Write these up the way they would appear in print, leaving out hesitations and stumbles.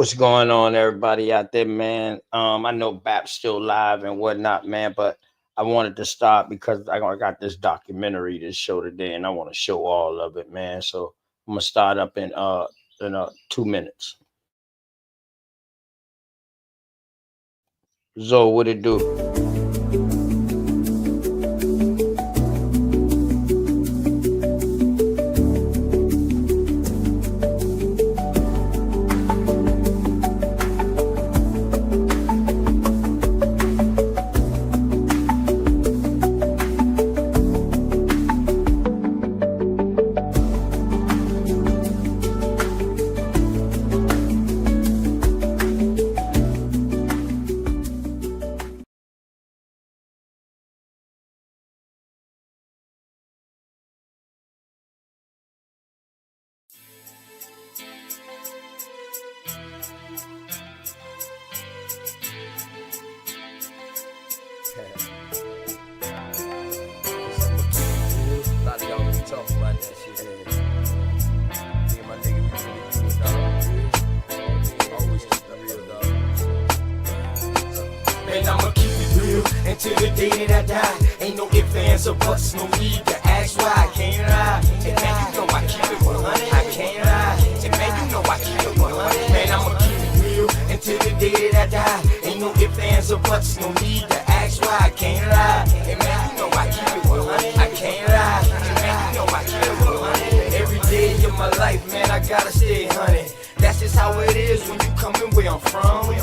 What's going on, everybody out there, man? I know BAP's still live and whatnot, man, but I wanted to stop because I got this documentary to show today, and I want to show all of it, man. So I'm gonna start up in 2 minutes. Zo, what it do? A lot of y'all be talking about that shit. Me and my nigga, we really do it, dog. Always keep it real, dog. Man, I'ma keep it real until the day that I die. Ain't no ifs, ands, or buts, no need to ask why. I can't lie. And man, you know I keep it 100. I can't lie. And man, you know I keep it 100. Man, I'ma keep it real until the day that I die. Ain't no ifs, ands, or buts, no need to ask why. I can't lie. And man, you know I keep it 100. I can't lie. And man, you know I keep it 100. Every day of my life, man, I gotta stay 100. That's just how it is when you coming where I'm from.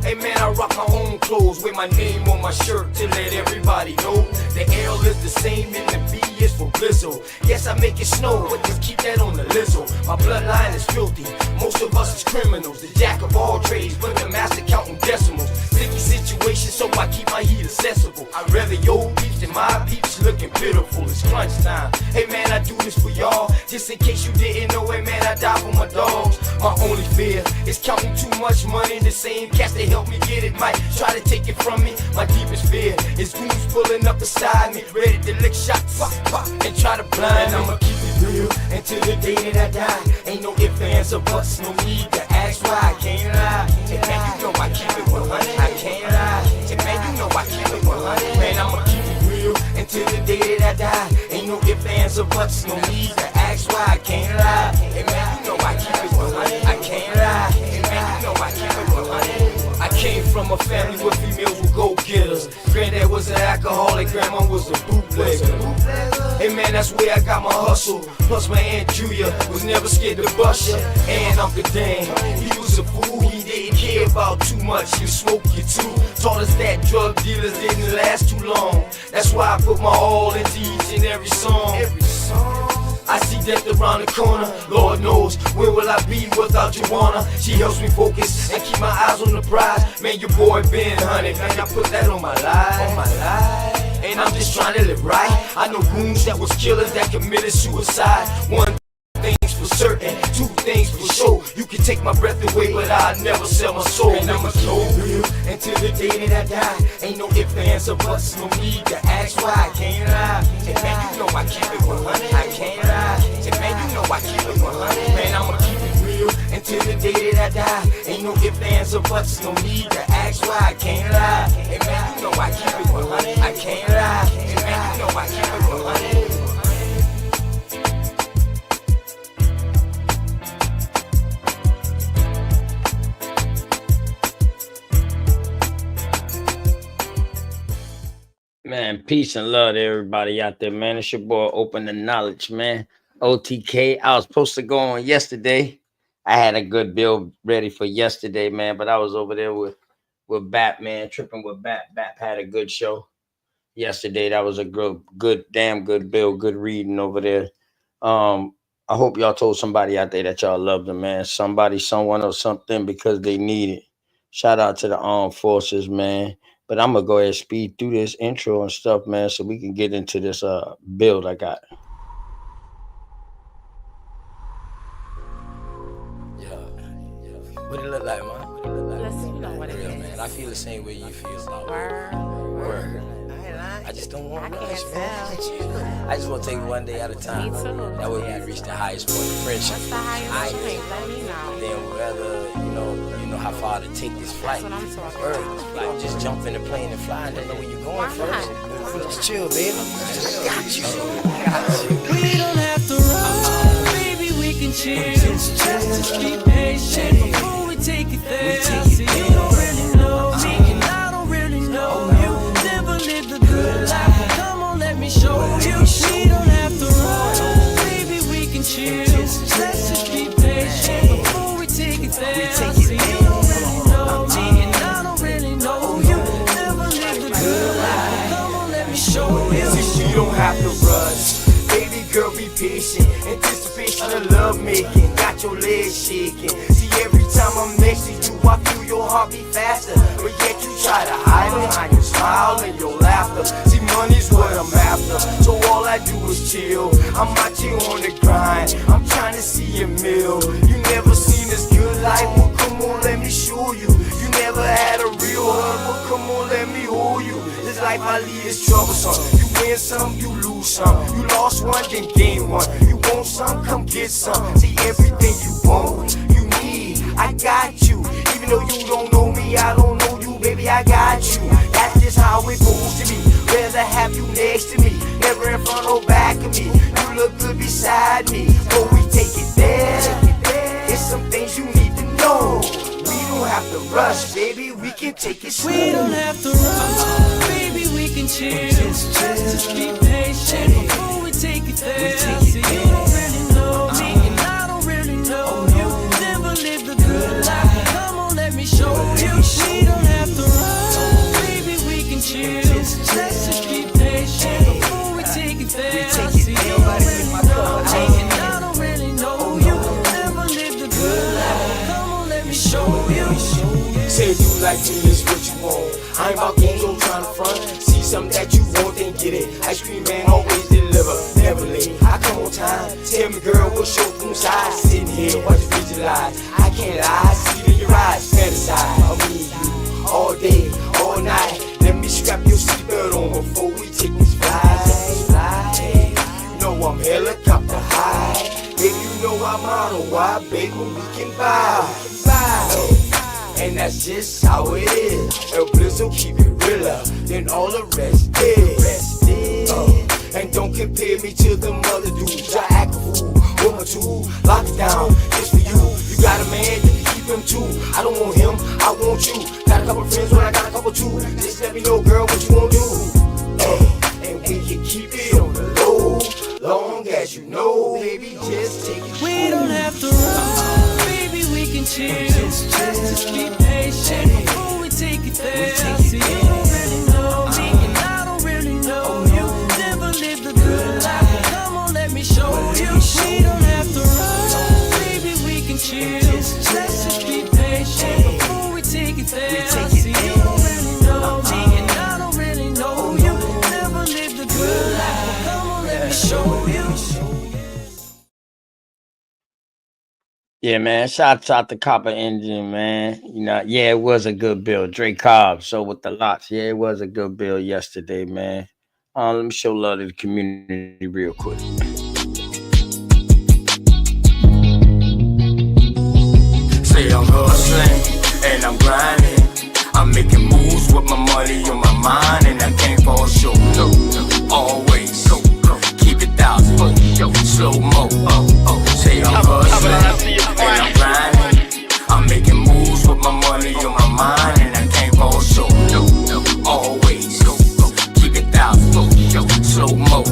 Hey man, I rock my own clothes with my name on my shirt to let everybody know the L is the same and the B is for Blizzle. Yes, I make it snow, but just keep that on the Lizzo. My bloodline is filthy, most of us is criminals. The jack of all trades, but the master counting decimals. Sticky situation, so I keep my heat accessible. I'd rather your peeps than my peeps looking pitiful. It's crunch time. Hey man, I do this for y'all. Just in case you didn't know it, man, I die for my dogs. My only fear is counting too much money. The same cats that help me get it might try to take it from me. My deepest fear is goons pulling up beside me, ready to lick shots, pop, pop, and try to blind me. I'ma keep it real until the day that I die. Ain't no ifs, ands, or buts, no need to ask why. I can't lie. And man, you know I keep it 100. I can't lie. And man, you know I keep it 100. Man, I'ma keep it real until the day that I die. Ain't no ifs, ands, or buts, no need to ask why. I can't lie. And man, you know I keep it 100. I can't lie. And man, you know I keep it 100. I came from a family where females were go-getters. Granddad was an alcoholic, grandma was a bootlegger. Hey man, that's where I got my hustle. Plus my Aunt Julia was never scared to bust ya. And Uncle Dan, he was a fool. He didn't care about too much. You smoke, you too. Taught us that drug dealers didn't last too long. That's why I put my all into each and every song. I see death around the corner. Lord knows, where will I be without Joanna? She helps me focus and keep my eyes on the prize. Man, your boy been hunted. Man, I put that on my life. And I'm just trying to live right. I know goons that was killers that committed suicide. One thing's for certain, two things for sure. You can take my breath away, but I'll never sell my soul. And I'ma keep it real until the day that I die. Ain't no ifs, ands, or buts, no need to ask why. I can't lie. And man, you know I keep it 100. I can't lie. And man, you know I keep it 100. Man, I'ma keep it real until the day that I die. Ain't no ifs, ands, or buts, no need to ask why. I can't lie. And man, you know I keep it 100. I can't lie. And man, you know I keep it 100. Man, peace and love to everybody out there, man. It's your boy Open the Knowledge, man. OTK. I was supposed to go on yesterday. I had a good bill ready for yesterday, man, but I was over there with Batman, tripping with Bat. Bat had a good show yesterday. That was a damn good bill, good reading over there. I hope y'all told somebody out there that y'all love them, man. Somebody, someone, or something because they need it. Shout out to the armed forces, man. But I'm gonna go ahead and speed through this intro and stuff, man, so we can get into this build I got. Yeah. What it look like, man? Let's see, you know what it Real, is. man. I feel the same way you feel about Word. Word. I ain't lying. I just don't want to I rush, can't man. I just want to take it one day at a time. Me too. That way we can reach the highest point of friendship. What's the highest point? Let me know. Then whether you know how far to take this flight. That's what I'm talking Word. about. You don't just jump in the plane and fly and don't know where you're going Why first. not? Just chill, baby. Just got you. We don't have to run, baby, we can chill. Just be patient before we take it there. See, you don't really know me, and I don't really know you. Never lived a good life, come on, let me show you. We don't have to run, baby, we can chill. Let's just be patient before we take it there. See, you don't really know me, and I don't really know you. Never lived a good life, come on, let me show you. See, you don't have to rush. Baby girl, be patient. Anticipation of love making. Got your legs shaking. See, every time I'm next to you, I feel your heart beat faster. But yet you try to hide behind your smile and your laughter. See, money's what I'm after, so all I do is chill. I'm out here on the grind. I'm trying to see a meal. You never seen this good life, well come on, let me show you. You never had a real hug, well come on, let me hold you. This life I lead is troublesome. You win some, you lose some. You lost one, then gain one. You want some, come get some. See, everything you want, you need, I got you. Even though you don't know me, I don't know you, baby, I got you. That's just how it goes to me. Rather have you next to me, never in front or back of me. You look good beside me, but we take it there. It's some things you need to know. We don't have to rush, baby, we can take it slow. We don't have to run, baby, we can chill. Just be patient before we take it there. See, you don't really know me, and I don't really know you. Never lived a good life, come on, let me show you. We don't have to run, baby, we can chill. Let's just be patient before we take it there. See, you don't really know me, and I don't really know you. Never lived a good life, come on, let me show you. Say you like me, it's what you want. I ain't about games, I'm trying to front. See something that you want, then get it. Ice cream man always deliver, never late. I come on time. Tell me, girl, what's your room size? Sitting here, watch you visualize. I can't lie, see it in your eyes. Fantasize, I mean you all day, all night. Let me strap your seatbelt on before we take this flight. You know I'm helicopter high. Baby, you know I'm on a wide, baby, we can buy. And that's just how it is. El Blizzo keep it realer than all the rest is. And don't compare me to them other dudes. I act a fool, with my tool, lock it down, it's for you. You got a man, you can keep him too. I don't want him, I want you. Got a couple friends, but I got a couple too. Just let me know, girl, what you gon' do. And we can keep it on the low, long as you know, baby, just take it. We don't have to run, baby, we can chill. Just be patient before we take it there. See, you don't really know me, and I don't really know you. Never lived a good life, come on, let me show you. We don't have to run, baby, we can chill. Let's just be patient before we take it there. See, you don't really know me, and I don't really know you. Never lived a good life, come on, let me show you. Yeah, man. Shout out to Copper Engine, man. You know, yeah, it was a good bill. Dre Cobb, so with the lots. Yeah, it was a good bill yesterday, man. Let me show love to the community real quick. Say I'm hustling and I'm grinding. I'm making moves with my money on my mind, and I can't fall short. No, always keep it down, slow mo. Say I'm hustling and I'm grinding. I'm making moves with my money on my mind, and I can't fall short. Always keep it down, slow mo.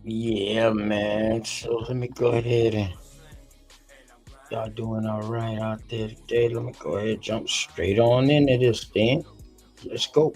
Yeah, man. So let me go ahead and y'all doing all right out there today. Let me go ahead and jump straight on into this thing. Let's go.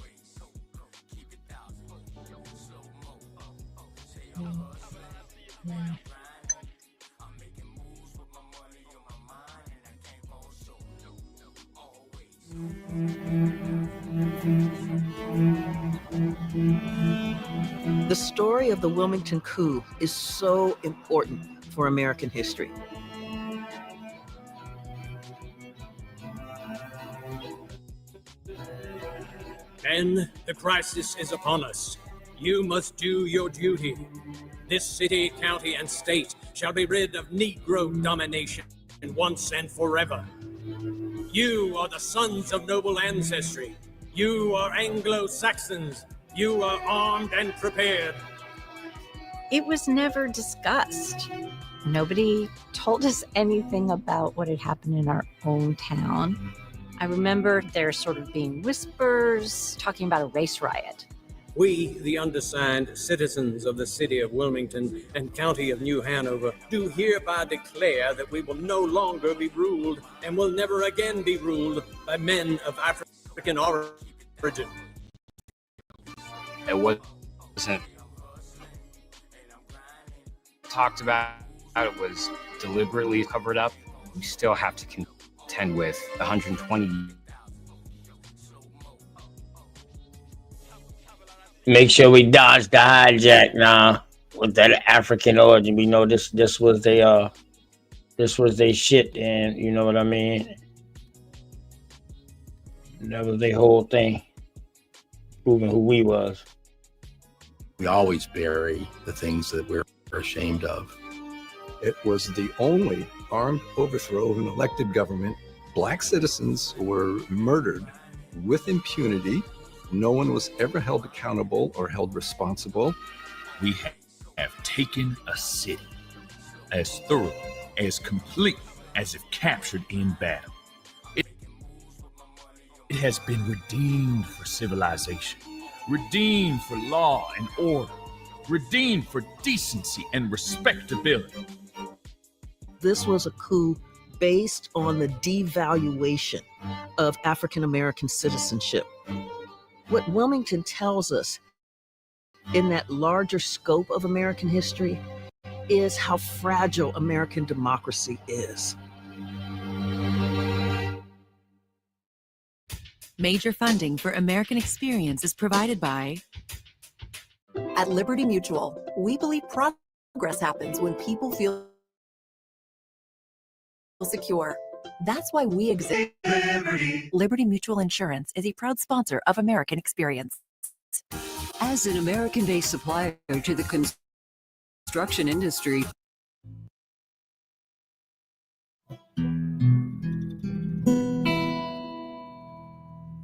The story of the Wilmington coup is so important for American history. Men, the crisis is upon us. You must do your duty. This city, county, and state shall be rid of Negro domination once and forever. You are the sons of noble ancestry. You are Anglo-Saxons. You are armed and prepared. It was never discussed. Nobody told us anything about what had happened in our own town. I remember there sort of being whispers talking about a race riot. We, the undersigned citizens of the city of Wilmington and county of New Hanover, do hereby declare that we will no longer be ruled and will never again be ruled by men of African origin. It wasn't talked about, it was deliberately covered up. We still have to contend with 120. Make sure we dodge the hijack now with that African origin. We know this was they shit, and you know what I mean. That was their whole thing, proving who we was. We always bury the things that we're ashamed of. It was the only armed overthrow of an elected government. Black citizens were murdered with impunity. No one was ever held accountable or held responsible. We have taken a city as thorough, as complete as if captured in battle. It has been redeemed for civilization, redeemed for law and order, redeemed for decency and respectability. This was a coup based on the devaluation of African American citizenship. What Wilmington tells us in that larger scope of American history is how fragile American democracy is. Major funding for American Experience is provided by... At Liberty Mutual, we believe progress happens when people feel secure. That's why we exist. Liberty Mutual Insurance is a proud sponsor of American Experience. As an American-based supplier to the construction industry,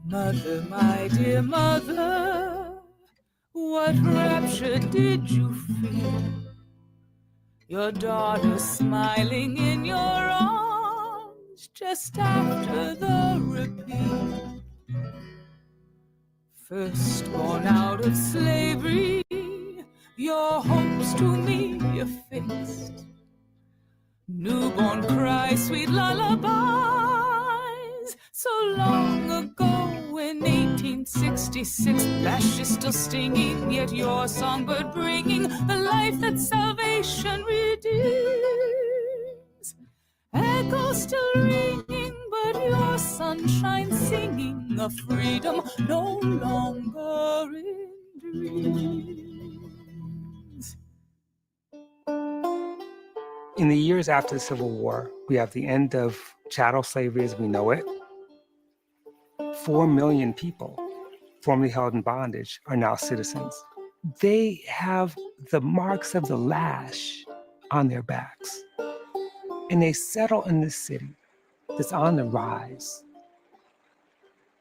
Mother, my dear mother, what rapture did you feel? Your daughter smiling in your arms just after the repeal. First born out of slavery, your hopes to me you fixed. Newborn cry sweet lullabies so long ago in 1866. Lash is still stinging, yet your songbird bringing the life that salvation redeems. Echo still ringing, but your sunshine singing a freedom no longer in dreams. In the years after the Civil War, we have the end of chattel slavery as we know it. 4 million people formerly held in bondage are now citizens. They have the marks of the lash on their backs. And they settle in this city that's on the rise.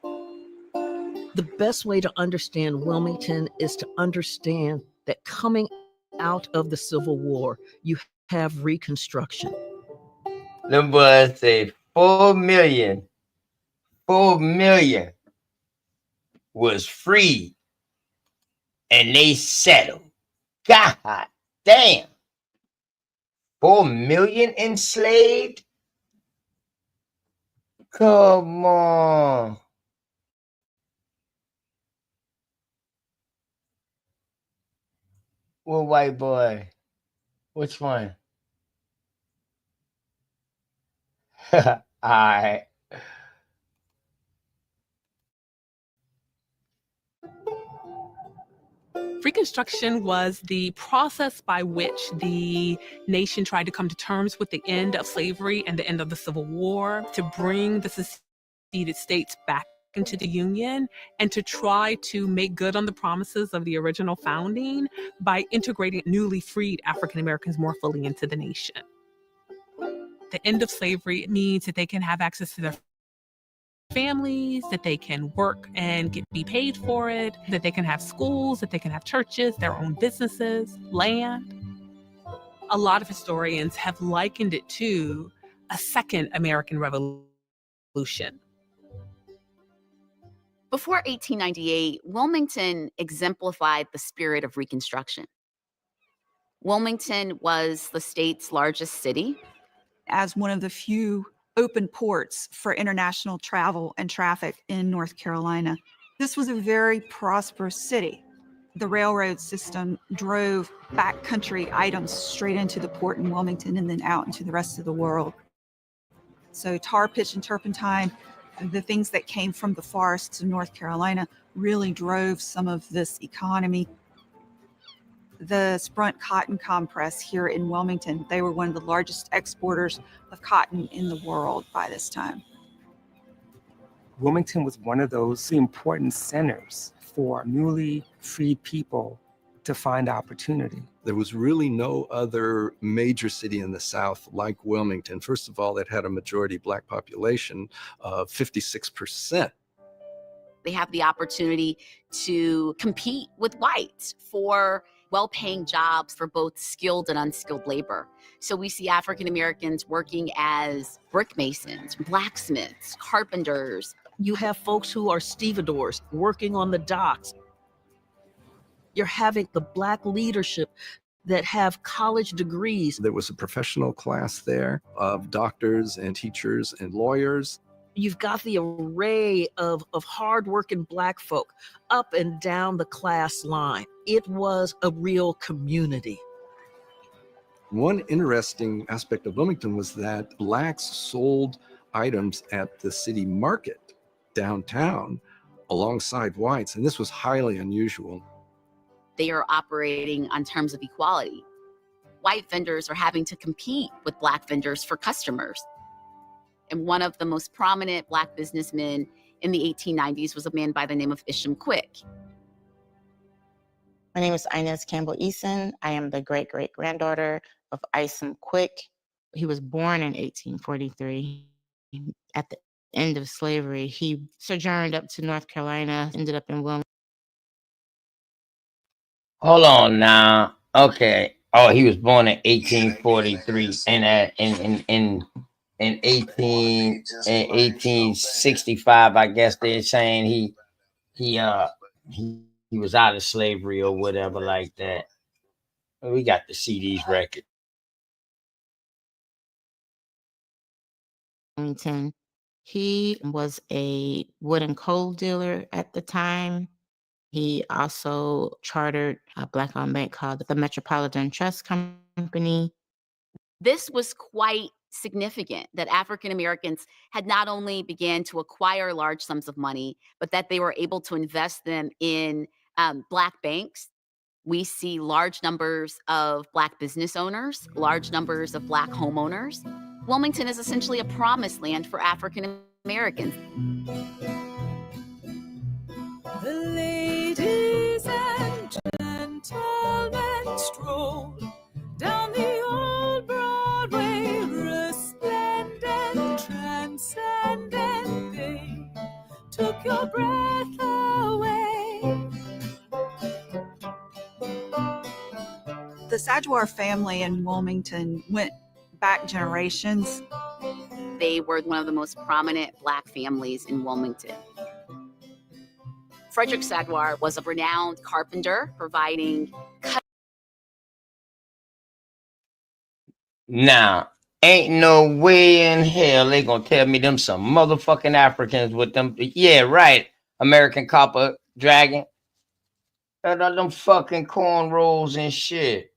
The best way to understand Wilmington is to understand that coming out of the Civil War, you have Reconstruction. Them boys say 4 million. 4 million was free and they settled. God Damn. 4 million enslaved? Come on. What white boy? Which one? All right. Reconstruction was the process by which the nation tried to come to terms with the end of slavery and the end of the Civil War, to bring the seceded states back into the Union, and to try to make good on the promises of the original founding by integrating newly freed African Americans more fully into the nation. The end of slavery means that they can have access to their families, that they can work and be paid for it, that they can have schools, that they can have churches, their own businesses, land. A lot of historians have likened it to a second American Revolution. Before 1898, Wilmington exemplified the spirit of Reconstruction. Wilmington was the state's largest city. As one of the few open ports for international travel and traffic in North Carolina, this was a very prosperous city. The railroad system drove backcountry items straight into the port in Wilmington and then out into the rest of the world. So tar, pitch, and turpentine, the things that came from the forests of North Carolina, really drove some of this economy. The Sprunt Cotton Compress here in Wilmington, they were one of the largest exporters of cotton in the world by this time. Wilmington was one of those important centers for newly freed people to find opportunity. There was really no other major city in the South like Wilmington. First of all, it had a majority Black population of 56%. They have the opportunity to compete with whites for well-paying jobs for both skilled and unskilled labor. So we see African Americans working as brick masons, blacksmiths, carpenters. You have folks who are stevedores working on the docks. You're having the Black leadership that have college degrees. There was a professional class there of doctors and teachers and lawyers. You've got the array of hardworking Black folk up and down the class line. It was a real community. One interesting aspect of Wilmington was that Blacks sold items at the city market downtown alongside whites, and this was highly unusual. They are operating on terms of equality. White vendors are having to compete with Black vendors for customers. And one of the most prominent Black businessmen in the 1890s was a man by the name of Isham Quick. My name is Inez Campbell Eason. I am the great-great-granddaughter of Isham Quick. He was born in 1843. At the end of slavery, he sojourned up to North Carolina, ended up in Wilmington. Hold on now. Okay. Oh, he was born in 1843, and in 1865, I guess they're saying he was out of slavery or whatever like that. We got to see these records. Wilmington. He was a wood and coal dealer at the time. He also chartered a Black-owned bank called the Metropolitan Trust Company. This was quite significant that African Americans had not only began to acquire large sums of money, but that they were able to invest them in Black banks. We see large numbers of Black business owners, large numbers of Black homeowners. Wilmington is essentially a promised land for African Americans. The ladies and gentlemen stroll down the old Broadway, resplendent, transcendent. They took your breath away. The Saguar family in Wilmington went back generations. They were one of the most prominent Black families in Wilmington. Frederick Saguar was a renowned carpenter, providing Now, ain't no way in hell they gonna tell me them some motherfucking Africans with them. Yeah, right. American copper dragon. Them fucking cornrows and shit.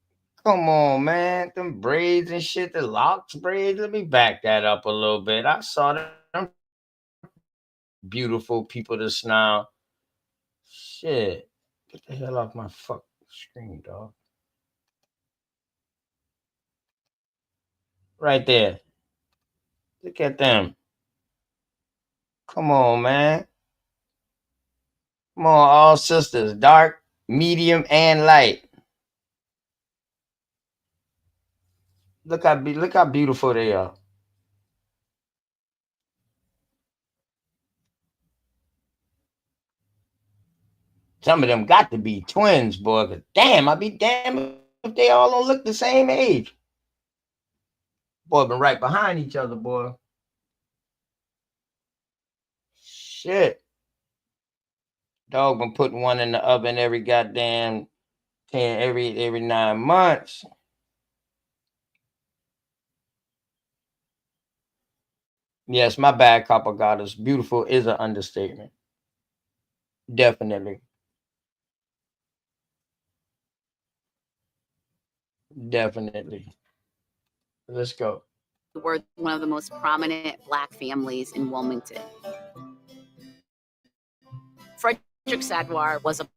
Come on, man. Them braids and shit, the locks, braids. Let me back that up a little bit. I saw them beautiful people just now. Shit. Get the hell off my fucking screen, dog. Right there. Look at them. Come on, man. Come on, all sisters. Dark, medium, and light. Look how beautiful they are. Some of them got to be twins, boy. 'Cause damn, I'd be damn if they all don't look the same age. Boy, been right behind each other, boy. Shit. Dog been putting one in the oven every goddamn 10, every 9 months. Yes, my bad, Copper Goddess. Beautiful is an understatement. Definitely. Definitely. Let's go. Were one of the most prominent Black families in Wilmington. Frederick Sadwar was a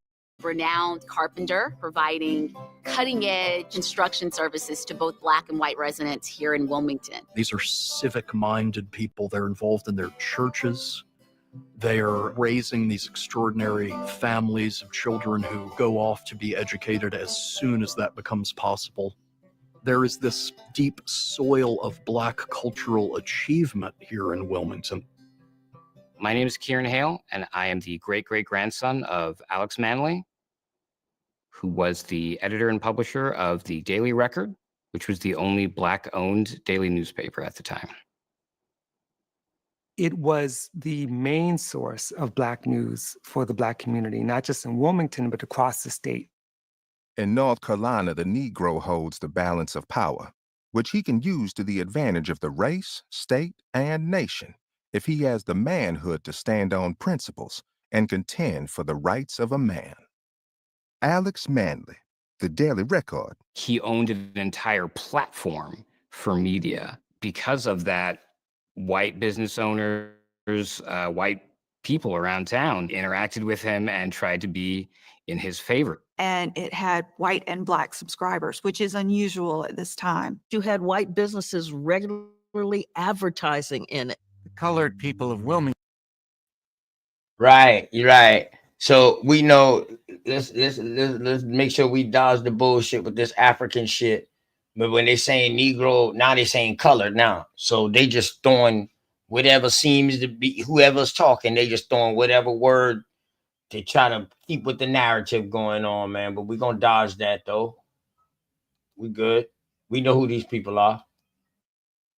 renowned carpenter, providing cutting-edge construction services to both Black and white residents here in Wilmington. These are civic-minded people. They're involved in their churches. They are raising these extraordinary families of children who go off to be educated as soon as that becomes possible. There is this deep soil of Black cultural achievement here in Wilmington. My name is Kieran Hale, and I am the great-great-grandson of Alex Manley, who was the editor and publisher of the Daily Record, which was the only Black-owned daily newspaper at the time. It was the main source of Black news for the Black community, not just in Wilmington, but across the state. In North Carolina, the Negro holds the balance of power, which he can use to the advantage of the race, state, and nation if he has the manhood to stand on principles and contend for the rights of a man. Alex Manley, the Daily Record. He owned an entire platform for media. Because of that, white business owners, white people around town interacted with him and tried to be in his favor. And it had white and Black subscribers, which is unusual at this time. You had white businesses regularly advertising in it. The colored people of Wilmington. Right, you're right. So we know let's make sure we dodge the bullshit with this African shit. But when they saying Negro, now they saying colored now. So they just throwing whatever seems to be whoever's talking, they just throwing whatever word to try to keep with the narrative going on, man. But we're gonna dodge that though. We good. We know who these people are.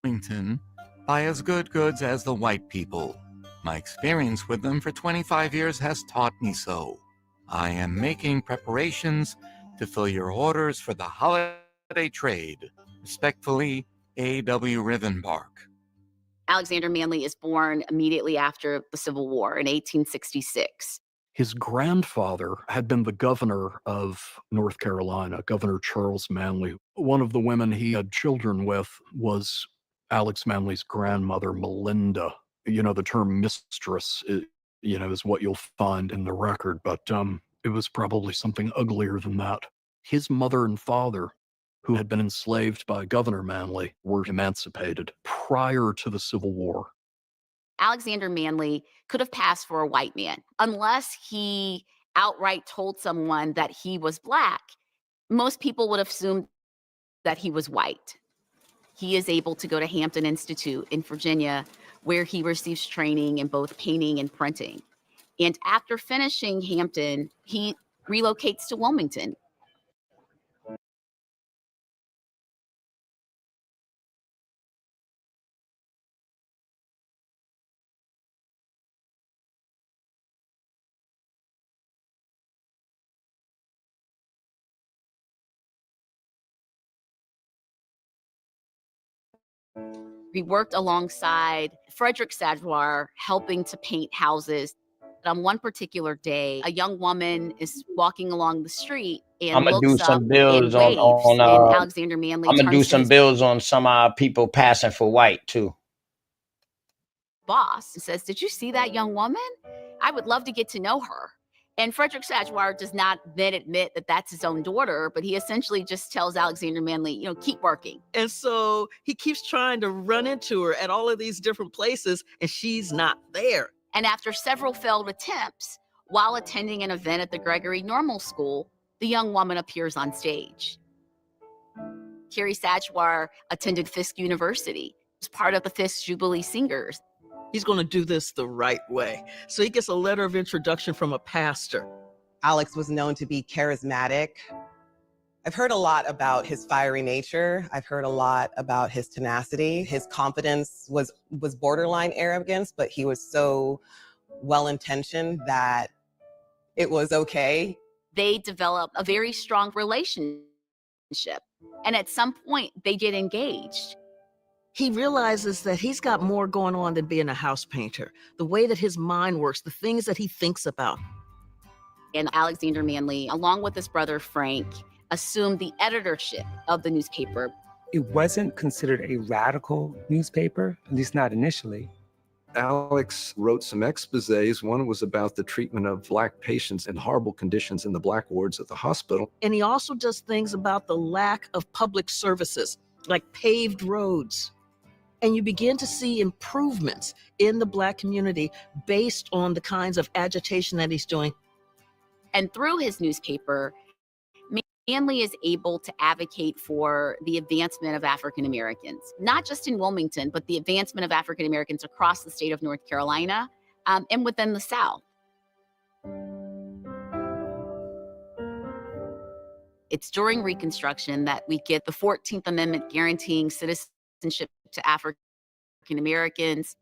Wilmington buy as good goods as the white people. My experience with them for 25 years has taught me so. I am making preparations to fill your orders for the holiday trade. Respectfully, A.W. Rivenbark. Alexander Manley is born immediately after the Civil War in 1866. His grandfather had been the governor of North Carolina, Governor Charles Manley. One of the women he had children with was Alex Manley's grandmother, Melinda. You know, the term mistress, is what you'll find in the record, but it was probably something uglier than that. His mother and father, who had been enslaved by Governor Manley, were emancipated prior to the Civil War. Alexander Manley could have passed for a white man unless he outright told someone that he was Black. Most people would have assumed that he was white. He is able to go to Hampton Institute in Virginia, where he receives training in both painting and printing. And after finishing Hampton, he relocates to Wilmington. He worked alongside Frederick Sadgwar, helping to paint houses. On one particular day, a young woman is walking along the street and I'm gonna do looks up some and bills waves, and Alexander Manley I'm gonna do turns to some his bills on some people passing for white too. boss and says, "Did you see that young woman? I would love to get to know her." And Frederick Sadgwar does not then admit that that's his own daughter, but he essentially just tells Alexander Manley, keep working. And so he keeps trying to run into her at all of these different places, and she's not there. And after several failed attempts, while attending an event at the Gregory Normal School, the young woman appears on stage. Carrie Sadgwar attended Fisk University, was part of the Fisk Jubilee Singers. He's going to do this the right way. So he gets a letter of introduction from a pastor. Alex was known to be charismatic. I've heard a lot about his fiery nature. I've heard a lot about his tenacity. His confidence was borderline arrogance, but he was so well-intentioned that it was okay. They develop a very strong relationship. And at some point, they get engaged. He realizes that he's got more going on than being a house painter. The way that his mind works, the things that he thinks about. And Alexander Manley, along with his brother Frank, assumed the editorship of the newspaper. It wasn't considered a radical newspaper, at least not initially. Alex wrote some exposés. One was about the treatment of Black patients in horrible conditions in the Black wards at the hospital. And he also does things about the lack of public services, like paved roads. And you begin to see improvements in the Black community based on the kinds of agitation that he's doing. And through his newspaper, Manley is able to advocate for the advancement of African Americans, not just in Wilmington, but the advancement of African Americans across the state of North Carolina and within the South. It's during Reconstruction that we get the 14th Amendment guaranteeing citizenship to African Americans.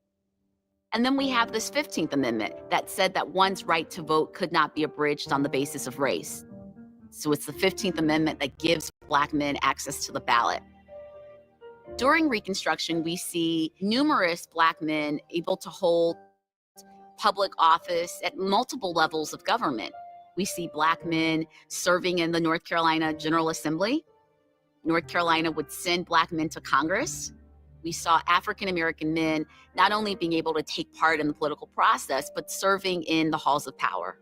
And then we have this 15th Amendment that said that one's right to vote could not be abridged on the basis of race. So it's the 15th Amendment that gives Black men access to the ballot. During Reconstruction, we see numerous Black men able to hold public office at multiple levels of government. We see Black men serving in the North Carolina General Assembly. North Carolina would send Black men to Congress. We saw African American men not only being able to take part in the political process, but serving in the halls of power.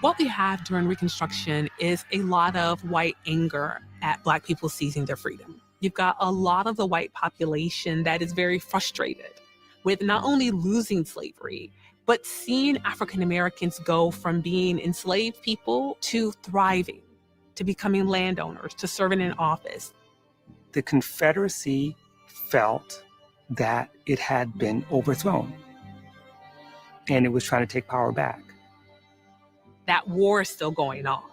What we have during Reconstruction is a lot of white anger at Black people seizing their freedom. You've got a lot of the white population that is very frustrated with not only losing slavery, but seeing African Americans go from being enslaved people to thriving, to becoming landowners, to serving in office. The Confederacy felt that it had been overthrown and it was trying to take power back. That war is still going on.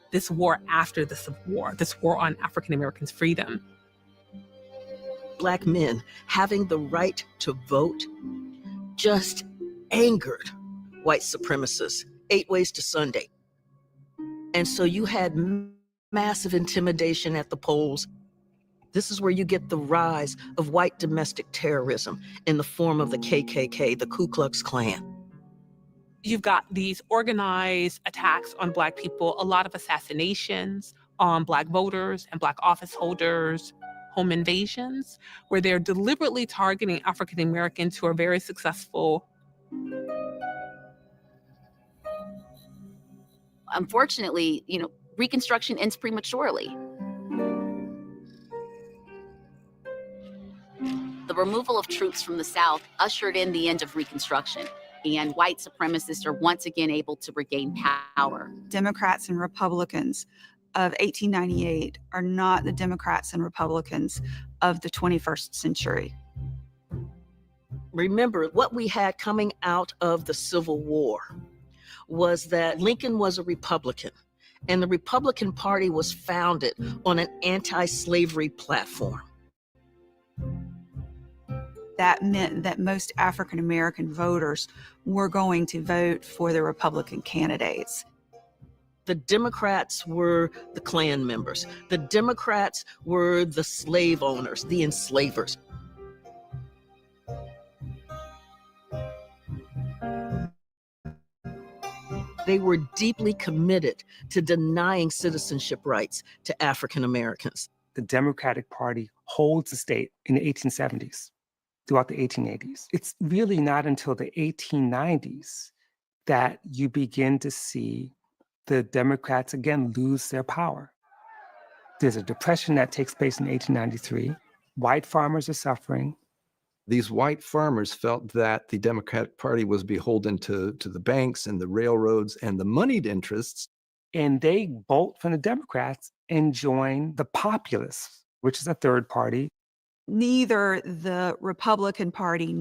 This war after the Civil War, this war on African Americans' freedom. Black men having the right to vote just angered white supremacists 8 ways to Sunday. And so you had massive intimidation at the polls. This is where you get the rise of white domestic terrorism in the form of the KKK, the Ku Klux Klan. You've got these organized attacks on Black people, a lot of assassinations on Black voters and Black office holders, home invasions, where they're deliberately targeting African Americans who are very successful. Unfortunately, Reconstruction ends prematurely. The removal of troops from the South ushered in the end of Reconstruction, and white supremacists are once again able to regain power. Democrats and Republicans of 1898 are not the Democrats and Republicans of the 21st century. Remember, what we had coming out of the Civil War was that Lincoln was a Republican, and the Republican Party was founded on an anti-slavery platform. That meant that most African American voters were going to vote for the Republican candidates. The Democrats were the Klan members. The Democrats were the slave owners, the enslavers. They were deeply committed to denying citizenship rights to African Americans. The Democratic Party holds the state in the 1870s, throughout the 1880s. It's really not until the 1890s that you begin to see the Democrats again lose their power. There's a depression that takes place in 1893. White farmers are suffering. These white farmers felt that the Democratic Party was beholden to the banks and the railroads and the moneyed interests. And they bolt from the Democrats and join the Populists, which is a third party. Neither the Republican Party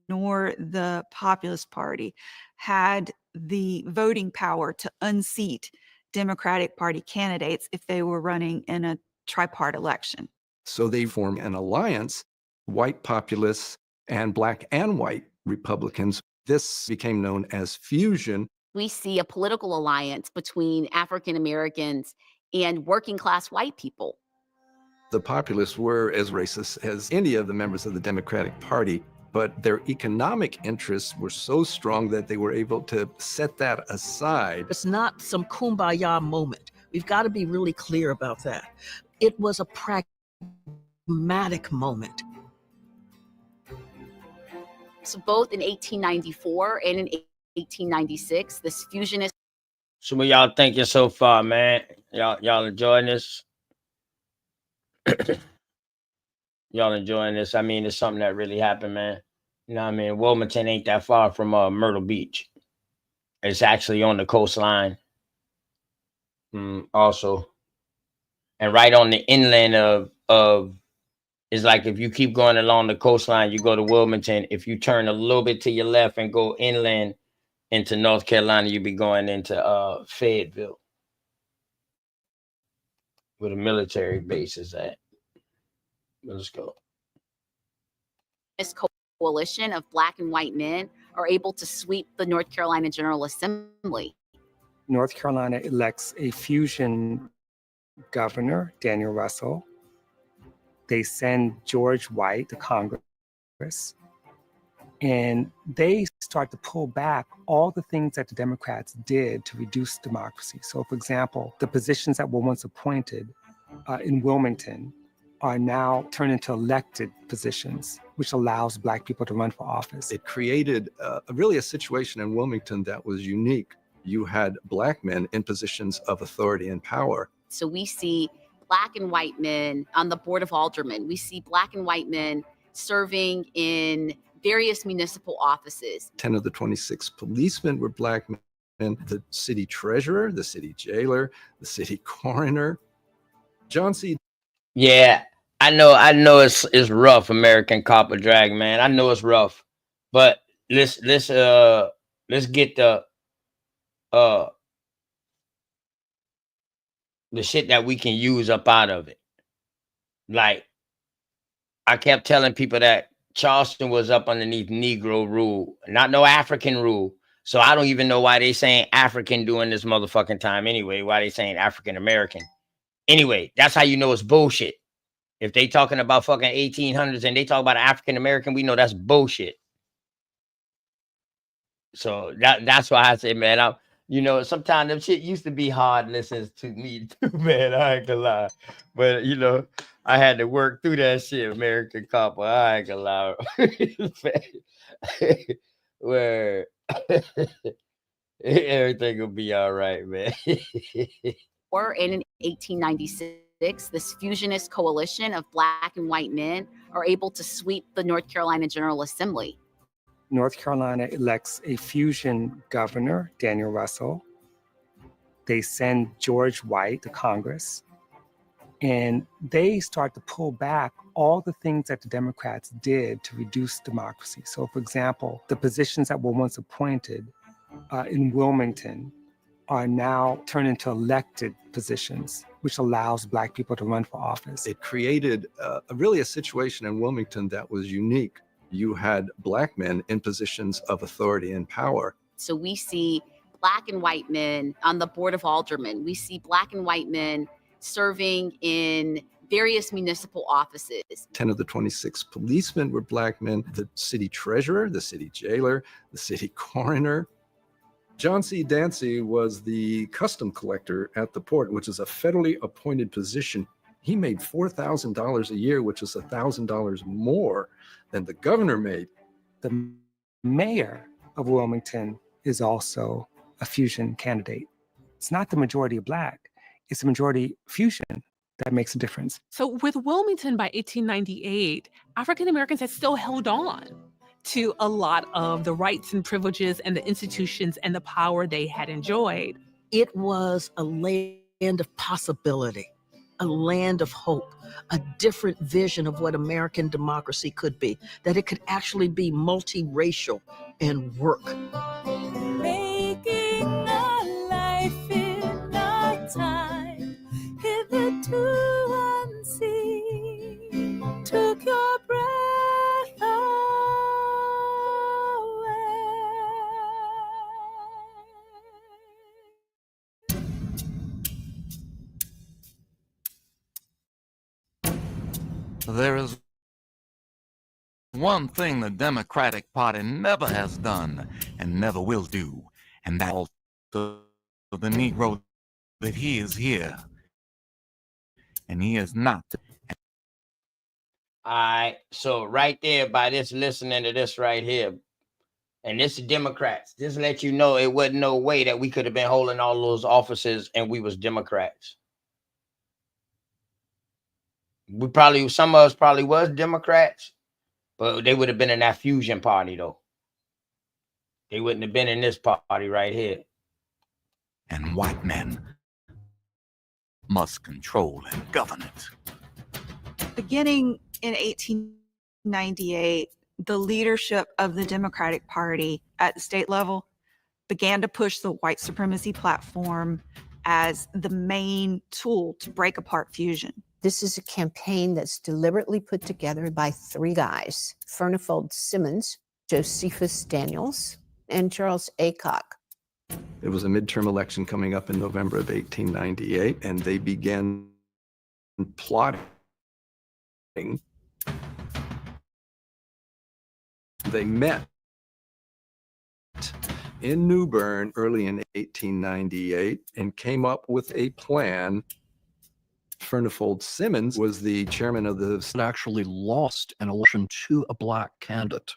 nor the Populist Party had the voting power to unseat Democratic Party candidates if they were running in a tri-part election. So they formed an alliance, white populists and black and white Republicans. This became known as fusion. We see a political alliance between African Americans and working class white people. The populists were as racist as any of the members of the Democratic Party, but their economic interests were so strong that they were able to set that aside. It's not some kumbaya moment. We've got to be really clear about that. It was a pragmatic moment. So both in 1894 and in 1896, this fusionist. So what y'all thinking so far, man? Y'all enjoying this? Y'all enjoying this? I mean, it's something that really happened, man. You know what I mean? Wilmington ain't that far from Myrtle Beach. It's actually on the coastline. Also. And right on the inland of it's like if you keep going along the coastline, you go to Wilmington. If you turn a little bit to your left and go inland into North Carolina, you'll be going into Fayetteville, where the military base is at. Let's go. This coalition of black and white men are able to sweep the North Carolina General Assembly. North Carolina elects a fusion governor, Daniel Russell. They send George White to Congress, and they start to pull back all the things that the Democrats did to reduce democracy. So, for example, the positions that were once appointed in Wilmington are now turned into elected positions, which allows Black people to run for office. It created really a situation in Wilmington that was unique. You had Black men in positions of authority and power. So we see Black and white men on the Board of Aldermen. We see Black and white men serving in various municipal offices. 10 of the 26 policemen were Black men. The city treasurer, the city jailer, the city coroner. John C. Yeah, I know it's rough, American Copper Drag, man. I know it's rough. But let's get the shit that we can use up out of it. Like, I kept telling people that Charleston was up underneath Negro rule, not no African rule. So I don't even know why they saying African during this motherfucking time anyway. Why they saying African American? Anyway, that's how you know it's bullshit. If they talking about fucking 1800s and they talk about African American, we know that's bullshit. So that's why I say, man, sometimes them shit used to be hard listens to me too, man. I ain't gonna lie. But I had to work through that shit, American Copper. I ain't gonna lie. Where everything will be all right, man. Or in 1896, this fusionist coalition of Black and white men are able to sweep the North Carolina General Assembly. North Carolina elects a fusion governor, Daniel Russell. They send George White to Congress, and they start to pull back all the things that the Democrats did to reduce democracy. So, for example, the positions that were once appointed in Wilmington are now turned into elected positions, which allows Black people to run for office. It created really a situation in Wilmington that was unique. You had Black men in positions of authority and power. So we see Black and white men on the Board of Aldermen. We see Black and white men serving in various municipal offices. 10 of the 26 policemen were Black men. The city treasurer, the city jailer, the city coroner. John C. Dancy was the custom collector at the port, which is a federally appointed position. He made $4,000 a year, which is $1,000 more than the governor made. The mayor of Wilmington is also a fusion candidate. It's not the majority of Black, it's the majority fusion that makes a difference. So with Wilmington by 1898, African Americans had still held on to a lot of the rights and privileges and the institutions and the power they had enjoyed. It was a land of possibility, a land of hope, a different vision of what American democracy could be, that it could actually be multiracial and work. Making a life in our time, hitherto unseen, took your breath away. There is one thing the Democratic Party never has done and never will do, and that's the Negro that he is here, and he is not. All right. So right there, by this listening to this right here, and this is Democrats, just let you know it wasn't no way that we could have been holding all those offices and we was Democrats. We probably, some of us probably was Democrats, but they would have been in that fusion party though. They wouldn't have been in this party right here. And white men must control and govern it. Beginning in 1898, the leadership of the Democratic Party at the state level began to push the white supremacy platform as the main tool to break apart fusion. This is a campaign that's deliberately put together by three guys, Furnifold Simmons, Josephus Daniels, and Charles Aycock. There was a midterm election coming up in November of 1898, and they began plotting. They met in New Bern early in 1898 and came up with a plan. Furnifold Simmons was the chairman of the... Actually lost an election to a Black candidate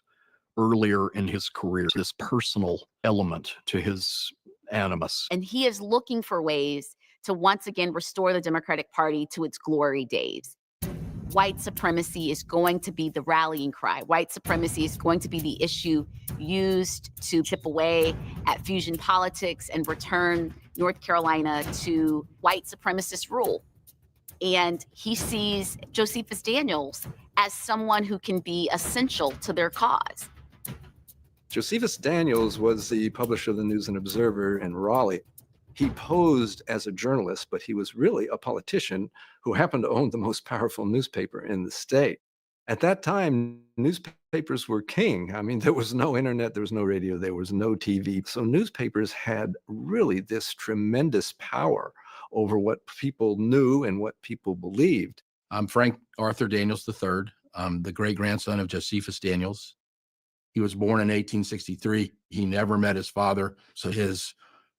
earlier in his career. This personal element to his animus. And he is looking for ways to once again restore the Democratic Party to its glory days. White supremacy is going to be the rallying cry. White supremacy is going to be the issue used to chip away at fusion politics and return North Carolina to white supremacist rule. And he sees Josephus Daniels as someone who can be essential to their cause. Josephus Daniels was the publisher of the News and Observer in Raleigh. He posed as a journalist, but he was really a politician who happened to own the most powerful newspaper in the state. At that time, newspapers were king. I mean, there was no internet, there was no radio, there was no TV. So newspapers had really this tremendous power over what people knew and what people believed. I'm Frank Arthur Daniels III. I'm the great-grandson of Josephus Daniels. He was born in 1863. He never met his father, so his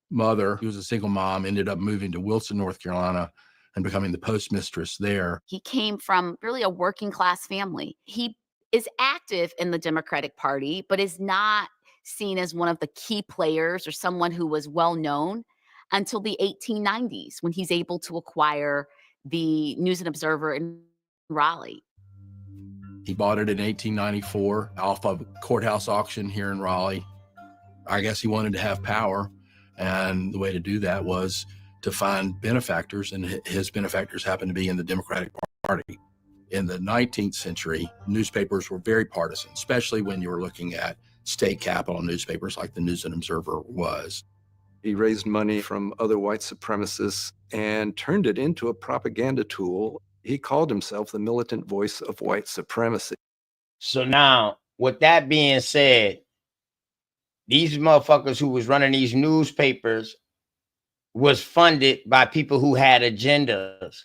mother, who was a single mom, ended up moving to Wilson, North Carolina, and becoming the postmistress there. He came from really a working class family. He is active in the Democratic Party, but is not seen as one of the key players or someone who was well known until the 1890s, when he's able to acquire the News and Observer in Raleigh. He bought it in 1894 off of a courthouse auction here in Raleigh. I guess he wanted to have power, and the way to do that was to find benefactors, and his benefactors happened to be in the Democratic Party. In the 19th century, newspapers were very partisan, especially when you were looking at state capital newspapers like the News and Observer was. He raised money from other white supremacists and turned it into a propaganda tool. He called himself the militant voice of white supremacy. So now, with that being said, these motherfuckers who was running these newspapers was funded by people who had agendas.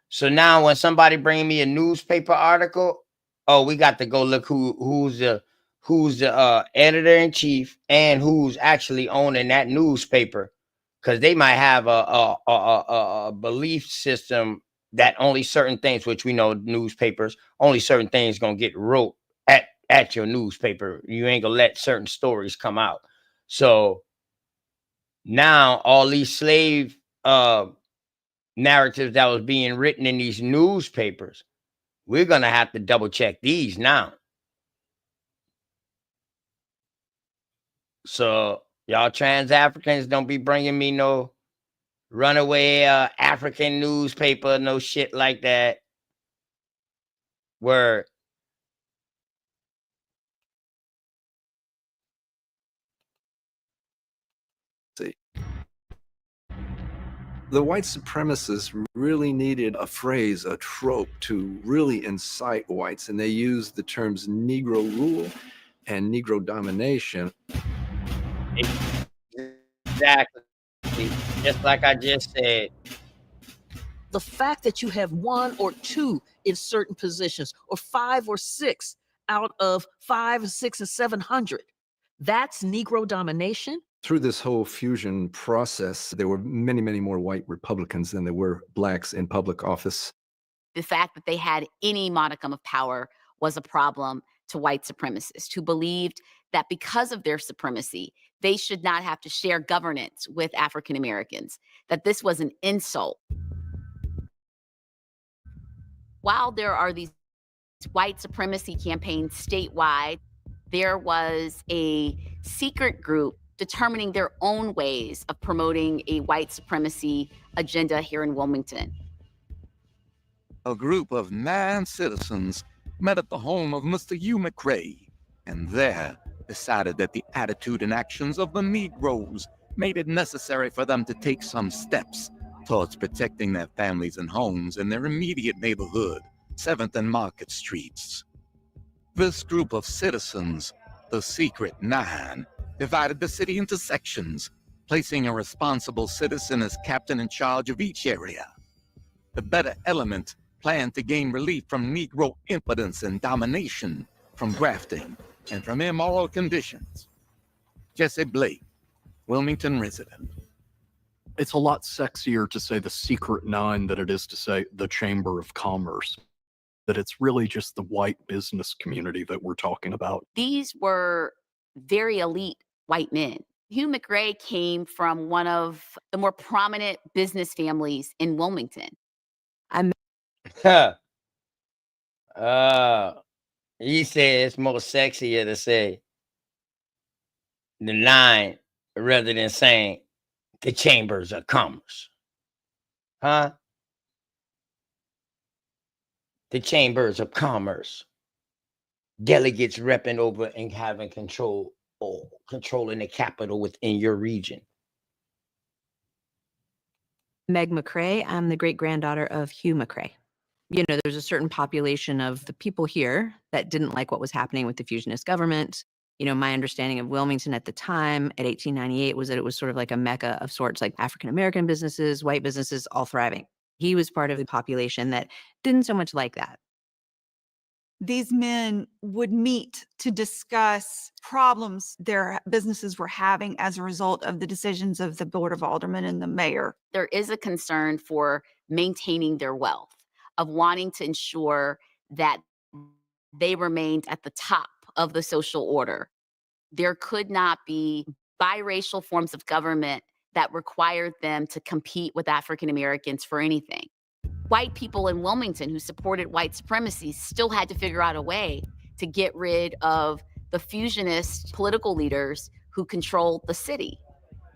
So now when somebody bring me a newspaper article, oh, we got to go look who's the editor-in-chief and who's actually owning that newspaper, because they might have a belief system that only certain things, which we know newspapers, only certain things gonna get wrote at your newspaper. You ain't gonna let certain stories come out. So now all these slave narratives that was being written in these newspapers, we're gonna have to double check these now. So y'all trans Africans don't be bringing me no runaway African newspaper, no shit like that. Word. The white supremacists really needed a phrase, a trope to really incite whites, and they used the terms Negro rule and Negro domination. Exactly. Just like I just said. The fact that you have one or two in certain positions, or 5 or 6 out of 5, 6, and 700, that's Negro domination. Through this whole fusion process, there were many, many more white Republicans than there were blacks in public office. The fact that they had any modicum of power was a problem to white supremacists who believed that because of their supremacy, they should not have to share governance with African Americans, that this was an insult. While there are these white supremacy campaigns statewide, there was a secret group determining their own ways of promoting a white supremacy agenda here in Wilmington. A group of 9 citizens met at the home of Mr. Hugh McCrae, and there decided that the attitude and actions of the Negroes made it necessary for them to take some steps towards protecting their families and homes in their immediate neighborhood, 7th and Market Streets. This group of citizens, the Secret 9, divided the city into sections, placing a responsible citizen as captain in charge of each area. The better element planned to gain relief from Negro impotence and domination, from grafting, and from immoral conditions. Jesse Blake, Wilmington resident. It's a lot sexier to say the Secret 9 than it is to say the Chamber of Commerce. That it's really just the white business community that we're talking about. These were very elite white men. Hugh McCrae came from one of the more prominent business families in Wilmington. He said it's more sexier to say the 9 rather than saying the chambers of commerce. Huh? The chambers of commerce. Delegates repping over and having control or controlling the capital within your region. Meg McCrae. I'm the great-granddaughter of Hugh McCrae. You know, there's a certain population of the people here that didn't like what was happening with the fusionist government. You know, my understanding of Wilmington at the time, at 1898, was that it was sort of like a mecca of sorts, like African-American businesses, white businesses, all thriving. He was part of the population that didn't so much like that. These men would meet to discuss problems their businesses were having as a result of the decisions of the Board of Aldermen and the mayor. There is a concern for maintaining their wealth, of wanting to ensure that they remained at the top of the social order. There could not be biracial forms of government that required them to compete with African Americans for anything. White people in Wilmington who supported white supremacy still had to figure out a way to get rid of the fusionist political leaders who controlled the city.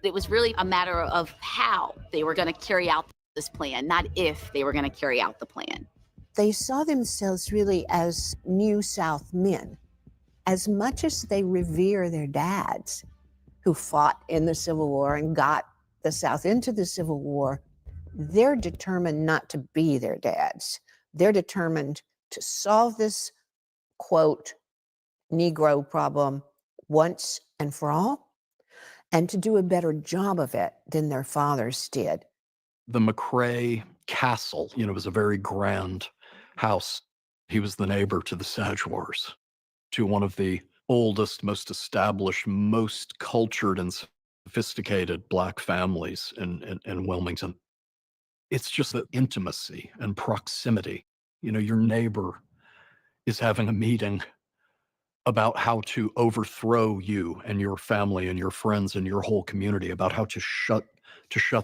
It was really a matter of how they were going to carry out this plan, not if they were going to carry out the plan. They saw themselves really as New South men. As much as they revere their dads who fought in the Civil War and got the South into the Civil War, they're determined not to be their dads. They're determined to solve this, quote, Negro problem once and for all, and to do a better job of it than their fathers did. The McCrae castle, was a very grand house. He was the neighbor to the Saguars, to one of the oldest, most established, most cultured and sophisticated Black families in Wilmington. It's just the intimacy and proximity. Your neighbor is having a meeting about how to overthrow you and your family and your friends and your whole community, about how to shut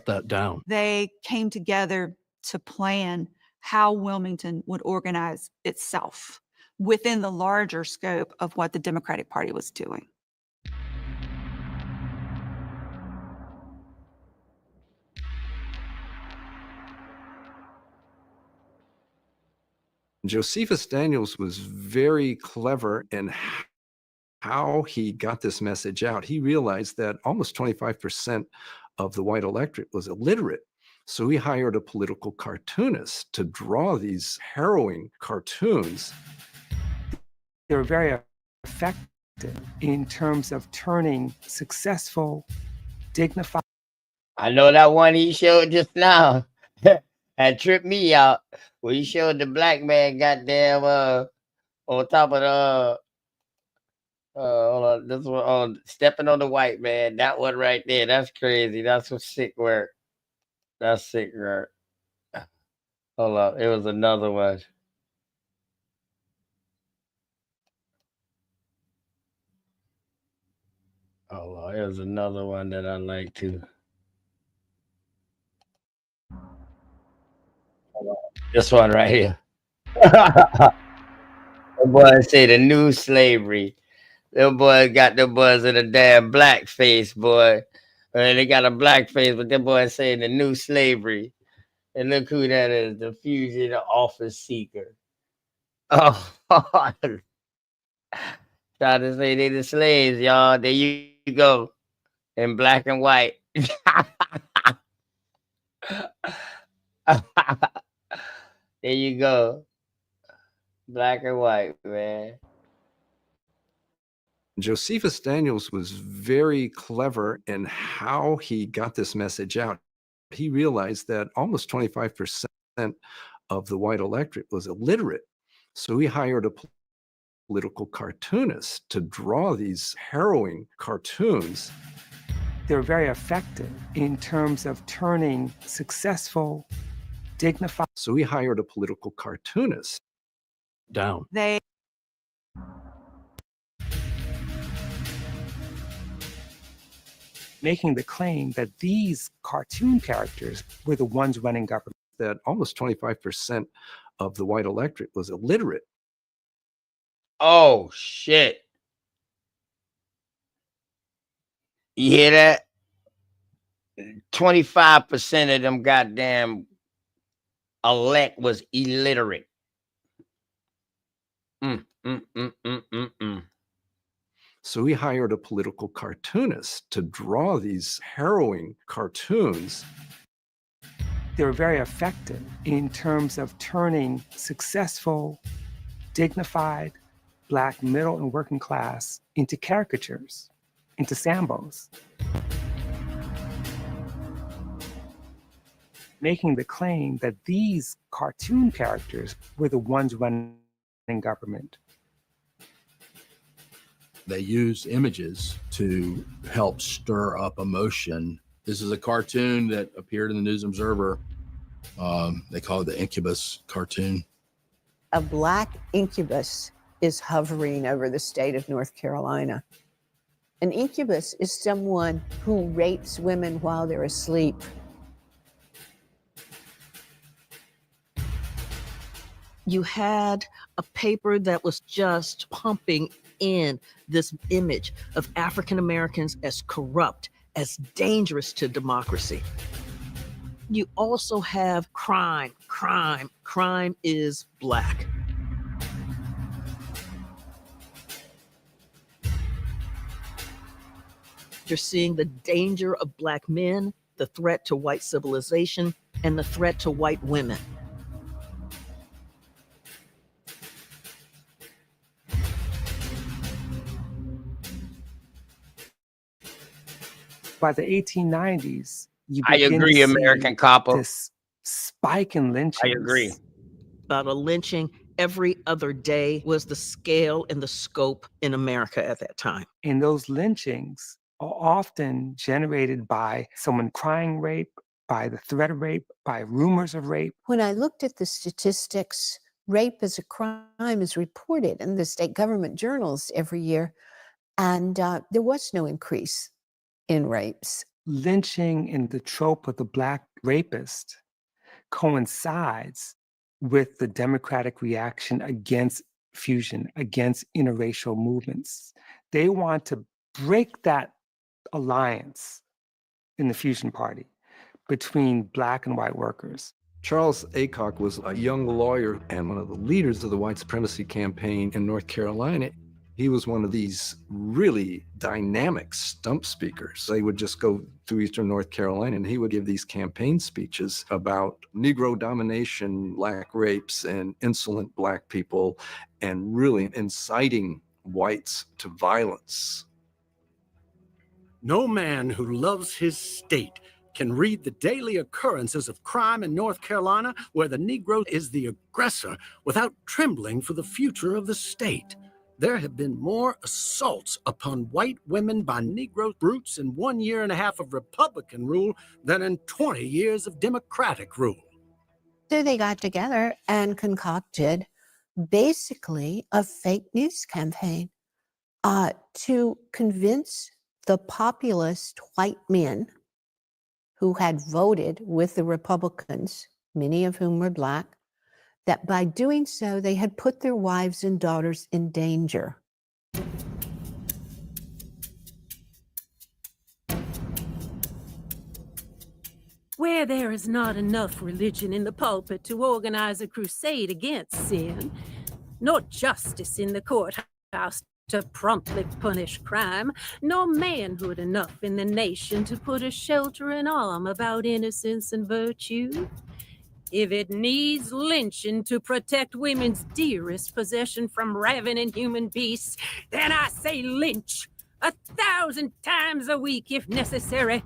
that down. They came together to plan how Wilmington would organize itself within the larger scope of what the Democratic Party was doing. Josephus Daniels was very clever in how he got this message out. He realized that almost 25% of the white electorate was illiterate. So he hired a political cartoonist to draw these harrowing cartoons. They were very effective in terms of turning successful, dignified. I know that one he showed just now. That tripped me out. Where he showed the black man goddamn on top of the hold on, this one on stepping on the white man. That one right there. That's crazy. That's some sick work. That's sick work. Hold on. It was another one. Hold on. It was another one that I like too. Hold on. This one right here. The boy say the new slavery. Them boys got them boys in a damn black face, boy. And they got a black face, but them boys saying the new slavery. And look who that is, the fugitive office seeker. Oh, trying to say they the slaves, y'all. There you go. In black and white. There you go. Black and white, man. Josephus Daniels was very clever in how he got this message out. He realized that almost 25% of the white electorate was illiterate. So he hired a political cartoonist to draw these harrowing cartoons. They were very effective in terms of turning successful, dignified. So he hired a political cartoonist. Down. They making the claim that these cartoon characters were the ones running government. That almost 25% of the white electorate was illiterate. Oh, shit. You hear that? 25% of them goddamn elect was illiterate. So he hired a political cartoonist to draw these harrowing cartoons. They were very effective in terms of turning successful, dignified, Black middle and working class into caricatures, into Sambos. Making the claim that these cartoon characters were the ones running government. They use images to help stir up emotion. This is a cartoon that appeared in the News Observer. They call it the Incubus cartoon. A Black incubus is hovering over the state of North Carolina. An incubus is someone who rapes women while they're asleep. You had a paper that was just pumping in this image of African Americans as corrupt, as dangerous to democracy. You also have crime. Crime is Black. You're seeing the danger of Black men, the threat to white civilization, and the threat to white women. By the 1890s, you I begin agree, to American see Copper. this spike in lynchings. I agree. About a lynching every other day was the scale and the scope in America at that time. And those lynchings are often generated by someone crying rape, by the threat of rape, by rumors of rape. When I looked at the statistics, rape as a crime is reported in the state government journals every year, and there was no increase in rapes. Lynching and the trope of the Black rapist coincides with the democratic reaction against fusion, against interracial movements. They want to break that alliance in the fusion party between Black and white workers. Charles Aycock was a young lawyer and one of the leaders of the white supremacy campaign in North Carolina. He was one of these really dynamic stump speakers. They would just go to Eastern North Carolina and he would give these campaign speeches about Negro domination, Black rapes, and insolent Black people, and really inciting whites to violence. No man who loves his state can read the daily occurrences of crime in North Carolina, where the Negro is the aggressor, without trembling for the future of the state. There have been more assaults upon white women by Negro brutes in 1.5 years of Republican rule than in 20 years of Democratic rule. So they got together and concocted basically a fake news campaign to convince the populist white men who had voted with the Republicans, many of whom were Black, that by doing so, they had put their wives and daughters in danger. Where there is not enough religion in the pulpit to organize a crusade against sin, nor justice in the courthouse to promptly punish crime, nor manhood enough in the nation to put a sheltering arm about innocence and virtue, if it needs lynching to protect women's dearest possession from ravening human beasts, then I say lynch 1,000 times a week if necessary.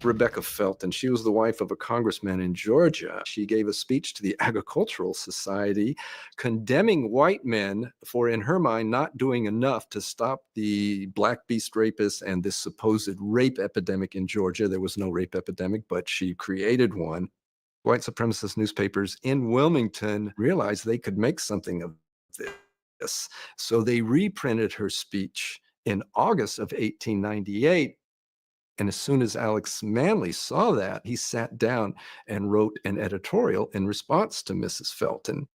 Rebecca Felton, she was the wife of a congressman in Georgia. She gave a speech to the Agricultural Society condemning white men for, in her mind, not doing enough to stop the Black beast rapists and this supposed rape epidemic in Georgia. There was no rape epidemic, but she created one. White supremacist newspapers in Wilmington realized they could make something of this. So they reprinted her speech in August of 1898. And as soon as Alex Manly saw that, he sat down and wrote an editorial in response to Mrs. Felton.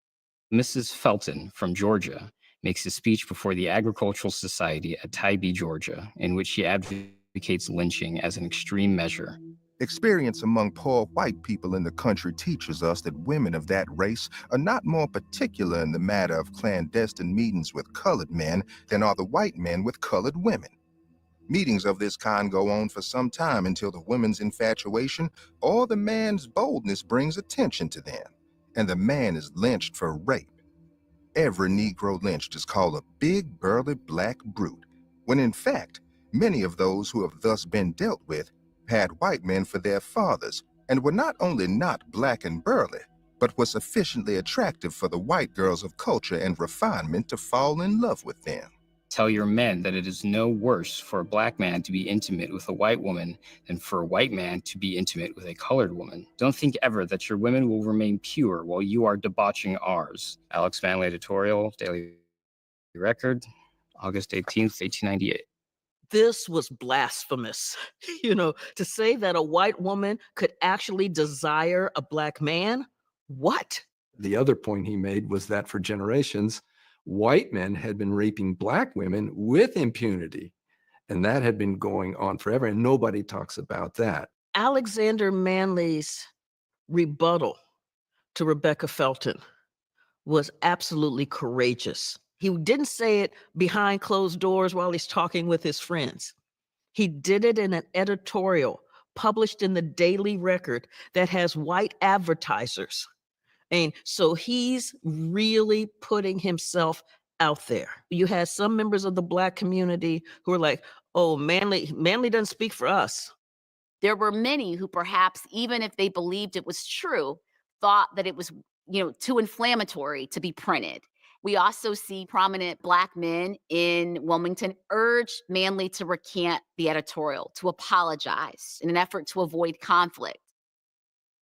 Mrs. Felton from Georgia makes a speech before the Agricultural Society at Tybee, Georgia, in which she advocates lynching as an extreme measure. Experience among poor white people in the country teaches us that women of that race are not more particular in the matter of clandestine meetings with colored men than are the white men with colored women. Meetings of this kind go on for some time until the woman's infatuation or the man's boldness brings attention to them, and the man is lynched for rape. Every Negro lynched is called a big, burly Black brute, when in fact, many of those who have thus been dealt with had white men for their fathers, and were not only not Black and burly, but were sufficiently attractive for the white girls of culture and refinement to fall in love with them. Tell your men that it is no worse for a Black man to be intimate with a white woman than for a white man to be intimate with a colored woman. Don't think ever that your women will remain pure while you are debauching ours. Alex Manly editorial, Daily Record, August 18th, 1898. This was blasphemous. To say that a white woman could actually desire a Black man? What? The other point he made was that for generations, white men had been raping Black women with impunity. And that had been going on forever, and nobody talks about that. Alexander Manly's rebuttal to Rebecca Felton was absolutely courageous. He didn't say it behind closed doors while he's talking with his friends. He did it in an editorial published in the Daily Record that has white advertisers. And so he's really putting himself out there. You had some members of the Black community who were like, oh, Manly doesn't speak for us. There were many who perhaps, even if they believed it was true, thought that it was, too inflammatory to be printed. We also see prominent Black men in Wilmington urge Manley to recant the editorial, to apologize in an effort to avoid conflict.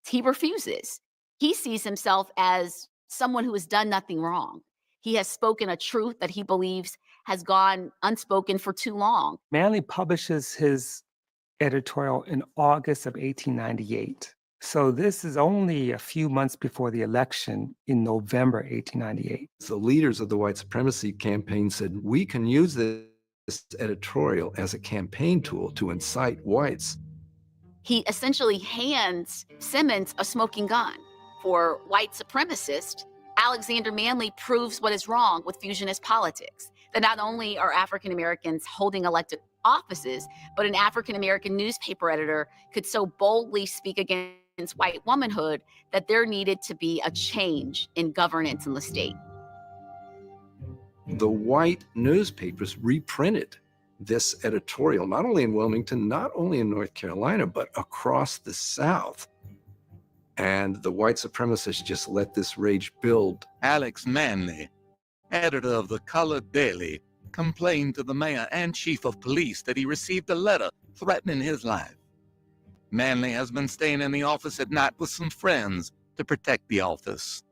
He refuses. He sees himself as someone who has done nothing wrong. He has spoken a truth that he believes has gone unspoken for too long. Manley publishes his editorial in August of 1898. So this is only a few months before the election in November 1898. The leaders of the white supremacy campaign said, we can use this editorial as a campaign tool to incite whites. He essentially hands Simmons a smoking gun. For white supremacists, Alexander Manley proves what is wrong with fusionist politics, that not only are African Americans holding elected offices, but an African American newspaper editor could so boldly speak against white womanhood that there needed to be a change in governance in the state. The white newspapers reprinted this editorial, not only in Wilmington, not only in North Carolina, but across the South. And the white supremacists just let this rage build. Alex Manley, editor of the Colored Daily, complained to the mayor and chief of police that he received a letter threatening his life. Manley has been staying in the office at night with some friends to protect the office.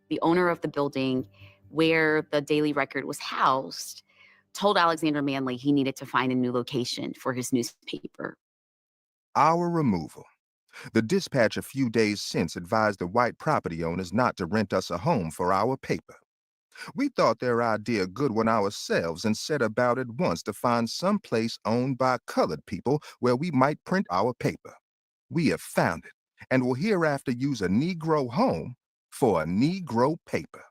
The owner of the building where the Daily Record was housed told Alexander Manley he needed to find a new location for his newspaper. Our removal. The dispatch a few days since advised the white property owners not to rent us a home for our paper. We thought their idea a good one ourselves and set about at once to find some place owned by colored people where we might print our paper. We have found it and will hereafter use a Negro home for a Negro paper.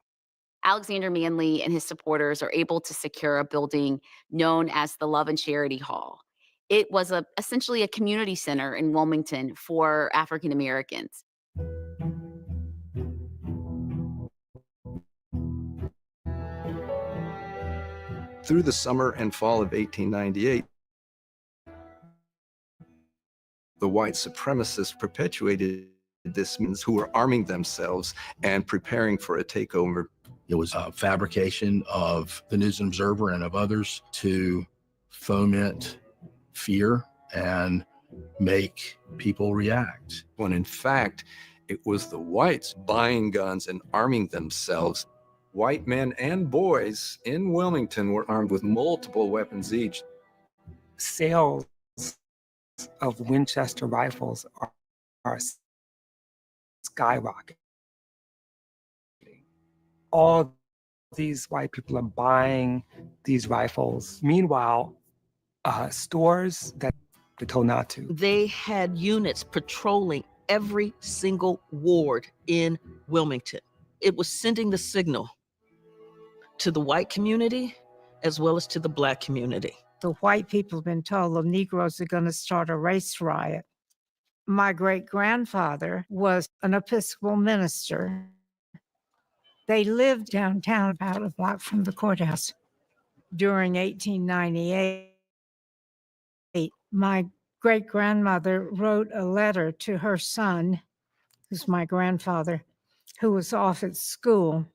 Alexander Manley and his supporters are able to secure a building known as the Love and Charity Hall. It was essentially a community center in Wilmington for African Americans. Through the summer and fall of 1898, the white supremacists perpetuated this means who were arming themselves and preparing for a takeover. It was a fabrication of the News and Observer and of others to foment fear and make people react. When in fact, it was the whites buying guns and arming themselves. White men and boys in Wilmington were armed with multiple weapons each. Sales of Winchester rifles are skyrocketing. All these white people are buying these rifles. Meanwhile, stores that they're told not to. They had units patrolling every single ward in Wilmington. It was sending the signal to the white community as well as to the Black community. The white people have been told the Negroes are going to start a race riot. My great-grandfather was an Episcopal minister. They lived downtown about a block from the courthouse. During 1898, my great-grandmother wrote a letter to her son, who's my grandfather, who was off at school.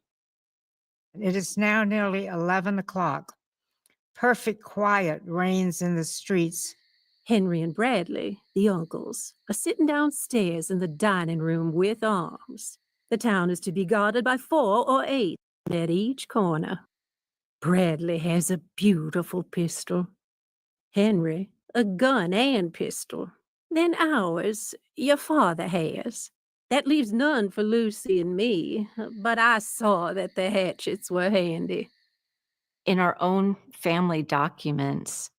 It is now nearly 11 o'clock. Perfect quiet reigns in the streets. Henry and Bradley, the uncles, are sitting downstairs in the dining room with arms. The town is to be guarded by 4 or 8 at each corner. Bradley has a beautiful pistol. Henry, a gun and pistol. Then ours, your father has. That leaves none for Lucy and me, but I saw that the hatchets were handy. In our own family documents,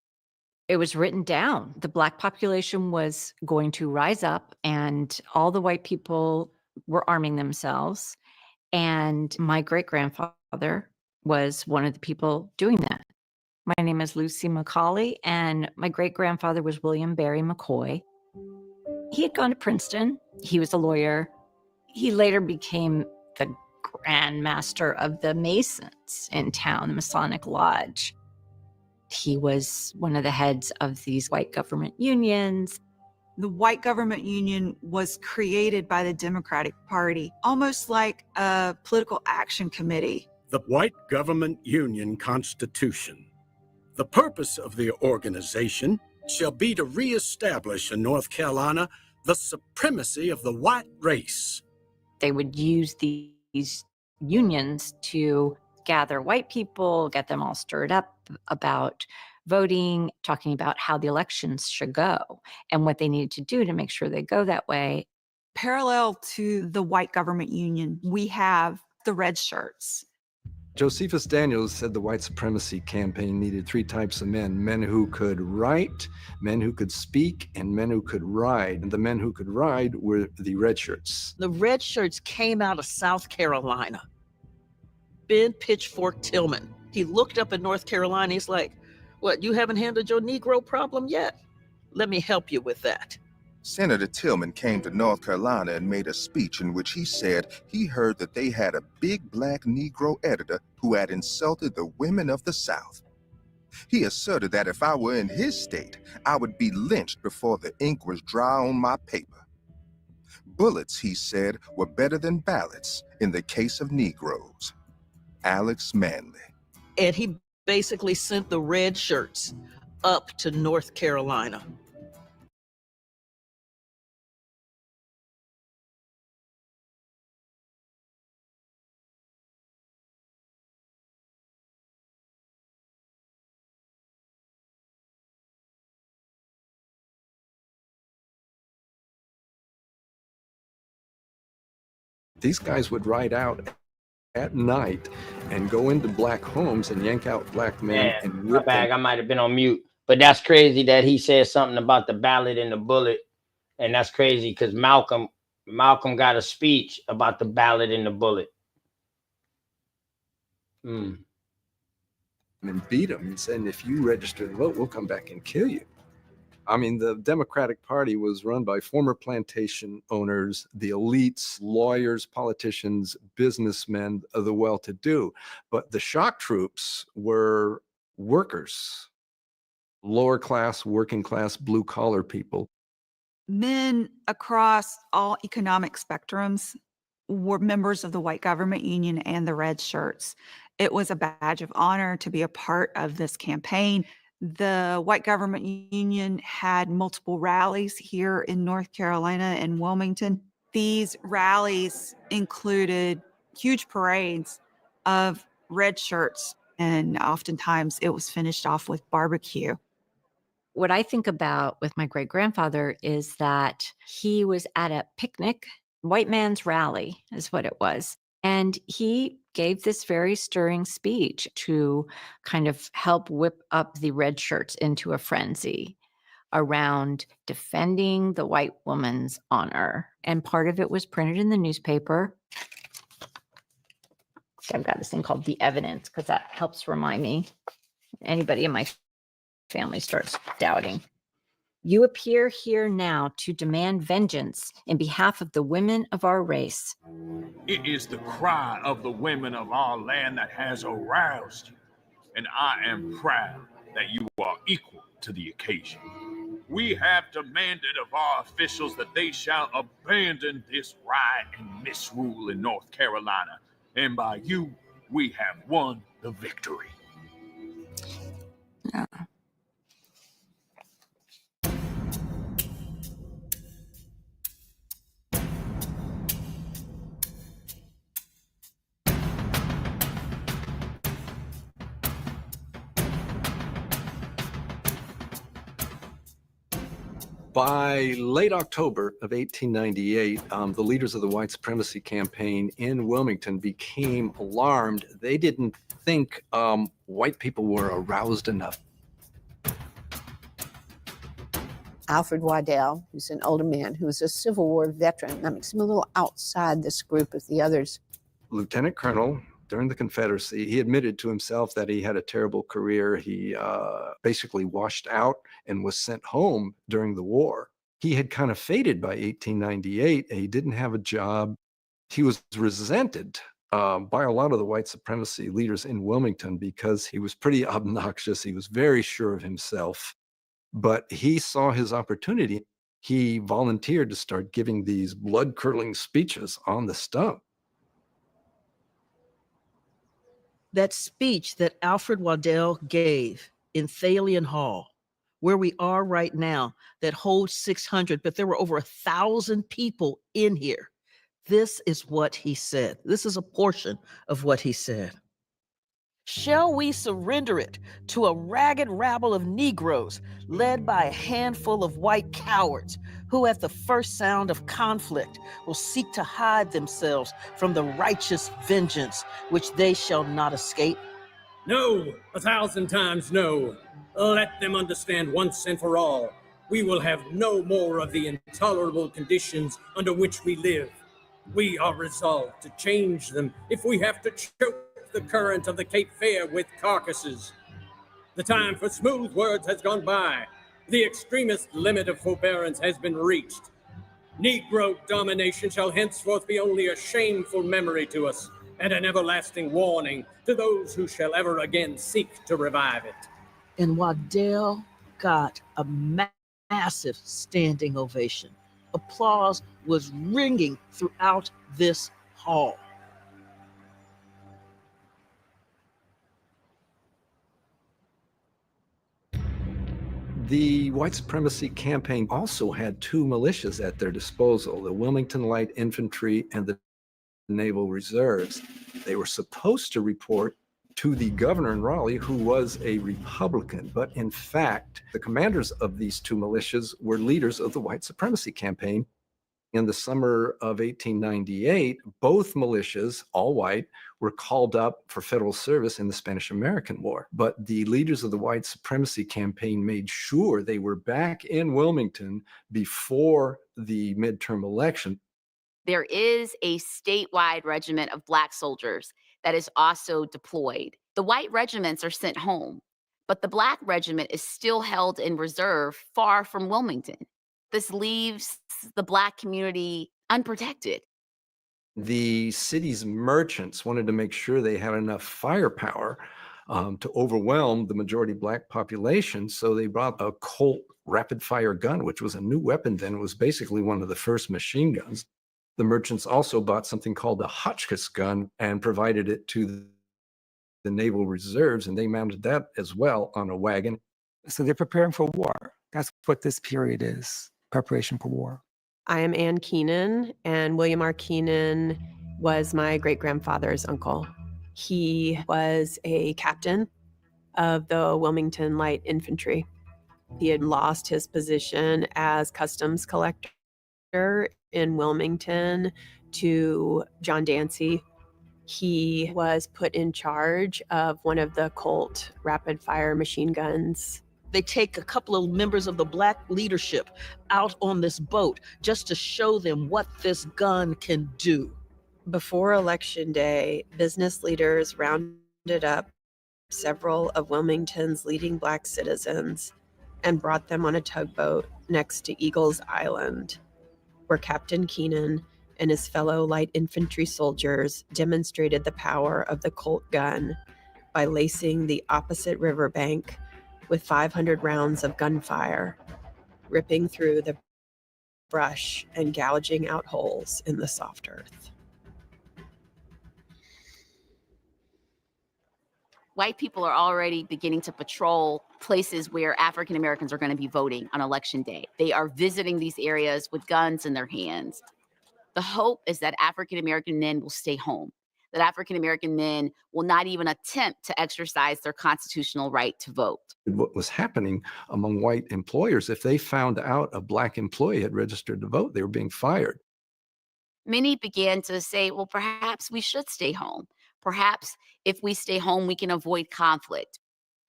it was written down. The Black population was going to rise up and all the white people were arming themselves. And my great-grandfather was one of the people doing that. My name is Lucy Macaulay, and my great-grandfather was William Barry McCoy. He had gone to Princeton. He was a lawyer. He later became the Grand Master of the Masons in town, the Masonic Lodge. He was one of the heads of these white government unions. The white government union was created by the Democratic Party, almost like a political action committee. The White Government Union Constitution. The purpose of the organization shall be to reestablish in North Carolina the supremacy of the white race. They would use these unions to gather white people, get them all stirred up about voting, talking about how the elections should go and what they needed to do to make sure they go that way. Parallel to the white government union, we have the red shirts. Josephus Daniels said the white supremacy campaign needed three types of men: men who could write, men who could speak, and men who could ride. And the men who could ride were the red shirts. The red shirts came out of South Carolina. Ben Pitchfork Tillman. He looked up in North Carolina. He's like, what, you haven't handled your Negro problem yet? Let me help you with that. Senator Tillman came to North Carolina and made a speech in which he said he heard that they had a big black Negro editor who had insulted the women of the South. He asserted that if I were in his state, I would be lynched before the ink was dry on my paper. Bullets, he said, were better than ballots in the case of Negroes. Alex Manley. And he basically sent the red shirts up to North Carolina. These guys would ride out at night and go into black homes and yank out black men and My whip bad, them. I might have been on mute. But that's crazy that he said something about the ballot and the bullet. And that's crazy because Malcolm got a speech about the ballot and the bullet. And beat them and saying, if you register to vote, we'll come back and kill you. I mean, the Democratic Party was run by former plantation owners, the elites, lawyers, politicians, businessmen, the well-to-do. But the shock troops were workers, lower class, working class, blue collar people. Men across all economic spectrums were members of the white government union and the red shirts. It was a badge of honor to be a part of this campaign. The white government union had multiple rallies here in North Carolina and Wilmington. These rallies included huge parades of red shirts, and oftentimes it was finished off with barbecue. What I think about with my great grandfather is that he was at a picnic, white man's rally is what it was. And he gave this very stirring speech to kind of help whip up the red shirts into a frenzy around defending the white woman's honor. And part of it was printed in the newspaper. I've got this thing called The Evidence because that helps remind me. Anybody in my family starts doubting. You appear here now to demand vengeance in behalf of the women of our race. It is the cry of the women of our land that has aroused you, and I am proud that you are equal to the occasion. We have demanded of our officials that they shall abandon this riot and misrule in North Carolina, and by you, we have won the victory. Yeah. By late October of 1898, the leaders of the white supremacy campaign in Wilmington became alarmed. They didn't think white people were aroused enough. Alfred Waddell, who's an older man, who's a Civil War veteran, that makes him a little outside this group of the others. Lieutenant Colonel during the Confederacy, he admitted to himself that he had a terrible career. He basically washed out and was sent home during the war. He had kind of faded by 1898. He didn't have a job. He was resented by a lot of the white supremacy leaders in Wilmington because he was pretty obnoxious. He was very sure of himself, but he saw his opportunity. he volunteered to start giving these blood-curdling speeches on the stump. That speech that Alfred Waddell gave in Thalian Hall, where we are right now, that holds 600, but there were over 1,000 people in here. This is what he said. This is a portion of what he said. Shall we surrender it to a ragged rabble of Negroes led by a handful of white cowards who at the first sound of conflict will seek to hide themselves from the righteous vengeance which they shall not escape? No, 1,000 times no. Let them understand once and for all. We will have no more of the intolerable conditions under which we live. We are resolved to change them if we have to choke the current of the Cape Fear with carcasses. The time for smooth words has gone by. The extremist limit of forbearance has been reached. Negro domination shall henceforth be only a shameful memory to us and an everlasting warning to those who shall ever again seek to revive it. And Waddell got a massive standing ovation. Applause was ringing throughout this hall. The white supremacy campaign also had two militias at their disposal, the Wilmington Light Infantry and the Naval Reserves. They were supposed to report to the governor in Raleigh, who was a Republican. But in fact, the commanders of these two militias were leaders of the white supremacy campaign. In the summer of 1898, both militias, all white, were called up for federal service in the Spanish-American War. But the leaders of the white supremacy campaign made sure they were back in Wilmington before the midterm election. There is a statewide regiment of Black soldiers that is also deployed. The white regiments are sent home, but the Black regiment is still held in reserve far from Wilmington. This leaves the Black community unprotected. The city's merchants wanted to make sure they had enough firepower to overwhelm the majority Black population, so they brought a Colt rapid-fire gun, which was a new weapon then. It was basically one of the first machine guns. The merchants also bought something called the Hotchkiss gun and provided it to the Naval Reserves, and they mounted that as well on a wagon. So they're preparing for war. That's what this period is, preparation for war. I am Ann Keenan, and William R. Keenan was my great-grandfather's uncle. He was a captain of the Wilmington Light Infantry. He had lost his position as customs collector in Wilmington to John Dancy. He was put in charge of one of the Colt rapid-fire machine guns. They take a couple of members of the Black leadership out on this boat just to show them what this gun can do. Before Election Day, business leaders rounded up several of Wilmington's leading Black citizens and brought them on a tugboat next to Eagles Island, where Captain Keenan and his fellow light infantry soldiers demonstrated the power of the Colt gun by lacing the opposite riverbank with 500 rounds of gunfire, ripping through the brush and gouging out holes in the soft earth. White people are already beginning to patrol places where African Americans are going to be voting on Election Day. They are visiting these areas with guns in their hands. The hope is that African American men will stay home, that African American men will not even attempt to exercise their constitutional right to vote. What was happening among white employers, if they found out a Black employee had registered to vote, they were being fired. Many began to say, well, perhaps we should stay home. Perhaps if we stay home, we can avoid conflict.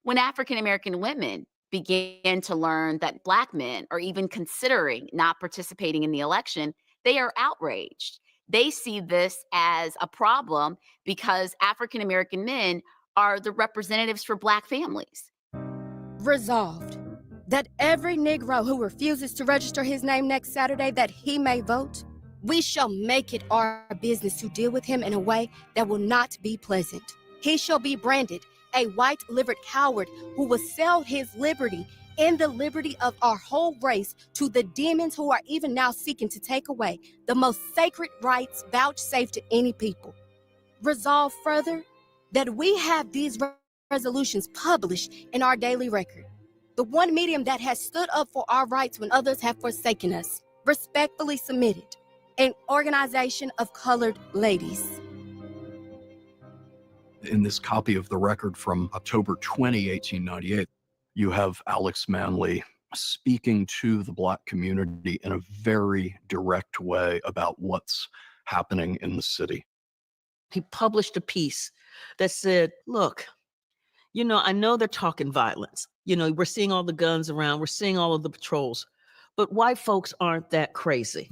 When African American women began to learn that Black men are even considering not participating in the election, they are outraged. They see this as a problem because African American men are the representatives for Black families. Resolved that every Negro who refuses to register his name next Saturday that he may vote, we shall make it our business to deal with him in a way that will not be pleasant. He shall be branded a white-livered coward who will sell his liberty in the liberty of our whole race to the demons who are even now seeking to take away the most sacred rights vouchsafed to any people. Resolve further that we have these resolutions published in our daily record, the one medium that has stood up for our rights when others have forsaken us. Respectfully submitted, an organization of colored ladies. In this copy of the record from October 20, 1898, you have Alex Manly speaking to the Black community in a very direct way about what's happening in the city. He published a piece that said, look, you know, I know they're talking violence. You know, we're seeing all the guns around, we're seeing all of the patrols, but white folks aren't that crazy.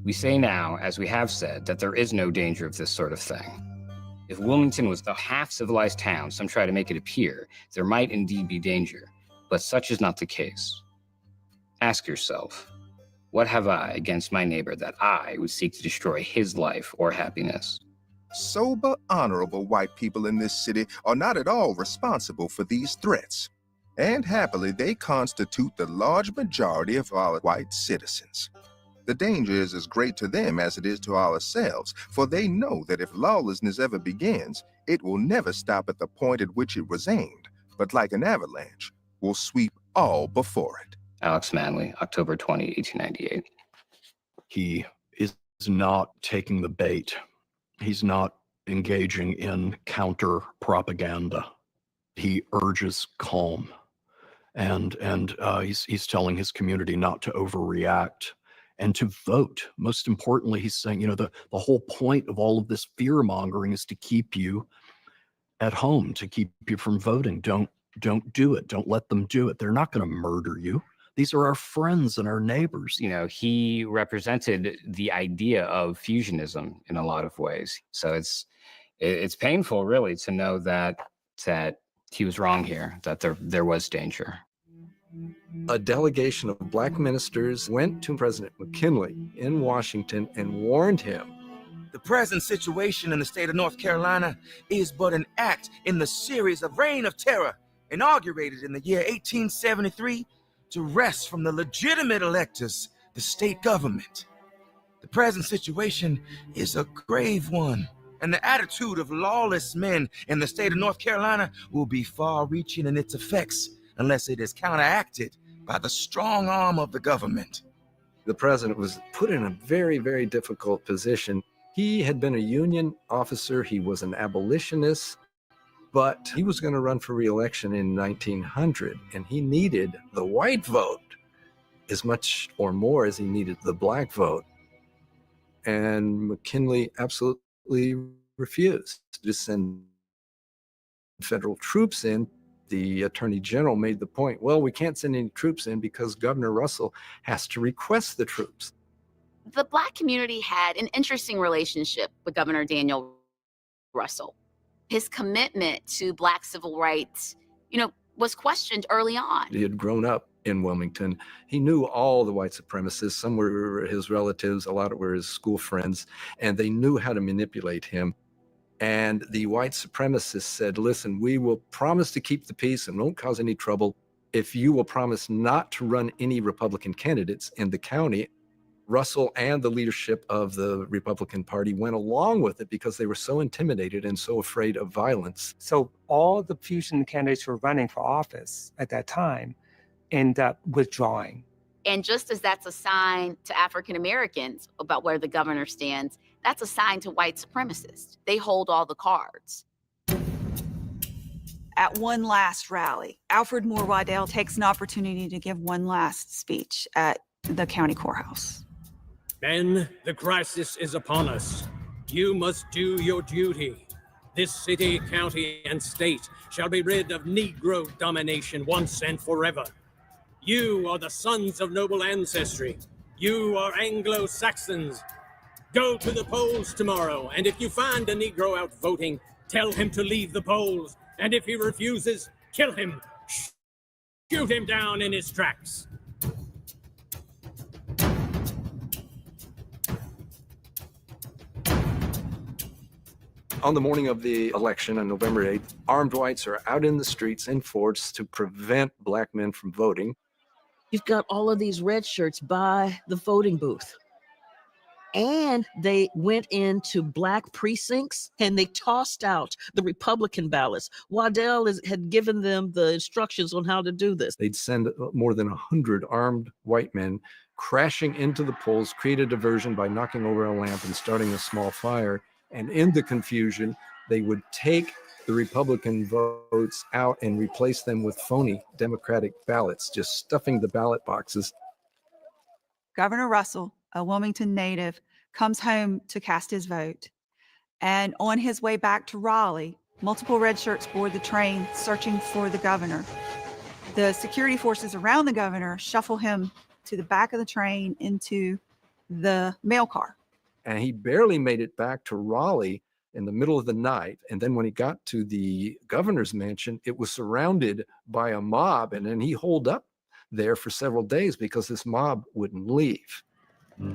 We say now, as we have said, that there is no danger of this sort of thing. If Wilmington was a half-civilized town, some try to make it appear, there might indeed be danger, but such is not the case. Ask yourself, what have I against my neighbor that I would seek to destroy his life or happiness? Sober, honorable white people in this city are not at all responsible for these threats. And happily, they constitute the large majority of our white citizens. The danger is as great to them as it is to ourselves, for they know that if lawlessness ever begins, it will never stop at the point at which it was aimed, but like an avalanche, will sweep all before it. Alex Manly, October 20, 1898. He is not taking the bait. He's not engaging in counter propaganda. He urges calm, and he's telling his community not to overreact and to vote. Most importantly, he's saying, you know, the whole point of all of this fear mongering is to keep you at home, to keep you from voting. Don't do it. Don't let them do it. They're not going to murder you. These are our friends and our neighbors. You know, he represented the idea of fusionism in a lot of ways. So it's painful, really, to know that he was wrong here, that there was danger. A delegation of Black ministers went to President McKinley in Washington and warned him. The present situation in the state of North Carolina is but an act in the series of reign of terror inaugurated in the year 1873 to wrest from the legitimate electors the state government. The present situation is a grave one, and the attitude of lawless men in the state of North Carolina will be far-reaching in its effects unless it is counteracted by the strong arm of the government. The president was put in a very, very difficult position. He had been a Union officer, he was an abolitionist, but he was going to run for re-election in 1900, and he needed the white vote as much or more as he needed the Black vote. And McKinley absolutely refused to send federal troops in. The Attorney General made the point, well, we can't send any troops in because Governor Russell has to request the troops. The Black community had an interesting relationship with Governor Daniel Russell. His commitment to Black civil rights, was questioned early on. He had grown up in Wilmington. He knew all the white supremacists. Some were his relatives, a lot were his school friends, and they knew how to manipulate him. And the white supremacists said, listen, we will promise to keep the peace and won't cause any trouble if you will promise not to run any Republican candidates in the county. Russell and the leadership of the Republican Party went along with it because they were so intimidated and so afraid of violence. So all the fusion candidates who were running for office at that time end up withdrawing. And just as that's a sign to African Americans about where the governor stands, that's a sign to white supremacists. They hold all the cards. At one last rally, Alfred Moore Waddell takes an opportunity to give one last speech at the county courthouse. Men, the crisis is upon us. You must do your duty. This city, county, and state shall be rid of Negro domination once and forever. You are the sons of noble ancestry. You are Anglo-Saxons. Go to the polls tomorrow, and if you find a Negro out voting, tell him to leave the polls, and if he refuses, kill him. Shoot him down in his tracks. On the morning of the election on November 8th, armed whites are out in the streets in force to prevent black men from voting. You've got all of these red shirts by the voting booth. And they went into black precincts and they tossed out the Republican ballots. Waddell had given them the instructions on how to do this. They'd send more than 100 armed white men crashing into the polls, create a diversion by knocking over a lamp and starting a small fire. And in the confusion, they would take the Republican votes out and replace them with phony Democratic ballots, just stuffing the ballot boxes. Governor Russell, a Wilmington native, comes home to cast his vote. And on his way back to Raleigh, multiple red shirts board the train searching for the governor. The security forces around the governor shuffle him to the back of the train into the mail car. And he barely made it back to Raleigh in the middle of the night. And then when he got to the governor's mansion, it was surrounded by a mob. And then he holed up there for several days because this mob wouldn't leave.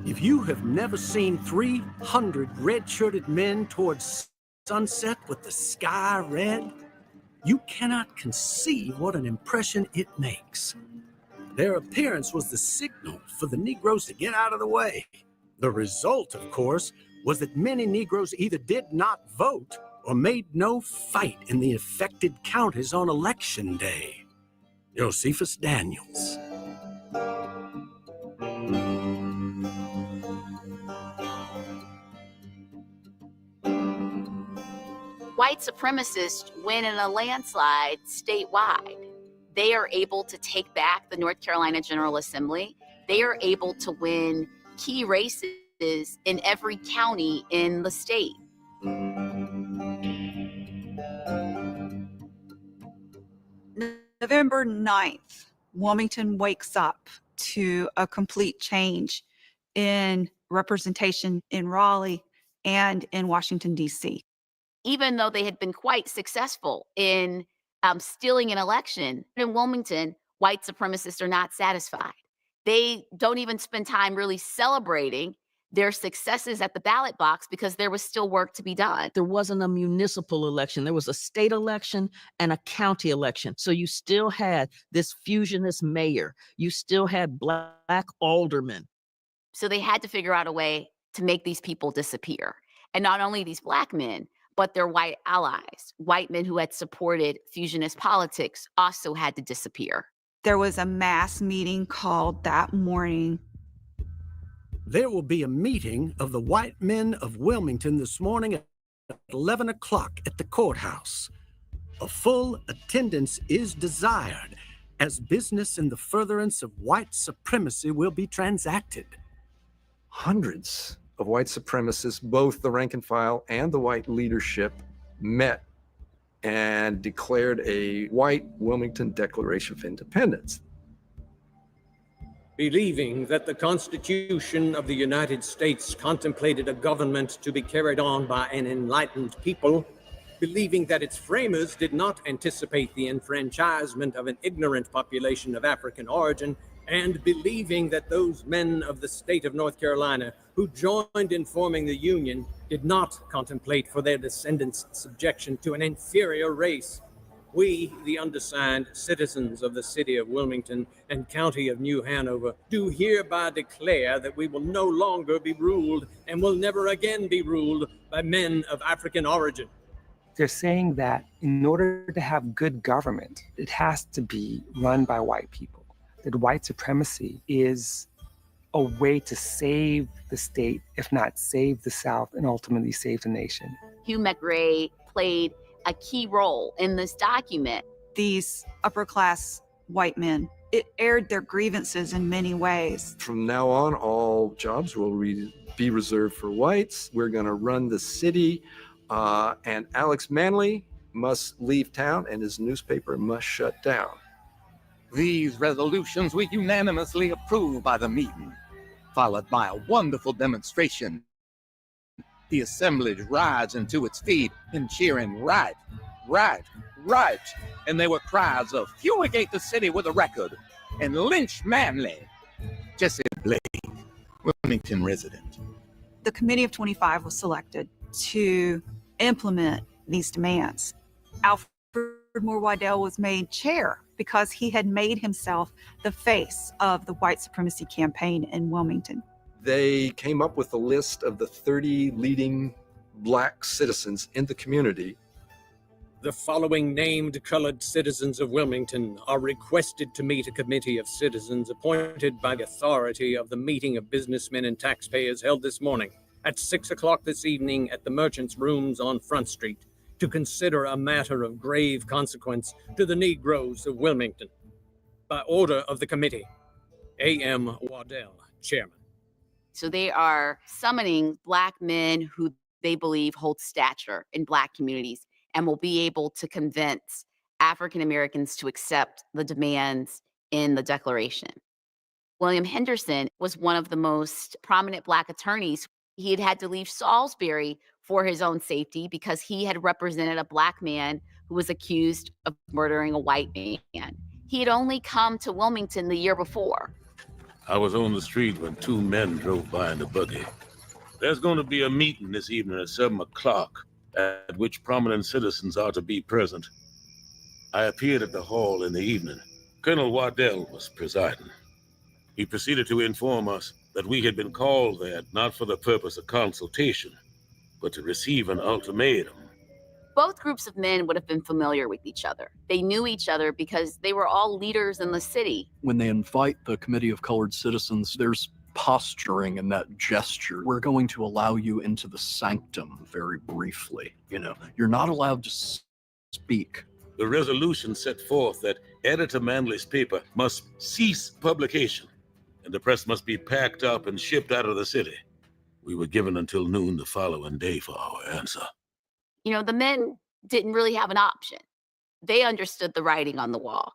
If you have never seen 300 red-shirted men towards sunset with the sky red, you cannot conceive what an impression it makes. Their appearance was the signal for the Negroes to get out of the way. The result, of course, was that many Negroes either did not vote or made no fight in the affected counties on Election Day. Josephus Daniels. White supremacists win in a landslide statewide. They are able to take back the North Carolina General Assembly. They are able to win key races in every county in the state. November 9th, Wilmington wakes up to a complete change in representation in Raleigh and in Washington, D.C. Even though they had been quite successful in stealing an election, in Wilmington, white supremacists are not satisfied. They don't even spend time really celebrating their successes at the ballot box because there was still work to be done. There wasn't a municipal election. There was a state election and a county election. So you still had this fusionist mayor. You still had black aldermen. So they had to figure out a way to make these people disappear. And not only these black men, but their white allies, white men who had supported fusionist politics, also had to disappear. There was a mass meeting called that morning. There will be a meeting of the white men of Wilmington this morning at 11 o'clock at the courthouse. A full attendance is desired, as business in the furtherance of white supremacy will be transacted. Hundreds of white supremacists, both the rank and file and the white leadership, met and declared a white Wilmington Declaration of Independence. Believing that the Constitution of the United States contemplated a government to be carried on by an enlightened people, believing that its framers did not anticipate the enfranchisement of an ignorant population of African origin, and believing that those men of the state of North Carolina who joined in forming the Union did not contemplate for their descendants subjection to an inferior race, we, the undersigned citizens of the city of Wilmington and county of New Hanover, do hereby declare that we will no longer be ruled and will never again be ruled by men of African origin. They're saying that in order to have good government, it has to be run by white people. That white supremacy is a way to save the state, if not save the South, and ultimately save the nation. Hugh McRae played a key role in this document. These upper-class white men, it aired their grievances in many ways. From now on, all jobs will be reserved for whites. We're going to run the city, and Alex Manley must leave town, and his newspaper must shut down. These resolutions were unanimously approved by the meeting, followed by a wonderful demonstration. The assemblage rides into its feet and cheering, right, right, right. And there were cries of fumigate the city with a record and lynch Manley. Jesse Blake, Wilmington resident. The Committee of 25 was selected to implement these demands. Alfred Moore Waddell was made chair because he had made himself the face of the white supremacy campaign in Wilmington. They came up with a list of the 30 leading Black citizens in the community. The following named colored citizens of Wilmington are requested to meet a committee of citizens appointed by the authority of the meeting of businessmen and taxpayers held this morning at 6 o'clock this evening at the Merchants' Rooms on Front Street to consider a matter of grave consequence to the Negroes of Wilmington. By order of the committee, A.M. Waddell, Chairman. So they are summoning Black men who they believe hold stature in Black communities and will be able to convince African Americans to accept the demands in the Declaration. William Henderson was one of the most prominent Black attorneys. He had had to leave Salisbury for his own safety because he had represented a Black man who was accused of murdering a white man. He had only come to Wilmington the year before. I was on the street when two men drove by in a buggy. There's going to be a meeting this evening at 7 o'clock, at which prominent citizens are to be present. I appeared at the hall in the evening. Colonel Waddell was presiding. He proceeded to inform us that we had been called there not for the purpose of consultation, but to receive an ultimatum. Both groups of men would have been familiar with each other. They knew each other because they were all leaders in the city. When they invite the Committee of Colored Citizens, there's posturing in that gesture. We're going to allow you into the sanctum very briefly. You know, you're not allowed to speak. The resolution set forth that Editor Manley's paper must cease publication, and the press must be packed up and shipped out of the city. We were given until noon the following day for our answer. You know, the men didn't really have an option. They understood the writing on the wall.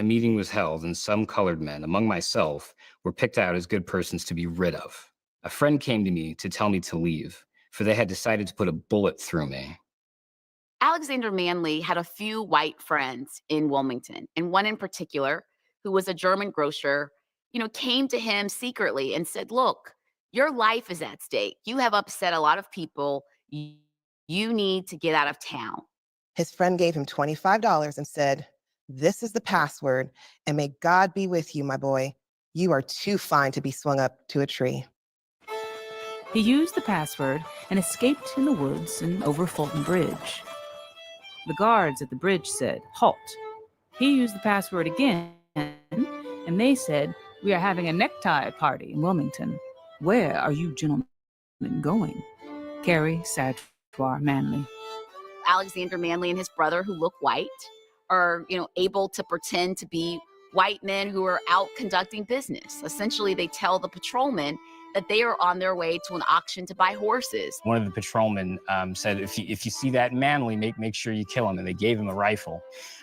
A meeting was held, and some colored men, among myself, were picked out as good persons to be rid of. A friend came to me to tell me to leave, for they had decided to put a bullet through me. Alexander Manley had a few white friends in Wilmington, and one in particular, who was a German grocer, came to him secretly and said, "Look, your life is at stake. You have upset a lot of people. You need to get out of town." His friend gave him $25 and said, "This is the password, and may God be with you, my boy. You are too fine to be swung up to a tree." He used the password and escaped in the woods and over Fulton Bridge. The guards at the bridge said, "Halt." He used the password again, and they said, "We are having a necktie party in Wilmington. Where are you gentlemen going?" Carrie Sadwar Manley. Alexander Manley and his brother, who look white, are able to pretend to be white men who are out conducting business. Essentially, they tell the patrolmen that they are on their way to an auction to buy horses. One of the patrolmen said, if you see that Manley, make sure you kill him. And they gave him a rifle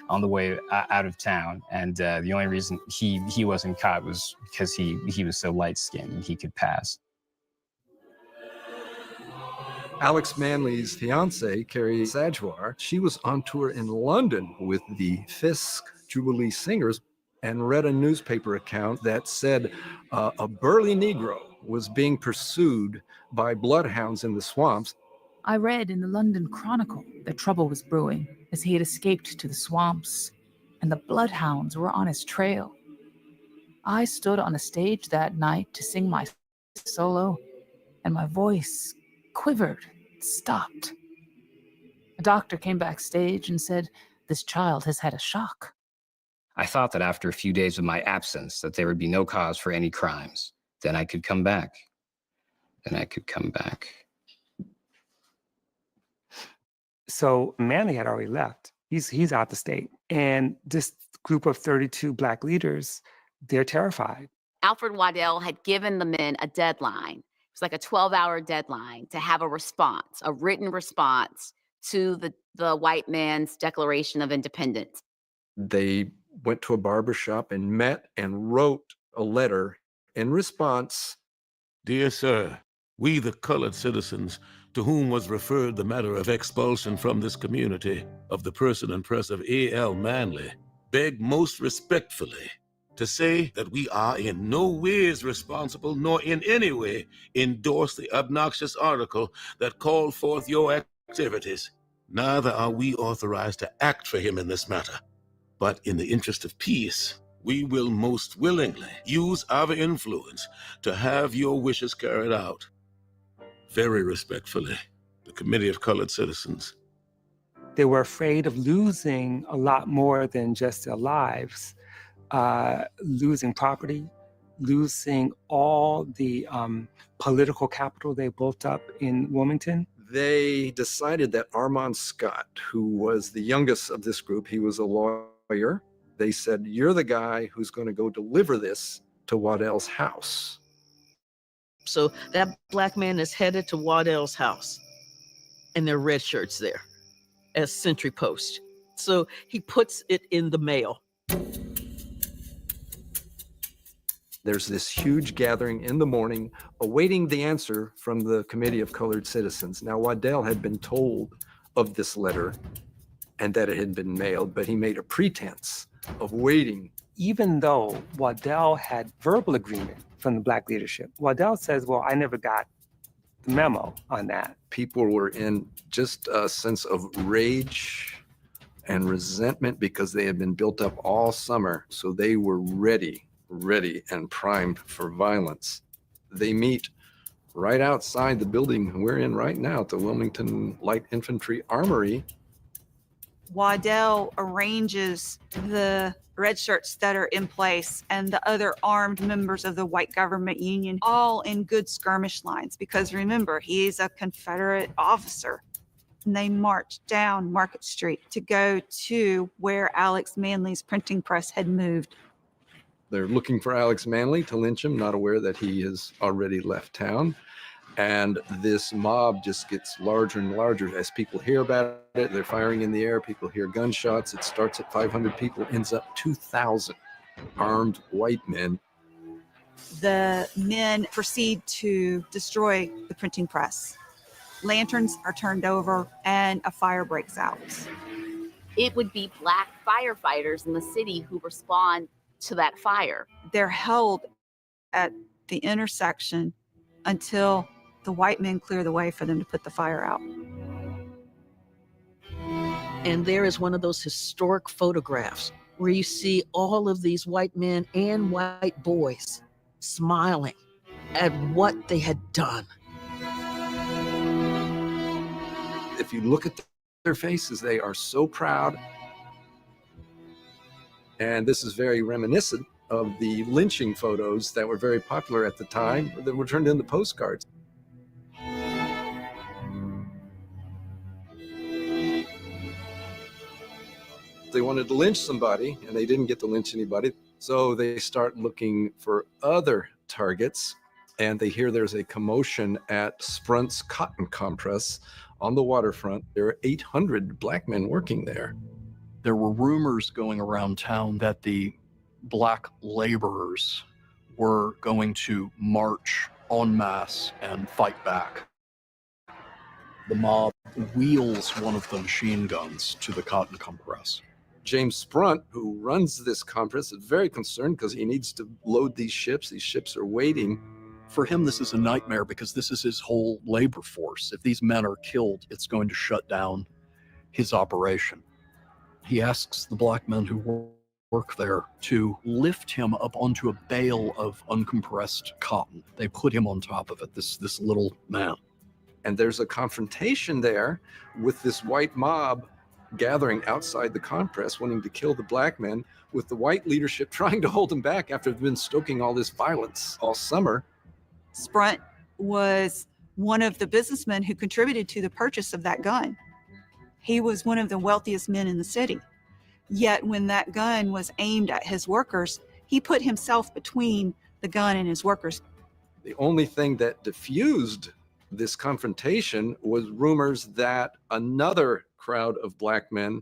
on the way out of town. And the only reason he wasn't caught was because he was so light-skinned and he could pass. Alex Manley's fiancée, Carrie Sadwar, she was on tour in London with the Fisk Jubilee Singers and read a newspaper account that said a burly Negro was being pursued by bloodhounds in the swamps. I read in the London Chronicle that trouble was brewing as he had escaped to the swamps, and the bloodhounds were on his trail. I stood on a stage that night to sing my solo, and my voice quivered, stopped. A doctor came backstage and said, "This child has had a shock." I thought that after a few days of my absence, that there would be no cause for any crimes. Then I could come back. So Manley had already left. He's out the state. And this group of 32 Black leaders, they're terrified. Alfred Waddell had given the men a deadline. It was like a 12-hour deadline to have a response, a written response to the white man's Declaration of Independence. They went to a barbershop and met and wrote a letter in response. Dear sir, we the colored citizens to whom was referred the matter of expulsion from this community of the person and press of A.L. Manley, beg most respectfully to say that we are in no ways responsible nor in any way endorse the obnoxious article that called forth your activities. Neither are we authorized to act for him in this matter. But in the interest of peace, we will most willingly use our influence to have your wishes carried out. Very respectfully, the Committee of Colored Citizens. They were afraid of losing a lot more than just their lives, losing property, losing all the political capital they built up in Wilmington. They decided that Armand Scott, who was the youngest of this group, he was a lawyer. They said, you're the guy who's going to go deliver this to Waddell's house. So that black man is headed to Waddell's house, and there are red shirts there as sentry post. So he puts it in the mail. There's this huge gathering in the morning awaiting the answer from the Committee of Colored Citizens. Now, Waddell had been told of this letter and that it had been mailed, but he made a pretense of waiting. Even though Waddell had verbal agreement from the black leadership, Waddell says, well, I never got the memo on that. People were in just a sense of rage and resentment because they had been built up all summer. So they were ready and primed for violence. They meet right outside the building we're in right now at the Wilmington Light Infantry Armory. Waddell arranges the red shirts that are in place and the other armed members of the white government union all in good skirmish lines, because remember, he's a Confederate officer. And they march down Market Street to go to where Alex Manly's printing press had moved. They're looking for Alex Manly to lynch him, not aware that he has already left town. And this mob just gets larger and larger as people hear about it. They're firing in the air. People hear gunshots. It starts at 500 people, ends up 2,000 armed white men. The men proceed to destroy the printing press. Lanterns are turned over and a fire breaks out. It would be black firefighters in the city who respond to that fire. They're held at the intersection until the white men clear the way for them to put the fire out. And there is one of those historic photographs where you see all of these white men and white boys smiling at what they had done. If you look at their faces, they are so proud. And this is very reminiscent of the lynching photos that were very popular at the time that were turned into postcards. They wanted to lynch somebody and they didn't get to lynch anybody. So they start looking for other targets, and they hear there's a commotion at Sprunt's cotton compress on the waterfront. There are 800 black men working there. There were rumors going around town that the black laborers were going to march en masse and fight back. The mob wheels one of the machine guns to the cotton compress. James Sprunt, who runs this compress, is very concerned because he needs to load these ships. These ships are waiting. For him, this is a nightmare because this is his whole labor force. If these men are killed, it's going to shut down his operation. He asks the black men who work there to lift him up onto a bale of uncompressed cotton. They put him on top of it, this little man. And there's a confrontation there with this white mob gathering outside the compress, wanting to kill the black men, with the white leadership trying to hold them back after they've been stoking all this violence all summer. Sprunt was one of the businessmen who contributed to the purchase of that gun. He was one of the wealthiest men in the city. Yet when that gun was aimed at his workers, he put himself between the gun and his workers. The only thing that diffused this confrontation was rumors that another crowd of black men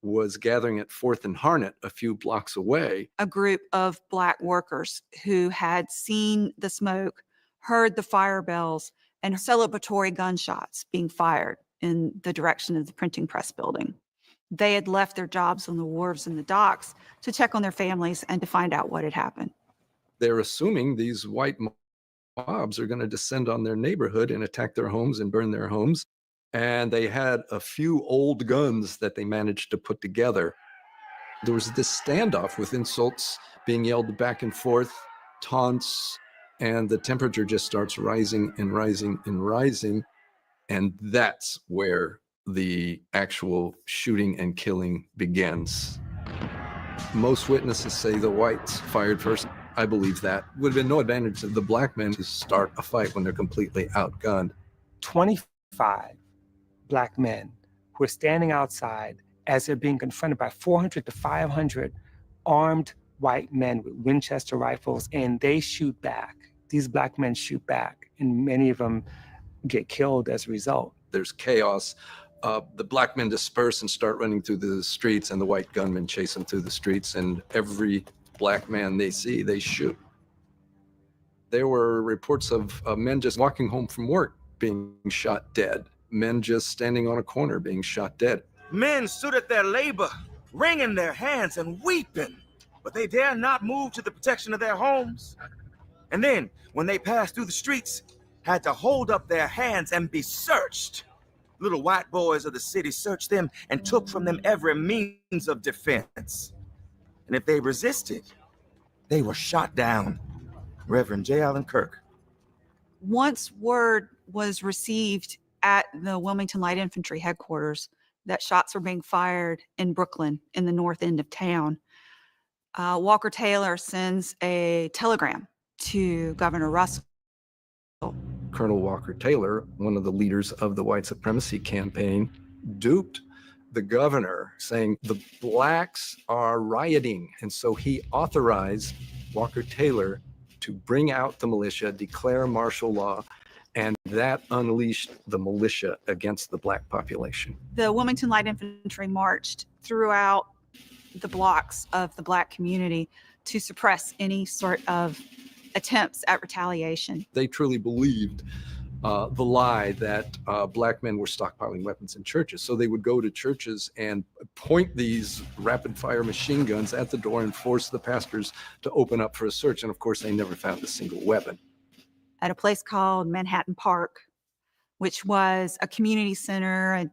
was gathering at 4th and Harnett, a few blocks away. A group of black workers who had seen the smoke, heard the fire bells, and celebratory gunshots being fired in the direction of the printing press building. They had left their jobs on the wharves and the docks to check on their families and to find out what had happened. They're assuming these white mobs are going to descend on their neighborhood and attack their homes and burn their homes. And they had a few old guns that they managed to put together. There was this standoff with insults being yelled back and forth, taunts, and the temperature just starts rising and rising and rising. And that's where the actual shooting and killing begins. Most witnesses say the whites fired first. I believe that. Would have been no advantage to the black men to start a fight when they're completely outgunned. 25 black men who are standing outside as they're being confronted by 400 to 500 armed white men with Winchester rifles, and they shoot back. These black men shoot back, and many of them get killed as a result. There's chaos. The black men disperse and start running through the streets, and the white gunmen chase them through the streets, and every black man they see, they shoot. There were reports of men just walking home from work being shot dead. Men just standing on a corner being shot dead. Men stood at their labor, wringing their hands and weeping, but they dare not move to the protection of their homes. And then, when they passed through the streets, had to hold up their hands and be searched. Little white boys of the city searched them and took from them every means of defense. And if they resisted, they were shot down. Reverend J. Allen Kirk. Once word was received at the Wilmington Light Infantry headquarters that shots were being fired in Brooklyn in the north end of town, Walker Taylor sends a telegram to Governor Russell. Colonel Walker Taylor, one of the leaders of the white supremacy campaign, duped the governor, saying the blacks are rioting. And so he authorized Walker Taylor to bring out the militia, declare martial law, and that unleashed the militia against the black population. The Wilmington Light Infantry marched throughout the blocks of the black community to suppress any sort of attempts at retaliation. They truly believed the lie that black men were stockpiling weapons in churches. So they would go to churches and point these rapid fire machine guns at the door and force the pastors to open up for a search. And of course, they never found a single weapon. At a place called Manhattan Park, which was a community center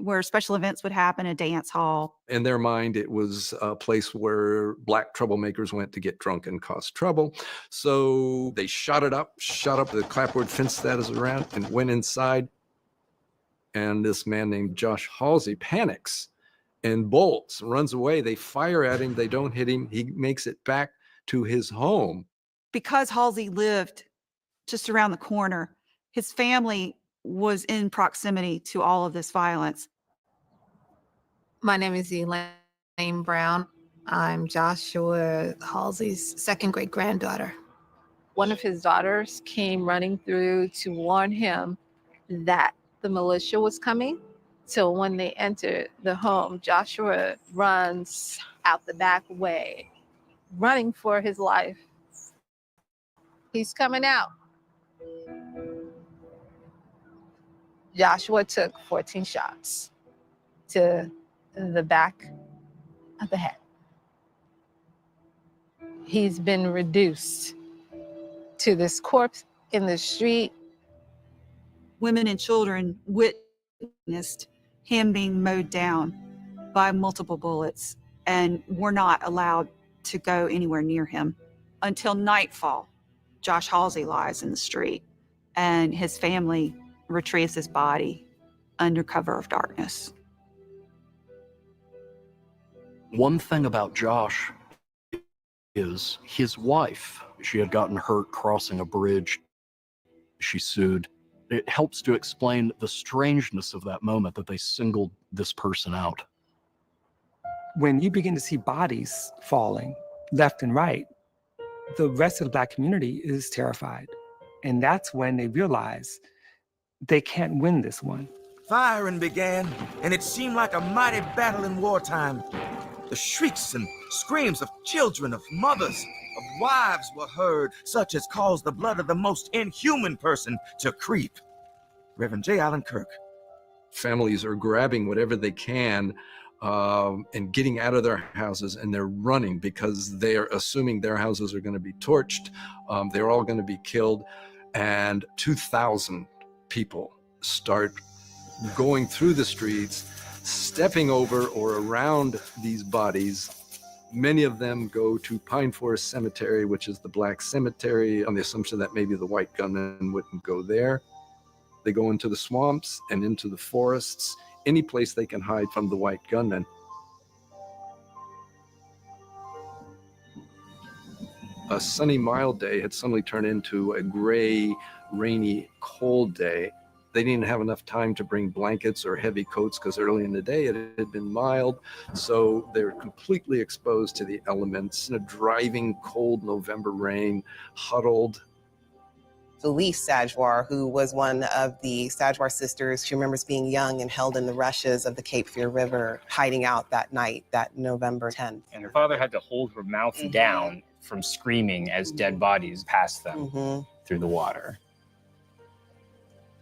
where special events would happen, a dance hall. In their mind, it was a place where black troublemakers went to get drunk and cause trouble. So they shot up the clapboard fence that is around and went inside. And this man named Josh Halsey panics and bolts, runs away. They fire at him. They don't hit him. He makes it back to his home. Because Halsey lived just around the corner, his family was in proximity to all of this violence. My name is Elaine Brown. I'm Joshua Halsey's second great granddaughter. One of his daughters came running through to warn him that the militia was coming. So when they entered the home, Joshua runs out the back way, running for his life. He's coming out. Joshua took 14 shots to the back of the head. He's been reduced to this corpse in the street. Women and children witnessed him being mowed down by multiple bullets and were not allowed to go anywhere near him. Until nightfall, Josh Halsey lies in the street, and his family retrieves his body under cover of darkness. One thing about Josh is his wife. She had gotten hurt crossing a bridge. She sued. It helps to explain the strangeness of that moment that they singled this person out. When you begin to see bodies falling left and right, the rest of the black community is terrified. And that's when they realize they can't win this one. Firing began, and it seemed like a mighty battle in wartime. The shrieks and screams of children, of mothers, of wives were heard, such as caused the blood of the most inhuman person to creep. Reverend J. Allen Kirk. Families are grabbing whatever they can and getting out of their houses, and they're running because they're assuming their houses are going to be torched. They're all going to be killed. And 2,000 people start going through the streets, stepping over or around these bodies. Many of them go to Pine Forest Cemetery, which is the black cemetery, on the assumption that maybe the white gunmen wouldn't go there. They go into the swamps and into the forests, any place they can hide from the white gunmen. A sunny, mild day had suddenly turned into a gray, rainy, cold day. They didn't have enough time to bring blankets or heavy coats because early in the day it had been mild. So they were completely exposed to the elements in a driving, cold November rain, huddled. Felice Sajoir, who was one of the Sajoir sisters, she remembers being young and held in the rushes of the Cape Fear River, hiding out that night, that November 10th. And her father had to hold her mouth down from screaming as dead bodies passed them through the water.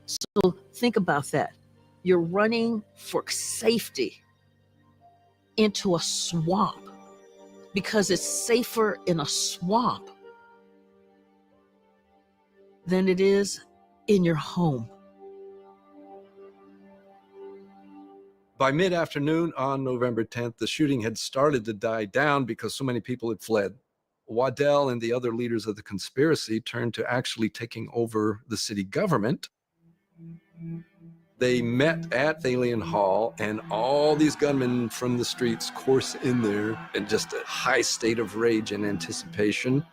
So think about that. You're running for safety into a swamp because it's safer in a swamp than it is in your home. By mid-afternoon on November 10th, the shooting had started to die down because so many people had fled. Waddell and the other leaders of the conspiracy turned to actually taking over the city government. They met at Thalian Hall, and all these gunmen from the streets course in there in just a high state of rage and anticipation.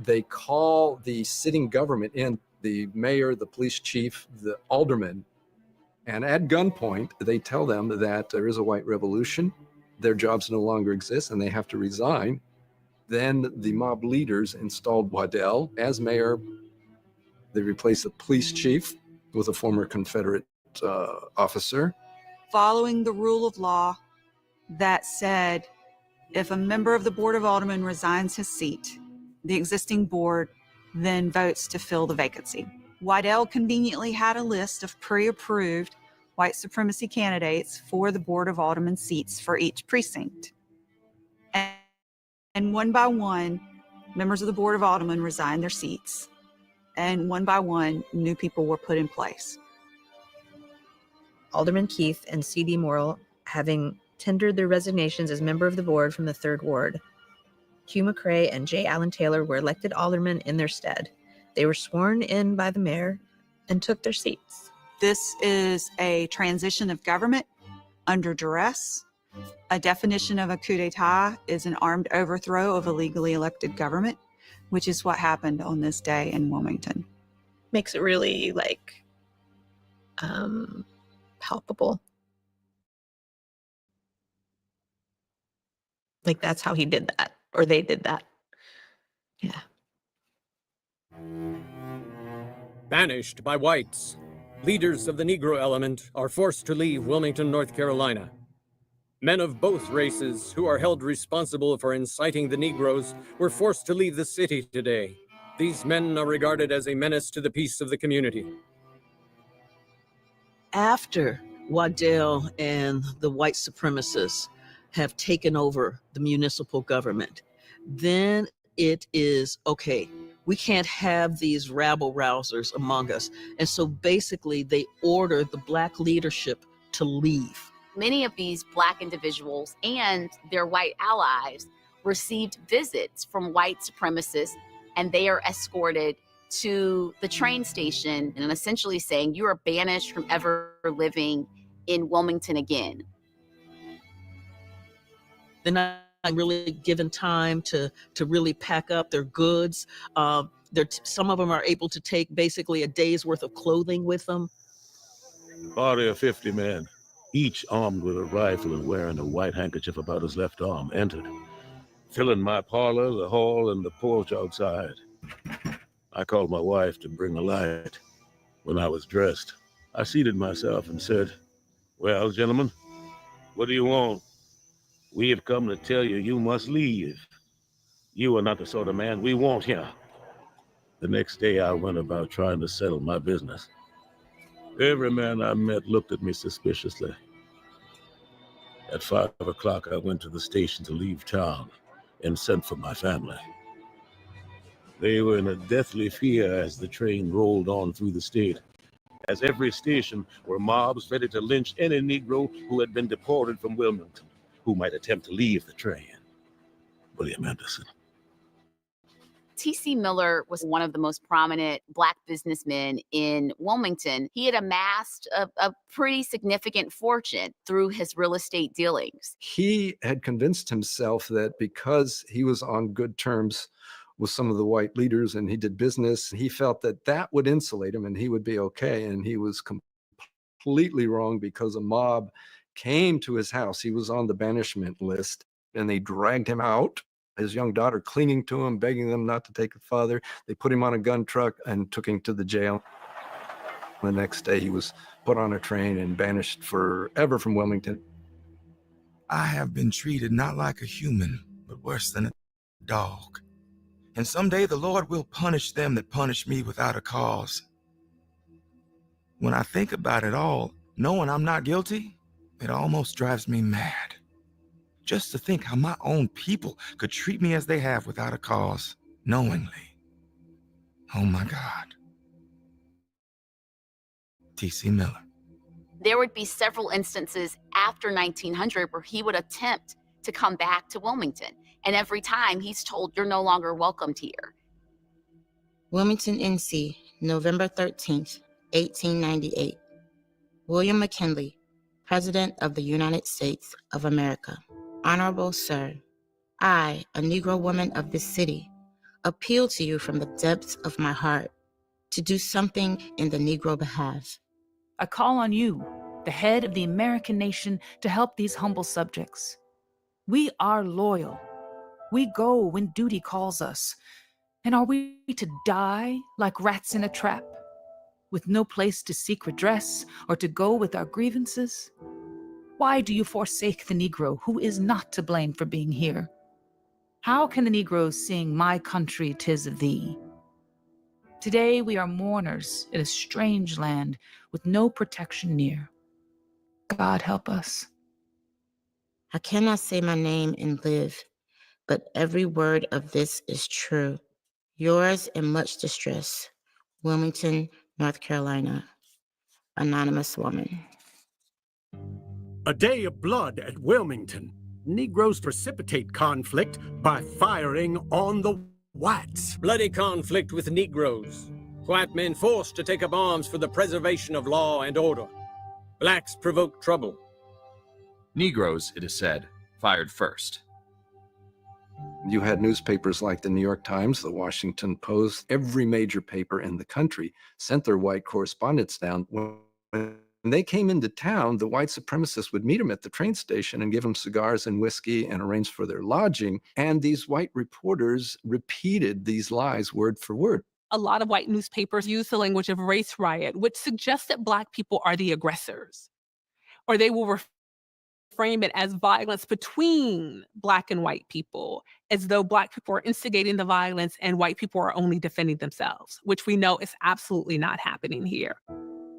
They call the sitting government in, the mayor, the police chief, the aldermen, and at gunpoint, they tell them that there is a white revolution, their jobs no longer exist, and they have to resign. Then the mob leaders installed Waddell as mayor. They replaced the police chief with a former Confederate officer. Following the rule of law that said, if a member of the Board of Aldermen resigns his seat, the existing board then votes to fill the vacancy. Waddell conveniently had a list of pre-approved white supremacy candidates for the Board of Aldermen seats for each precinct. And one by one, members of the Board of Aldermen resigned their seats. And one by one, new people were put in place. Alderman Keith and C.D. Morrill, having tendered their resignations as member of the board from the 3rd Ward, Hugh McCrae and J. Allen Taylor were elected aldermen in their stead. They were sworn in by the mayor and took their seats. This is a transition of government under duress. A definition of a coup d'etat is an armed overthrow of a legally elected government, which is what happened on this day in Wilmington. Makes it really palpable. Like that's how he did that, or they did that. Yeah. Banished by whites, leaders of the Negro element are forced to leave Wilmington, North Carolina. Men of both races who are held responsible for inciting the Negroes were forced to leave the city today. These men are regarded as a menace to the peace of the community. After Waddell and the white supremacists have taken over the municipal government, then it is, okay, we can't have these rabble-rousers among us. And so basically they order the Black leadership to leave. Many of these Black individuals and their white allies received visits from white supremacists, and they are escorted to the train station and essentially saying, you are banished from ever living in Wilmington again. They're not really given time to really pack up their goods. Some of them are able to take basically a day's worth of clothing with them. 40 or 50 men, each armed with a rifle and wearing a white handkerchief about his left arm, entered, filling my parlor, the hall, and the porch outside. I called my wife to bring a light. When I was dressed, I seated myself and said, "Well, gentlemen, what do you want? We have come to tell you you must leave. You are not the sort of man we want here." The next day, I went about trying to settle my business. Every man I met looked at me suspiciously. At 5 o'clock, I went to the station to leave town and sent for my family. They were in a deathly fear as the train rolled on through the state. As every station were mobs ready to lynch any Negro who had been deported from Wilmington, who might attempt to leave the train. William Anderson. T.C. Miller was one of the most prominent Black businessmen in Wilmington. He had amassed a pretty significant fortune through his real estate dealings. He had convinced himself that because he was on good terms with some of the white leaders and he did business, he felt that that would insulate him and he would be okay. And he was completely wrong, because a mob came to his house. He was on the banishment list and they dragged him out. His young daughter clinging to him, begging them not to take the father. They put him on a gun truck and took him to the jail. The next day he was put on a train and banished forever from Wilmington. I have been treated not like a human, but worse than a dog. And someday the Lord will punish them that punish me without a cause. When I think about it all, knowing I'm not guilty, it almost drives me mad. Just to think how my own people could treat me as they have without a cause, knowingly. Oh my God. T.C. Miller. There would be several instances after 1900 where he would attempt to come back to Wilmington. And every time he's told, you're no longer welcomed here. Wilmington, NC, November 13th, 1898. William McKinley, President of the United States of America. Honorable Sir, I, a Negro woman of this city, appeal to you from the depths of my heart to do something in the Negro behalf. I call on you, the head of the American nation, to help these humble subjects. We are loyal. We go when duty calls us. And are we to die like rats in a trap, with no place to seek redress or to go with our grievances? Why do you forsake the Negro who is not to blame for being here? How can the Negroes sing, "My country, 'tis of thee"? Today we are mourners in a strange land with no protection near. God help us. I cannot say my name and live, but every word of this is true. Yours in much distress, Wilmington, North Carolina. Anonymous woman. A day of blood at Wilmington. Negroes precipitate conflict by firing on the whites. Bloody conflict with Negroes. White men forced to take up arms for the preservation of law and order. Blacks provoke trouble. Negroes, it is said, fired first. You had newspapers like the New York Times, the Washington Post. Every major paper in the country sent their white correspondents down. When they came into town, the white supremacists would meet them at the train station and give them cigars and whiskey and arrange for their lodging. And these white reporters repeated these lies word for word. A lot of white newspapers use the language of race riot, which suggests that Black people are the aggressors. Or they will frame it as violence between Black and white people, as though Black people are instigating the violence and white people are only defending themselves, which we know is absolutely not happening here.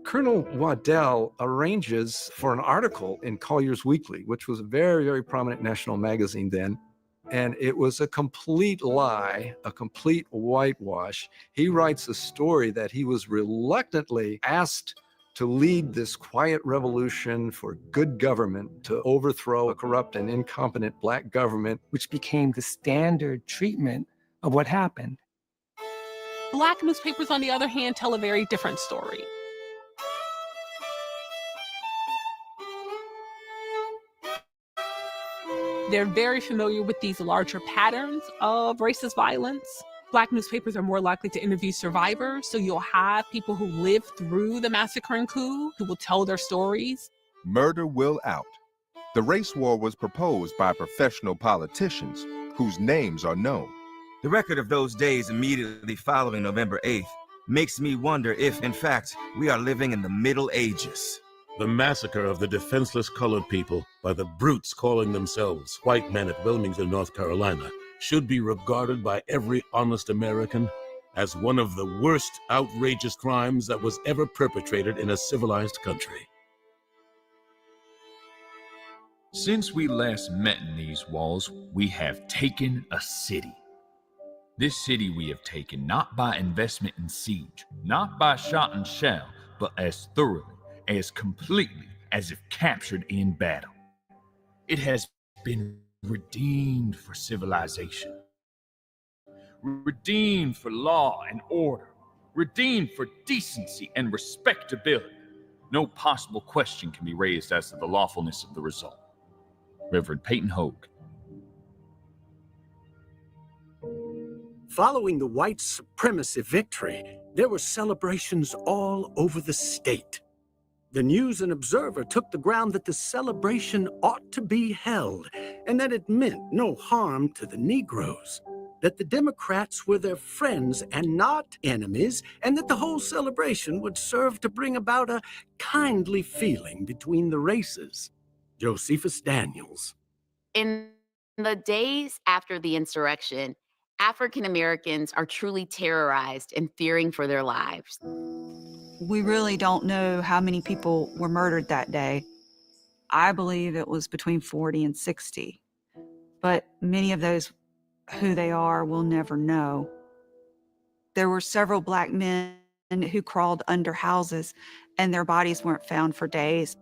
Colonel Waddell arranges for an article in Collier's Weekly, which was a very, very prominent national magazine then. And it was a complete lie, a complete whitewash. He writes a story that he was reluctantly asked to lead this quiet revolution for good government, to overthrow a corrupt and incompetent Black government, which became the standard treatment of what happened. Black newspapers, on the other hand, tell a very different story. They're very familiar with these larger patterns of racist violence. Black newspapers are more likely to interview survivors, so you'll have people who lived through the massacring coup who will tell their stories. Murder will out. The race war was proposed by professional politicians whose names are known. The record of those days immediately following November 8th makes me wonder if, in fact, we are living in the Middle Ages. The massacre of the defenseless colored people by the brutes calling themselves white men at Wilmington, North Carolina, should be regarded by every honest American as one of the worst outrageous crimes that was ever perpetrated in a civilized country. Since we last met in these walls, we have taken a city. This city we have taken not by investment in siege, not by shot and shell, but as thoroughly, as completely as if captured in battle. It has been redeemed for civilization, redeemed for law and order, redeemed for decency and respectability. No possible question can be raised as to the lawfulness of the result. Reverend Peyton Hogue. Following the white supremacy victory, there were celebrations all over the state. The News and Observer took the ground that the celebration ought to be held, and that it meant no harm to the Negroes, that the Democrats were their friends and not enemies, and that the whole celebration would serve to bring about a kindly feeling between the races. Josephus Daniels. In the days after the insurrection, African Americans are truly terrorized and fearing for their lives. We really don't know how many people were murdered that day. I believe it was between 40 and 60. But many of those, who they are, we'll never know. There were several black men who crawled under houses, and their bodies weren't found for days.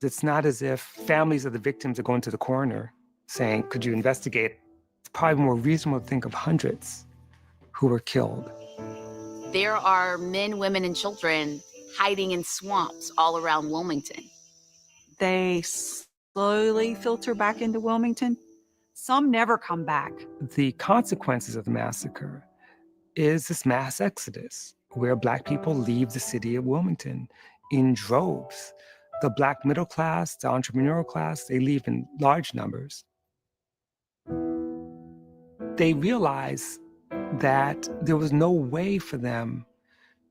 It's not as if families of the victims are going to the coroner saying, could you investigate? It's probably more reasonable to think of hundreds who were killed. There are men, women, and children hiding in swamps all around Wilmington. They slowly filter back into Wilmington. Some never come back. The consequences of the massacre is this mass exodus where Black people leave the city of Wilmington in droves. The Black middle class, the entrepreneurial class, they leave in large numbers. They realize that there was no way for them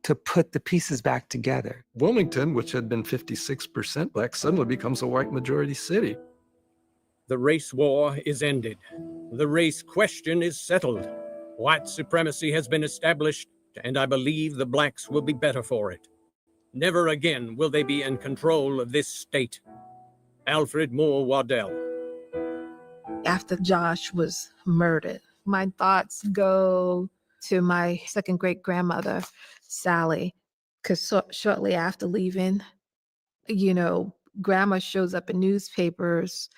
to put the pieces back together. Wilmington, which had been 56% Black, suddenly becomes a white majority city. The race war is ended. The race question is settled. White supremacy has been established, and I believe the Blacks will be better for it. Never again will they be in control of this state. Alfred Moore Waddell. After Josh was murdered, my thoughts go to my second great grandmother, Sally, because shortly after leaving, grandma shows up in newspapers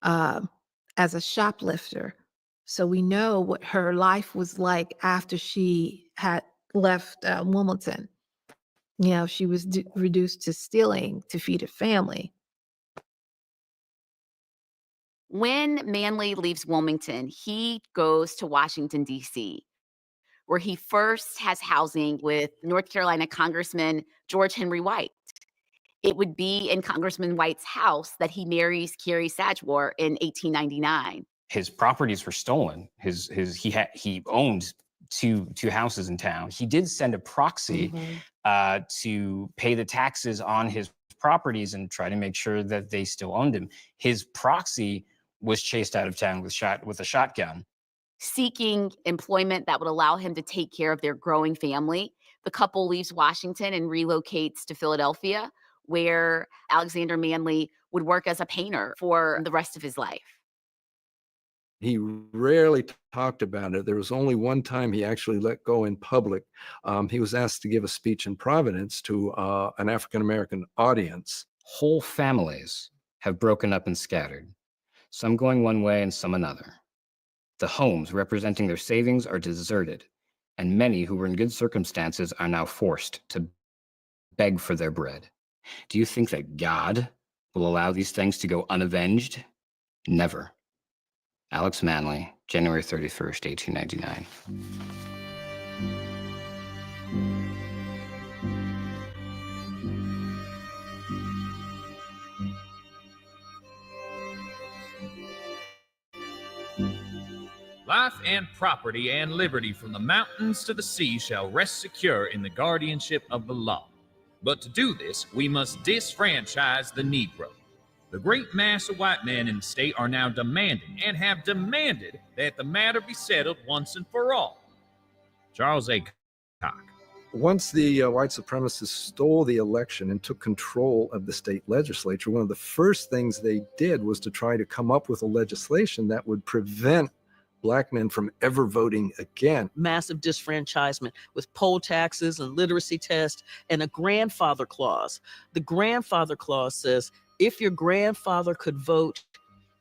as a shoplifter. So we know what her life was like after she had left Wilmington. She was reduced to stealing to feed her family. When Manley leaves Wilmington, he goes to Washington, D.C., where he first has housing with North Carolina Congressman George Henry White. It would be in Congressman White's house that he marries Carrie Sagewar in 1899. His properties were stolen. He owned two houses in town. He did send a proxy to pay the taxes on his properties and try to make sure that they still owned him. His proxy was chased out of town with a shotgun. Seeking employment that would allow him to take care of their growing family, the couple leaves Washington and relocates to Philadelphia, where Alexander Manley would work as a painter for the rest of his life. He rarely talked about it. There was only one time he actually let go in public. He was asked to give a speech in Providence to an African-American audience. Whole families have broken up and scattered, some going one way and some another. The homes representing their savings are deserted, and many who were in good circumstances are now forced to beg for their bread. Do you think that God will allow these things to go unavenged? Never. Alex Manley, January 31st, 1899. Life and property and liberty from the mountains to the sea shall rest secure in the guardianship of the law. But to do this, we must disfranchise the Negro. The great mass of white men in the state are now demanding and have demanded that the matter be settled once and for all. Charles A. Cock. Once the white supremacists stole the election and took control of the state legislature, one of the first things they did was to try to come up with a legislation that would prevent Black men from ever voting again. Massive disfranchisement with poll taxes and literacy tests and a grandfather clause. The grandfather clause says if your grandfather could vote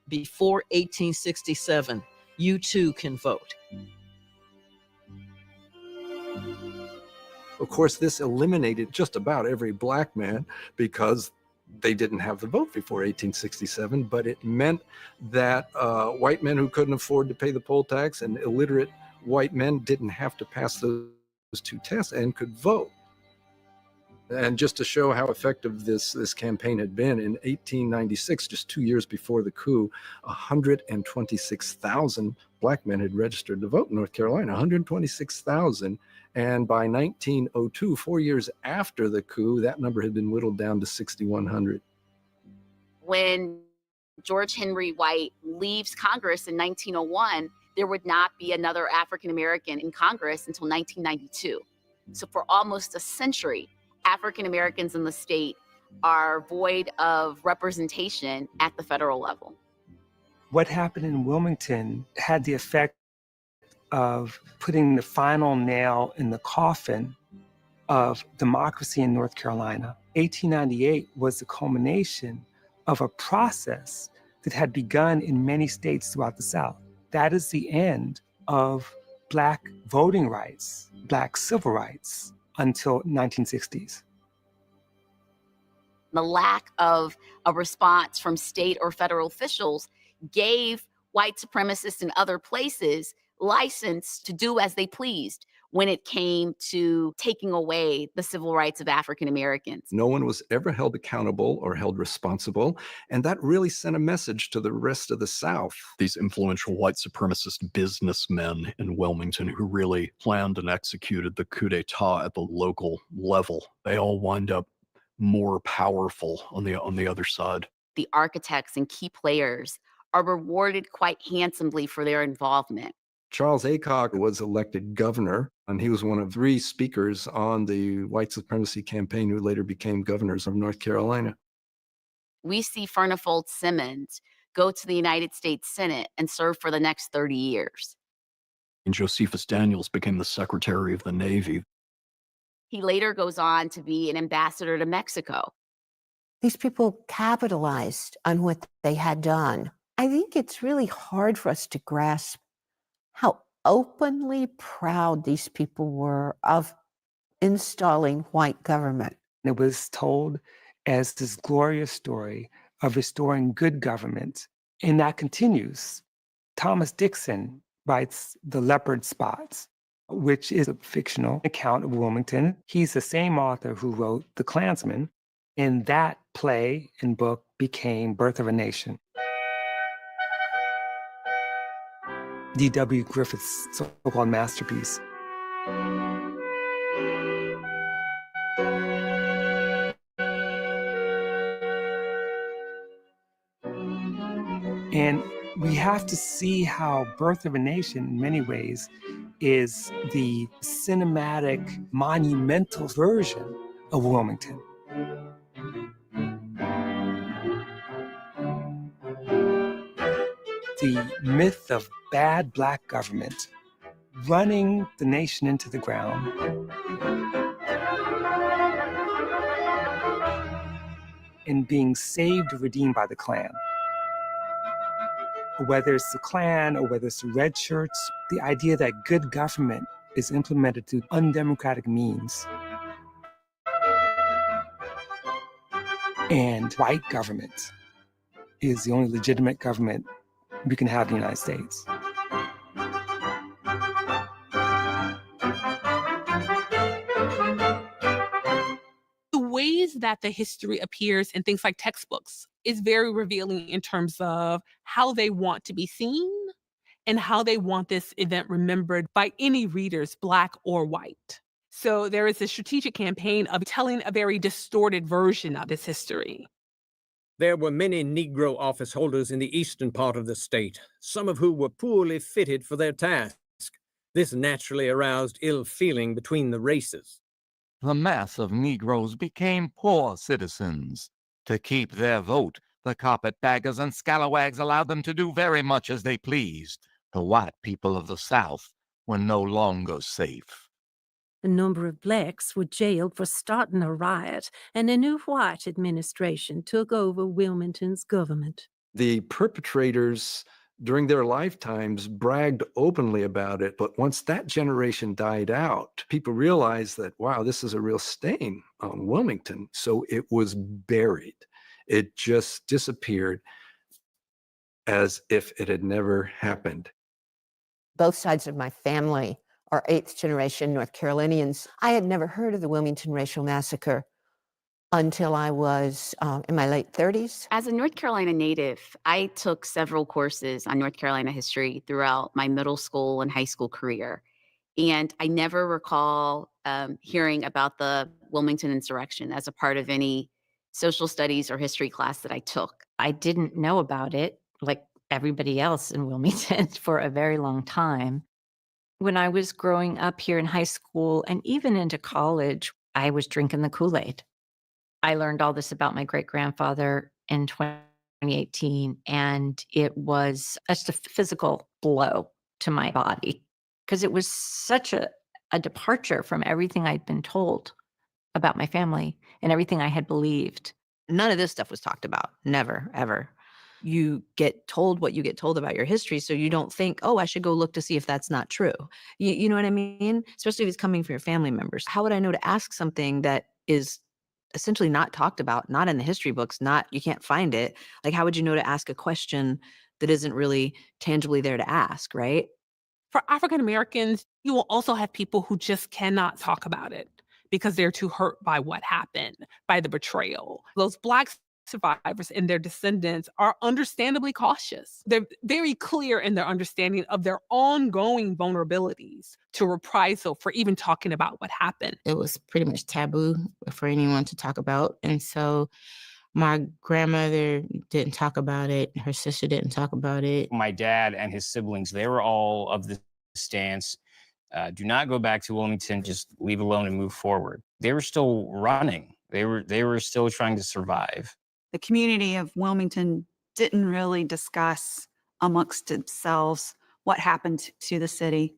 before 1867, you too can vote. Of course, this eliminated just about every Black man because they didn't have the vote before 1867, but it meant that white men who couldn't afford to pay the poll tax and illiterate white men didn't have to pass those two tests and could vote. And just to show how effective this campaign had been, in 1896, just 2 years before the coup, 126,000 Black men had registered to vote in North Carolina, 126,000. And by 1902, 4 years after the coup, that number had been whittled down to 6,100. When George Henry White leaves Congress in 1901, there would not be another African American in Congress until 1992. So for almost a century, African Americans in the state are void of representation at the federal level. What happened in Wilmington had the effect of putting the final nail in the coffin of democracy in North Carolina. 1898 was the culmination of a process that had begun in many states throughout the South. That is the end of Black voting rights, Black civil rights until 1960s. The lack of a response from state or federal officials gave white supremacists in other places license to do as they pleased when it came to taking away the civil rights of African Americans. No one was ever held accountable or held responsible, and that really sent a message to the rest of the South. These influential white supremacist businessmen in Wilmington who really planned and executed the coup d'etat at the local level, they all wind up more powerful on the other side. The architects and key players are rewarded quite handsomely for their involvement. Charles Aycock was elected governor, and he was one of 3 speakers on the white supremacy campaign who later became governors of North Carolina. We see Furnifold Simmons go to the United States Senate and serve for the next 30 years. And Josephus Daniels became the Secretary of the Navy. He later goes on to be an ambassador to Mexico. These people capitalized on what they had done. I think it's really hard for us to grasp how openly proud these people were of installing white government. It was told as this glorious story of restoring good government, and that continues. Thomas Dixon writes The Leopard Spots, which is a fictional account of Wilmington. He's the same author who wrote The Klansman, and that play and book became Birth of a Nation. D.W. Griffith's so-called masterpiece. And we have to see how Birth of a Nation, in many ways, is the cinematic, monumental version of Wilmington. The myth of bad Black government running the nation into the ground. And being saved or redeemed by the Klan. Whether it's the Klan or whether it's the red shirts, the idea that good government is implemented through undemocratic means. And white government is the only legitimate government we can have in the United States. The ways that the history appears in things like textbooks is very revealing in terms of how they want to be seen and how they want this event remembered by any readers, Black or white. So there is a strategic campaign of telling a very distorted version of this history. There were many Negro office holders in the eastern part of the state, some of whom were poorly fitted for their task. This naturally aroused ill feeling between the races. the mass of Negroes became poor citizens. To keep their vote, the carpetbaggers and scalawags allowed them to do very much as they pleased. The white people of the South were no longer safe. A number of blacks were jailed for starting a riot, and a new white administration took over Wilmington's government. The perpetrators during their lifetimes bragged openly about it, but once that generation died out, people realized that, wow, this is a real stain on Wilmington. So it was buried. It just disappeared as if it had never happened. Both sides of my family are eighth generation North Carolinians. I had never heard of the Wilmington Racial Massacre until I was in my late 30s. As a North Carolina native, I took several courses on North Carolina history throughout my middle school and high school career. And I never recall hearing about the Wilmington insurrection as a part of any social studies or history class that I took. I didn't know about it, like everybody else in Wilmington, for a very long time. When I was growing up here in high school and even into college, I was drinking the Kool-Aid. I learned all this about my great-grandfather in 2018, and it was just a physical blow to my body because it was such a departure from everything I'd been told about my family and everything I had believed. None of this stuff was talked about. Never, ever. You get told what you get told about your history, so you don't think, oh, I should go look to see if that's not true. You know what I mean? Especially if it's coming from your family members. How would I know to ask something that is essentially not talked about, not in the history books, you can't find it? Like, how would you know to ask a question that isn't really tangibly there to ask, right? For African Americans, you will also have people who just cannot talk about it because they're too hurt by what happened, by the betrayal. Those Black survivors and their descendants are understandably cautious. They're very clear in their understanding of their ongoing vulnerabilities to reprisal for even talking about what happened. It was pretty much taboo for anyone to talk about. And so my grandmother didn't talk about it. Her sister didn't talk about it. My dad and his siblings, they were all of the stance, do not go back to Wilmington, just leave alone and move forward. They were still running. They were still trying to survive. The community of Wilmington didn't really discuss amongst themselves what happened to the city.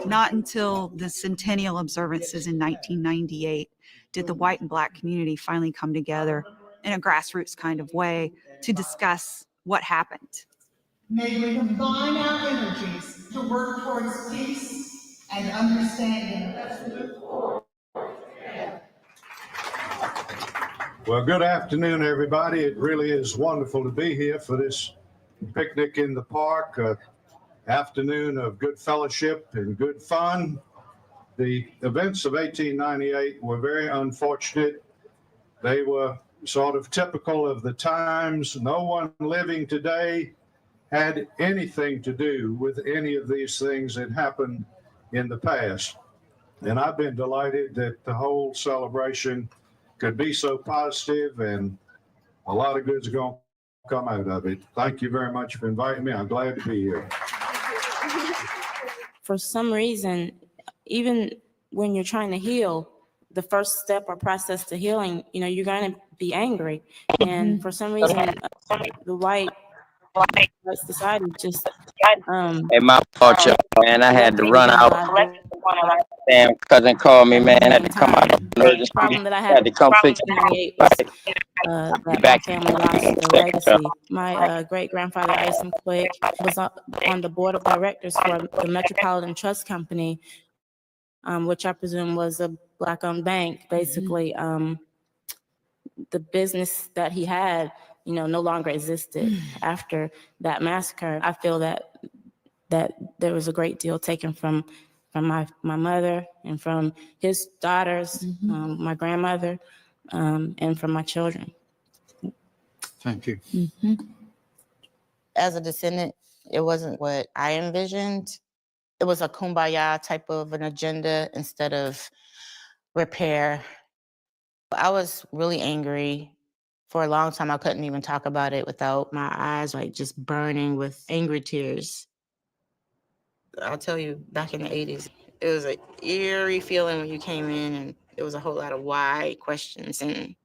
Not until the centennial observances in 1998 did the white and Black community finally come together in a grassroots kind of way to discuss what happened. May we combine our energies to work towards peace and understanding. Well, good afternoon, everybody. It really is wonderful to be here for this picnic in the park, afternoon of good fellowship and good fun. The events of 1898 were very unfortunate. They were sort of typical of the times. No one living today had anything to do with any of these things that happened in the past. And I've been delighted that the whole celebration could be so positive, and a lot of good's going to come out of it. Thank you very much for inviting me. I'm glad to be here. For some reason, even when you're trying to heal, the first step or process to healing, you're going to be angry. And for some reason, the white society just Hey, my fault, y'all, man. I had to run out. Damn, cousin called me, man. I had to come out. The problem that I had to come fix it was that my family lost the legacy. My great-grandfather, Isom Quick, was on the board of directors for the Metropolitan Trust Company, which I presume was a Black-owned bank. Basically, the business that he had, no longer existed after that massacre. I feel that there was a great deal taken from my mother and from his daughters, my grandmother, and from my children. Thank you. As a descendant, it wasn't what I envisioned. It was a kumbaya type of an agenda instead of repair. I was really angry. For a long time, I couldn't even talk about it without my eyes like just burning with angry tears. I'll tell you, back in the 80s, it was an eerie feeling when you came in, and there was a whole lot of why questions. And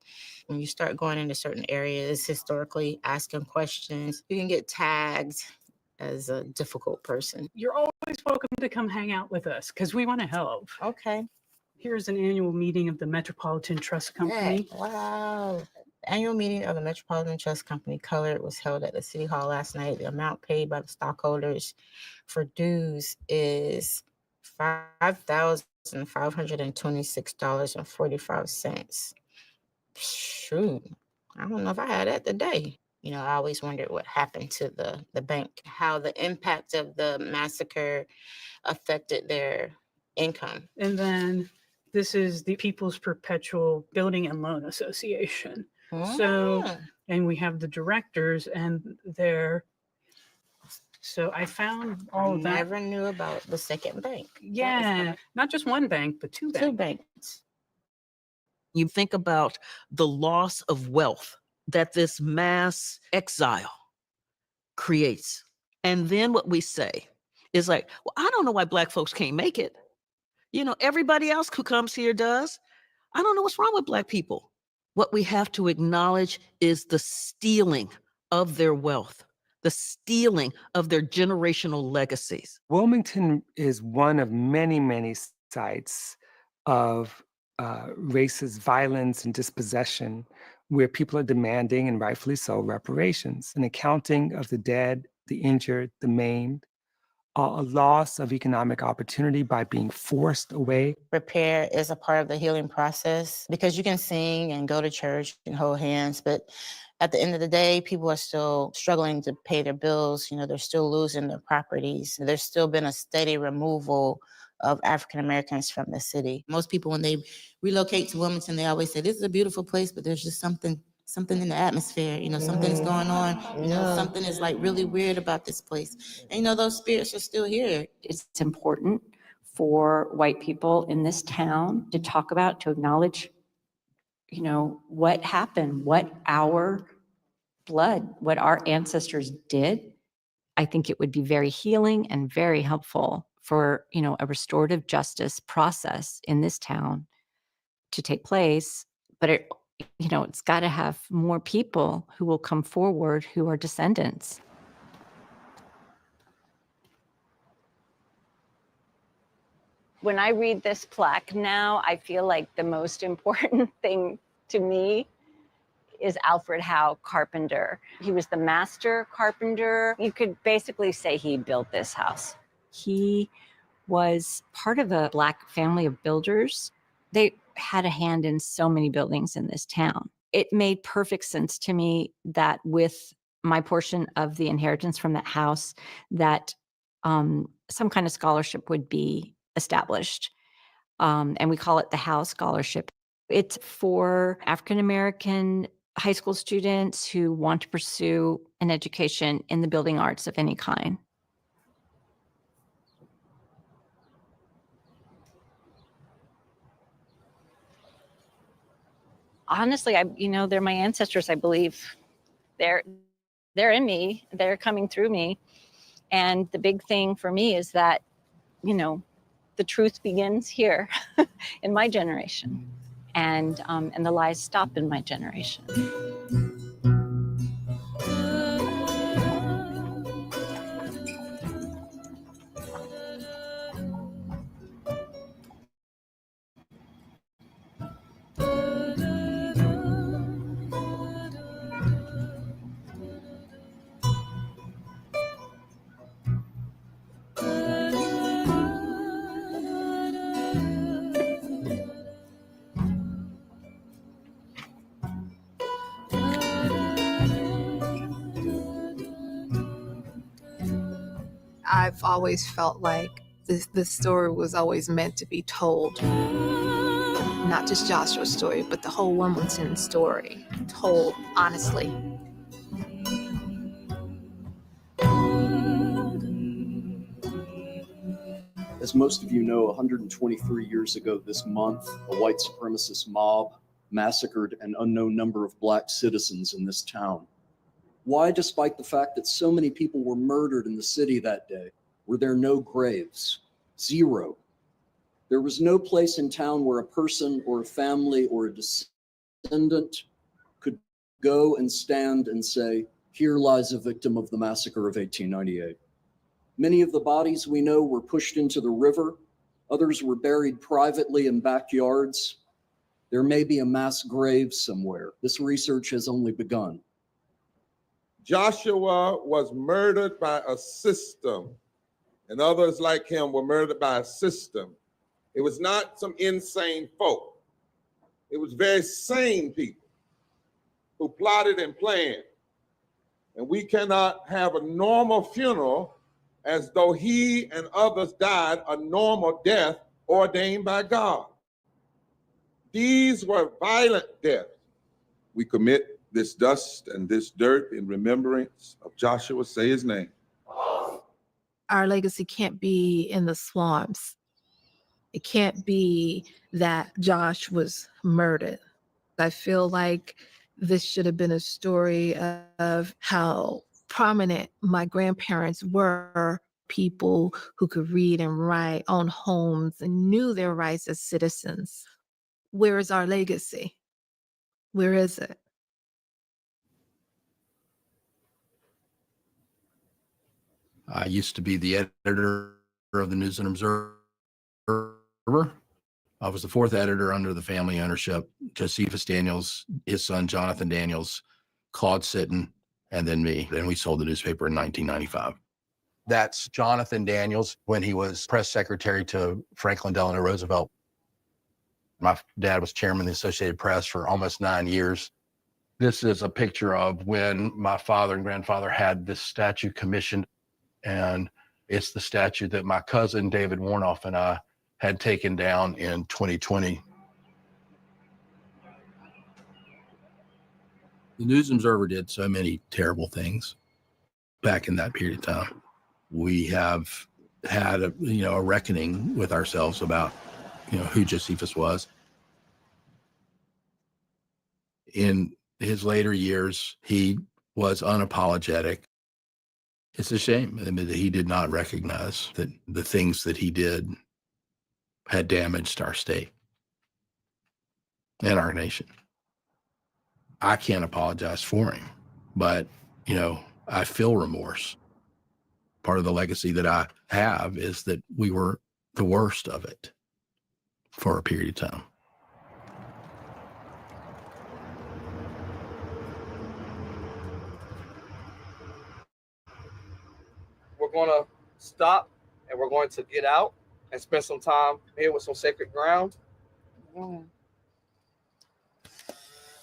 when you start going into certain areas, historically asking questions, you can get tagged as a difficult person. You're always welcome to come hang out with us because we want to help. Okay. Here's an annual meeting of the Metropolitan Trust Company. Yeah, wow. The annual meeting of the Metropolitan Trust Company, Colored, was held at the City Hall last night. The amount paid by the stockholders for dues is $5,526.45. Shoot, I don't know if I had that today. You know, I always wondered what happened to the bank, how the impact of the massacre affected their income. And then this is the People's Perpetual Building and Loan Association. So, and we have the directors and their. So I found all of that. I never knew about the second bank. Yeah, not just one bank, but two banks. Two banks. You think about the loss of wealth that this mass exile creates. And then what we say is like, well, I don't know why Black folks can't make it. You know, everybody else who comes here does. I don't know what's wrong with Black people. What we have to acknowledge is the stealing of their wealth, the stealing of their generational legacies. Wilmington is one of many, many sites of racist violence and dispossession where people are demanding, and rightfully so, reparations, an accounting of the dead, the injured, the maimed, a loss of economic opportunity by being forced away. Repair is a part of the healing process because you can sing and go to church and hold hands, but at the end of the day, people are still struggling to pay their bills. You know, they're still losing their properties. There's still been a steady removal of African Americans from the city. Most people, when they relocate to Wilmington, they always say, this is a beautiful place, but there's just something in the atmosphere, you know, something's going on, you know, something is like really weird about this place. And, you know, those spirits are still here. It's important for white people in this town to talk about, to acknowledge, you know, what happened, what our ancestors did. I think it would be very healing and very helpful for, you know, a restorative justice process in this town to take place. But it, you know, it's got to have more people who will come forward who are descendants. When I read this plaque now, I feel like the most important thing to me is Alfred Howe Carpenter. He was the master carpenter. You could basically say he built this house. He was part of a Black family of builders. They had a hand in so many buildings in this town. It made perfect sense to me that with my portion of the inheritance from that house, that some kind of scholarship would be established. And we call it the Howe Scholarship. It's for African-American high school students who want to pursue an education in the building arts of any kind. Honestly, they're my ancestors, I believe. They're in me, they're coming through me. And the big thing for me is that, you know, the truth begins here in my generation. And the lies stop in my generation. I've always felt like this story was always meant to be told. Not just Joshua's story, but the whole Wilmington story, told honestly. As most of you know, 123 years ago this month, a white supremacist mob massacred an unknown number of Black citizens in this town? Why, despite the fact that so many people were murdered in the city that day, were there no graves? Zero. There was no place in town where a person or a family or a descendant could go and stand and say, here lies a victim of the massacre of 1898. Many of the bodies we know were pushed into the river. Others were buried privately in backyards. There may be a mass grave somewhere. This research has only begun. Joshua was murdered by a system, and others like him were murdered by a system. It was not some insane folk. It was very sane people who plotted and planned. And we cannot have a normal funeral as though he and others died a normal death ordained by God. These were violent deaths. We commit this dust and this dirt in remembrance of Joshua. Say his name. Our legacy can't be in the swamps. It can't be that Josh was murdered. I feel like this should have been a story of how prominent my grandparents were, people who could read and write, own homes, and knew their rights as citizens. Where is our legacy? Where is it? I used to be the editor of the News and Observer. I was the fourth editor under the family ownership. Josephus Daniels, his son Jonathan Daniels, Claude Sitton, and then me. Then we sold the newspaper in 1995. That's Jonathan Daniels when he was press secretary to Franklin Delano Roosevelt. My dad was chairman of the Associated Press for almost 9 years. This is a picture of when my father and grandfather had this statue commissioned, and it's the statue that my cousin David Warnoff and I had taken down in 2020. The News Observer did so many terrible things back in that period of time. We have had a reckoning with ourselves about who Josephus was. In his later years, he was unapologetic. It's a shame that he did not recognize that the things that he did had damaged our state and our nation. I can't apologize for him, but, I feel remorse. Part of the legacy that I have is that we were the worst of it for a period of time. We're going to stop and we're going to get out and spend some time here with some sacred ground. For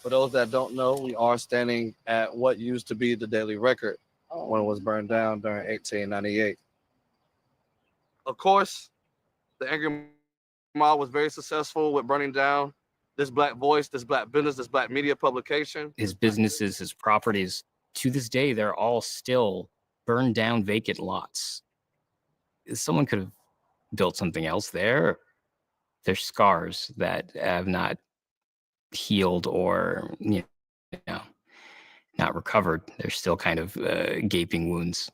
those that don't know, we are standing at what used to be the Daily Record when it was burned down during 1898. Of course, the Angry Mob was very successful with burning down this Black voice, this Black business, this Black media publication. His businesses, his properties, to this day, they're all still burned down vacant lots. Someone could have built something else there. There's scars that have not healed or not recovered. They're still kind of gaping wounds.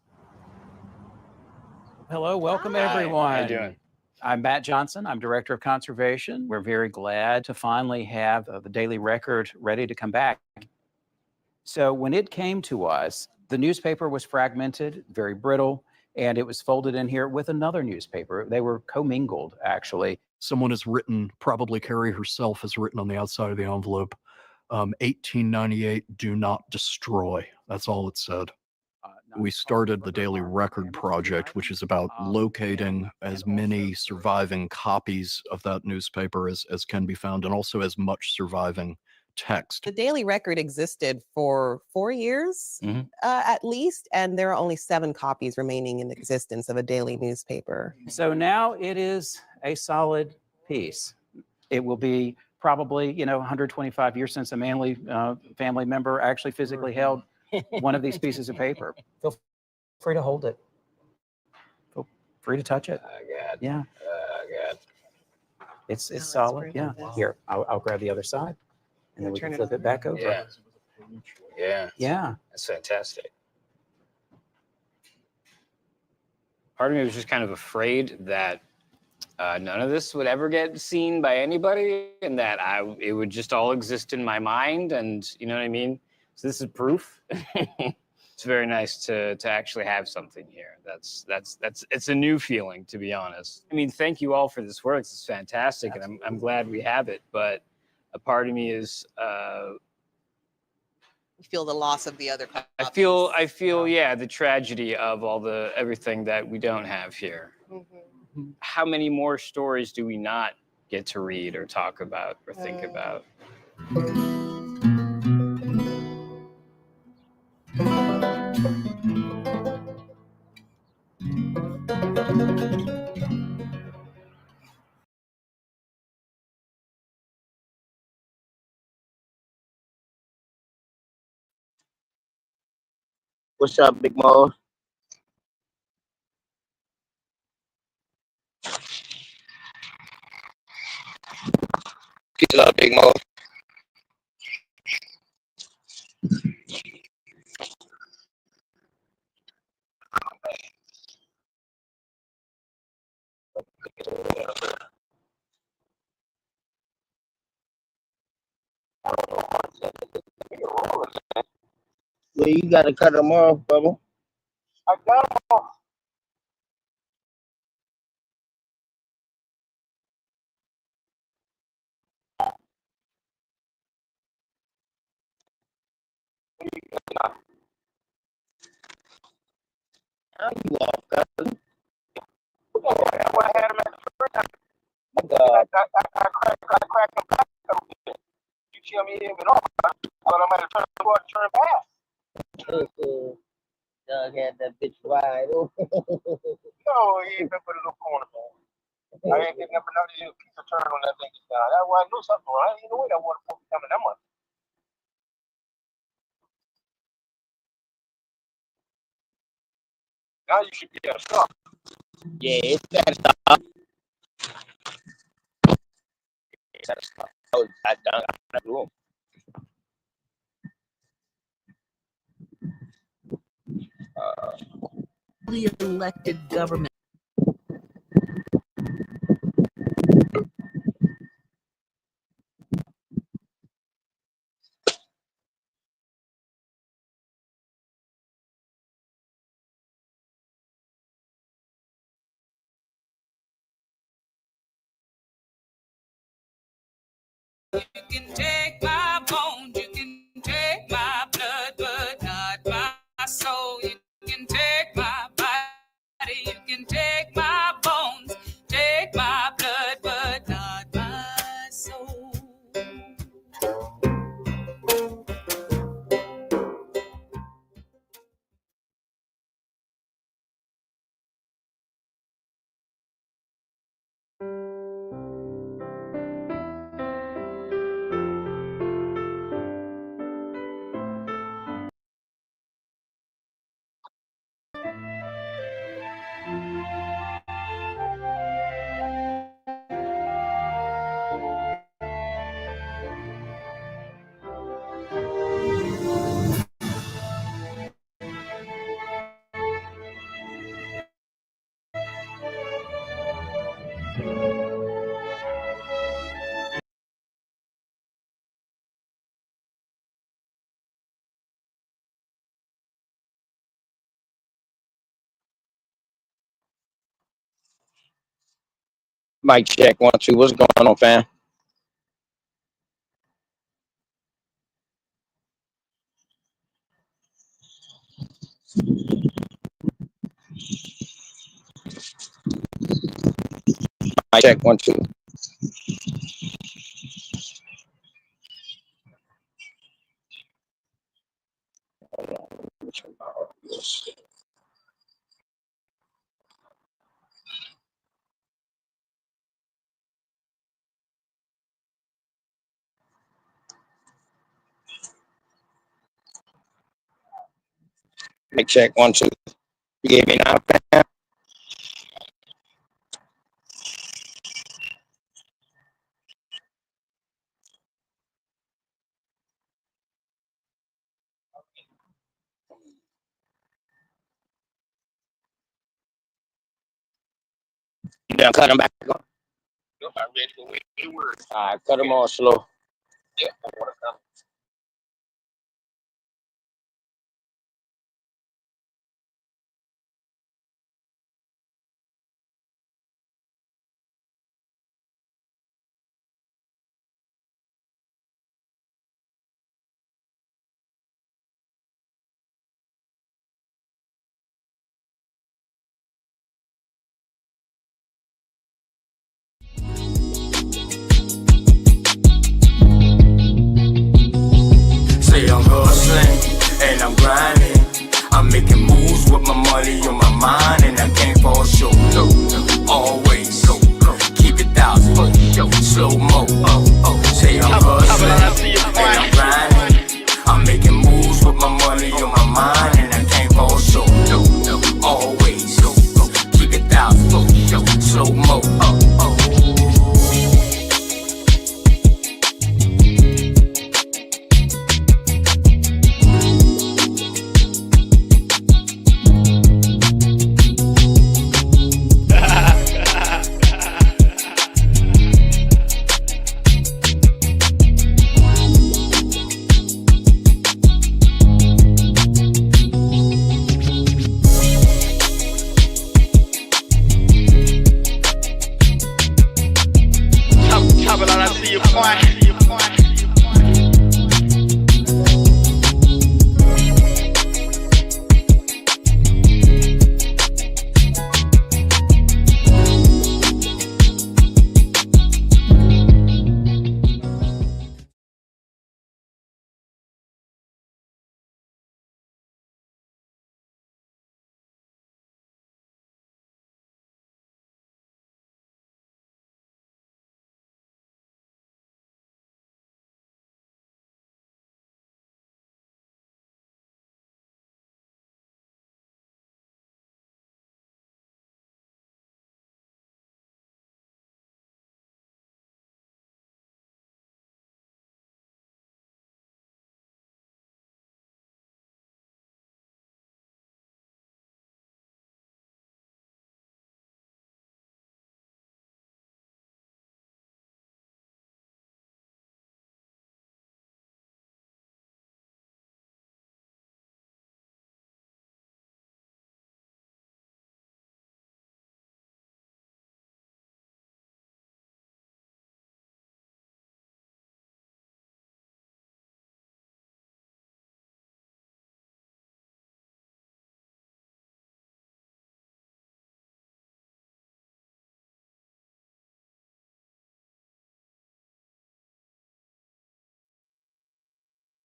Hello, welcome everyone. How you doing? I'm Matt Johnson. I'm Director of Conservation. We're very glad to finally have the Daily Record ready to come back. So when it came to us, the newspaper was fragmented, very brittle, and it was folded in here with another newspaper. They were commingled, actually. Someone has written, probably Carrie herself has written on the outside of the envelope, 1898, do not destroy. That's all it said. We started the Daily Record Project, which is about locating as many surviving copies of that newspaper as can be found, and also as much surviving text. The Daily Record existed for 4 years at least, and there are only 7 copies remaining in existence of a daily newspaper. So now it is a solid piece. It will be probably, 125 years since a Manly family member actually physically held one of these pieces of paper. Feel free to hold it. Feel free to touch it. Yeah. It's solid. Yeah. Here, I'll grab the other side. And then we can flip it back over. Yeah. Yeah. Yeah. That's fantastic. Part of me was just kind of afraid that none of this would ever get seen by anybody, and that it would just all exist in my mind, and you know what I mean? So this is proof. It's very nice to actually have something here. It's a new feeling, to be honest. I mean, thank you all for this work. It's fantastic, and I'm glad we have it. But a part of me is You feel the loss of the other copies. I feel yeah, the tragedy of everything that we don't have here. How many more stories do we not get to read or talk about or think about? What's up, Big Mo? What's up, Big Mo? Yeah, you gotta cut them off, Bubba. I got them off. You off, cousin. I had him at the first time. I cracked him back a little bit. You tell me he ain't been off, but I'm gonna turn back. Doug had that bitch wide open. No, he ain't been for the little corner, man. I ain't getting up another piece of turn on that thing just now. That's why I knew something wrong. I ain't know that water supposed to be coming that much. Now you should be able to stop. Yeah, it's gotta stop. It's gotta stop. I do. The elected government. You can take my bones, you can take my blood, but not my soul. You can take my body, you can take my bones, take my blood, but not my soul. Mic check 1 2. What's going on, fam? Mic check 1 2. Mic check 1 2. You gave me now, fam. You done cut them back on? Yep, I'm ready to wait. All right, cut them on slow. Yep, I want to come. Say I'm hustling and I'm grinding. I'm making moves with my money on my mind, and I can't fall short. No, always keep it thousand, slow mo. Say I'm hustling and I'm grinding. I'm making moves with my money on my mind, and I can't fall short. Always keep it thousand, slow mo.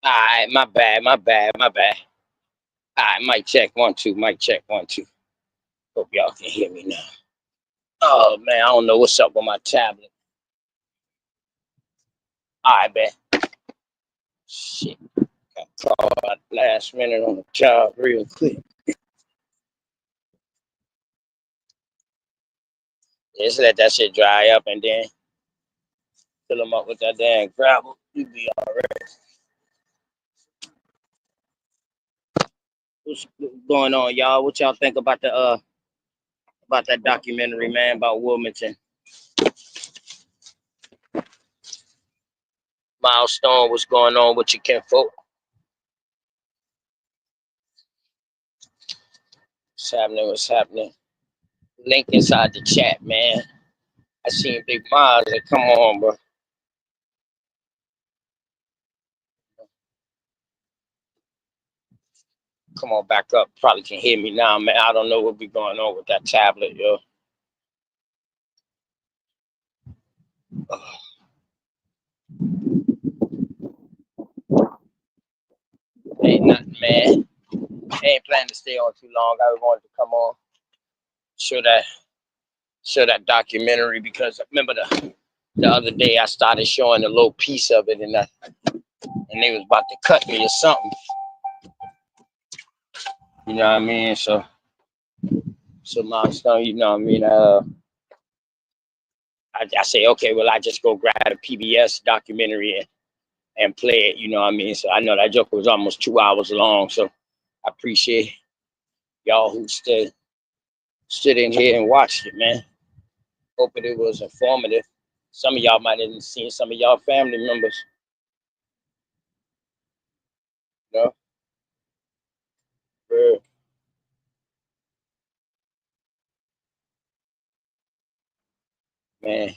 All right, my bad. All right, mic check 1 2, mic check 1 2. Hope y'all can hear me now. Oh man, I don't know what's up with my tablet. All right, man. Shit, got caught last minute on the job real quick. Just let that shit dry up and then fill them up with that damn gravel. You be all right. What's going on, y'all? What y'all think about that documentary, man, about Wilmington? Milestone, what's going on with your kinfolk? What's happening? What's happening? Link inside the chat, man. I seen Big Miles. Come on, bro. Come on back up. Probably can hear me now, man. I don't know what be going on with that tablet, yo. Ain't nothing, man. I ain't planning to stay on too long. I wanted to come on, show that documentary, because I remember the other day I started showing a little piece of it, and they was about to cut me or something. You know what I mean? So Milestone, you know what I mean? I say, okay, well, I just go grab a PBS documentary and play it, you know what I mean? So I know that joke was almost 2 hours long, so I appreciate y'all who stood in here and watched it, man. Hope it was informative. Some of y'all might have seen some of y'all family members. You know? Yeah. Man,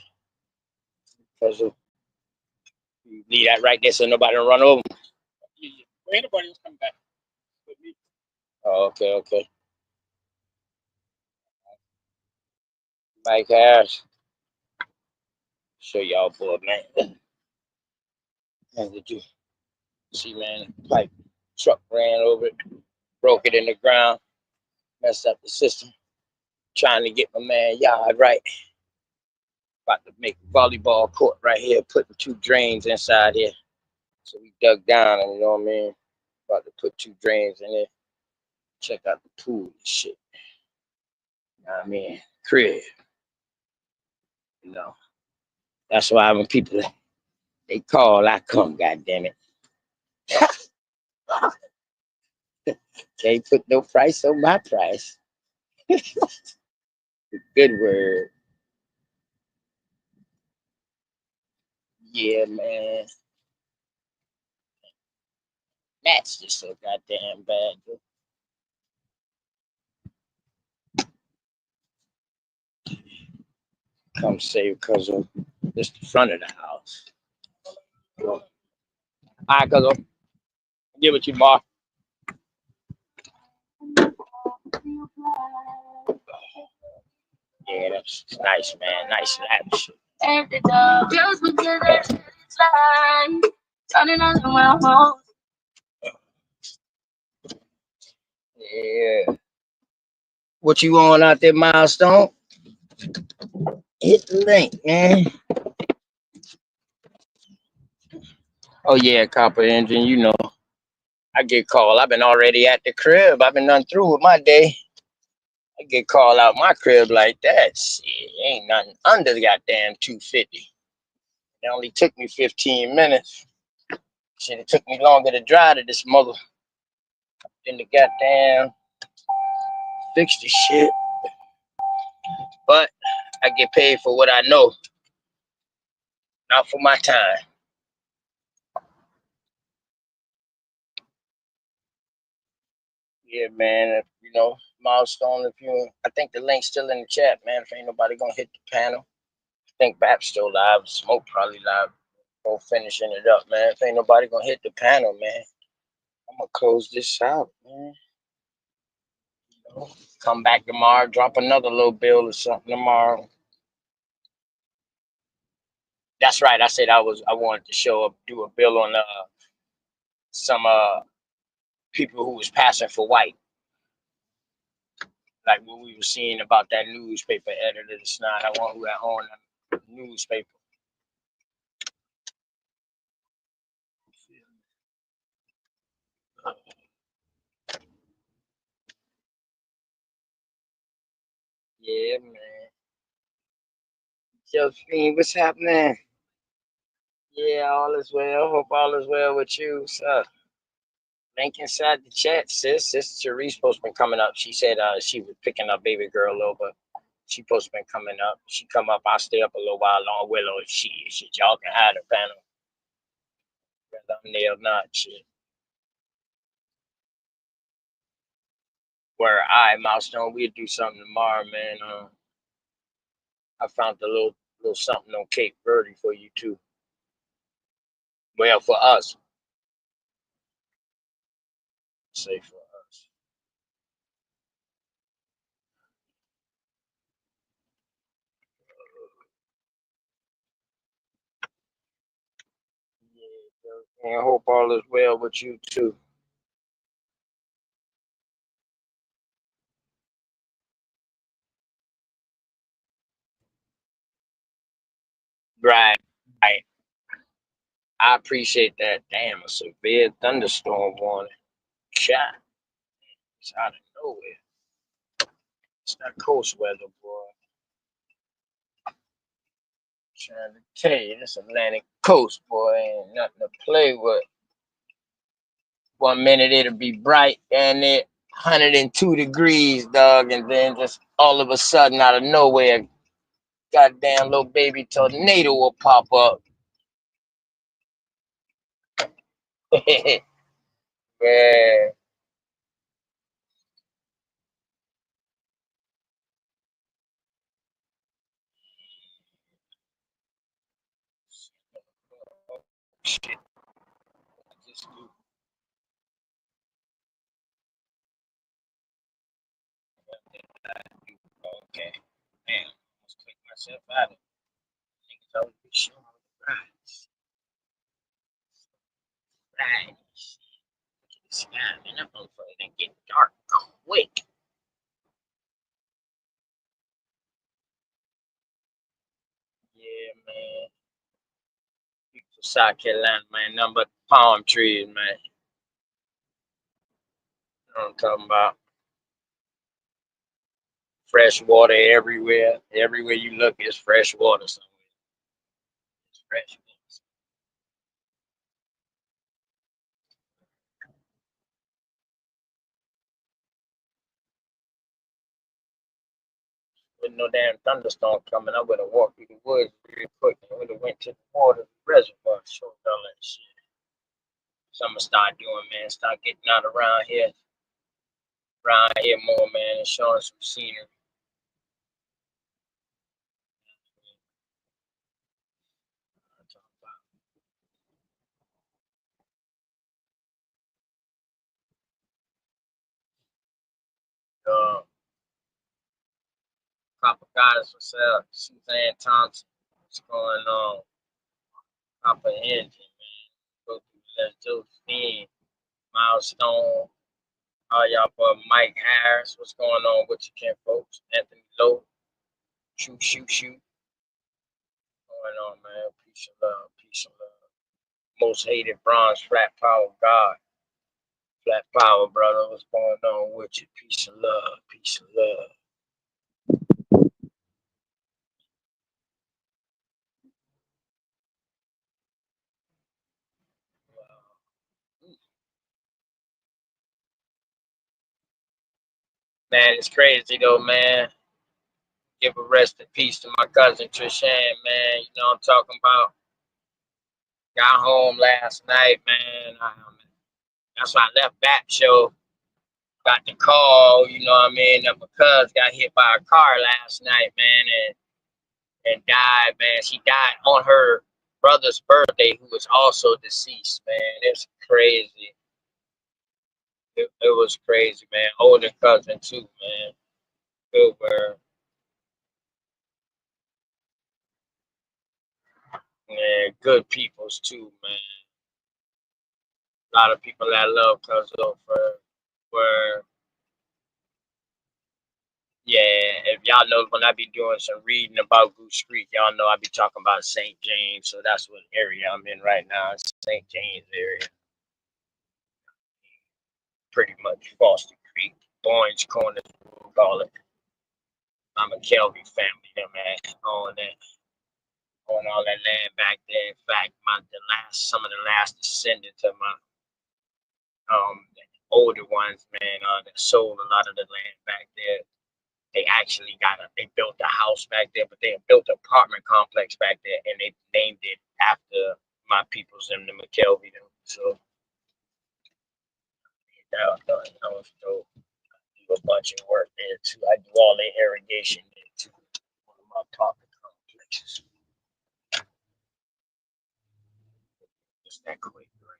because of leave that right there so nobody will run over. Anybody else come back with me? Oh, okay, okay. Mike Harris. Show y'all boy, man. And did you see, man? Like truck ran over it, broke it in the ground, messed up the system. Trying to get my man yard right. About to make a volleyball court right here, putting 2 drains inside here. So we dug down, and you know what I mean? About to put 2 drains in there. Check out the pool and shit. You know what I mean? Crib. You know. That's why when people they call, I come, goddammit. Can't put no price on my price. Good word. Yeah, man. That's just so goddamn bad, dude. Come say because of just the front of the house. All right, cuz give it to you, Mark. Yeah, that's nice, man. Nice lavish. And the dog just because it's like turning on my home. Yeah. What you on out there, Milestone? Hit the link, man. Oh yeah, Copper Engine, you know. I get called. I've been already at the crib. I've been done through with my day. I get called out my crib like that. Shit, ain't nothing under the goddamn 250. It only took me 15 minutes. Shit, it took me longer to drive to this mother than the goddamn fix the shit. But I get paid for what I know, not for my time. Yeah, man. If, you know, Milestone. If you, I think the link's still in the chat, man. If ain't nobody gonna hit the panel, I think Bap's still live. Smoke probably live. Go finishing it up, man. If ain't nobody gonna hit the panel, man, I'm gonna close this out, man. You know, come back tomorrow, drop another little bill or something tomorrow. That's right. I said I wanted to show up, do a bill on some people who was passing for white. Like what we were seeing about that newspaper editor, the snot. I want who had owned the newspaper. Yeah, man. Josephine, what's happening? Yeah, all is well. Hope all is well with you, sir. Link inside the chat, sis. Sister Therese supposed to be coming up. She said she was picking up baby girl a little bit. She supposed to be coming up. She come up, I'll stay up a little while long. Willow, shit, y'all can hide the panel. Thumbnail not shit. Where I Milestone, we'll do something tomorrow, man. I found a little something on Cape Verde for you too. Well, for us. Say for us. Yeah, and I hope all is well with you too. Right. I appreciate that. Damn, a severe thunderstorm warning. Shot. It's out of nowhere. It's not coast weather, boy. Trying to tell you, this Atlantic coast, boy, ain't nothing to play with. 1 minute it'll be bright and it 102 degrees, dog, and then just all of a sudden out of nowhere, goddamn little baby tornado will pop up. Man. Shit. Just do. Okay. Man, almost clicked myself out of it. Niggas always be showing the rides. Right. Look at the sky, man. That motherfucker done get dark quick. Yeah, man. Beautiful South Carolina, man. Nothing but palm trees, man. You know what I'm talking about? Fresh water everywhere. Everywhere you look, it's fresh water somewhere. It's fresh water. With no damn thunderstorm coming, I would have walked through the woods real quick and would have went to the water reservoir, showed all that shit. So I'm gonna start doing, man. Start getting out around here more, man, and showing some scenery. Copper Goddess for sale. Suzanne Thompson. What's going on? Comprehension, man. Go through that Josephine, Milestone. All y'all boy Mike Harris. What's going on with you, Ken folks? Anthony Lowe. Shoot. Going on, man. Peace and love. Peace and love. Most hated bronze flat power God. Flat power, brother. What's going on with you? Peace and love. Peace and love. Man, it's crazy though, man. Give a rest in peace to my cousin Trishan, man. You know what I'm talking about. Got home last night, man. That's why I left that show. Got the call, you know what I mean, that my cousin got hit by a car last night, man, and died, man. She died on her brother's birthday, who was also deceased, man. It's crazy. It was crazy, man. Older cousin too, man. Good word. Man, good peoples too, man. A lot of people that love cousin for yeah, if y'all know when I be doing some reading about Goose Creek, y'all know I be talking about St. James, so that's what area I'm in right now, St. James area. Pretty much Foster Creek, Boynes Corners, we'll call it. I'm a Kelvin family, man, on all that land back there. In fact, some of the last descendants of my older ones, man, that sold a lot of the land back there. They actually they built a house back there, but they built an apartment complex back there, and they named it after my peoples in the McKelvey. So that was dope. I do a bunch of work there too. I do all the irrigation there too. One of my apartment complexes. Just that quick, right?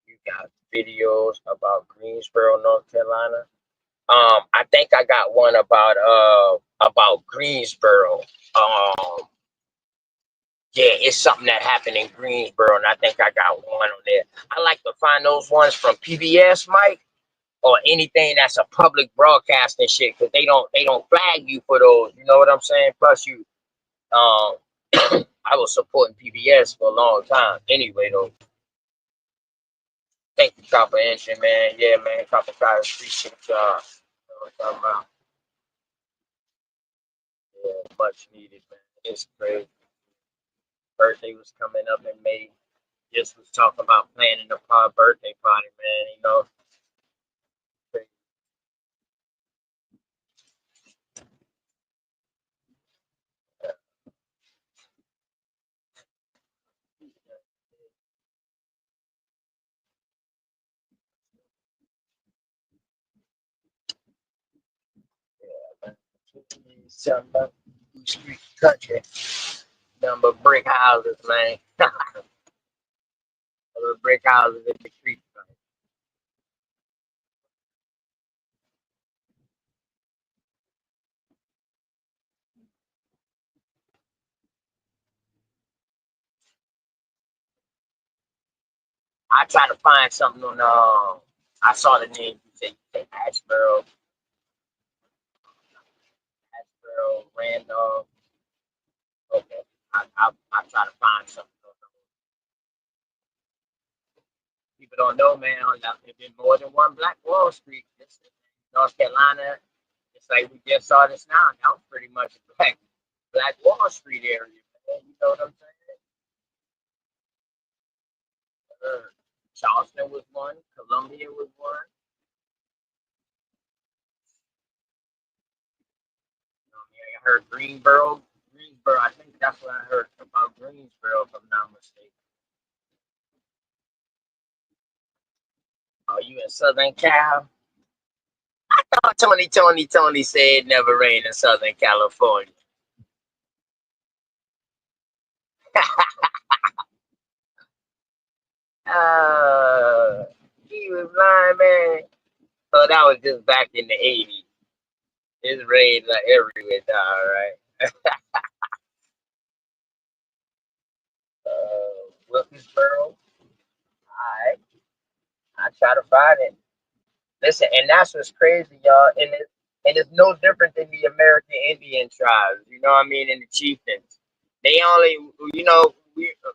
You got videos about Greensboro, North Carolina. I think I got one about Greensboro. Yeah, it's something that happened in Greensboro, and I think I got one on there. I like to find those ones from PBS, Mike, or anything that's a public broadcasting shit, because they don't flag you for those. You know what I'm saying? Plus, I was supporting PBS for a long time. Anyway, though, thank you, comprehension, man. Yeah, man, Copper Guys, appreciate y'all. You know what I'm talking about? Yeah, much needed, man. It's crazy. birthday was coming up in May. Just was talking about planning a birthday party, man. You know. Something about street country. Nothing but brick houses, man. Little brick houses in the street. I try to find something on. I saw the name. You say Ashboro, Randolph. Okay, I try to find something. People don't know, man. There's been more than one Black Wall Street. This is North Carolina. It's like we just saw this now. That was pretty much a Black Wall Street area, man. You know what I'm saying? Charleston was one. Columbia was one. I heard Greensboro. I think that's what I heard about Greensboro, if I'm not mistaken. Oh, you in Southern Cal? I thought Tony said it never rained in Southern California. He was lying, man. Oh, that was just back in the 80s. It's rained like everywhere now, right? Wilkesboro. Alright. I try to find it. Listen, and that's what's crazy, y'all. And it's no different than the American Indian tribes, you know what I mean, and the chieftains. They only,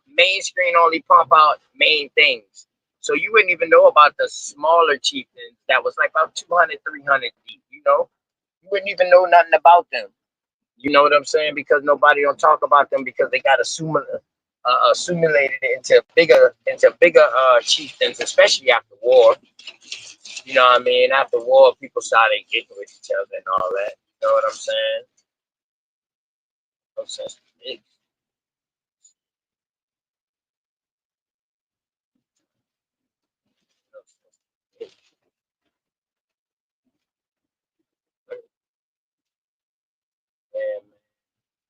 main screen only pump out main things. So you wouldn't even know about the smaller chieftains that was like about 200, 300 deep, you know? You wouldn't even know nothing about them. You know what I'm saying? Because nobody don't talk about them because they got assimilated into bigger chieftains, especially after war. You know what I mean? After war, people started getting with each other and all that. You know what I'm saying? And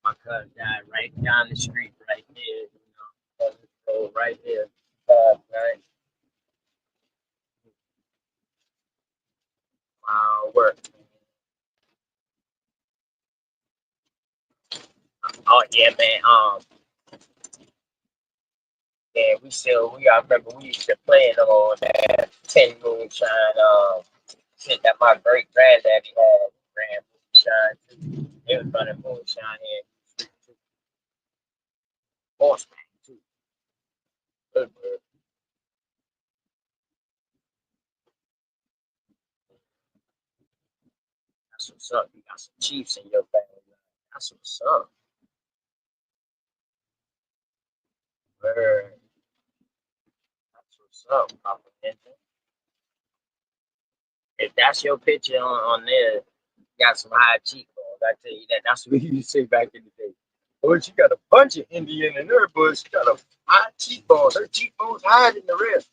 my cousin died right down the street, right there. You know, so right there, right. Work. Oh yeah, man. Yeah, I remember we used to play on that 10 moonshine. Shit that my great granddaddy had. Ran moonshine too. They was running moonshine here. Horseback too. Good bird. That's what's up. You got some chiefs in your family. That's what's up. Bird. That's what's up, Papa Ninja. If that's your picture on there, you got some high cheekbones. I tell you that. That's what you used to say back in the day. Boy, she got a bunch of Indian in her, but she got a high cheekbones. Her cheekbones higher than the rest.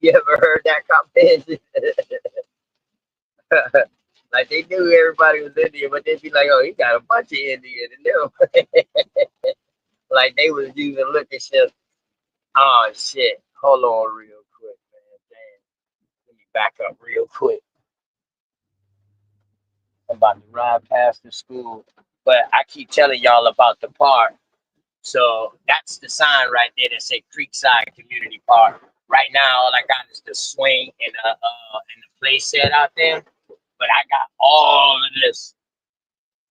You ever heard that comment? Like they knew everybody was Indian, but they'd be like, "Oh, he got a bunch of Indian in them." Like they was using look at shit. Oh shit! Hold on, real quick, man. Damn. Let me back up real quick. I'm about to ride past the school, but I keep telling y'all about the park. So that's the sign right there that said Creekside Community Park. Right now, all I got is the swing and the play set out there. But I got all of this.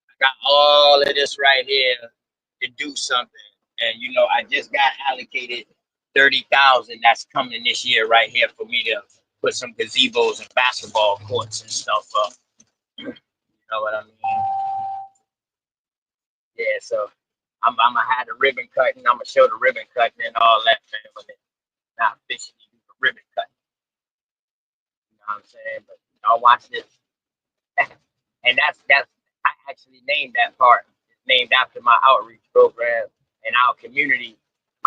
I got all of this right here to do something. And you know, I just got allocated 30,000 that's coming this year right here for me to put some gazebos and basketball courts and stuff up. You know what I mean? Yeah, so I'm gonna have the ribbon cutting. I'm gonna show the ribbon cutting and all that, man. But it's not officially the ribbon cutting. You know what I'm saying? But y'all watch this. And that's I actually named that part. It's named after my outreach program and our community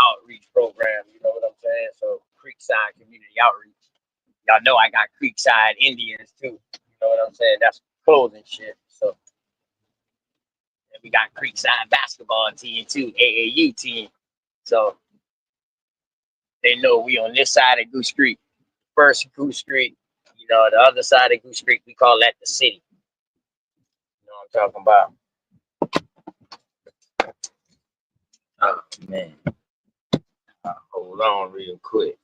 outreach program. You know what I'm saying? So Creekside Community Outreach. Y'all know I got Creekside Indians too. You know what I'm saying? That's clothing shit. So and we got Creekside basketball team too, AAU team. So they know we on this side of Goose Creek. First Goose Creek, you know, the other side of Goose Creek, we call that the city. You know what I'm talking about? Oh man. Hold on real quick.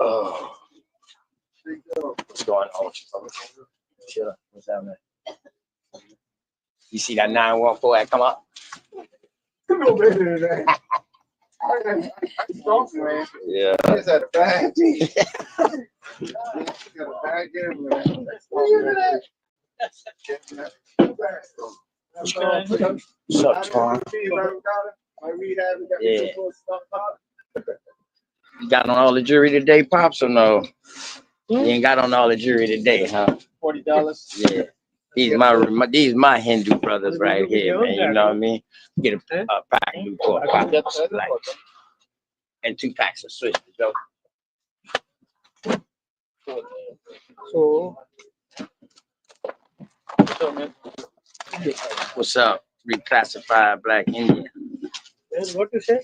Oh, what's going on? Sure. What's happening? You see that 914 that come up? Come over here, man. Yeah. It's at a bad day. Got a bad game, man. What's up, Twan? Yeah. You got on all the jewelry today, Pops, or no? You ain't got on all the jewelry today, huh? $40. Yeah. These my Hindu brothers right here, man. You know what I mean? Get a pack of Newport Pops, like, and 2 packs of Swiss, yo. So, What's up? Reclassified Black Indian. what you say?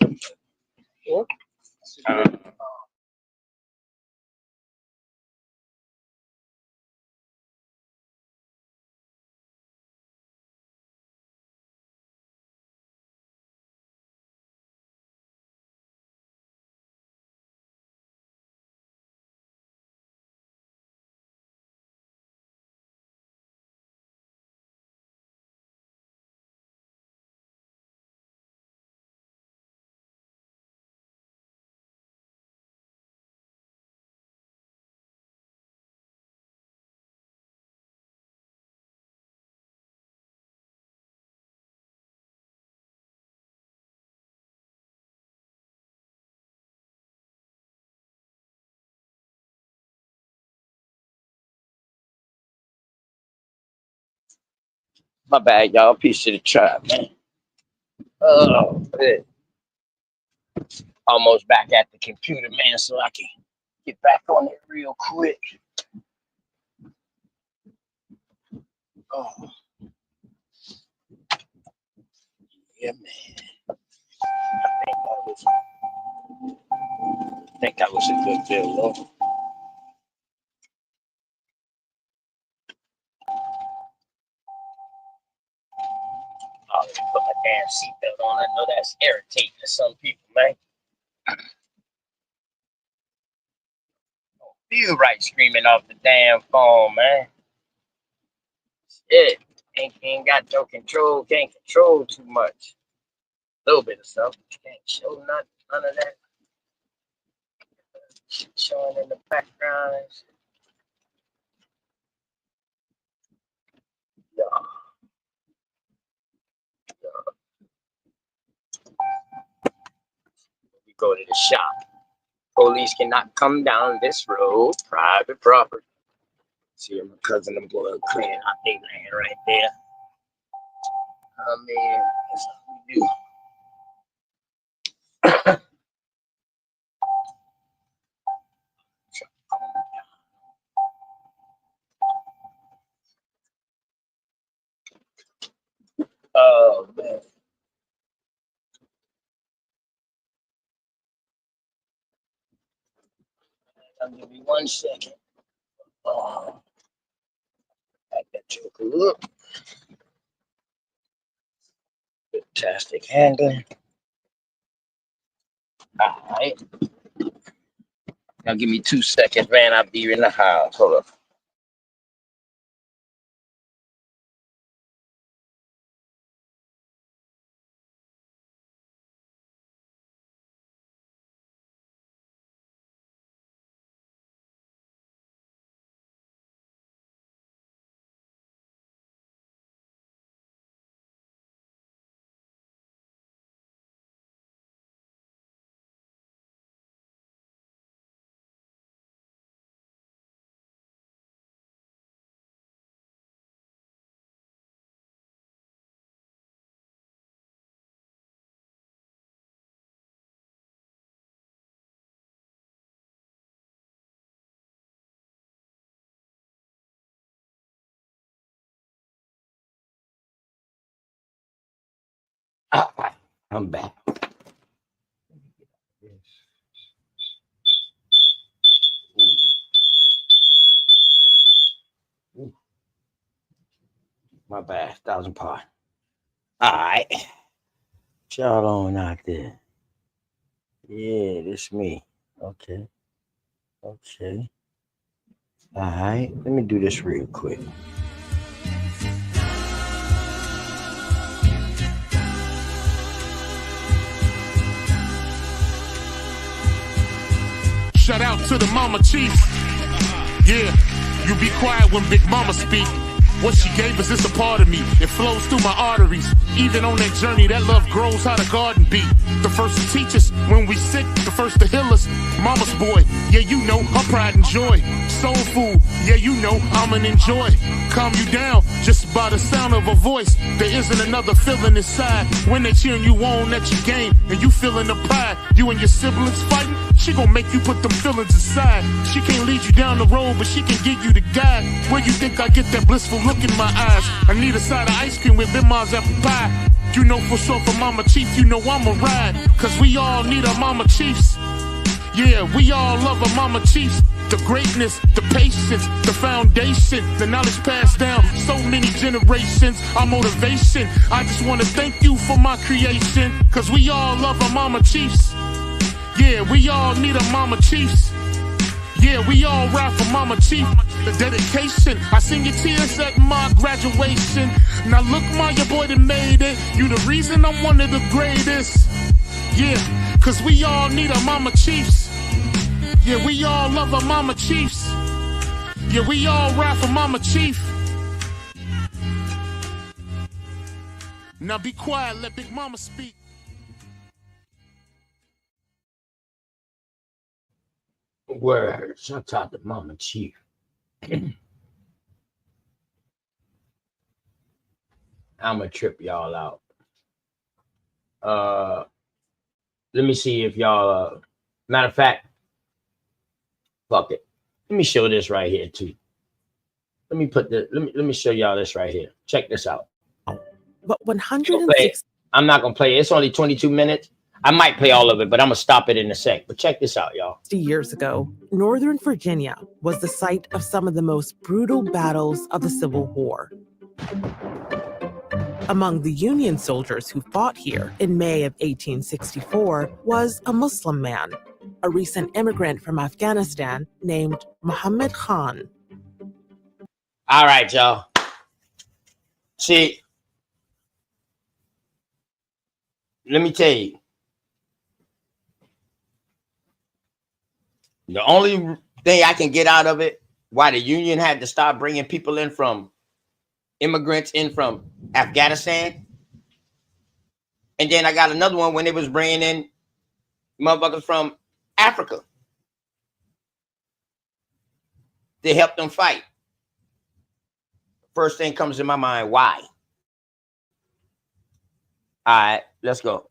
What? My bad, y'all. Piece of the tribe, man. Oh, man. Almost back at the computer, man, so I can get back on it real quick. Oh, yeah, man. I think that was a good deal, though. Oh, let me put my damn seatbelt on. I know that's irritating to some people, man. Don't feel right screaming off the damn phone, man. Shit. Ain't got no control, can't control too much. A little bit of stuff, but you can't show none of that. Shit showing in the background and shit. Yeah. We go to the shop. Police cannot come down this road. Private property. See, my cousin and boy cleaning out their land right there. I mean, that's how we do. Oh man. Give me 1 second. Oh, back that joker up. Fantastic handling. Alright. Now give me 2 seconds, man. I'll be in the house. Hold up. I'm back. Ooh. My bad, 1,000 part. All right. What y'all on out there? Yeah, this me. Okay. Okay. All right. Let me do this real quick. Shout out to the mama chief. Yeah, you be quiet when Big Mama speak. What she gave us is a part of me. It flows through my arteries. Even on that journey, that love grows how the garden be. The first to teach us when we sick, the first to heal us. Mama's boy, yeah, you know, her pride and joy. Soul food, yeah, you know, I'm an enjoy. Calm you down just by the sound of a voice. There isn't another feeling inside when they cheering you on at your game and you feeling the pride. You and your siblings fighting, she gon' make you put them feelings aside. She can't lead you down the road, but she can give you the guide. Where you think I get that blissful look in my eyes? I need a side of ice cream with Bim's apple pie. You know for sure for Mama Chief, you know I'ma ride. Cause we all need our Mama Chiefs. Yeah, we all love our Mama Chiefs. The greatness, the patience, the foundation, the knowledge passed down so many generations, our motivation. I just wanna thank you for my creation. Cause we all love our Mama Chiefs. Yeah, we all need our Mama Chiefs. Yeah, we all ride for Mama Chief. The dedication, I seen your tears at my graduation. Now look, Ma, your boy that made it. You the reason I'm one of the greatest. Yeah, cause we all need our Mama Chiefs. Yeah, we all love our Mama Chiefs. Yeah, we all ride for Mama Chief. Now be quiet, let Big Mama speak. Word. Shout out to Mama Chief. I'ma trip y'all out. Let me see if y'all matter of fact, fuck it. Let me show this right here too. Let me put the let me show y'all this right here. Check this out. But 106. I'm not gonna play it. It's only 22 minutes. I might play all of it, but I'm gonna stop it in a sec. But check this out, y'all. 60 years ago, Northern Virginia was the site of some of the most brutal battles of the Civil War. Among the Union soldiers who fought here in May of 1864 was a Muslim man, a recent immigrant from Afghanistan named Muhammad Khan. All right, y'all. See, let me tell you. The only thing I can get out of it, why the Union had to stop bringing people in from immigrants in from Afghanistan. And then I got another one when they was bringing in motherfuckers from Africa. They helped them fight. First thing comes to my mind, why? All right, let's go.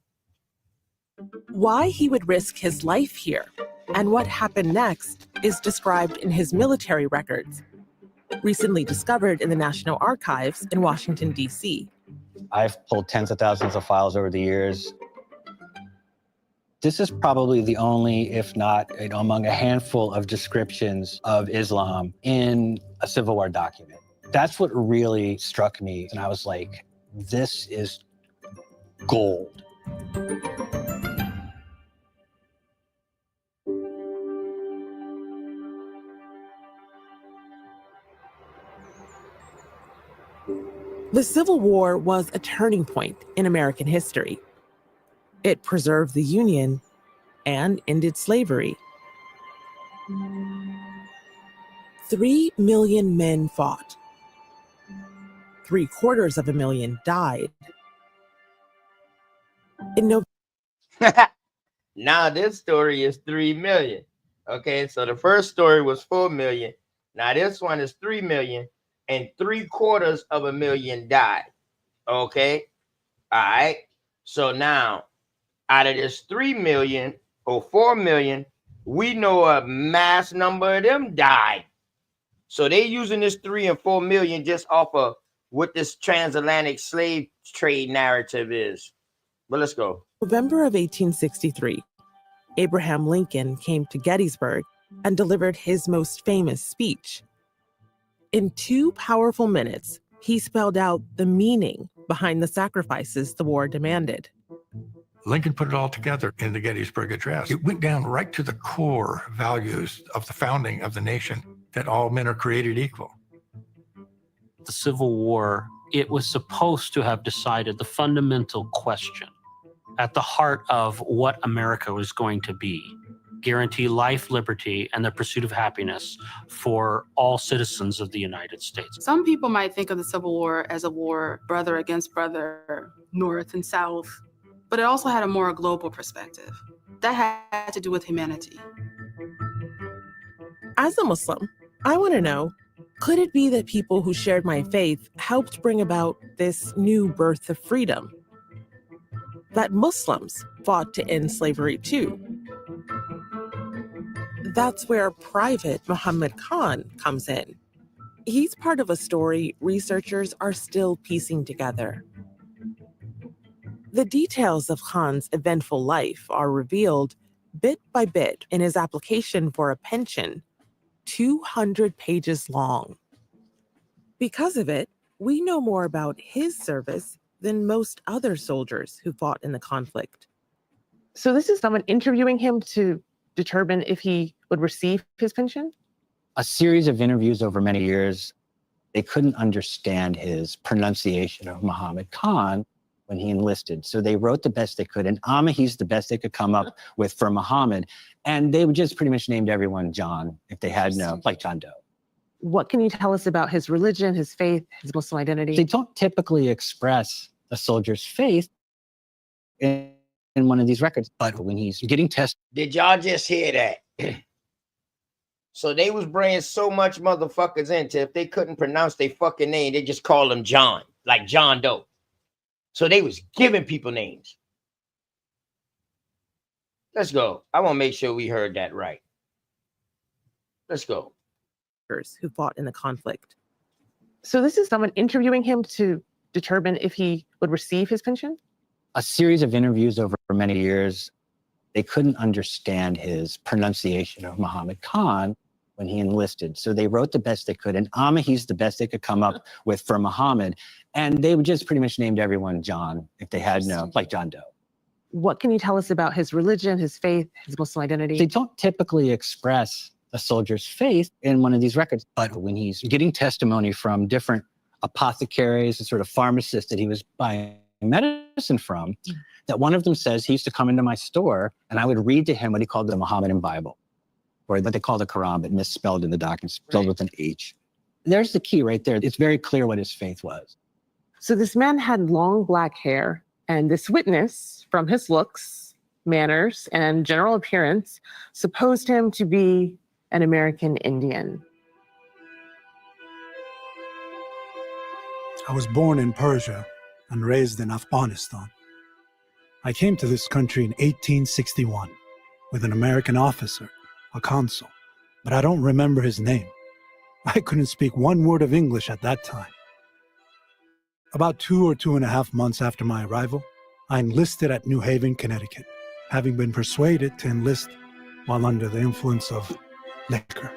Why he would risk his life here and what happened next is described in his military records, recently discovered in the National Archives in Washington, D.C. I've pulled tens of thousands of files over the years. This is probably the only, if not among a handful of descriptions of Islam in a Civil War document. That's what really struck me. And I was like, this is gold. The Civil War was a turning point in American history. It preserved the Union and ended slavery. 3 million men fought. 750,000 died. Now this story is 3 million. Okay, so the first story was 4 million. Now this one is 3 million, and 750,000 died. Okay, all right. So now, out of this 3 million or 4 million, we know a mass number of them died. So they using this 3 and 4 million just off of what this transatlantic slave trade narrative is. But let's go. November of 1863, Abraham Lincoln came to Gettysburg and delivered his most famous speech. In 2 powerful minutes, he spelled out the meaning behind the sacrifices the war demanded. Lincoln put it all together in the Gettysburg Address. It went down right to the core values of the founding of the nation, that all men are created equal. The Civil War, it was supposed to have decided the fundamental question at the heart of what America was going to be: guarantee life, liberty, and the pursuit of happiness for all citizens of the United States. Some people might think of the Civil War as a war brother against brother, North and South, but it also had a more global perspective. That had to do with humanity. As a Muslim, I want to know, could it be that people who shared my faith helped bring about this new birth of freedom? That Muslims fought to end slavery too? That's where Private Muhammad Khan comes in. He's part of a story researchers are still piecing together. The details of Khan's eventful life are revealed bit by bit in his application for a pension, 200 pages long. Because of it, we know more about his service than most other soldiers who fought in the conflict. So this is someone interviewing him to determine if he would receive his pension? A series of interviews over many years, they couldn't understand his pronunciation of Muhammad Khan when he enlisted. So they wrote the best they could, and Amahi's the best they could come up with for Muhammad. And they would just pretty much named everyone John if they had no, like John Doe. What can you tell us about his religion, his faith, his Muslim identity? They don't typically express a soldier's faith in one of these records, but when he's getting tested. Did y'all just hear that? So they was bringing so much motherfuckers into, if they couldn't pronounce their fucking name, they just called him John, like John Doe. So they was giving people names. Let's go. I want to make sure we heard that right. Let's go. Who fought in the conflict. So this is someone interviewing him to determine if he would receive his pension? A series of interviews over many years, they couldn't understand his pronunciation of Muhammad Khan when he enlisted. So they wrote the best they could, and Amahi's the best they could come up with for Muhammad. And they would just pretty much named everyone John if they had no, like John Doe. What can you tell us about his religion, his faith, his Muslim identity? They don't typically express a soldier's faith in one of these records, but when he's getting testimony from different apothecaries and sort of pharmacists that he was buying medicine from, that one of them says he used to come into my store and I would read to him what he called the Mohammedan Bible, or what they call the Quran, but misspelled in the document, spelled with an H. There's the key right there. It's very clear what his faith was. So this man had long black hair, and this witness, from his looks, manners, and general appearance, supposed him to be an American Indian. I was born in Persia and raised in Afghanistan. I came to this country in 1861 with an American officer, a consul, but I don't remember his name. I couldn't speak one word of English at that time. About 2 or 2.5 months after my arrival, I enlisted at New Haven, Connecticut, having been persuaded to enlist while under the influence of liquor.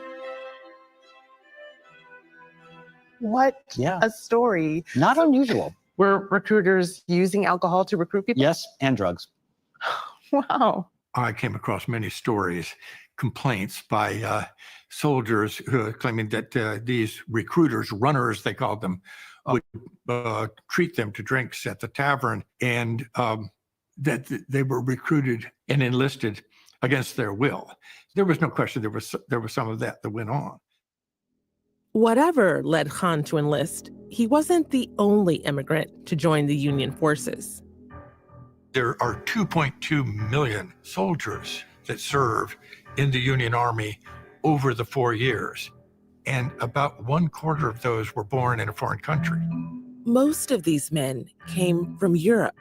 What a story. Not unusual. Were recruiters using alcohol to recruit people? Yes, and drugs. Wow. I came across many stories, complaints by soldiers who are claiming that these recruiters, runners, they called them, would treat them to drinks at the tavern, and that they were recruited and enlisted against their will. There was no question there was some of that went on. Whatever led Khan to enlist, he wasn't the only immigrant to join the Union forces. There are 2.2 million soldiers that serve in the Union Army over the 4 years, and about 1/4 of those were born in a foreign country. Most of these men came from Europe,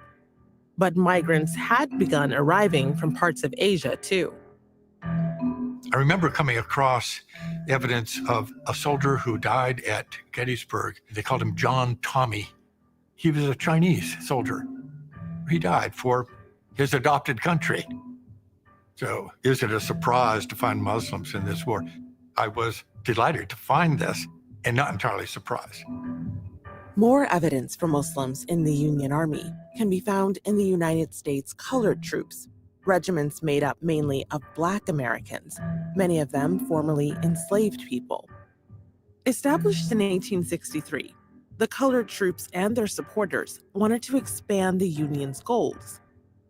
but migrants had begun arriving from parts of Asia too. I remember coming across evidence of a soldier who died at Gettysburg. They called him John Tommy. He was a Chinese soldier he died for his adopted country. So is it a surprise to find Muslims in this war? I was delighted to find this and not entirely surprised. More evidence for Muslims in the Union Army can be found in the United States colored troops, regiments made up mainly of Black Americans, many of them formerly enslaved people. Established in 1863, the colored troops and their supporters wanted to expand the Union's goals.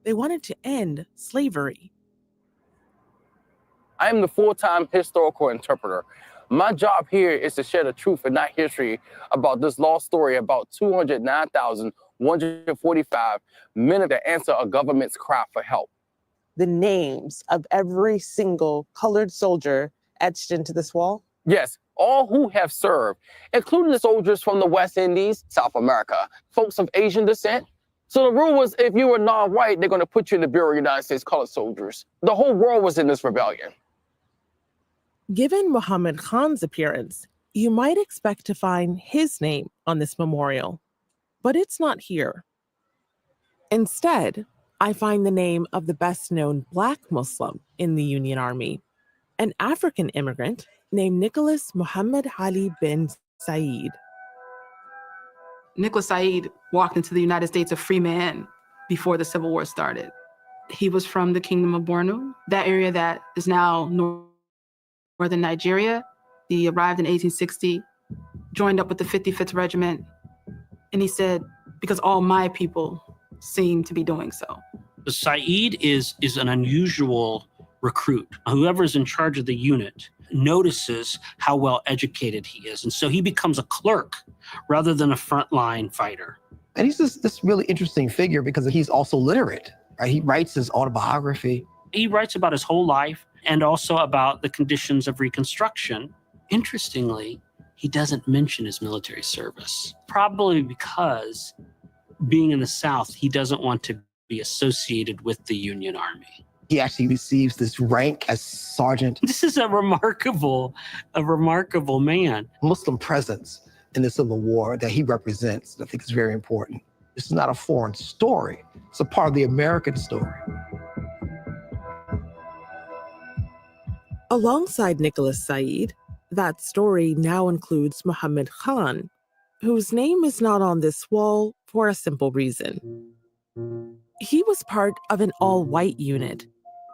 They wanted to end slavery. I am the full-time historical interpreter. My job here is to share the truth and not history about this lost story about 209,145 men that answer a government's cry for help. The names of every single colored soldier etched into this wall? Yes, all who have served, including the soldiers from the West Indies, South America, folks of Asian descent. So the rule was if you were non-white, they're going to put you in the Bureau of United States Colored Soldiers. The whole world was in this rebellion. Given Muhammad Khan's appearance, you might expect to find his name on this memorial, but it's not here. Instead, I find the name of the best-known Black Muslim in the Union Army, an African immigrant named Nicholas Muhammad Ali bin Said. Nicholas Said walked into the United States a free man before the Civil War started. He was from the Kingdom of Borno, that area that is now northern Nigeria. He arrived in 1860, joined up with the 55th Regiment, and he said, because all my people seem to be doing so. Said is an unusual recruit. Whoever's in charge of the unit notices how well educated he is. And so he becomes a clerk rather than a frontline fighter. And he's this really interesting figure because he's also literate, right? He writes his autobiography. He writes about his whole life and also about the conditions of Reconstruction. Interestingly, he doesn't mention his military service, probably because being in the South, he doesn't want to be associated with the Union Army. He actually receives this rank as sergeant. This is a remarkable man. Muslim presence in the Civil War that he represents, I think is very important. This is not a foreign story. It's a part of the American story. Alongside Nicholas Said, that story now includes Muhammad Khan, whose name is not on this wall for a simple reason. He was part of an all-white unit,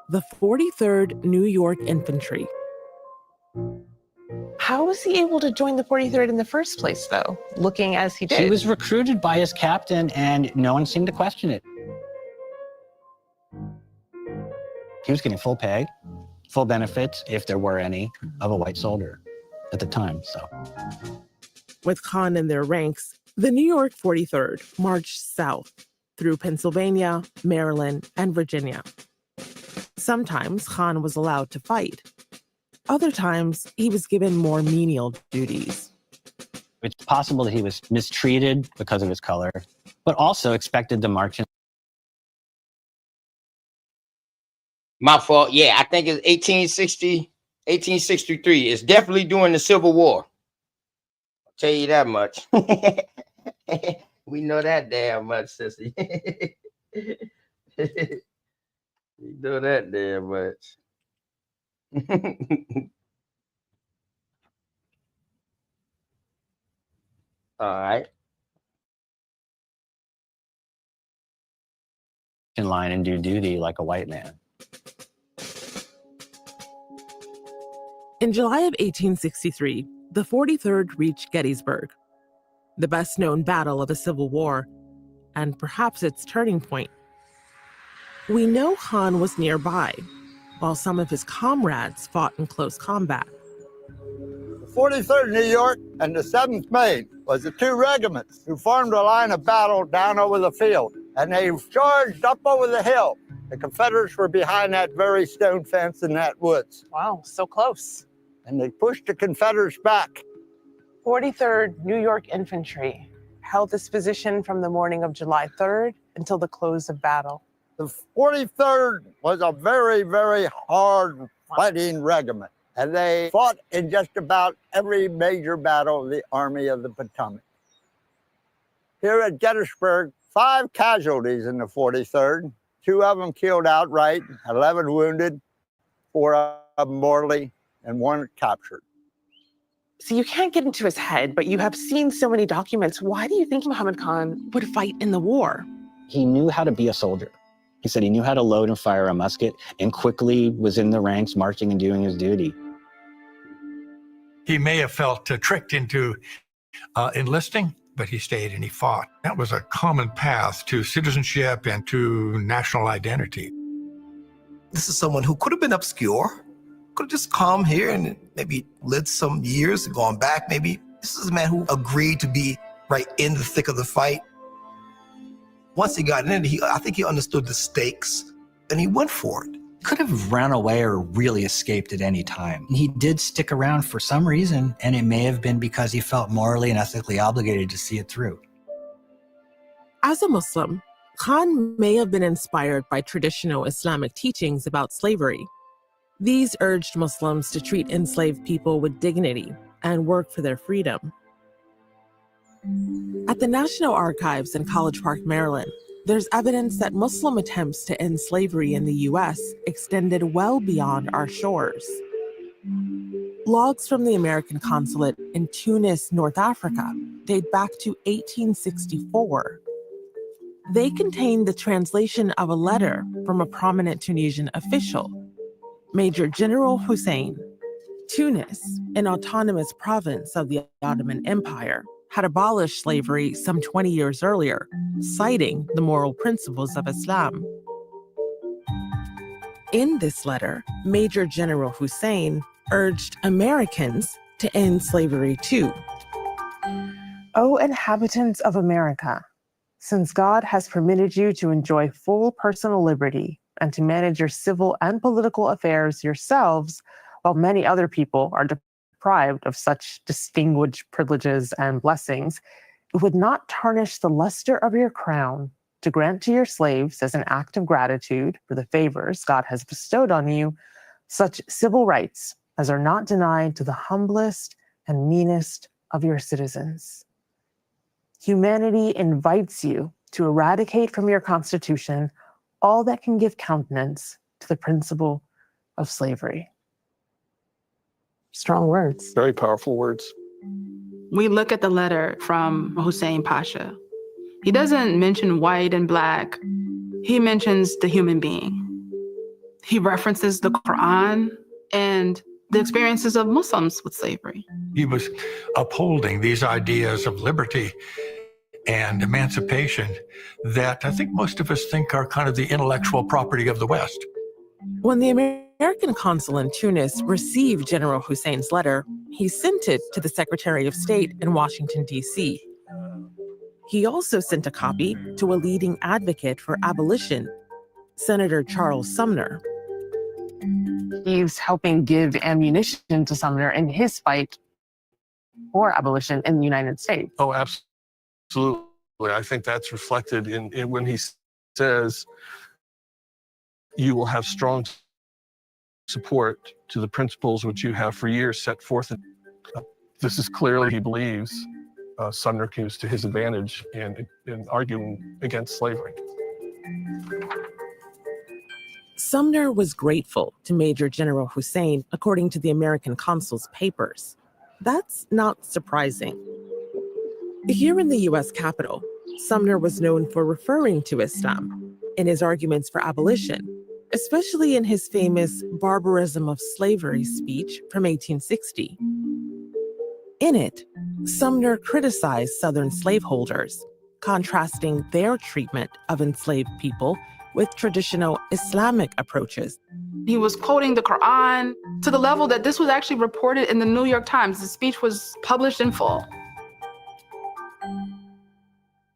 the 43rd New York Infantry. How was he able to join the 43rd in the first place, though, looking as he did? He was recruited by his captain, and no one seemed to question it. He was getting full pay, full benefits, if there were any, of a white soldier at the time. So, with Khan in their ranks, the New York 43rd marched south through Pennsylvania, Maryland, and Virginia. Sometimes Khan was allowed to fight. Other times, he was given more menial duties. It's possible that he was mistreated because of his color, but also expected to march in. My fault. Yeah, I think it's 1863. It's definitely during the Civil War. I'll tell you that much. We know that damn much, sissy. We know that damn much. All right. In line and do duty like a white man. In July of 1863, the 43rd reached Gettysburg, the best-known battle of the Civil War, and perhaps its turning point. We know Khan was nearby, while some of his comrades fought in close combat. The 43rd New York and the 7th Maine was the two regiments who formed a line of battle down over the field, and they charged up over the hill. The Confederates were behind that very stone fence in that woods. Wow, so close. And they pushed the Confederates back. 43rd New York Infantry held this position from the morning of July 3rd until the close of battle. The 43rd was a very, very hard fighting regiment, and they fought in just about every major battle of the Army of the Potomac. Here at Gettysburg, 5 casualties in the 43rd, 2 of them killed outright, 11 wounded, 4 of them mortally, and 1 captured. So you can't get into his head, but you have seen so many documents. Why do you think Muhammad Khan would fight in the war? He knew how to be a soldier. He said he knew how to load and fire a musket and quickly was in the ranks marching and doing his duty. He may have felt tricked into enlisting, but he stayed and he fought. That was a common path to citizenship and to national identity. This is someone who could have been obscure, could have just come here and maybe lived some years, gone back maybe. This is a man who agreed to be right in the thick of the fight. Once he got in, I think he understood the stakes and he went for it. Could have run away or really escaped at any time. He did stick around for some reason, and it may have been because he felt morally and ethically obligated to see it through. As a Muslim, Khan may have been inspired by traditional Islamic teachings about slavery. These urged Muslims to treat enslaved people with dignity and work for their freedom. At the National Archives in College Park, Maryland, there's evidence that Muslim attempts to end slavery in the U.S. extended well beyond our shores. Logs from the American consulate in Tunis, North Africa, date back to 1864. They contain the translation of a letter from a prominent Tunisian official, Major General Hussein. Tunis, an autonomous province of the Ottoman Empire, had abolished slavery some 20 years earlier, citing the moral principles of Islam. In this letter, Major General Hussein urged Americans to end slavery too. O inhabitants of America, since God has permitted you to enjoy full personal liberty and to manage your civil and political affairs yourselves, while many other people are deprived of such distinguished privileges and blessings, it would not tarnish the luster of your crown to grant to your slaves, as an act of gratitude for the favors God has bestowed on you, such civil rights as are not denied to the humblest and meanest of your citizens. Humanity invites you to eradicate from your Constitution all that can give countenance to the principle of slavery. Strong words. Very powerful words. We look at the letter from Hussein Pasha. He doesn't mention white and black. He mentions the human being. He references the Quran and the experiences of Muslims with slavery. He was upholding these ideas of liberty and emancipation that I think most of us think are kind of the intellectual property of the West. When the American consul in Tunis received General Hussein's letter, he sent it to the Secretary of State in Washington, D.C. He also sent a copy to a leading advocate for abolition, Senator Charles Sumner. He's helping give ammunition to Sumner in his fight for abolition in the United States. Oh, absolutely. I think that's reflected in when he says, you will have strong support to the principles which you have for years set forth. This is clearly, he believes, Sumner used to his advantage in arguing against slavery. Sumner was grateful to Major General Hussein, according to the American consul's papers. That's not surprising. Here in the U.S. Capitol, Sumner was known for referring to Islam in his arguments for abolition, especially in his famous Barbarism of Slavery speech from 1860. In it, Sumner criticized Southern slaveholders, contrasting their treatment of enslaved people with traditional Islamic approaches. He was quoting the Quran to the level that this was actually reported in the New York Times. The speech was published in full.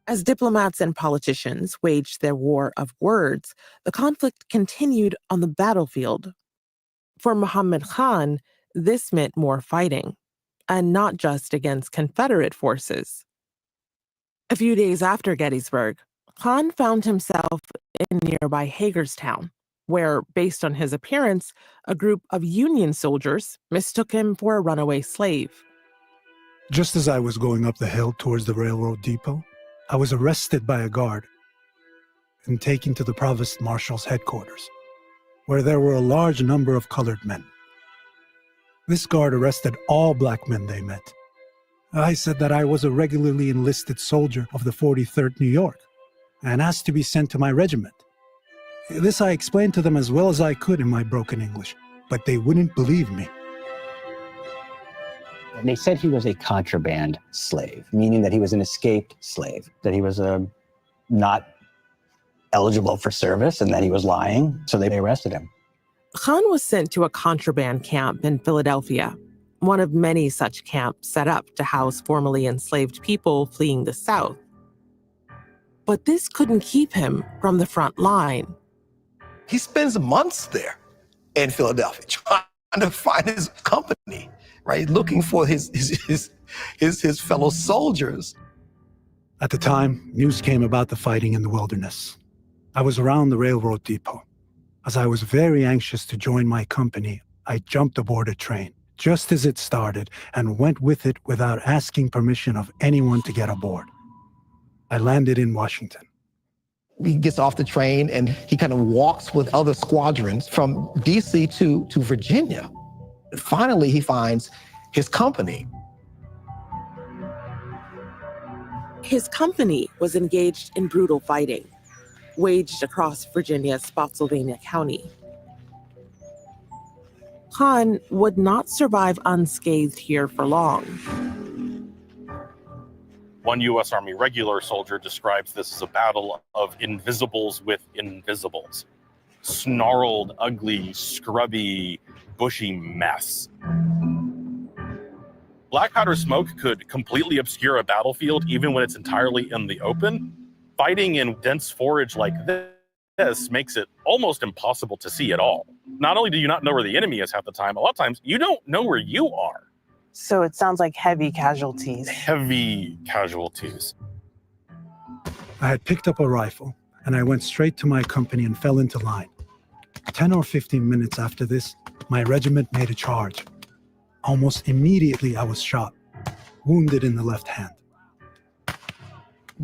As diplomats and politicians waged their war of words, the conflict continued on the battlefield. For Muhammad Khan, this meant more fighting, and not just against Confederate forces. A few days after Gettysburg, Khan found himself in nearby Hagerstown, where, based on his appearance, a group of Union soldiers mistook him for a runaway slave. Just as I was going up the hill towards the railroad depot, I was arrested by a guard and taken to the provost marshal's headquarters, where there were a large number of colored men. This guard arrested all black men they met. I said that I was a regularly enlisted soldier of the 43rd New York and asked to be sent to my regiment. This I explained to them as well as I could in my broken English, but they wouldn't believe me. And they said he was a contraband slave, meaning that he was an escaped slave, that he was not eligible for service and that he was lying, so they arrested him. Khan was sent to a contraband camp in Philadelphia, one of many such camps set up to house formerly enslaved people fleeing the South. But this couldn't keep him from the front line. He spends months there in Philadelphia trying to find his company, right? Looking for his fellow soldiers. At the time, news came about the fighting in the wilderness. I was around the railroad depot. As I was very anxious to join my company, I jumped aboard a train just as it started and went with it without asking permission of anyone to get aboard. I landed in Washington. He gets off the train and he kind of walks with other squadrons from DC to Virginia. Finally, he finds his company. His company was engaged in brutal fighting, waged across Virginia's Spotsylvania County. Khan would not survive unscathed here for long. One U.S. Army regular soldier describes this as a battle of invisibles with invisibles. Snarled, ugly, scrubby, bushy mess. Black powder smoke could completely obscure a battlefield even when it's entirely in the open. Fighting in dense forage like this makes it almost impossible to see at all. Not only do you not know where the enemy is half the time, a lot of times you don't know where you are. So it sounds like heavy casualties. Heavy casualties. I had picked up a rifle, and I went straight to my company and fell into line. 10 or 15 minutes after this, my regiment made a charge. Almost immediately, I was shot, wounded in the left hand.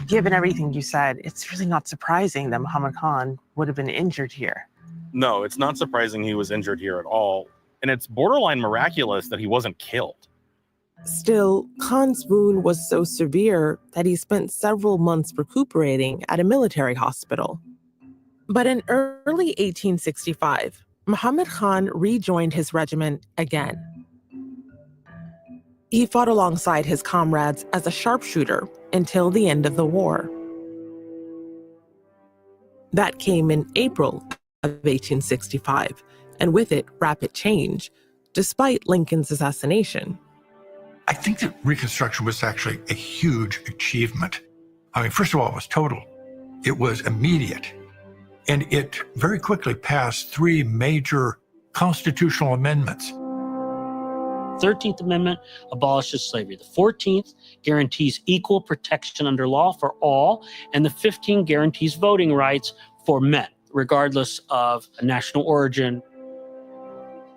Given everything you said, it's really not surprising that Muhammad Khan would have been injured here. No, it's not surprising he was injured here at all. And it's borderline miraculous that he wasn't killed. Still, Khan's wound was so severe that he spent several months recuperating at a military hospital. But in early 1865, Muhammad Khan rejoined his regiment again. He fought alongside his comrades as a sharpshooter until the end of the war. That came in April of 1865, and with it, rapid change, despite Lincoln's assassination. I think that Reconstruction was actually a huge achievement. I mean, first of all, it was total. It was immediate. And it very quickly passed 3 major constitutional amendments. 13th Amendment abolishes slavery. The 14th guarantees equal protection under law for all, and the 15th guarantees voting rights for men, regardless of national origin.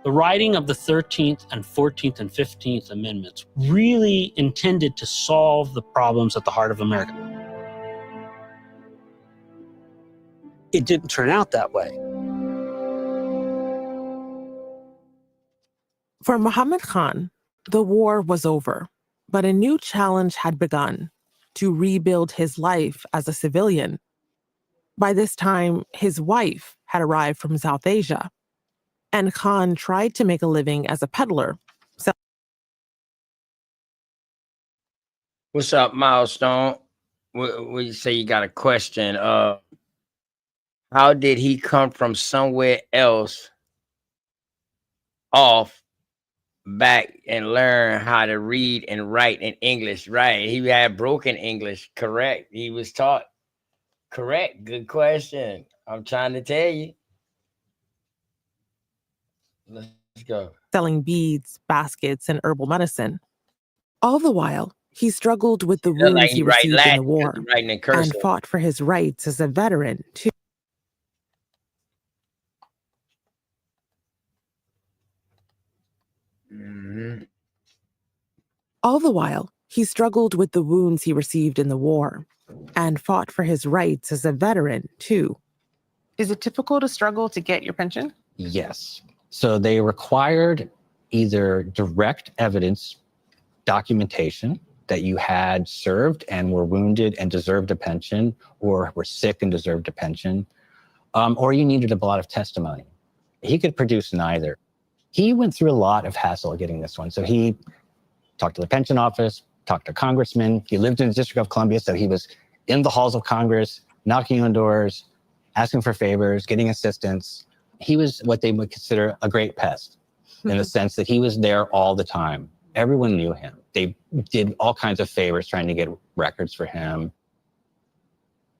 The writing of the 13th and 14th and 15th Amendments really intended to solve the problems at the heart of America. It didn't turn out that way. For Muhammad Khan, the war was over, but a new challenge had begun: to rebuild his life as a civilian. By this time, his wife had arrived from South Asia, and Khan tried to make a living as a peddler. What's up, Milestone? We say you got a question. How did he come from somewhere else off back and learn how to read and write in English? Right. He had broken English. Correct. He was taught. Correct. Good question. I'm trying to tell you. Let's go. Selling beads, baskets, and herbal medicine. All the while, he struggled with the wounds like he received in the war and fought for his rights as a veteran, too. Mm-hmm. All the while, He struggled with the wounds he received in the war and fought for his rights as a veteran, too. Is it typical to struggle to get your pension? Yes. So they required either direct evidence, documentation that you had served and were wounded and deserved a pension, or were sick and deserved a pension, or you needed a lot of testimony. He could produce neither. He went through a lot of hassle getting this one. So he talked to the pension office, talked to congressmen. He lived in the District of Columbia, so he was in the halls of Congress, knocking on doors, asking for favors, getting assistance. He was what they would consider a great pest in the sense that he was there all the time. Everyone knew him. They did all kinds of favors trying to get records for him.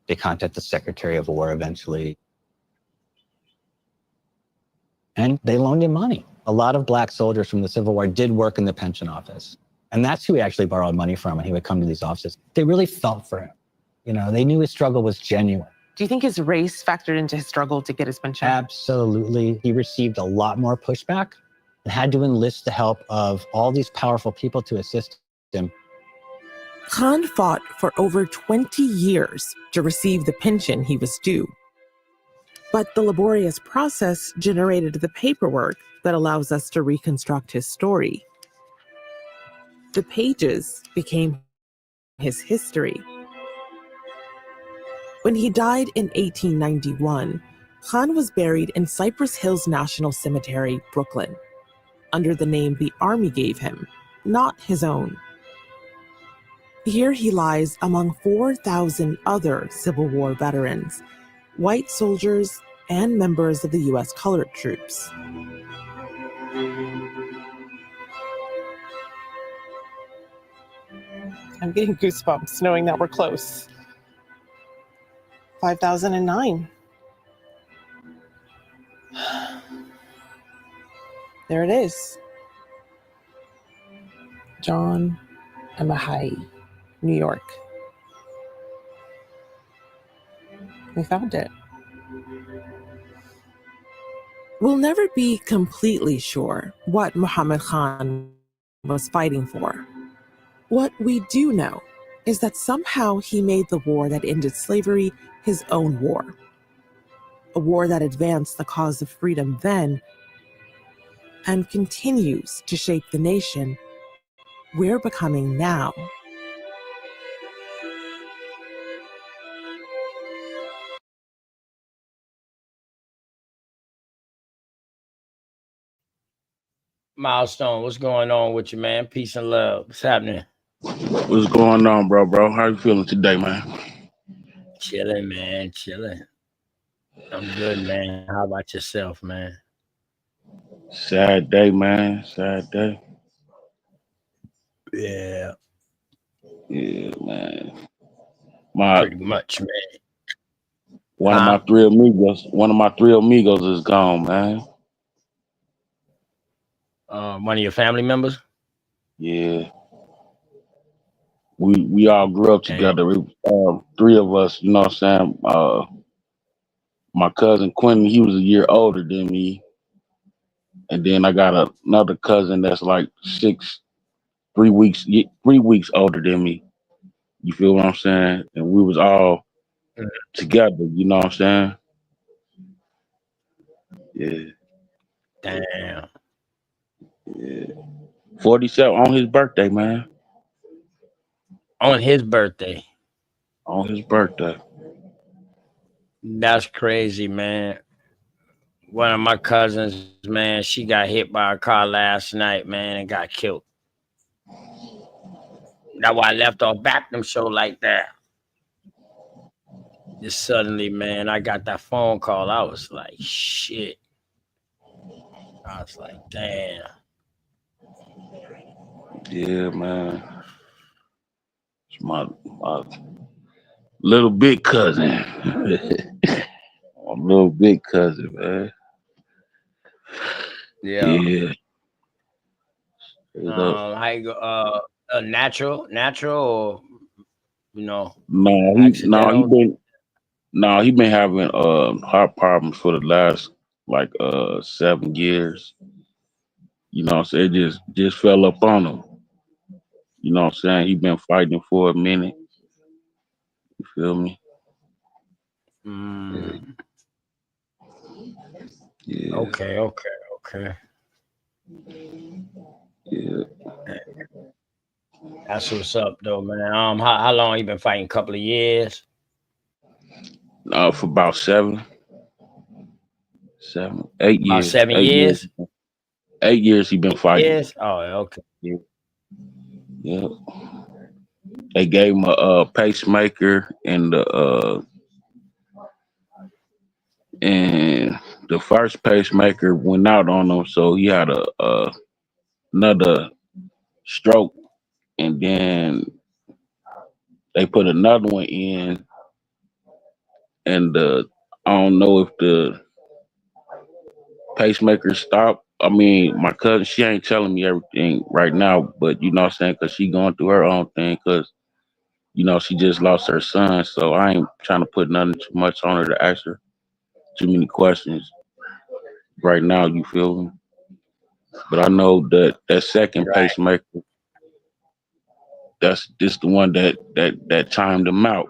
They contacted the Secretary of War eventually. And they loaned him money. A lot of Black soldiers from the Civil War did work in the pension office. And that's who he actually borrowed money from when he would come to these offices. They really felt for him. You know, they knew his struggle was genuine. Do you think his race factored into his struggle to get his pension? Absolutely. He received a lot more pushback and had to enlist the help of all these powerful people to assist him. Khan fought for over 20 years to receive the pension he was due. But the laborious process generated the paperwork that allows us to reconstruct his story. The pages became his history. When he died in 1891, Khan was buried in Cypress Hills National Cemetery, Brooklyn, under the name the Army gave him, not his own. Here he lies among 4,000 other Civil War veterans, white soldiers, and members of the U.S. colored troops. I'm getting goosebumps knowing that we're close. 5009. There it is. John Amahai, New York. We found it. We'll never be completely sure what Muhammad Khan was fighting for. What we do know is that somehow he made the war that ended slavery his own war. A war that advanced the cause of freedom then and continues to shape the nation we're becoming now. Milestone, what's going on with you, man? Peace and love. What's happening? What's going on, bro? How you feeling today, man? Chilling, man. Chilling. I'm good, man. How about yourself, man? Sad day, man. Sad day. Yeah. Yeah, man. Pretty much, man. One of my three amigos is gone, man. One of your family members? Yeah. We all grew up together. Three of us, you know what I'm saying? My cousin Quentin, he was a year older than me. And then I got another cousin that's like 3 weeks older than me. You feel what I'm saying? And we was all together, you know what I'm saying? Yeah. Damn. Yeah. 47 on his birthday, man. On his birthday. On his birthday. That's crazy, man. One of my cousins, man, she got hit by a car last night, man, and got killed. That's why I left off back them show like that. Just suddenly, man, I got that phone call. I was like, shit. I was like, damn. Yeah, man. It's my little big cousin. My little big cousin, man. Yeah. Yeah. How you go? Natural, or No, accidental? he been having heart problems for the last 7 years. You know, so it just fell up on him. You know what I'm saying? He been fighting for a minute. You feel me? Yeah. Okay. Yeah. That's what's up, though, man. How long you been fighting? Couple of years? For about 8 About years. 7 8 years. years? 8 years he been fighting. Yes. Oh, okay. Yeah. They gave him a pacemaker and the first pacemaker went out on him, so he had another stroke, and then they put another one in, and I don't know if the pacemaker stopped. I mean, my cousin, she ain't telling me everything right now, but you know what I'm saying, because she going through her own thing, because you know she just lost her son, so I ain't trying to put nothing too much on her to ask her too many questions right now. You feel me? But I know that second Right. pacemaker, that's just the one that timed him out.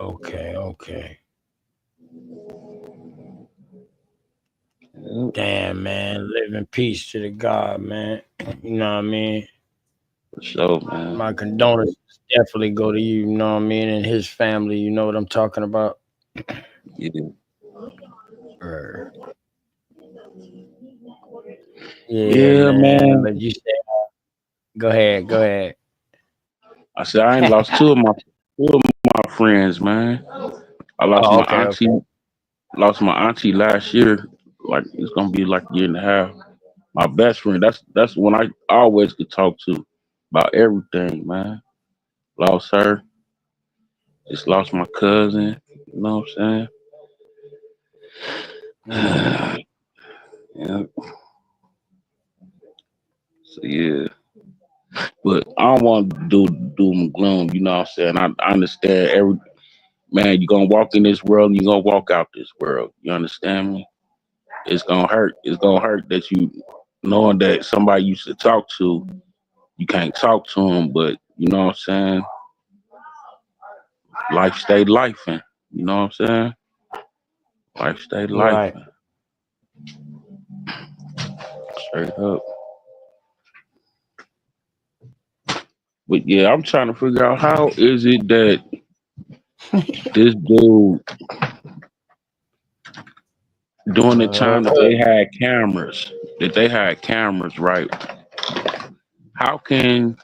Okay. Damn, man. Live in peace to the God, man. You know what I mean? For sure, man. My condolences definitely go to you, you know what I mean, and his family. You know what I'm talking about? Yeah. Yeah, man. But you said, go ahead. I said I ain't lost two of my friends, man. I lost my auntie. Lost my auntie last year. Like it's gonna be like a year and a half. My best friend. That's when I always could talk to about everything, man. Lost her. Just lost my cousin. You know what I'm saying? Yeah. So yeah. But I don't want to do doom and gloom. You know what I'm saying? I understand man. You're gonna walk in this world, and you're gonna walk out this world. You understand me? It's gonna hurt. It's gonna hurt that you knowing that somebody you should talk to, you can't talk to them. But you know what I'm saying? Life stay lifing. You know what I'm saying? Life stay Right. lifing. Straight up. But yeah, I'm trying to figure out how is it that this dude during the time that they had cameras, right? How can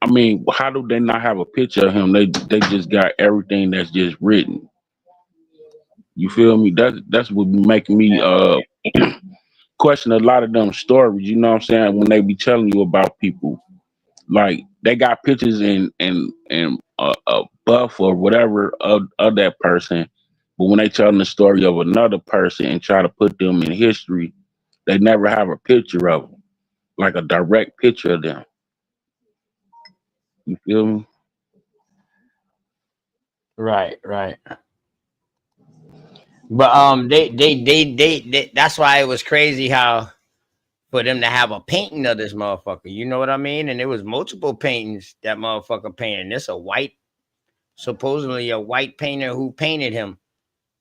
I mean, how do they not have a picture of him? They just got everything that's just written. You feel me? That's what be making me question a lot of them stories. You know what I'm saying? When they be telling you about people, like they got pictures and a buff or whatever of that person, but when they telling the story of another person and try to put them in history, they never have a picture of them, like a direct picture of them. You feel me? Right. But they that's why it was crazy how for them to have a painting of this motherfucker. You know what I mean? And there was multiple paintings that motherfucker painted. This supposedly a white painter who painted him.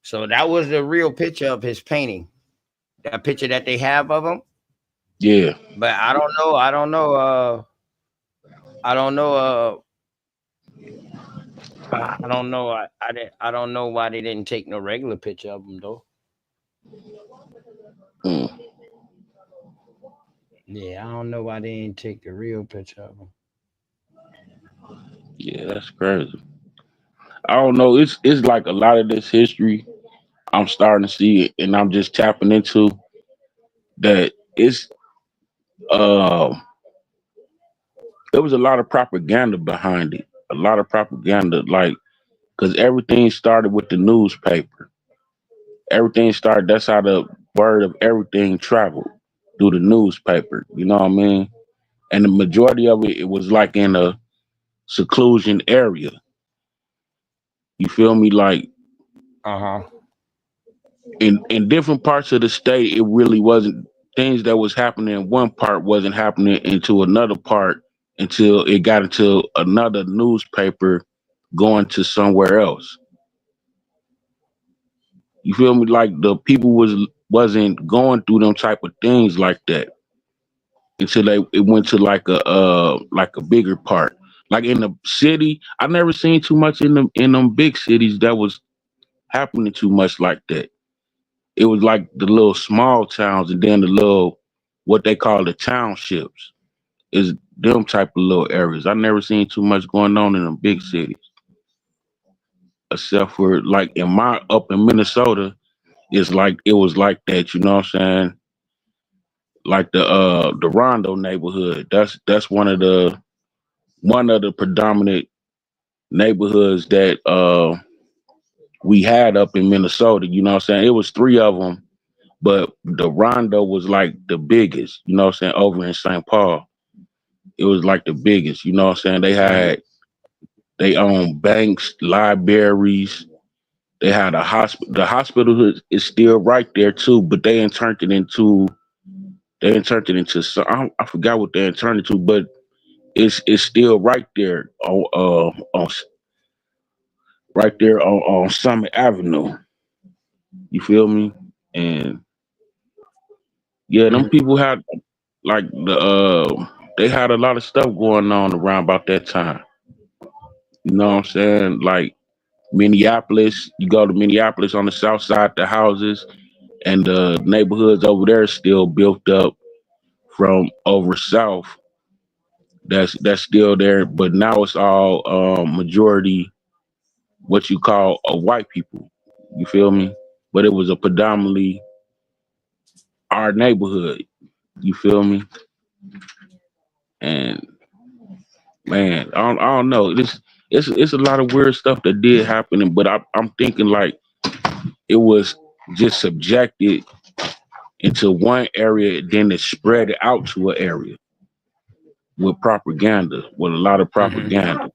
So that was the real picture of his painting. That picture that they have of him. Yeah. But I don't know. I don't know I don't know why they didn't take no regular picture of him though. Yeah, I don't know why they didn't take the real picture of him. Yeah, that's crazy. I don't know. It's like a lot of this history I'm starting to see it, and I'm just tapping into that. It's there was a lot of propaganda behind it. A lot of propaganda, like because everything started with the newspaper. Everything started. That's how the word of everything traveled through the newspaper. You know what I mean? And the majority of it was like in a seclusion area. You feel me? Like in different parts of the state, it really wasn't things that was happening in one part wasn't happening into another part until it got into another newspaper going to somewhere else. You feel me? Like the people wasn't going through them type of things like that until it went to like a bigger part. Like in the city, I never seen too much in them big cities that was happening too much like that. It was like the little small towns and then the little what they call the townships is them type of little areas. I never seen too much going on in them big cities. Except for like in my up in Minnesota, it's like it was like that, you know what I'm saying? Like the Rondo neighborhood. That's one of the predominant neighborhoods that we had up in Minnesota, you know what I'm saying? It was three of them, but the Rondo was like the biggest, you know what I'm saying, over in St. Paul. It was like the biggest, you know what I'm saying? They own banks, libraries, they had a hospital. The hospital is still right there too, but they ain't turned it into some I forgot what they ain't turned it to, but it's still right there on right there on Summit Avenue. You feel me? And yeah, them people had like they had a lot of stuff going on around about that time. You know what I'm saying? Like Minneapolis, you go to Minneapolis on the south side, the houses and the neighborhoods over there still built up from over south. That's still there, but now it's all majority what you call white people. You feel me? But it was a predominantly our neighborhood. You feel me? And man, I don't know. It's a lot of weird stuff that did happen, but I'm thinking like it was just subjected into one area, then it spread it out to an area with propaganda, with a lot of propaganda.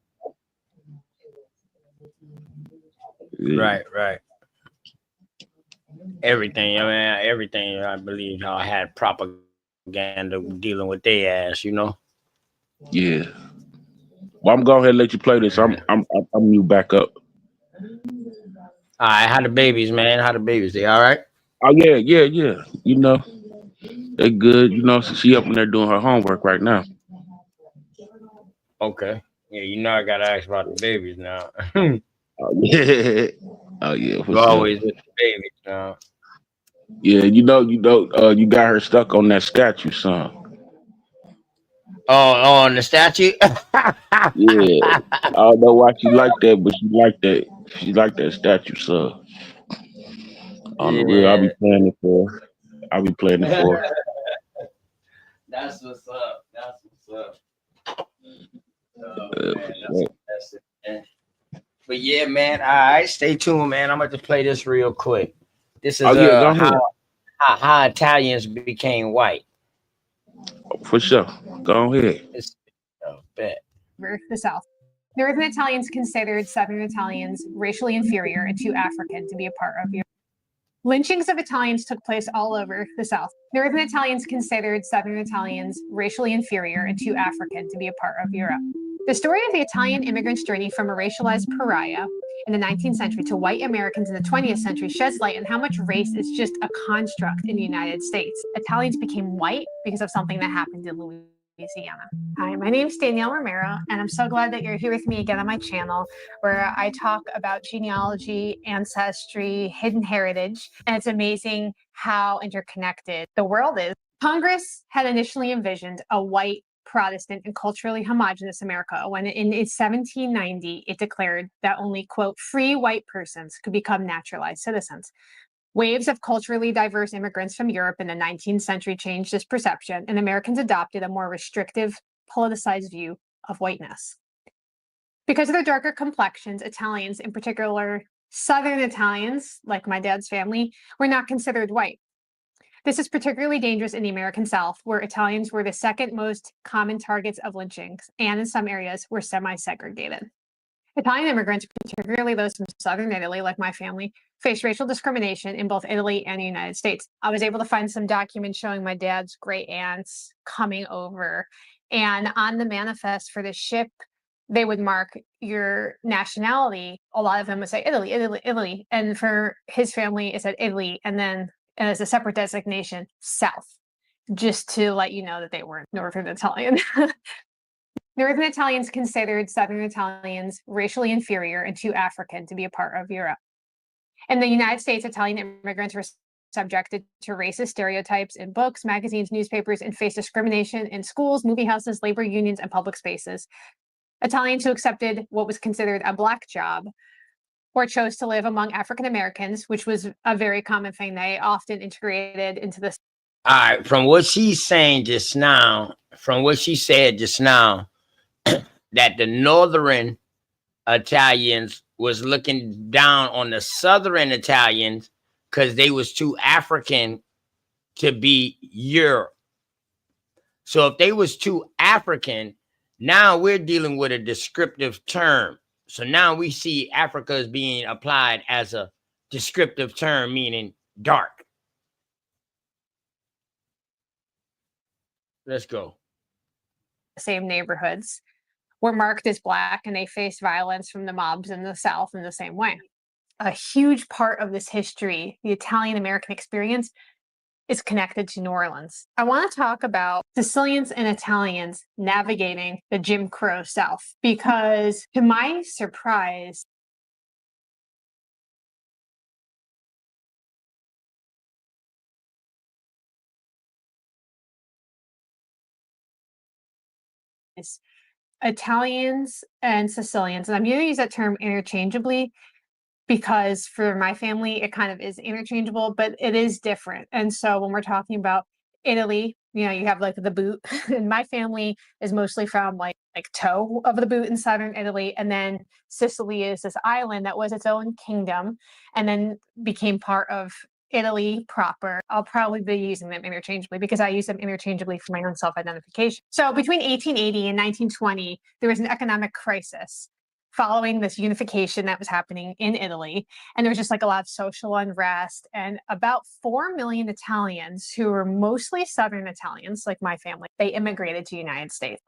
Yeah. Right. Everything, everything. I believe y'all had propaganda dealing with their ass. Yeah. Well, I'm going ahead and let you play this. I'm you back up. All right, how the babies, man? How the babies? They all right? Oh yeah. You know, they good. You know, she up in there doing her homework right now. Okay. Yeah, I gotta ask about the babies now. Oh yeah. Oh yeah. For You sure. always with the babies now. Yeah, you got her stuck on that statue song. Oh, on the statue? Yeah. I don't know why she like that, but she like that. She like that statue song. On the real, I'll Yeah. be playing it for her. I'll be playing it for her. That's what's up. Oh For man, sure. that's it, man. But yeah, man. All right, stay tuned, man. I'm gonna just play this real quick. This is Oh yeah, go ahead. how Italians became white. For sure. Go ahead. Bet. The South. Northern Italians considered Southern Italians racially inferior and too African to be a part of Europe. Lynchings of Italians took place all over the South. Northern Italians considered Southern Italians racially inferior and too African to be a part of Europe. The story of the Italian immigrants' journey from a racialized pariah in the 19th century to white Americans in the 20th century sheds light on how much race is just a construct in the United States. Italians became white because of something that happened in Louisiana. Hi, my name is Danielle Romero, and I'm so glad that you're here with me again on my channel, where I talk about genealogy, ancestry, hidden heritage, and it's amazing how interconnected the world is. Congress had initially envisioned a white, Protestant, and culturally homogenous America when in 1790 it declared that only, quote, free white persons could become naturalized citizens. Waves of culturally diverse immigrants from Europe in the 19th century changed this perception, and Americans adopted a more restrictive, politicized view of whiteness. Because of their darker complexions, Italians, in particular Southern Italians, like my dad's family, were not considered white. This is particularly dangerous in the American South, where Italians were the second most common targets of lynchings, and in some areas were semi-segregated. Italian immigrants, particularly those from southern Italy, like my family, faced racial discrimination in both Italy and the United States. I was able to find some documents showing my dad's great aunts coming over. And on the manifest for the ship, they would mark your nationality. A lot of them would say Italy, Italy, Italy. And for his family, it said Italy. And then as a separate designation, South, just to let you know that they weren't Northern Italian. Northern Italians considered Southern Italians racially inferior and too African to be a part of Europe. In the United States, Italian immigrants were subjected to racist stereotypes in books, magazines, newspapers, and faced discrimination in schools, movie houses, labor unions, and public spaces. Italians who accepted what was considered a black job or chose to live among African Americans, which was a very common thing, they often integrated into the. All right, from what she's saying just now, from what she said just now, that the Northern Italians was looking down on the Southern Italians because they was too African to be Europe. So if they was too African, now we're dealing with a descriptive term. So now we see Africa as being applied as a descriptive term, meaning dark. Let's go. Same neighborhoods were marked as black, and they faced violence from the mobs in the South in the same way. A huge part of this history, the Italian American experience, is connected to New Orleans. I want to talk about Sicilians and Italians navigating the Jim Crow South, because to my surprise, Italians and Sicilians, and I'm going to use that term interchangeably because for my family, it kind of is interchangeable, but it is different. And so when we're talking about Italy, you know, you have like the boot, and my family is mostly from like toe of the boot in southern Italy. And then Sicily is this island that was its own kingdom and then became part of Italy proper. I'll probably be using them interchangeably because I use them interchangeably for my own self-identification. So between 1880 and 1920, there was an economic crisis following this unification that was happening in Italy. And there was just like a lot of social unrest, and about 4 million Italians who were mostly Southern Italians, like my family, they immigrated to the United States.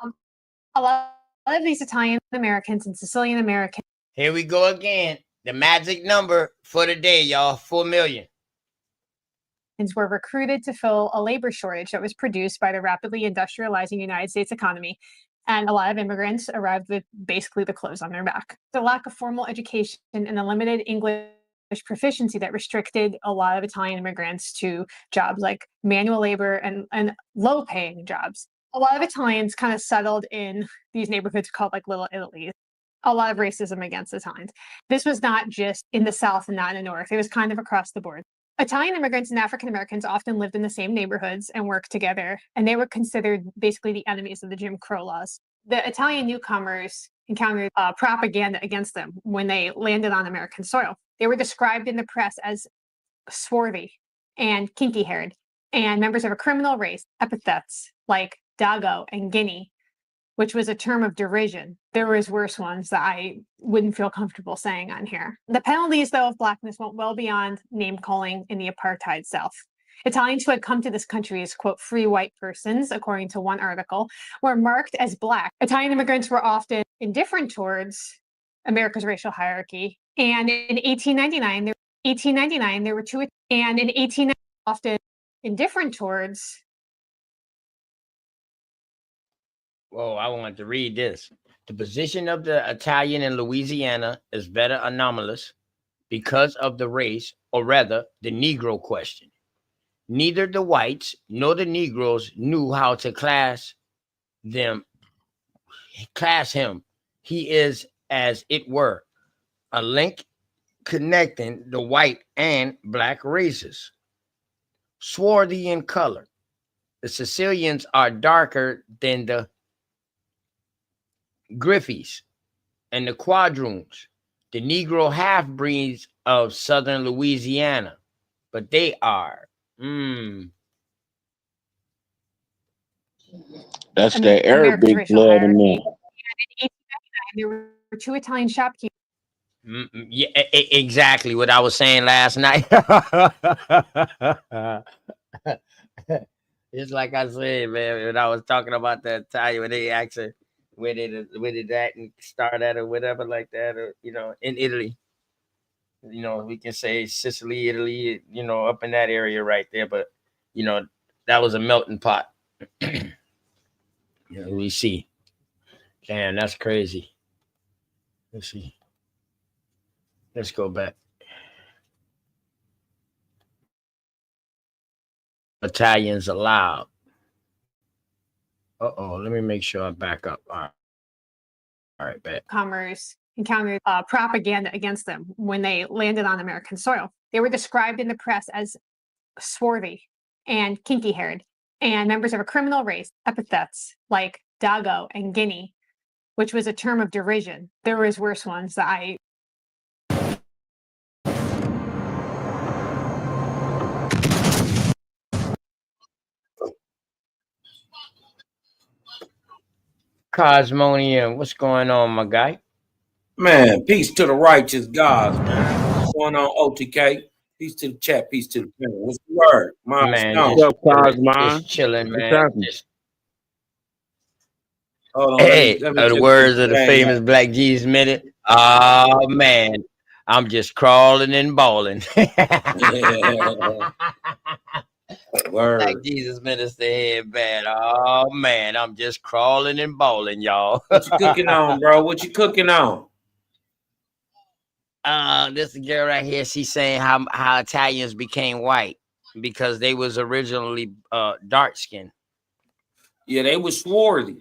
A lot of these Italian Americans and Sicilian Americans. Here we go again. The magic number for the day, y'all, 4 million. Were recruited to fill a labor shortage that was produced by the rapidly industrializing United States economy. And a lot of immigrants arrived with basically the clothes on their back. The lack of formal education and the limited English proficiency that restricted a lot of Italian immigrants to jobs like manual labor and low-paying jobs. A lot of Italians kind of settled in these neighborhoods called like Little Italy. A lot of racism against Italians. This was not just in the South and not in the North. It was kind of across the board. Italian immigrants and African Americans often lived in the same neighborhoods and worked together, and they were considered basically the enemies of the Jim Crow laws. The Italian newcomers encountered propaganda against them when they landed on American soil. They were described in the press as swarthy and kinky-haired and members of a criminal race. Epithets like Dago and Guinea, which was a term of derision. There was worse ones that I wouldn't feel comfortable saying on here. The penalties, though, of blackness went well beyond name-calling in the apartheid South. Italians who had come to this country as, quote, free white persons, according to one article, were marked as black. Italian immigrants were often indifferent towards America's racial hierarchy. And in 1899, there were two, and in 1890, often indifferent towards. Whoa, I wanted to read this. The position of the Italian in Louisiana is very anomalous because of the race, or rather, the Negro question. Neither the whites nor the Negroes knew how to class him. He is, as it were, a link connecting the white and black races. Swarthy in color, the Sicilians are darker than the Griffies and the Quadroons, the Negro half-breeds of southern Louisiana, but they are That's that Arabic blood in there. In 1899, there two Italian shopkeepers. Yeah, exactly what I was saying last night. It's like I said, man, when I was talking about that Italian, when they asked her where did that start at or whatever like that, or in Italy, we can say Sicily, Italy, up in that area right there, but that was a melting pot. We see. Damn, that's crazy. Let's see. Let's go back. Italians allowed. Let me make sure I back up. All right, back. Commerce encountered propaganda against them when they landed on American soil. They were described in the press as swarthy and kinky-haired and members of a criminal race. Epithets like Dago and Guinea, which was a term of derision. There was worse ones that I... Cosmonium, what's going on, my guy? Man, peace to the righteous gods, man. What's going on, OTK? Peace to the chat, peace to the panel. What's the word? Man, just chilling, man. Hold on, Hey, let me the just words of the bang famous that. Black Jesus Minute. Oh, man. I'm just crawling and balling. Black Jesus Minister headband. Oh, man. I'm just crawling and balling, y'all. What you cooking on, bro? What you cooking on? This girl right here, she's saying how Italians became white because they was originally dark skinned. Yeah, they was swarthy.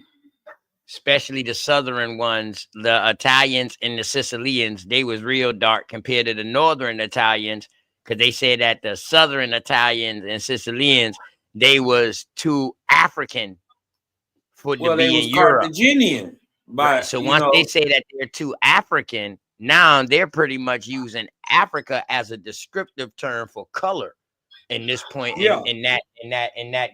Especially the southern ones, the Italians and the Sicilians, they was real dark compared to the northern Italians, because they said that the southern Italians and Sicilians, they was too African for to They be was in Europe. Carthaginian. Right. So once they say that they're too African, now they're pretty much using Africa as a descriptive term for color in this point, in that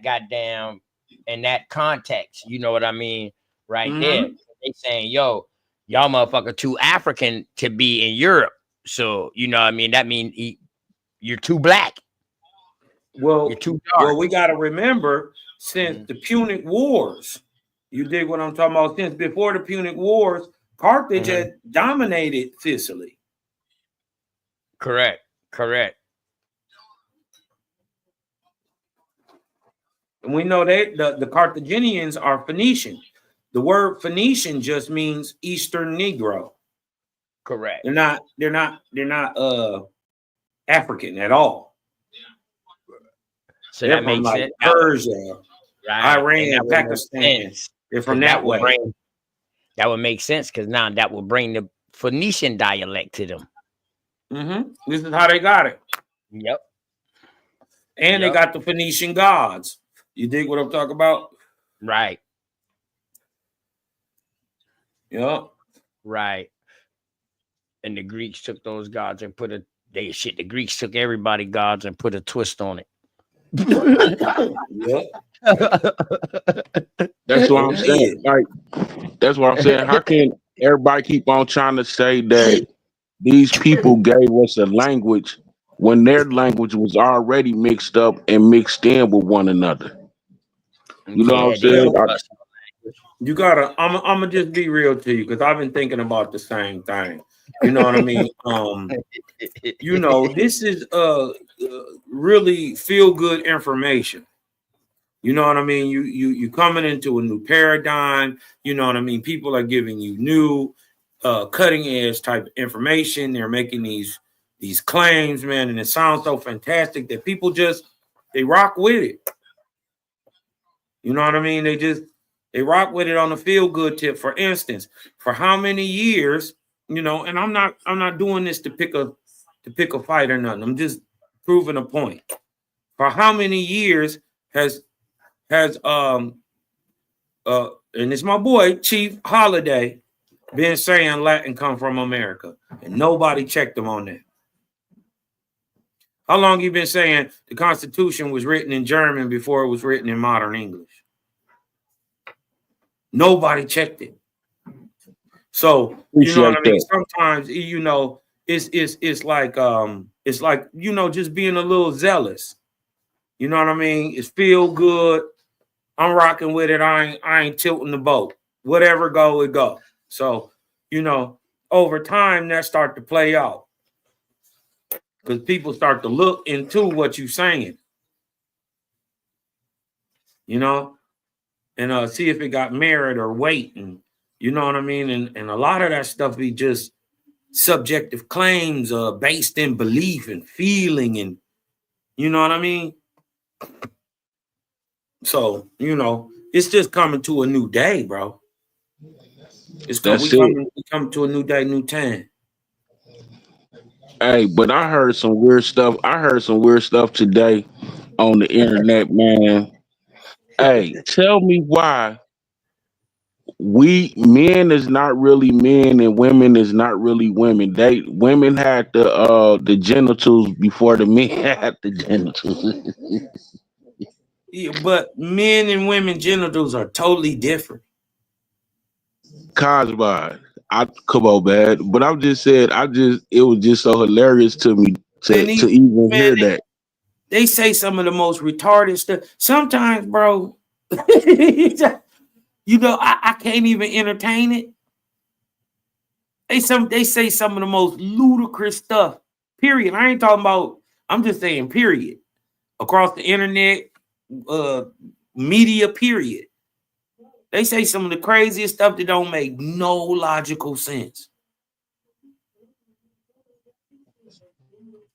goddamn, in that context. You know what I mean? Right there. They saying, yo, y'all motherfucker too African to be in Europe. So, you know what I mean? That means you're too black. Well, you're too dark. Well, we got to remember, since the Punic Wars, you dig what I'm talking about? Since before the Punic Wars, Carthage had dominated Sicily. Correct. And we know that the Carthaginians are Phoenician. The word Phoenician just means Eastern Negro. Correct. They're not African at all. So that makes like sense. Persia, Right. Iran, Pakistan. They're from that way. That would make sense, because now that will bring the Phoenician dialect to them. This is how they got it. Yep. And they got the Phoenician gods. You dig what I'm talking about? Right. Yep. Right. And the Greeks took those gods and the Greeks took everybody gods and put a twist on it. That's what I'm saying. Like, that's what I'm saying. How can everybody keep on trying to say that these people gave us a language when their language was already mixed up and mixed in with one another? You know what I'm saying? You gotta. I'm gonna just be real to you, because I've been thinking about the same thing. You know what I mean? This is really feel good information. You know what I mean? You coming into a new paradigm. You know what I mean? People are giving you new, cutting edge type information. They're making these claims, man, and it sounds so fantastic that people they rock with it. You know what I mean? They rock with it on the feel good tip. For instance, for how many years, and I'm not doing this to pick a fight or nothing. I'm just proving a point. For how many years has and it's my boy Chief Holiday been saying Latin come from America, and nobody checked him on that? How long you been saying the Constitution was written in German before it was written in modern English? Nobody checked it. So you know what I Appreciate mean. that. Sometimes it's like just being a little zealous. You know what I mean? It's feel good. I'm rocking with it. I ain't tilting the boat. Whatever go, it go. So over time that start to play out because people start to look into what you're saying. And see if it got merit or weight, and you know what I mean. And a lot of that stuff be just subjective claims based in belief and feeling, and you know what I mean. So it's just coming to a new day, bro. That's it. We coming to a new day, new time. Hey, but I heard some weird stuff. I heard some weird stuff today on the internet, man. Hey, tell me why we men is not really men and women is not really women. Women had the genitals before the men had the genitals. Yeah, but men and women genitals are totally different. Cosby, I come on, man. But I'm just saying, it was just so hilarious to me to even hear that. They say some of the most retarded stuff. Sometimes, bro, I can't even entertain it. They say some of the most ludicrous stuff. Period. I ain't talking about. I'm just saying. Period. Across the internet, media. Period. They say some of the craziest stuff that don't make no logical sense.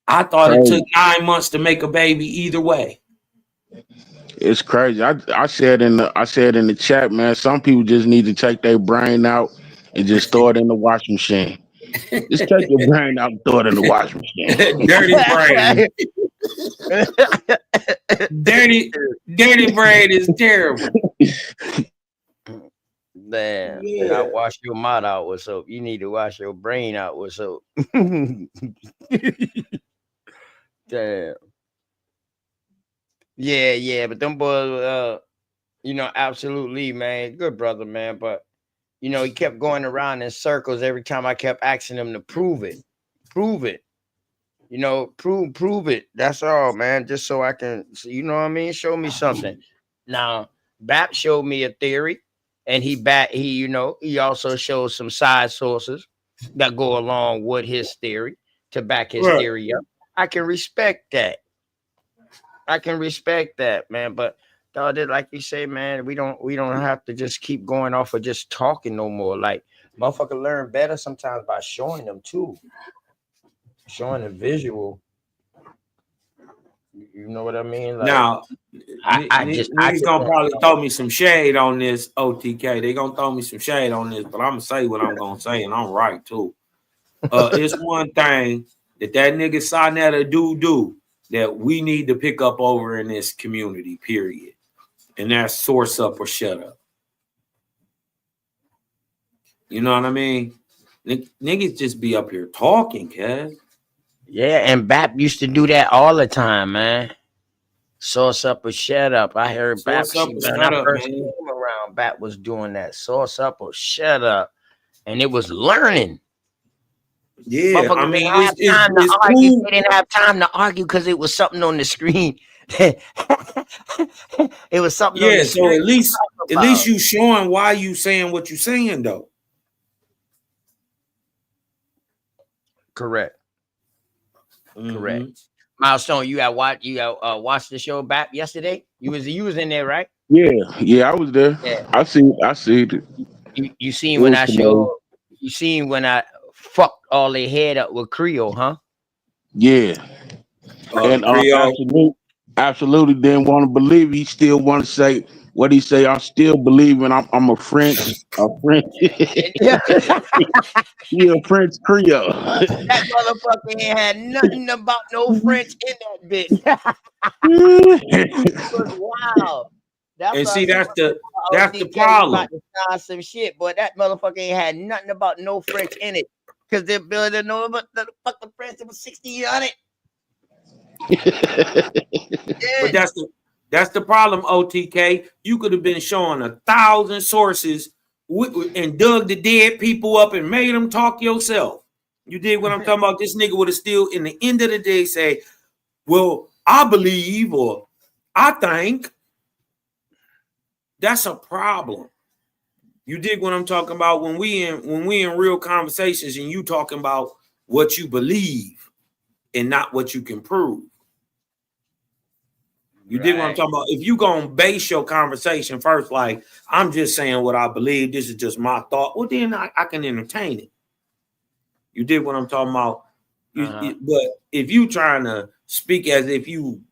I thought it took 9 months to make a baby either way. It's crazy. I said in the chat, man. Some people just need to take their brain out and just throw it in the washing machine. Just take your brain out and throw it in the washing machine. Dirty brain. dirty brain is terrible. Damn. Yeah. Not wash your mouth out with soap. You need to wash your brain out with soap. Damn. Yeah, but them boys, absolutely, man. Good brother, man. But he kept going around in circles every time I kept asking him to prove it. Prove it. Prove it. That's all, man. Just so I can, what I mean? Show me something. Now, Bap showed me a theory, and he also showed some side sources that go along with his theory to back his theory up. I can respect that. Man. But like you say, man, we don't have to just keep going off of just talking no more. Like, motherfucker learn better sometimes by showing them too. Showing a visual. You know what I mean? Like, now, niggas gonna probably throw me some shade on this, OTK. They gonna throw me some shade on this, but I'm gonna say what I'm gonna say, and I'm right too. It's one thing that nigga Sonetta do that we need to pick up over in this community, period. And that's source up or shut up. You know what I mean? Niggas just be up here talking, cuz. Yeah, and Bap used to do that all the time, man. Source up or shut up. I heard Bap. When I first came around, Bap was doing that. Source up or shut up. And it was learning. Yeah, I mean, it's argue. cool. They didn't have time to argue because it was something on the screen. It was something on the screen. So at least you showing why you saying what you saying, though. Correct. Milestone, you got watched the show back yesterday? You was in there, right? Yeah, I was there. Yeah. I see it. You seen when I showed? You seen when I fucked all their head up with Creole, huh? Yeah. And absolutely didn't want to believe. He still want to say what he say. I still believing I'm a French. Yeah, a French Creole. That motherfucker ain't had nothing about no French in that bitch. It was wild. And see, that's the problem. About to start some shit, but that motherfucker ain't had nothing about no French in it. Because they're building no about the fucking French. It was 60 on it. But that's the problem, OTK. You could have been showing 1,000 sources and dug the dead people up and made them talk yourself. You did what I'm talking about? This nigga would have still, in the end of the day, say, well, I believe or I think. That's a problem. You dig what I'm talking about? When we in real conversations and you talking about what you believe and not what you can prove. You dig what I'm talking about? If you gonna base your conversation first, like I'm just saying what I believe, this is just my thought, well, then I can entertain it. You dig what I'm talking about? But if you trying to speak as if you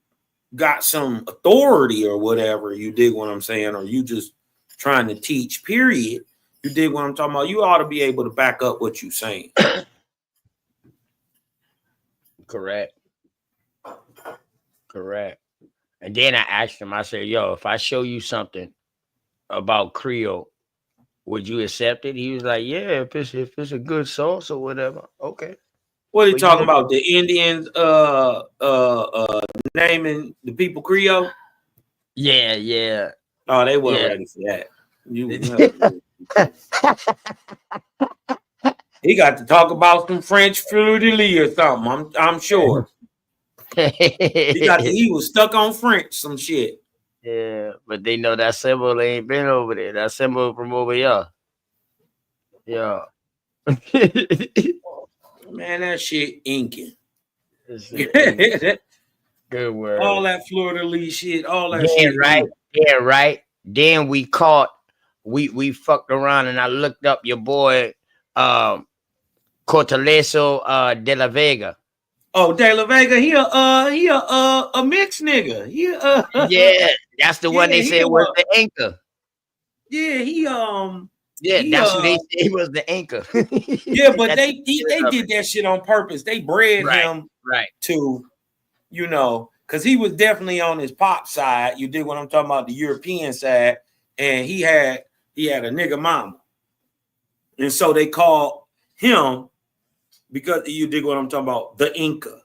got some authority or whatever, you dig what I'm saying, or you just trying to teach, period, you dig what I'm talking about, you ought to be able to back up what you're saying. Correct. And then I asked him, I said, yo, if I show you something about Creole, would you accept it? He was like, yeah, if it's a good sauce or whatever. Okay. What are you talking about? The Indians naming the people Creole? Yeah. Oh, they weren't ready for that. He got to talk about some French fleur-de-lis or something, I'm sure. He was stuck on French, some shit. Yeah, but they know that symbol ain't been over there. That symbol from over here. Yeah. Man, that shit inking. Good word. All that fleur-de-lis shit, all that shit. Right. Then we we fucked around and I looked up your boy Cortaleso de la Vega. Oh, De La Vega, he a mixed nigga. Yeah, that's the one they said was the Inca. Yeah, that's who they said he was the Inca. Yeah, but they did that shit on purpose. They bred him to, because he was definitely on his pop side. You dig what I'm talking about, the European side, and he had a nigga mama, and so they called him, because you dig what I'm talking about, the Inca.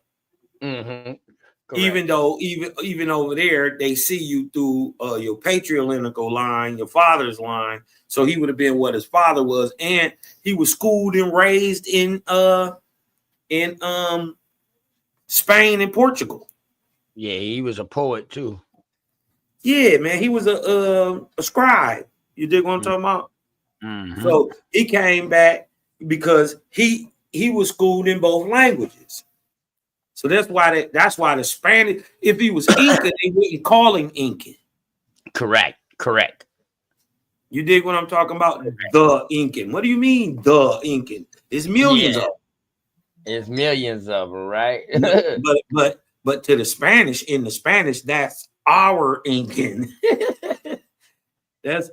Mm-hmm. Even though even over there they see you through your patriarchal line, your father's line, so he would have been what his father was, and he was schooled and raised in Spain and Portugal. Yeah, he was a poet too. Yeah, man, he was a scribe. You dig what I'm talking about? Mm-hmm. So he came back because he was schooled in both languages. So that's why the Spanish, if he was Inca, they wouldn't call him Incan. Correct. You dig what I'm talking about? The Incan. What do you mean, the Incan? There's millions of them. It's millions of them, right? but to the Spanish, in the Spanish, that's our Incan. that's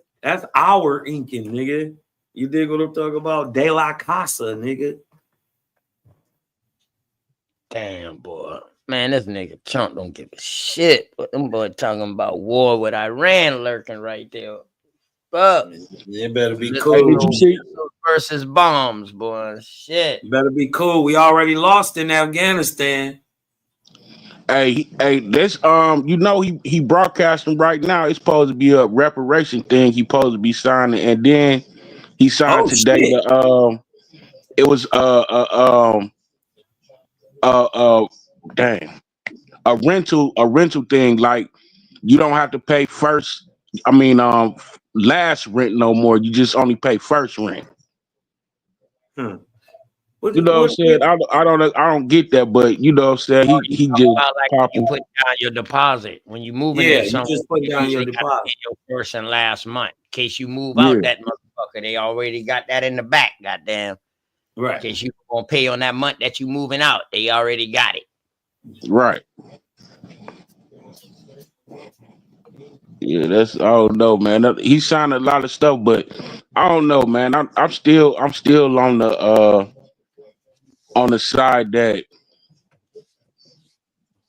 our Incan, nigga. You dig what I'm talking about? De la Casa, nigga. Damn, boy. Man, this nigga Trump don't give a shit. But them boy talking about war with Iran lurking right there. Fuck. It better be cool. Did you see versus bombs, boy? Shit. Better be cool. We already lost in Afghanistan. Hey, this he broadcasting right now. It's supposed to be a reparation thing. He supposed to be signing, and then he signed today. Shit. It was dang, a rental thing. Like you don't have to pay first. Last rent no more. You just only pay first rent. You know what I'm saying? I don't get that, but you know what I'm saying? He just like you put down your deposit when you move in. You just put down your deposit. Your first and last month. In case you move out that motherfucker, they already got that in the back, goddamn. Right. In case you gonna pay on that month that you moving out, they already got it. Right. Yeah, I don't know, man. He signed a lot of stuff, but I don't know, man. I'm still on the side that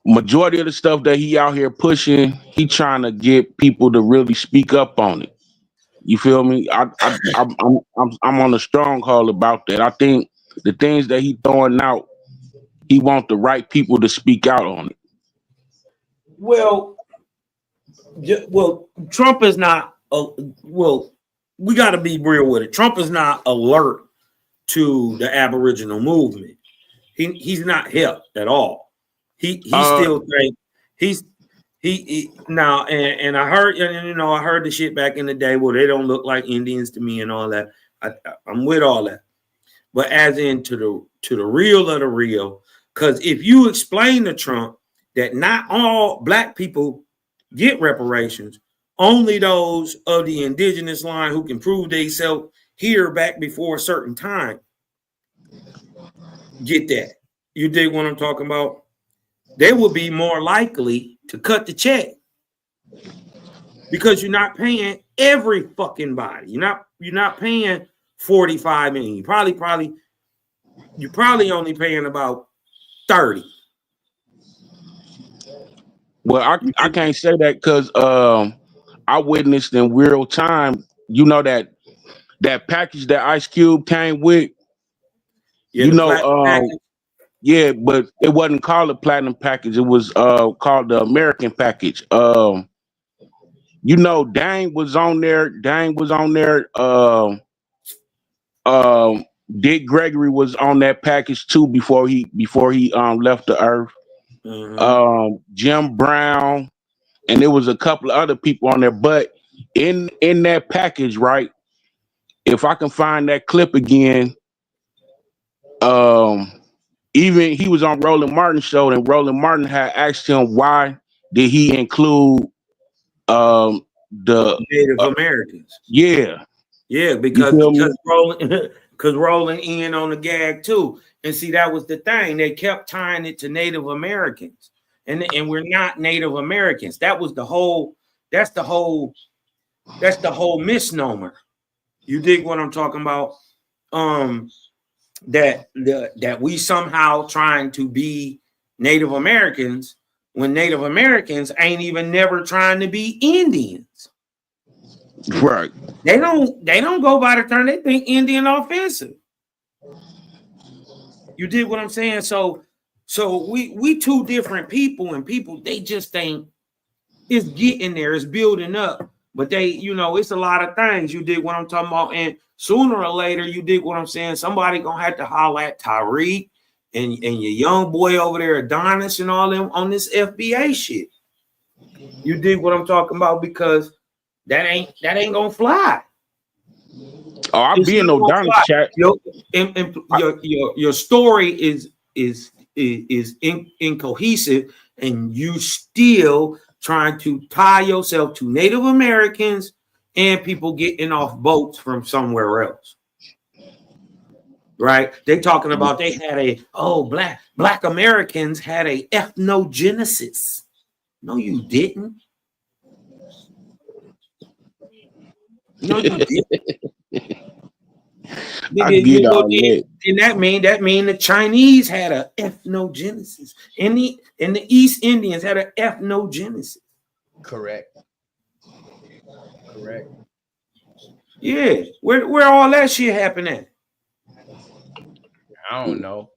majority of the stuff that he out here pushing, he trying to get people to really speak up on it. You feel me? I'm on a stronghold about that. I think the things that he throwing out, he want the right people to speak out on it. Well, Trump is not. we got to be real with it. Trump is not alert to the Aboriginal movement. He's not hip at all. He still thinks he now and I heard, you know, I heard the shit back in the day where they don't look like Indians to me and all that. I'm with all that, but as in to the real of the real, because if you explain to Trump that not all black people get reparations, only those of the indigenous line who can prove themselves here back before a certain time get that. You dig what I'm talking about? They will be more likely to cut the check because you're not paying every fucking body. You're not paying 45 million. You're probably only paying about 30. Well, I can't say that because I witnessed in real time. You know that package that Ice Cube came with. Yeah, you know, yeah, but it wasn't called a platinum package. It was called the American package. You know, Dang was on there. Dick Gregory was on that package too before he left the earth. Jim Brown, and there was a couple of other people on there. But in that package, right? If I can find that clip again, even he was on Roland Martin's show, and Roland Martin had asked him why did he include the Native Americans. Yeah. Yeah, because rolling in on the gag too. And see, that was the thing. They kept tying it to Native Americans. And we're not Native Americans. That's the whole misnomer. You dig what I'm talking about? That we somehow trying to be Native Americans when Native Americans ain't even never trying to be Indians. Right. They don't go by the term. They think Indian offensive. You did what I'm saying? So we two different people, and people, they just think it's getting there, it's building up. But they, you know, it's a lot of things. You did what I'm talking about. And sooner or later, you did what I'm saying. Somebody gonna have to holler at Tyreek and your young boy over there, Adonis, and all them on this FBA shit. You did what I'm talking about, because that ain't gonna fly. Oh, I'll be in Adonis chat. Your story is incohesive, and you still trying to tie yourself to Native Americans and people getting off boats from somewhere else. Right? They talking about they had black Americans had a ethnogenesis. No, you didn't. No, you didn't. And that mean the Chinese had an ethnogenesis, and the East Indians had an ethnogenesis. Correct. Yeah, where all that shit happened at? I don't know.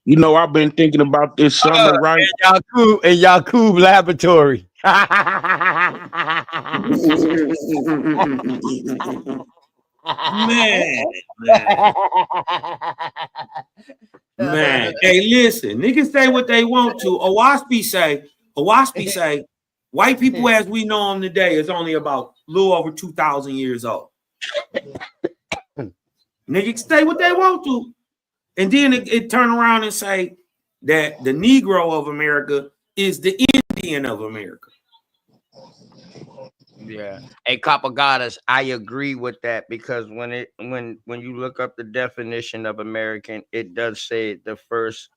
You know, I've been thinking about this summer, right? In Yakub Laboratory. Man. Hey, listen, niggas say what they want to. Owaspi say, white people as we know them today is only about a little over 2,000 years old. Niggas say what they want to. And then it turn around and say that the Negro of America is the Indian of America. Yeah. Hey, Capogatas, I agree with that, because when you look up the definition of American, it does say the first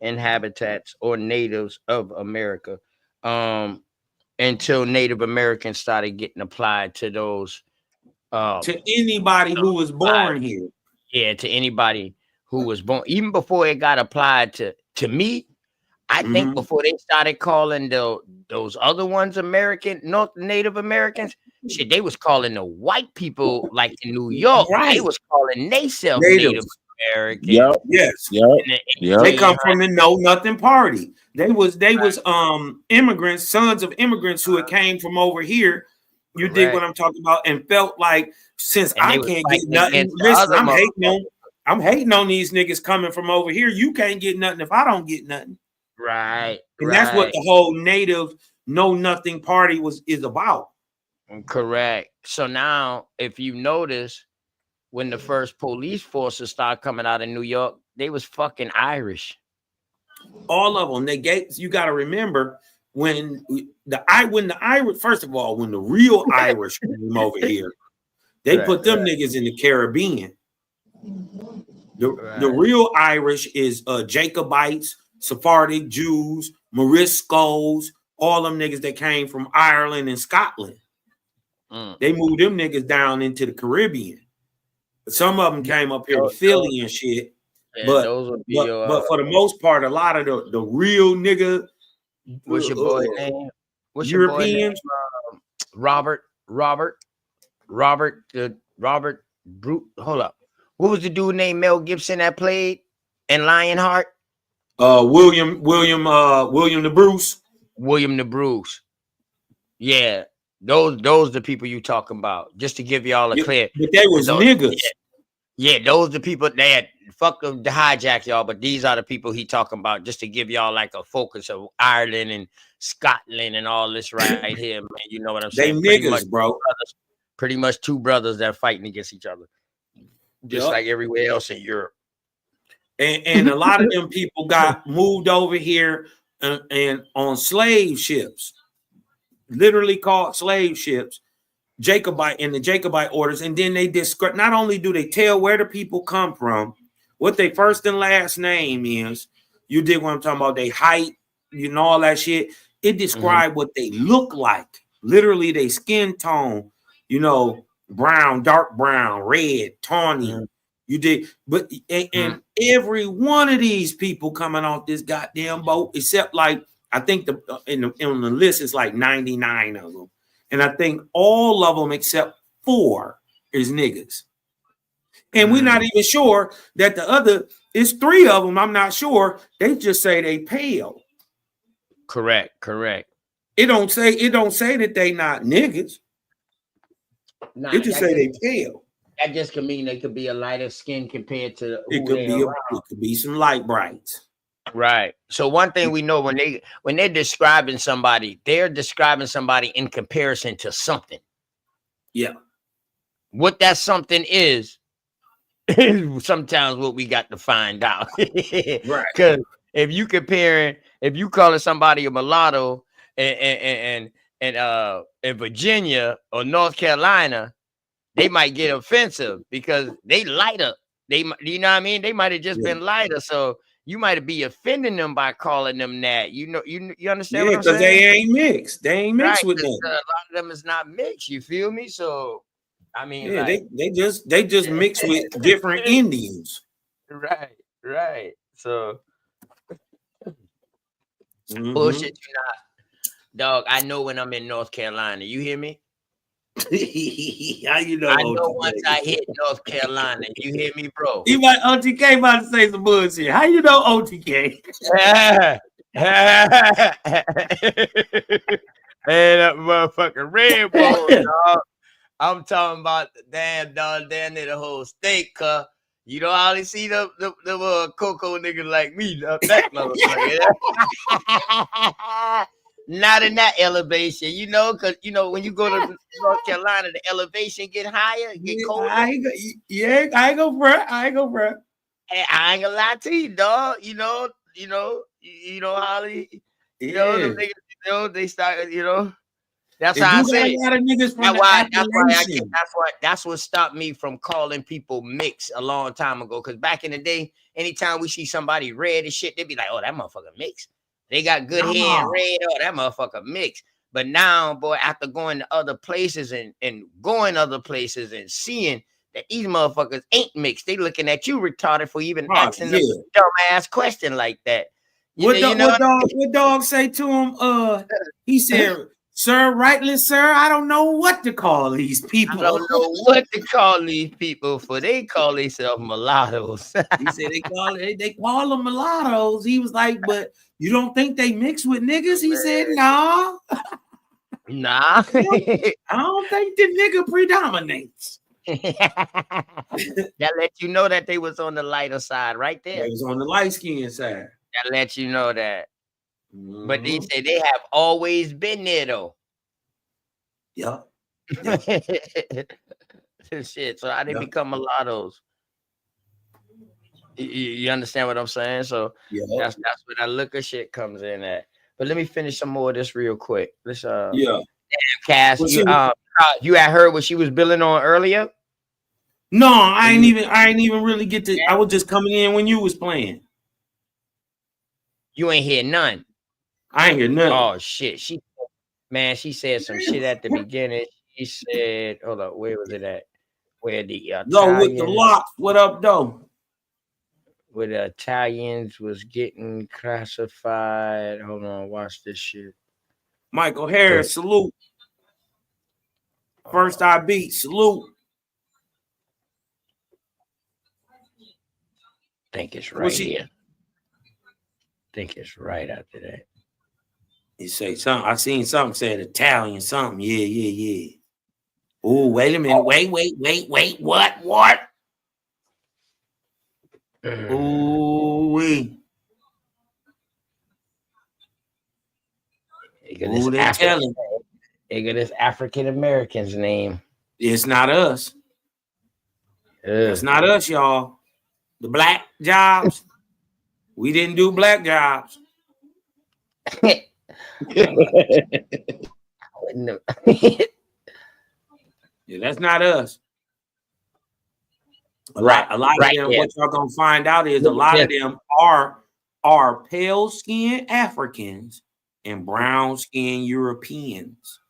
inhabitants or natives of America. Until Native Americans started getting applied to those to anybody who was born here. Yeah, to anybody who was born, even before it got applied to me. I think before they started calling those other ones Native Americans, shit, they was calling the white people, like in New York, they was calling themselves Native Americans. Yep. They come from the Know Nothing Party. They was immigrants, sons of immigrants who had came from over here You dig what I'm talking about? And felt like since And I they was can't get fighting nothing, against the listen, other I'm hating on these niggas coming from over here. You can't get nothing if I don't get nothing. Right. And that's what the whole native know nothing party is about. Correct. So now, if you notice, when the first police forces started coming out of New York, they was fucking Irish. All of them. You got to remember when the Irish, first of all, when the real Irish came over here, they put them niggas in the Caribbean. The real Irish is Jacobites, Sephardic Jews, Moriscos, all them niggas that came from Ireland and Scotland. They moved them niggas down into the Caribbean. Some of them came up here to Philly and shit. Yeah, but those would be but for the most part, a lot of the real nigga, what's your boy name? What's Europeans? your boy name? Robert Brute. Hold up. What was the dude named Mel Gibson that played in Lionheart? William the Bruce. William the Bruce. Yeah, those the people you talking about. Just to give y'all a clear. But they was niggas. Yeah, those the people that fuck them to hijack y'all, but these are the people he talking about. Just to give y'all like a focus of Ireland and Scotland and all this right here, man. You know what I'm saying? They niggas, bro. Pretty much two brothers that are fighting against each other, just like everywhere else in Europe. And a lot of them people got moved over here and on slave ships, literally called slave ships, Jacobite in the Jacobite orders. And then they describe, not only do they tell where the people come from, what their first and last name is, you dig what I'm talking about, they height, you know, all that shit. It described what they look like, literally their skin tone, you know, brown, dark brown, red, tawny. You did, but and every one of these people coming off this goddamn boat, except like I think in the list is like 99 of them, and I think all of them except 4 is niggas, and we're not even sure that the other is 3 of them. I'm not sure. They just say they pale. Correct. It don't say that they not niggas. Nah, it just say they pale. That just could mean they could be a lighter skin compared to it could be some light brights. Right. So one thing we know when they're describing somebody, they're describing somebody in comparison to something. Yeah. What that something is sometimes what we got to find out. Right. Because if you calling somebody a mulatto in Virginia or North Carolina, they might get offensive because they lighter. You know what I mean? They might have just been lighter. So you might be offending them by calling them that. You know, you understand what I'm saying? Because they ain't mixed. They ain't mixed with them. A lot of them is not mixed. You feel me? So I mean, yeah, like, they just mix with different Indians. Right. So bullshit you not. Dog, I know when I'm in North Carolina. You hear me? How you know? I know once I hit North Carolina. You hear me, bro? You might OTK about to say some bullshit. How you know OTK? Hey, that motherfucking Red Bull, dog. I'm talking about the damn dog down there, the whole state, cuz. You know how they see the cocoa niggas like me, that motherfucker. Not in that elevation, you know, because you know when you go to North Carolina, the elevation get higher, get colder. I ain't go front. Hey, I ain't gonna lie to you, dog. You know how they, you know, them niggas, you know, they start, you know. That's how I say it. That's what stopped me from calling people mixed a long time ago. Because back in the day, anytime we see somebody red and shit, they be like, "Oh, that motherfucker mixed." They got good hair and red. Oh, that motherfucker mixed. But now, boy, after going to other places and going other places and seeing that these motherfuckers ain't mixed, they looking at you retarded for even asking them a dumbass question like that. What dog say to him? He said, "Sir, rightly, sir, I don't know what to call these people. I don't know what to call these people, for they call themselves mulattoes." He said they call them mulattoes. He was like, "But you don't think they mix with niggas?" He said, "No." Nah. I don't think the nigga predominates. That let you know that they was on the lighter side right there. They was on the light skin side. That let you know that. But they say they have always been there though. Yep. Shit. So how they become mulattoes? You understand what I'm saying? So that's where that liquor shit comes in at. But let me finish some more of this real quick. Let's Cass, you had heard what she was billing on earlier? No, I ain't even really get to. I was just coming in when you was playing. You ain't hear none. I ain't hear nothing. Oh shit. She said some shit at the beginning. She said, hold up, where was it at? Where the Go with the locks. What up, though? Where the Italians was getting classified. Hold on, watch this shit. Michael Harris, salute. First I beat, salute. Think it's right here. Think it's right after that. You say something. I seen something said Italian something. Yeah. Oh, wait a minute. Wait. What? Ooh, they telling. They got this African American's name. It's not us. It's not us, y'all. The black jobs. We didn't do black jobs. Yeah, that's not us. A lot of them, what y'all gonna find out is a lot of them are pale skinned Africans and brown skinned Europeans.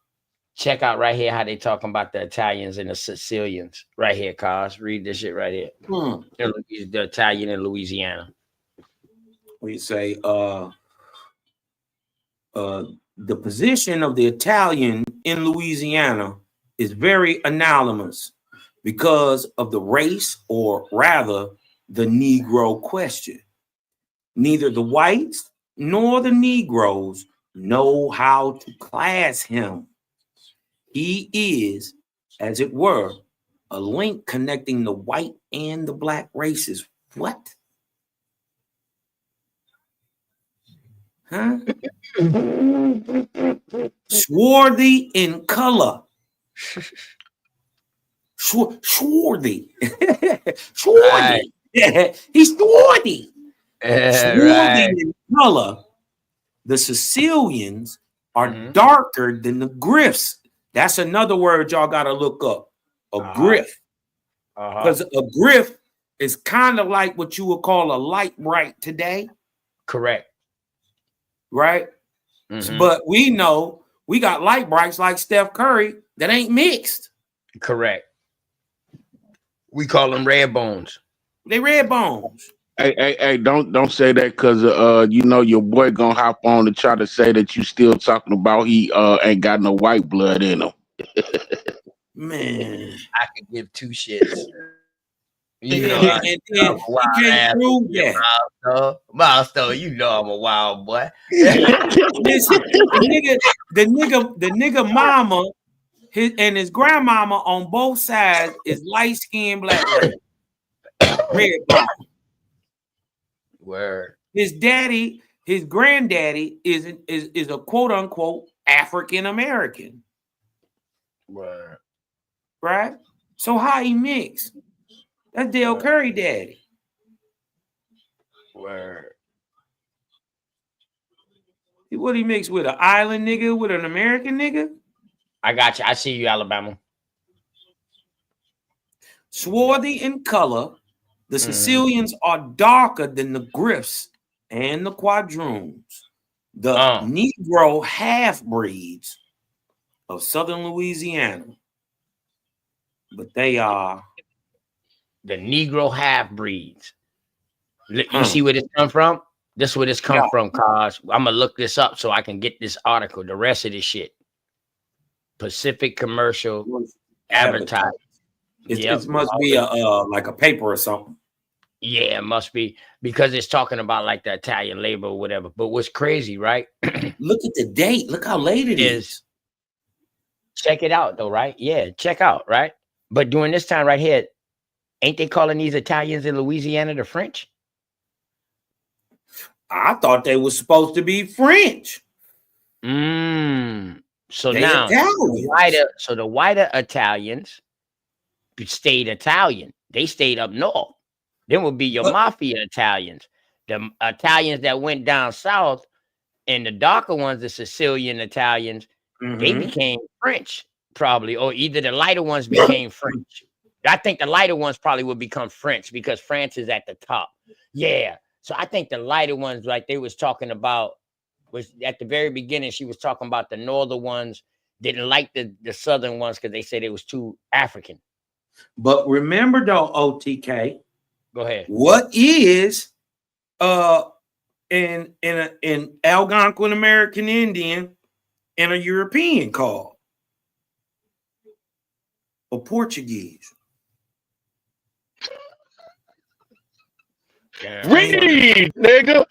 Check out right here how they talking about the Italians and the Sicilians. Right here, Cos. Read this shit right here. The Italian in Louisiana. We say the position of the Italian in Louisiana is very anomalous because of the race, or rather the Negro question. Neither the whites nor the Negroes know how to class him. He is, as it were, a link connecting the white and the black races. What? Huh? Swarthy in color. Swarthy. Swarthy. Yeah, he's swarthy. Swarthy in color. The Sicilians are darker than the Griffs. That's another word y'all got to look up. A Griff. Because a Griff is kind of like what you would call a light bright today. Correct. Right? But we know we got light brights like Steph Curry that ain't mixed. Correct. We call them red bones. They red bones. Hey, don't say that, because you know your boy gonna hop on to try to say that you still talking about he ain't got no white blood in him. Man, I could give two shits. You know, Milestone, you know I'm a wild boy. Listen, the nigga mama, his grandmama on both sides is light skinned black lady. Red bone. Word. His daddy, his granddaddy is a quote unquote African American. Word. Right? So how he mix? That's Dale Curry daddy. Word. What he mix with? An island nigga with an American nigga? I got you. I see you, Alabama. Swarthy in color, the Sicilians are darker than the Griffs and the Quadroons, the Negro half-breeds of southern Louisiana. But they are the Negro half-breeds. You see where this come from? This is where this come from, cause I'm gonna look this up so I can get this article. The rest of this shit. Pacific Commercial Advertising. It must be like a paper or something. Yeah, it must be, because it's talking about like the Italian labor or whatever. But what's crazy, right? Look at the date. Look how late it is. Check it out, though, right? Yeah, check out, right? But during this time right here, ain't they calling these Italians in Louisiana the French? I thought they were supposed to be French. So They now Italians. the whiter Italians stayed Italian. They stayed up north. Then would be your mafia Italians. The Italians that went down south, and the darker ones, the Sicilian Italians, they became French, probably, or either the lighter ones became French. I think the lighter ones probably would become French because France is at the top. Yeah. So I think the lighter ones, like they was talking about, was at the very beginning, she was talking about the northern ones didn't like the southern ones because they said it was too African. But remember though, OTK. Go ahead. What is in Algonquin American Indian and a European called? A Portuguese. Read, nigga.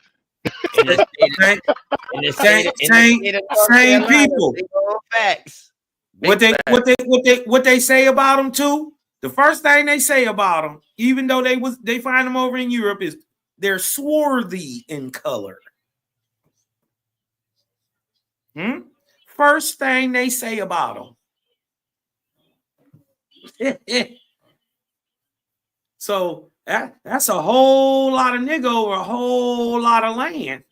Same people. Facts. What they say about them too? The first thing they say about them, even though they find them over in Europe, is they're swarthy in color. First thing they say about them. So that's a whole lot of nigga over a whole lot of land.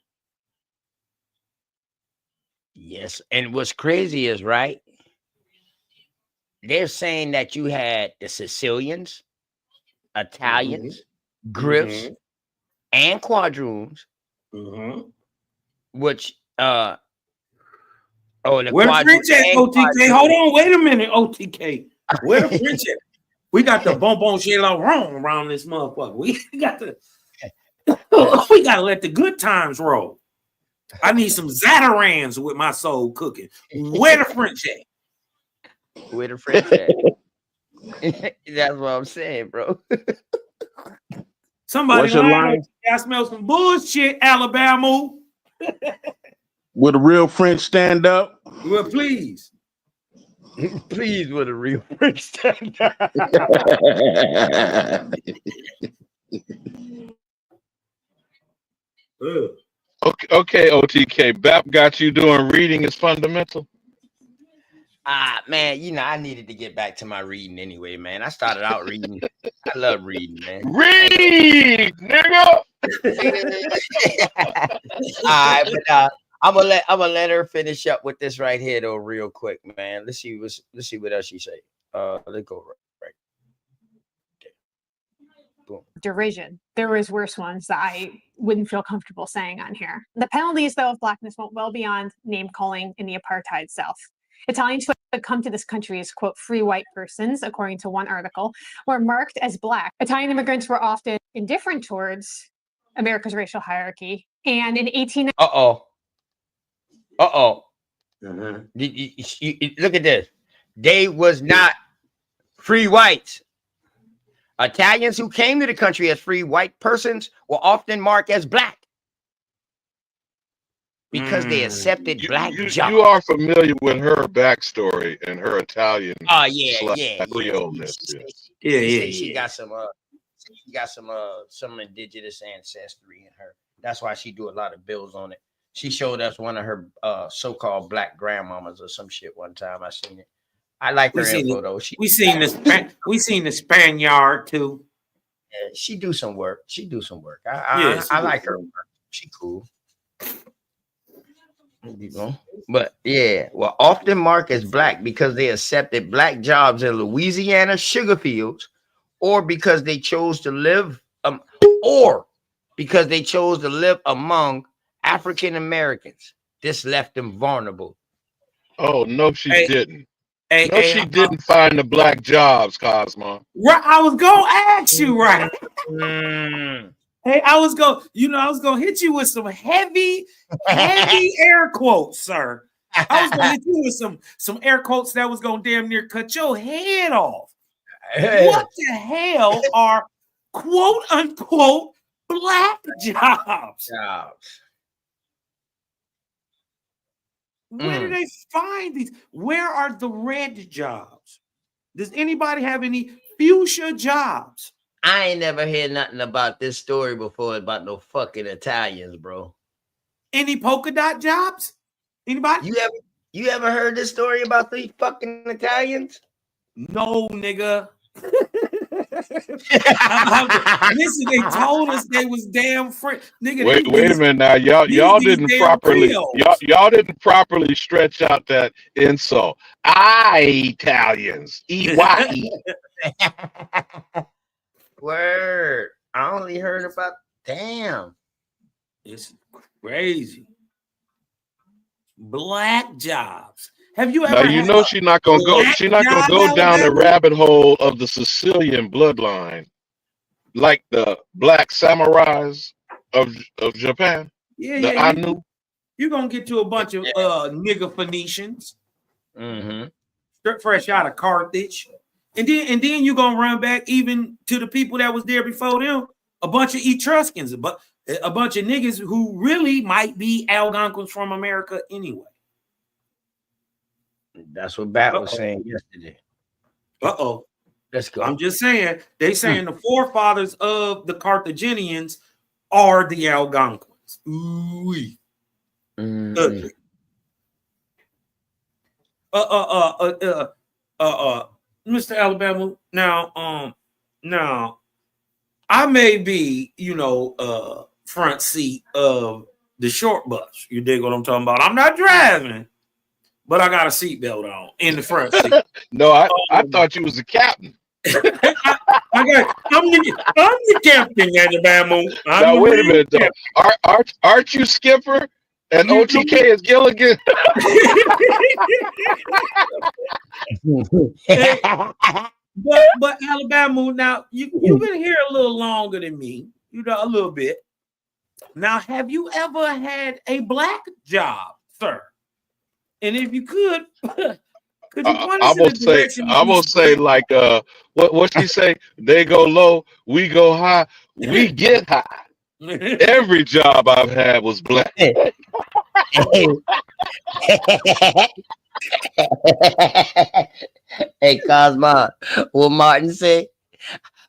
Yes, and what's crazy is, right, they're saying that you had the Sicilians, Italians, Griffs, and Quadroons, which the where the French at, OTK? Hold on, wait a minute, OTK. Where the French at? We got the bonbon wrong around this motherfucker. We gotta let the good times roll. I need some Zatarans with my soul cooking. Where the French at? Where the French at? That's what I'm saying, bro. Somebody What's your lying. line? I smell some bullshit, Alabama. Would a real French stand up? Well, please. Please, with a real French stand up. Okay, OTK. BAP got you doing reading is fundamental. Man, you know, I needed to get back to my reading anyway, man. I started out reading. I love reading, man. Read, nigga. All right, but I'm gonna let her finish up with this right here though, real quick, man. Let's see what else she say. Let's go right. Okay. Boom. Derision. There was worse ones that I wouldn't feel comfortable saying on here. The penalties, though, of blackness went well beyond name calling in the apartheid South. Italians who had come to this country as, quote, free white persons, according to one article, were marked as black. Italian immigrants were often indifferent towards America's racial hierarchy. And in 18... Look at this. They was not free whites. Italians who came to the country as free white persons were often marked as black because they accepted black jobs. You are familiar with her backstory and her Italian. Oh yeah. Creoleness. She got some indigenous ancestry in her. That's why she do a lot of bills on it. She showed us one of her so-called black grandmamas or some shit one time. I seen it. I like her info though. We seen the Spaniard too. Yeah, she do some work. I like her work. She cool. But yeah, well, often marked as black because they accepted black jobs in Louisiana sugar fields, or because they chose to live, among African Americans. This left them vulnerable. Oh no, she didn't. She didn't find the black jobs, Cosmo. Right, I was gonna ask you, right? Hey, I was gonna hit you with some heavy air quotes, sir. I was gonna hit you with some air quotes that was gonna damn near cut your head off. What the hell are quote unquote black jobs? Where do they find these? Where are the red jobs? Does anybody have any fuchsia jobs? I ain't never heard nothing about this story before about no fucking Italians, bro. Any polka dot jobs? Anybody? You ever heard this story about these fucking Italians? No, nigga. Listen, they told us they was damn French. Nigga, Wait a minute now. Y'all didn't properly stretch out that insult. Italians. E-Y-E. Word. I only heard about damn. It's crazy. Black jobs. Have you ever? Now you know she's not gonna go. She's not gonna go down the rabbit hole of the Sicilian bloodline, like the black samurais of Japan. Yeah. I knew. You're gonna get to a bunch of nigger Phoenicians, fresh out of Carthage, and then you're gonna run back even to the people that was there before them, a bunch of Etruscans, but a bunch of niggas who really might be Algonquins from America anyway. That's what Bat was saying yesterday. Let's go. I'm just saying, they saying the forefathers of the Carthaginians are the Algonquins. Ooh-wee. Mr. Alabama. Now, I may be, front seat of the short bus. You dig what I'm talking about? I'm not driving, but I got a seatbelt on in the front seat. No, I thought you was the captain. I'm the captain, Alabama. Now wait a minute, though. Aren't you skipper? And OTK is Gilligan. But Alabama, now you've been here a little longer than me, a little bit. Now, have you ever had a black job, sir? And if you could you point us in the direction? I will say like what she say? They go low, we go high, we get high. Every job I've had was black. Hey, Cosmo, what Martin say?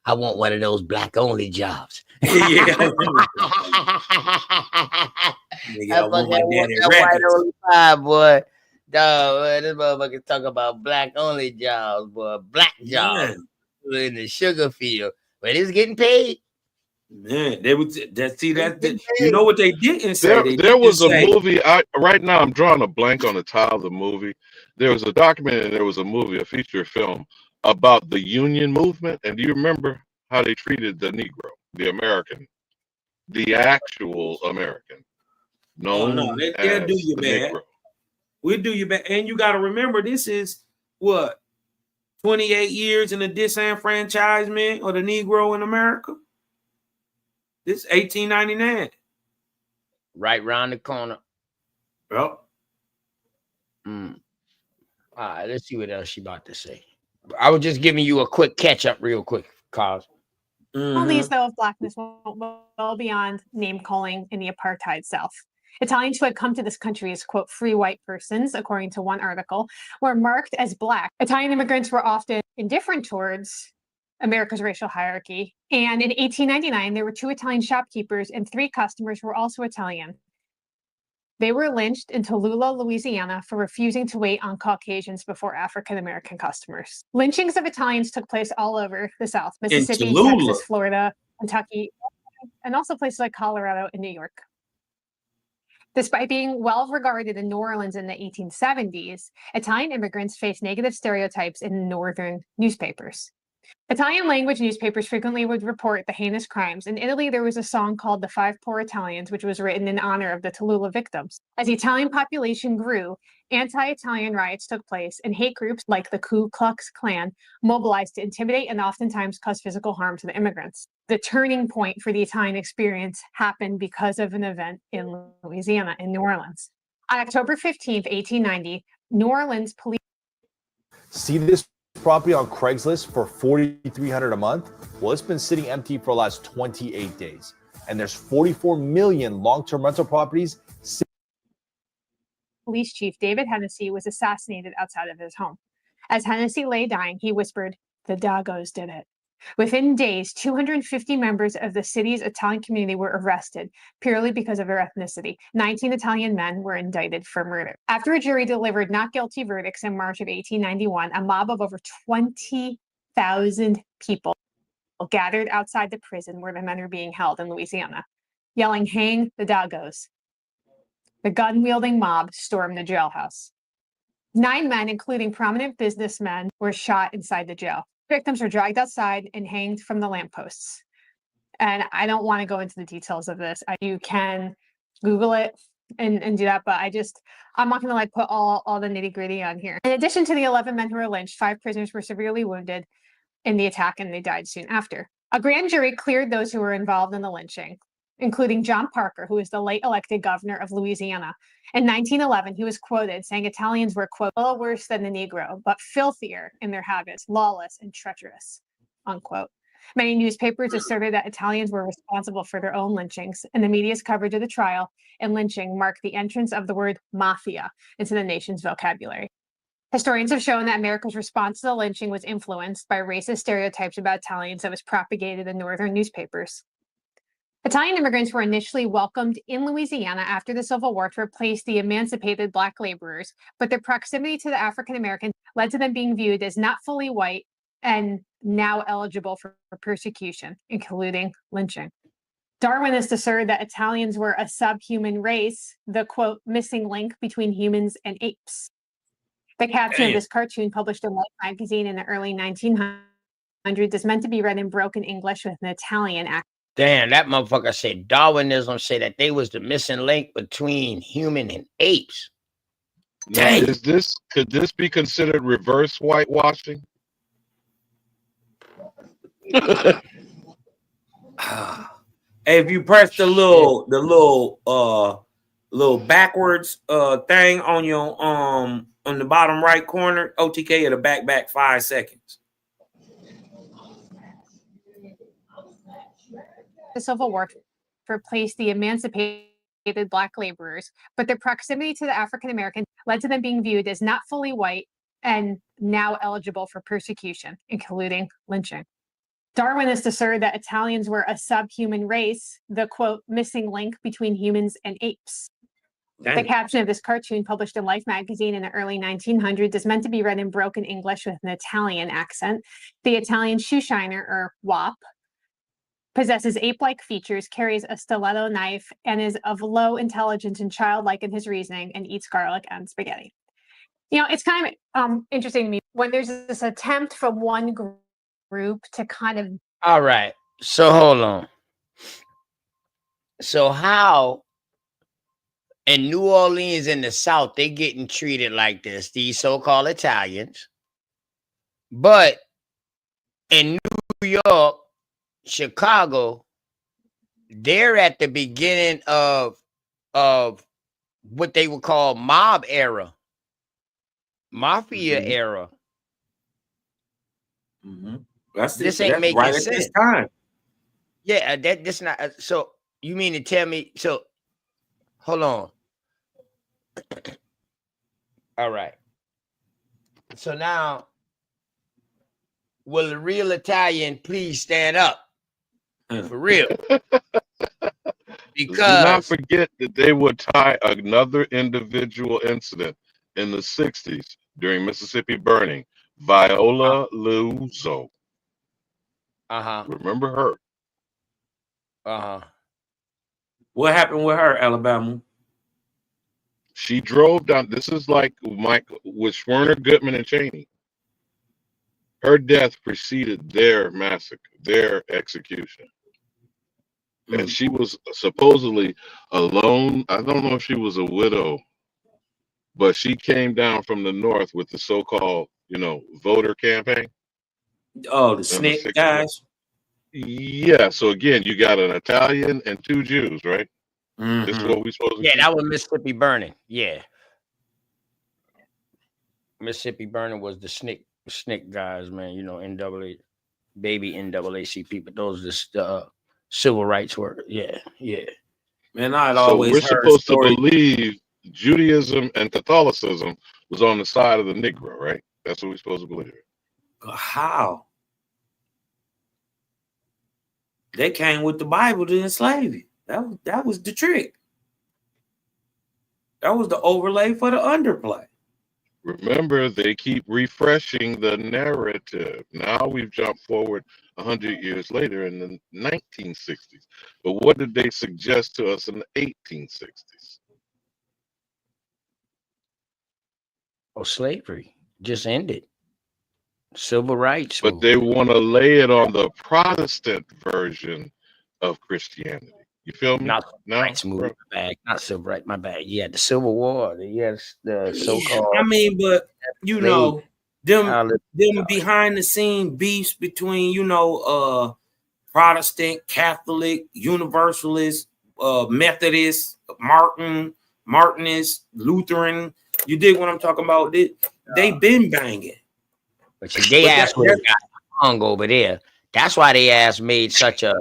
I want one of those black only jobs. Yeah. I want white only five, boy. Dog, this motherfucker talk about black only jobs, boy. Black jobs in the sugar field, but it's getting paid. Man, they would see that. You know what they didn't say? There was a movie. Right now I'm drawing a blank on the title of the movie. There was a documentary. There was a movie, a feature film about the union movement. And do you remember how they treated the Negro, the American, the actual American? They'll do you bad. We'll do you bad. And you got to remember, this is what 28 years in the disenfranchisement of the Negro in America. This is 1899. Right round the corner. Well. All right, let's see what else she about to say. I was just giving you a quick catch up real quick, cause. Colonies, though, of blackness went well beyond name calling in the apartheid South. Italians who had come to this country as, quote, free white persons, according to one article, were marked as black. Italian immigrants were often indifferent towards America's racial hierarchy. And in 1899, there were 2 Italian shopkeepers and 3 customers who were also Italian. They were lynched in Tallulah, Louisiana, for refusing to wait on Caucasians before African-American customers. Lynchings of Italians took place all over the South, Mississippi, Texas, Florida, Kentucky, and also places like Colorado and New York. Despite being well regarded in New Orleans in the 1870s, Italian immigrants faced negative stereotypes in northern newspapers. Italian language newspapers frequently would report the heinous crimes. In Italy, there was a song called The Five Poor Italians, which was written in honor of the Tallulah victims. As the Italian population grew, anti-Italian riots took place, and hate groups like the Ku Klux Klan mobilized to intimidate and oftentimes cause physical harm to the immigrants. The turning point for the Italian experience happened because of an event in Louisiana, in New Orleans. On October 15th, 1890, New Orleans police... See this property on Craigslist for $4,300 a month? Well, it's been sitting empty for the last 28 days. And there's 44 million long-term rental properties police chief, David Hennessy, was assassinated outside of his home. As Hennessy lay dying, he whispered, "The Dagos did it." Within days, 250 members of the city's Italian community were arrested purely because of their ethnicity. 19 Italian men were indicted for murder. After a jury delivered not guilty verdicts in March of 1891, a mob of over 20,000 people gathered outside the prison where the men were being held in Louisiana, yelling, "Hang the Dagos." The gun-wielding mob stormed the jailhouse. 9 men, including prominent businessmen, were shot inside the jail. Victims were dragged outside and hanged from the lampposts. And I don't want to go into the details of this. You can Google it and do that, but I'm not going to put all the nitty-gritty on here. In addition to the 11 men who were lynched, 5 prisoners were severely wounded in the attack, and they died soon after. A grand jury cleared those who were involved in the lynching, including John Parker, who was the late elected governor of Louisiana. In 1911, he was quoted saying Italians were, quote, "little worse than the Negro, but filthier in their habits, lawless and treacherous," unquote. Many newspapers asserted that Italians were responsible for their own lynchings, and the media's coverage of the trial and lynching marked the entrance of the word mafia into the nation's vocabulary. Historians have shown that America's response to the lynching was influenced by racist stereotypes about Italians that was propagated in northern newspapers. Italian immigrants were initially welcomed in Louisiana after the Civil War to replace the emancipated Black laborers, but their proximity to the African Americans led to them being viewed as not fully white and now eligible for persecution, including lynching. Darwinists asserted that Italians were a subhuman race, the, quote, "missing link between humans and apes." The caption of this cartoon, published in Life magazine in the early 1900s, is meant to be read in broken English with an Italian accent. Damn, that motherfucker said Darwinism said that they was the missing link between human and apes. Now, could this be considered reverse whitewashing? If you press the little backwards thing on your on the bottom right corner, OTK, it'll back 5 seconds. The Civil War to replace the emancipated Black laborers, but their proximity to the African Americans led to them being viewed as not fully white and now eligible for persecution, including lynching. Darwinists asserted that Italians were a subhuman race, the, quote, "missing link between humans and apes." Dang. The caption of this cartoon, published in Life magazine in the early 1900s, is meant to be read in broken English with an Italian accent. The Italian shoeshiner, or WAP, possesses ape-like features, carries a stiletto knife, and is of low intelligence and childlike in his reasoning, and eats garlic and spaghetti. It's kind of interesting to me when there's this attempt from one group to kind of... All right. So hold on. So how in New Orleans in the South, they getting treated like this, these so-called Italians. But in New York, Chicago, they're at the beginning of what they would call mob era, mafia era. This ain't making right sense. At this time. Yeah, this not. So you mean to tell me? So hold on. All right. So now, will the real Italian please stand up? For real. Because do not forget that they would tie another individual incident in the 60s during Mississippi burning, Viola Liuzzo. Remember her? What happened with her, Alabama? She drove down. This is like Mike with Schwerner, Goodman, and Cheney. Her death preceded their massacre, their execution. And she was supposedly alone. I don't know if she was a widow, but she came down from the north with the so-called, voter campaign. Oh, the SNCC guys? Yeah. So again, you got an Italian and 2 Jews, right? This is what we supposed to do. That was Mississippi burning. Yeah. Mississippi burning was the SNCC guys, man. NAA, baby NAACP, but those are the civil rights were. Yeah. Man, I'd always we're supposed to believe Judaism and Catholicism was on the side of the Negro, right? That's what we're supposed to believe. How? They came with the Bible to enslave you. That was the trick. That was the overlay for the underplay. Remember, they keep refreshing the narrative. Now we've jumped forward 100 years later in the 1960s. But what did they suggest to us in the 1860s? Oh, slavery just ended. Civil rights. But they want to lay it on the Protestant version of Christianity. You feel me? Not rights movement, my bad. Not civil rights, my bad. Yeah, the Civil War. Yes, the so-called. I mean, but you know, them behind the scene beefs between, you know, Protestant, Catholic, Universalist, Methodist, Martinist, Lutheran. You dig what I'm talking about? They been banging. But they ass would have got hung over there. That's why they ass made such a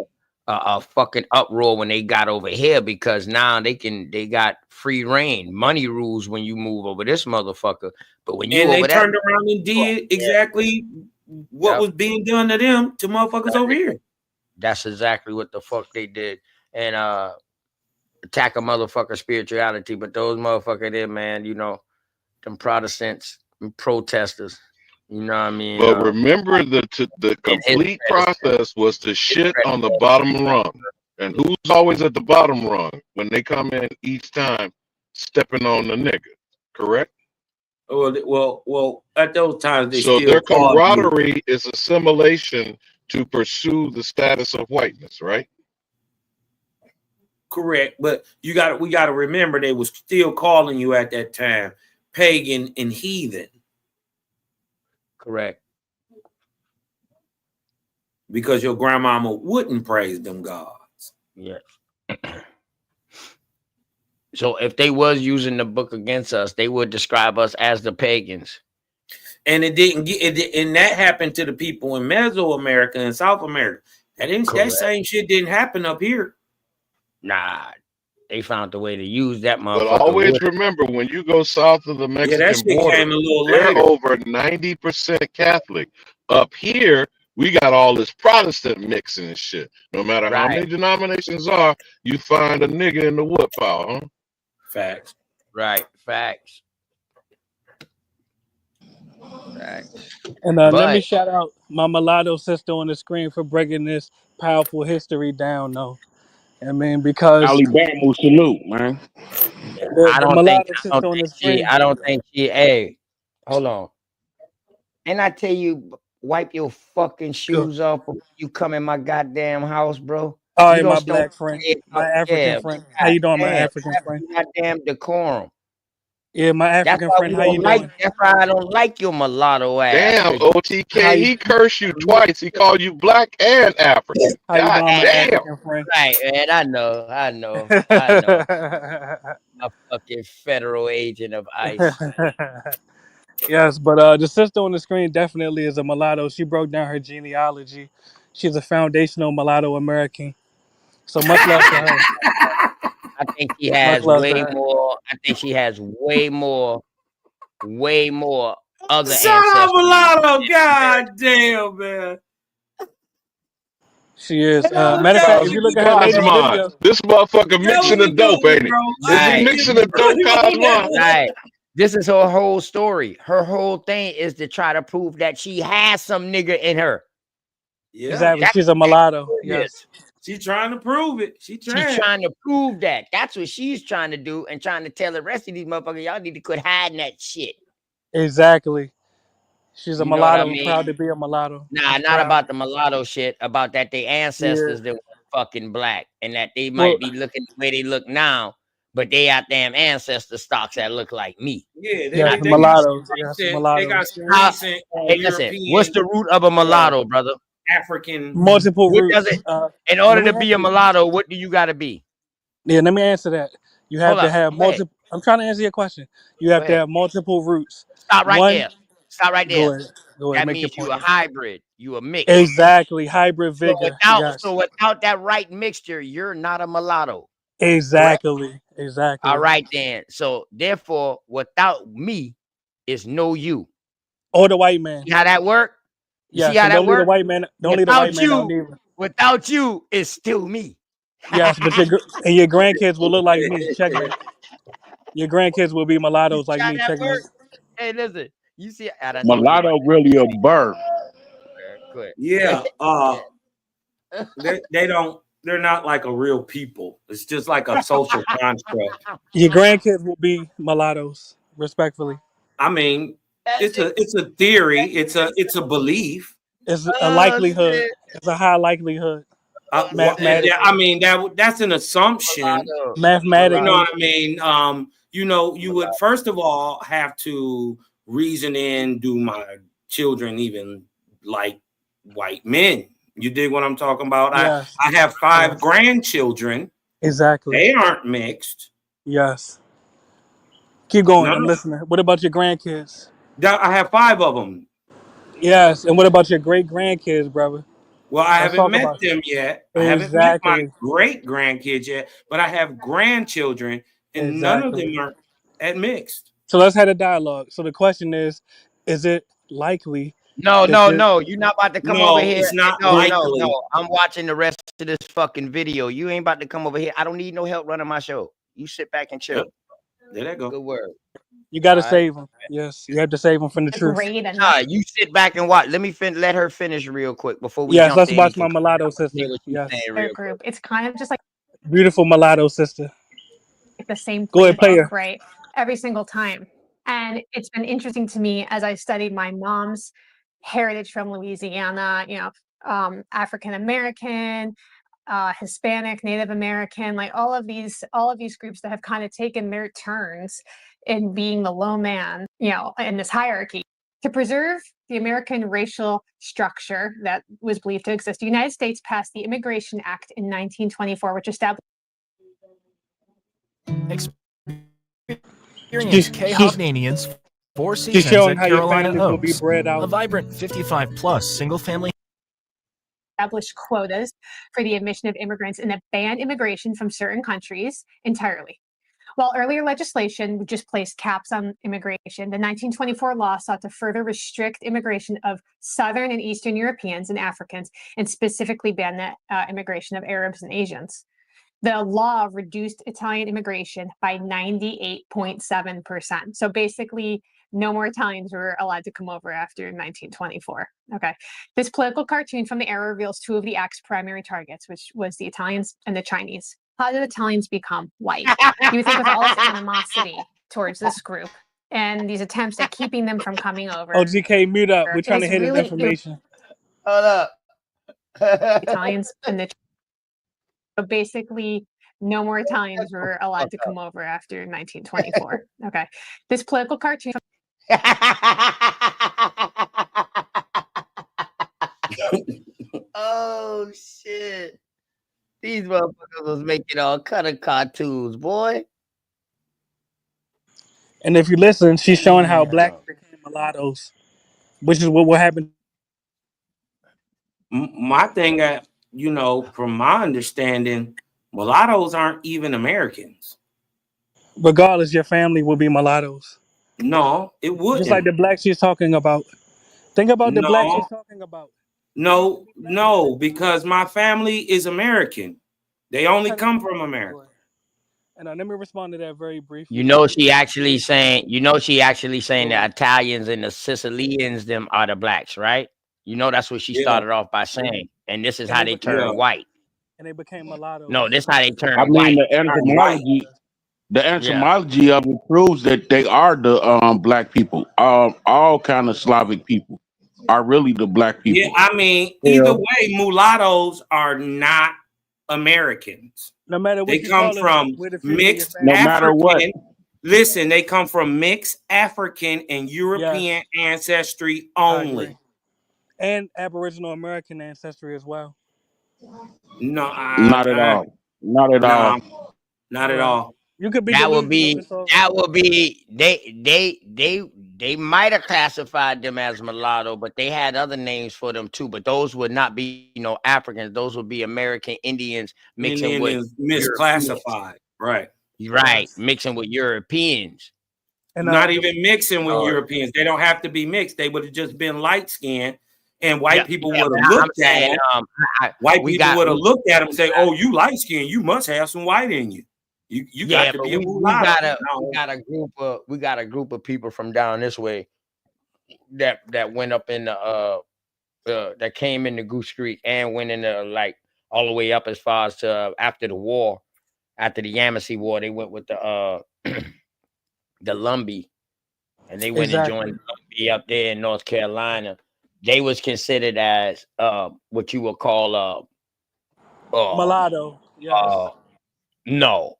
fucking uproar when they got over here, because now they got free reign. Money rules when you move over this motherfucker. But when you they turned around and did exactly what was being done to them to motherfuckers over here. That's exactly what the fuck they did. And attack a motherfucker spirituality. But those motherfuckers there, man, you know, them Protestants and protesters. You know what I mean? But remember, the complete process was to shit on the bottom rung. And who's always at the bottom rung when they come in each time, stepping on the nigga, correct? Well, at those times they so still their camaraderie is assimilation to pursue the status of whiteness, right? Correct, but we got to remember they was still calling you at that time pagan and heathen. Correct. Because your grandmama wouldn't praise them gods. Yes. So if they was using the book against us, they would describe us as the pagans. And it didn't get and that happened to the people in Mesoamerica and South America. That same shit didn't happen up here. Nah, they found a way to use that motherfucker. But always remember, when you go south of the Mexican border, they're over 90% Catholic. Up here, we got all this Protestant mixing and shit. No matter how many denominations are, you find a nigga in the woodpile, huh? Facts. Right. Facts. And let me shout out my mulatto sister on the screen for breaking this powerful history down, though. I mean, because Alabama salute, man. I don't think she. Hey, hold on. And I tell you, wipe your fucking shoes off before you come in my goddamn house, bro. All right, my black friend, my African friend. How you doing, my African friend? Goddamn decorum. Yeah, my African friend. How you doing? That's why I don't like your mulatto ass. Damn, OTK, he cursed you twice. He called you black and African. How you doing, my damn. African friend? Right, man. I know. A fucking federal agent of ICE. Yes, but the sister on the screen definitely is a mulatto. She broke down her genealogy. She's a foundational mulatto American. So much love to her. I think she has way more. I think she has way more other ancestors. Mulatto, goddamn, man. She is. Matter of fact, if you look at her latest video, this motherfucker mixing the dope, ain't he? Is he mixing the dope, Cosmo? Right. This is her whole story. Her whole thing is to try to prove that she has some nigga in her. Yeah, exactly. She's a mulatto. Yes. She's trying to prove it. She's trying to prove that. That's what she's trying to do, and trying to tell the rest of these motherfuckers, y'all need to quit hiding that shit. Exactly. She's a mulatto. I mean? Proud to be a mulatto. Nah, She's not proud. about the mulatto shit. About that they ancestors that were fucking black, and that they might be looking the way they look now, but they got damn ancestor stocks that look like me. Yeah, they mulattoes. They got some recent listen, what's the root of a mulatto, brother? African. Multiple roots. In order to be a mulatto, what do you got to be? Yeah, let me answer that. You have to have multiple. I'm trying to answer your question. You have to have multiple roots. Stop right there. Stop right there. Go ahead. That means you a hybrid. You a mix. Exactly. Hybrid vigor. So without that right mixture, you're not a mulatto. correct? Exactly. All Exactly. right then. So therefore, without me is no you. Or the white man. See how that work? You see Yes, how and that don't leave the work? white man. Don't leave the white man out neither. Without you is still me. Yes, but and your grandkids will look like me. Checkmate. Your grandkids will be mulattoes like See how me. that Checkmate. work? Hey, listen. You see, I told you about Mulatto really a bird. Go ahead. Yeah. They're not like a real people. It's just like a social construct. Your grandkids will be mulattoos, respectfully. I mean, it's a theory. It's a belief. It's a Oh, likelihood. shit. It's a high likelihood. Mathematically. I mean, that's an assumption. You know Mathematically. what I mean? You would first of all have to reason in, do my children even like white men? You dig what I'm talking about? Yes. I have 5 Yes. grandchildren. Exactly. They aren't mixed. Yes. Keep going. No, I'm listening. What about your grandkids? I have 5 of them. Yes. And what about your great grandkids, brother? Well, I Let's haven't talk met about them yet. it. I haven't met my Exactly. great grandkids yet, but I have grandchildren, and none of them Exactly. are at mixed. So let's have a dialogue. So the question is it likely No, that this you're not about to come over No, here. it's not No. likely. I'm watching the rest of this fucking video. You ain't about to come over here. I don't need no help running my show. You sit back and chill. Yep. There they go. Good word. you got to All right. save them? Yes, you have to save them from the truth. Great. And Nah, you sit back and watch. Let her finish real quick before we Yes, jump let's to any watch my conclusion. mulatto I wanna hear sister. what you Yes, saying their real quick. group. It's kind of just like beautiful mulatto sister. the same Go ahead, play playbook, her. right? Every single time. And it's been interesting to me as I studied my mom's heritage from Louisiana, African American, Hispanic, Native American, like all of these groups that have kind of taken their turns in being the low man, in this hierarchy. To preserve the American racial structure that was believed to exist, the United States passed the Immigration Act in 1924, which established Experience K-Hovnanians 4 She's seasons showing at how your Carolina families will be Homes, bred a out. vibrant 55-plus single-family established quotas for the admission of immigrants and that banned immigration from certain countries entirely. While earlier legislation just placed caps on immigration, the 1924 law sought to further restrict immigration of Southern and Eastern Europeans and Africans, and specifically ban the immigration of Arabs and Asians. The law reduced Italian immigration by 98.7%. So basically, no more Italians were allowed to come over after 1924. Okay. This political cartoon from the era reveals 2 of the act's primary targets, which was the Italians and the Chinese. How did Italians become white? You would think with all this animosity towards this group and these attempts at keeping them from coming over. Oh, GK, mute up. We're trying to it's hit his really information. Hold up. Italians and the but basically no more Italians were allowed to come over after 1924. Okay. This political cartoon Oh shit. These motherfuckers was making all kind of cartoons, boy. And if you listen, she's showing how blacks became mulattoes, which is what happened. My thing, from my understanding, mulattoes aren't even Americans. Regardless, your family will be mulattoes. No, it wouldn't. Just like the blacks she's talking about. Think about the blacks she's talking about. No, because my family is American. They only come from America. And let me respond to that very briefly. She actually saying the Italians and the Sicilians, them are the blacks, right? That's what she started off by saying. And this is how they turn white. And they became mulattoes. No, this is how they turn I mean, white. the etymology of it proves that they are the black people. All kind of Slavic people are really the black people. Yeah, I mean, either way, mulattoes are not Americans. No matter what they come from mixed African. Listen, they come from mixed African and European ancestry only. And Aboriginal American ancestry as well. No, not at all. Not at all. Not at all. You could be That would delusional. be It's all that right. would be they might have classified them as mulatto, but they had other names for them too. But those would not be, Africans. Those would be American Indians mixing Indian with is Europeans. misclassified, right? Right, Yes. mixing with Europeans. And Not even mixing with So Europeans. They don't have to be mixed. They would have just been light skinned, and white yeah, people yeah. would But have I'm looked at saying, them. White we people got would have we looked at them and say, "Oh, you light skinned. You must have some white in you. You got yeah, to but be a we mulatto." got a No, we got a group of people from down this way that went up in the that came into Goose Creek and went into like all the way up as far as to after the war, after the Yamasee War, they went with the the Lumbee, and they went and joined exactly. the Lumbee up there in North Carolina. They was considered as what you would call um Mulatto. Yes. no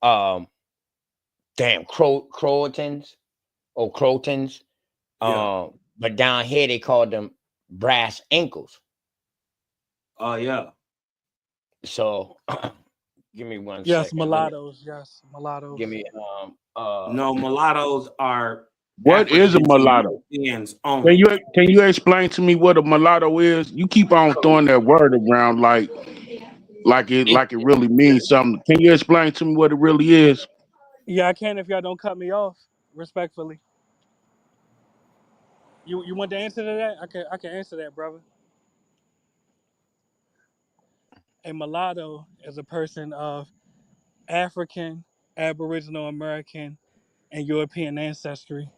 damn Croatans or Crotons. yeah. But down here they called them brass ankles. Oh, yeah. So give me one Yes, second. mulattoes. Yes, Give mulattoes. me No, mulattoes are What is a Africans and mulatto? Europeans Can only. you explain to me what a mulatto is? You keep on throwing that word around like it really means something. Can you explain to me what it really is? Yeah, I can if y'all don't cut me off. Respectfully. You want the answer to that? I can answer that, brother. A mulatto is a person of African, Aboriginal American, and European ancestry.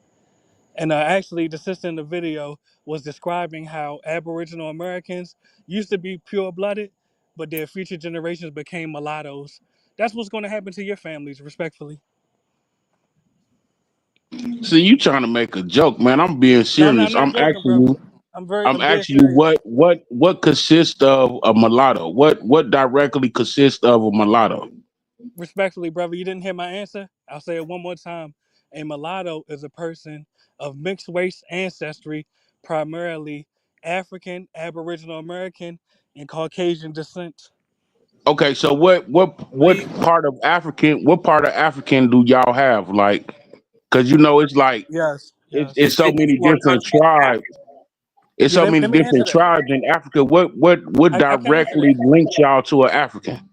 And actually, the sister in the video was describing how Aboriginal Americans used to be pure blooded, but their future generations became mulattoes. That's what's going to happen to your families, respectfully. See, you trying to make a joke, man. I'm being No, I'm serious. not joking, brother. I'm I'm dead asking you serious. what consists of a mulatto? What directly consists of a mulatto? Respectfully, brother, you didn't hear my answer. I'll say it one more time. A mulatto is a person of mixed race ancestry, primarily African, Aboriginal American, and Caucasian descent. Okay, so We what part of African do y'all have? Like, cause it's like Yes, yes. it's it's so many 54 different countries in tribes. Africa. It's Yeah, so let many me answer different that. tribes in Africa. What I can answer directly that. links y'all to an African?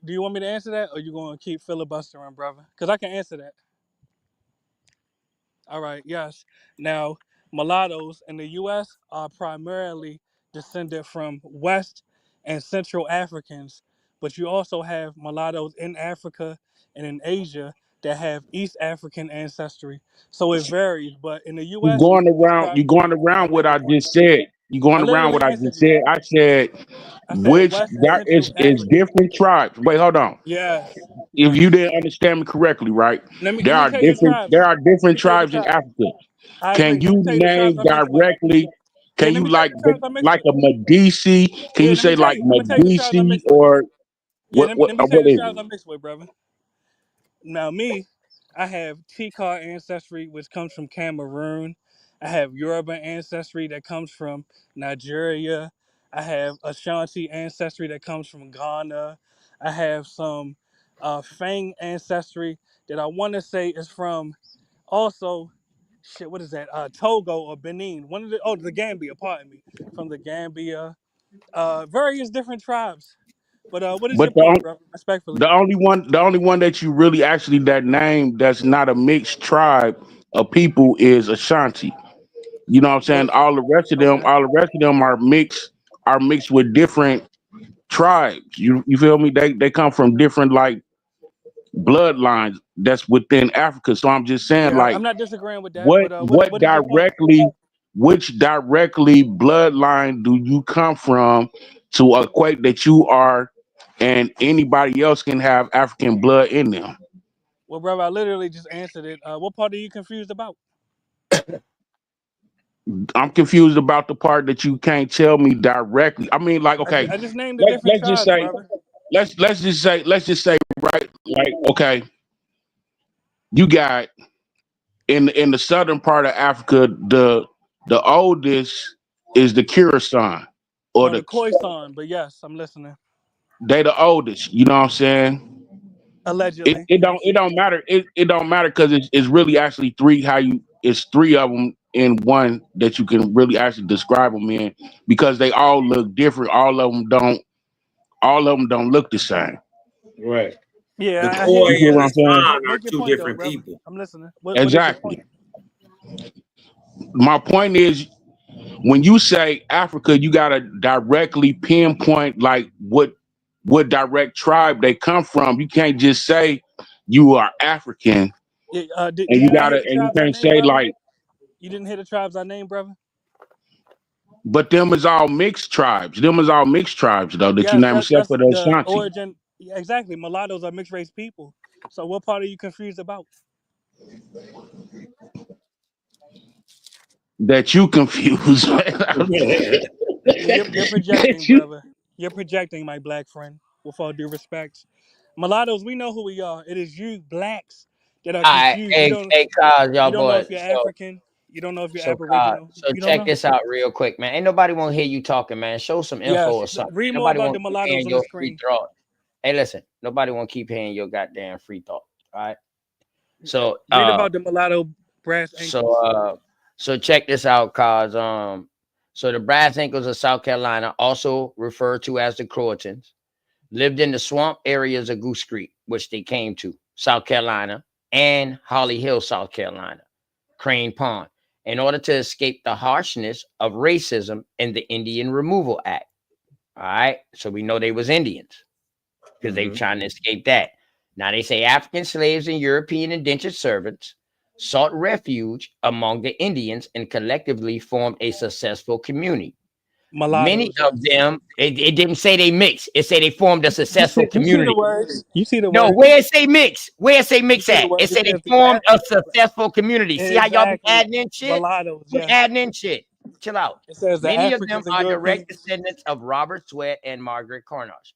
Do you want me to answer that, or you going to keep filibustering, brother? Because I can answer that. All right, yes. Now, mulattoes in the U.S. are primarily descended from West and Central Africans, but you also have mulattoes in Africa and in Asia that have East African ancestry. So it varies, but in the You U.S., going around pri- you going I around what beg your I pardon. just said. You I going around what literally I answered just you. said. I said I said which West and that Central is African. different tribes. Wait, hold on. Yes, If you yes. didn't understand me correctly, right? Let me tell you the There tribes. are Let different me tell you the tribes in tribes. Africa. I Can agree. Let me you tell you the tribes name I mix with. directly? Yeah, Can let you me tell you the tribes I mix like with. a Medici? Can Yeah, you say like let me tell you the tribes I Medici mix with. or Yeah, let me tell you what the is tribes I it? mix with, brother. Now me, I have Tikar ancestry, which comes from Cameroon. I have Yoruba ancestry that comes from Nigeria. I have Ashanti ancestry that comes from Ghana. I have some Fang ancestry that I want to say is from also shit. What is that? Togo or Benin? The Gambia. Pardon me, from the Gambia. Various different tribes. But what is But your point, brother? Respectfully. the only one that you really actually that name that's not a mixed tribe of people is Ashanti. You know what I'm saying? Well, okay. All the rest of them are mixed with different tribes. You feel me? They come from different like bloodlines that's within Africa. So I'm just saying Yeah, like I'm not disagreeing with that. what But what what is your point? which directly bloodline do you come from to equate that you are and anybody else can have African blood in them? Well, brother, I literally just answered it. What part are you confused about? I'm confused about the part that you can't tell me directly. I mean, like, okay, I just named the different let's just tribes, say, brother. let's just say, right, like, okay, you got in the southern part of Africa, the oldest is the Khorasan, or The Khoisan, but yes, I'm listening. they the oldest. You know what I'm saying? Allegedly. It don't matter. It don't matter because it's really actually three. It's three of them in one that you can really actually describe them in because they all look different. All of them don't. All of them don't look the same. Right. The Yeah, I hear Khoi You you. get and what the I'm saying? San are Make your two point though, different brother. people. I'm listening. What is your point? Exactly. My point is, when you say Africa, you gotta directly pinpoint like what direct tribe they come from. You can't just say you are African, Yeah, did and you you not hear gotta the and you tribes I can't named, say brother? like, You didn't hear the tribes I named, brother? but them is all mixed tribes. Them is all mixed tribes though that you Yes, name except that's for the the Ashanti. origin. Yeah, exactly. Mulattoes are mixed race people. So what part are you confused about? That you confuse. You're projecting, That you brother. You're projecting, my black friend. With all due respect, mulattoes, we know who we are. It is you blacks that are All right, confused. hey, cause You y'all don't know boys. if you're African. You don't know if you're Cause, Aboriginal. so You don't check know. this out real quick, man. Ain't nobody want to hear you talking, man. Show some info Yes. or something. Read Ain't more nobody about want the to keep mulattoes hearing on the your free screen. thought. Hey, listen, nobody want to keep hearing your goddamn free thought. All right. So, Read about the mulatto brass ankles. so check this out, cause so the brass ankles of South Carolina, also referred to as the Croatans, lived in the swamp areas of Goose Creek, which they came to, South Carolina, and Holly Hill, South Carolina, Crane Pond, in order to escape the harshness of racism in the Indian Removal Act. All right. So we know they was Indians because they trying to escape that. Now they say African slaves and European indentured servants sought refuge among the Indians and collectively formed a successful community. Many Mulattoes, of yes. them, it didn't say they mixed. It said they formed a successful You see the community. words. You see the No, words. where it say mix? Where it say You mix see the at? words. It It said they says the formed a African. successful community. See how y'all be Exactly. adding in shit? Mulattoes, Quit yes. adding in shit. Chill out. It says the Many of them Africans and are direct Europeans. descendants of Robert Sweat and Margaret Cornish.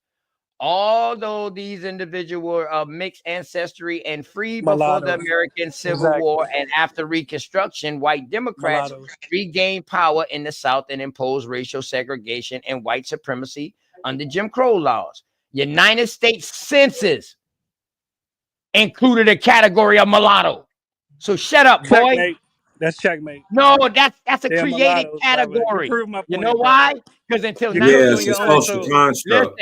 Although these individuals were of mixed ancestry and free before the Mulattoes. American Civil Exactly. War and after Reconstruction, white Democrats Mulattoes. regained power in the South and imposed racial segregation and white supremacy under Jim Crow laws. United States Census included a category of mulatto. So shut up, boy. Checkmate. That's checkmate. No, that's a They're created mulattoes, brother. You category. proved my You know point, brother. why? Because until You cooked Yeah, on it's a your own 1930, social soul. construct.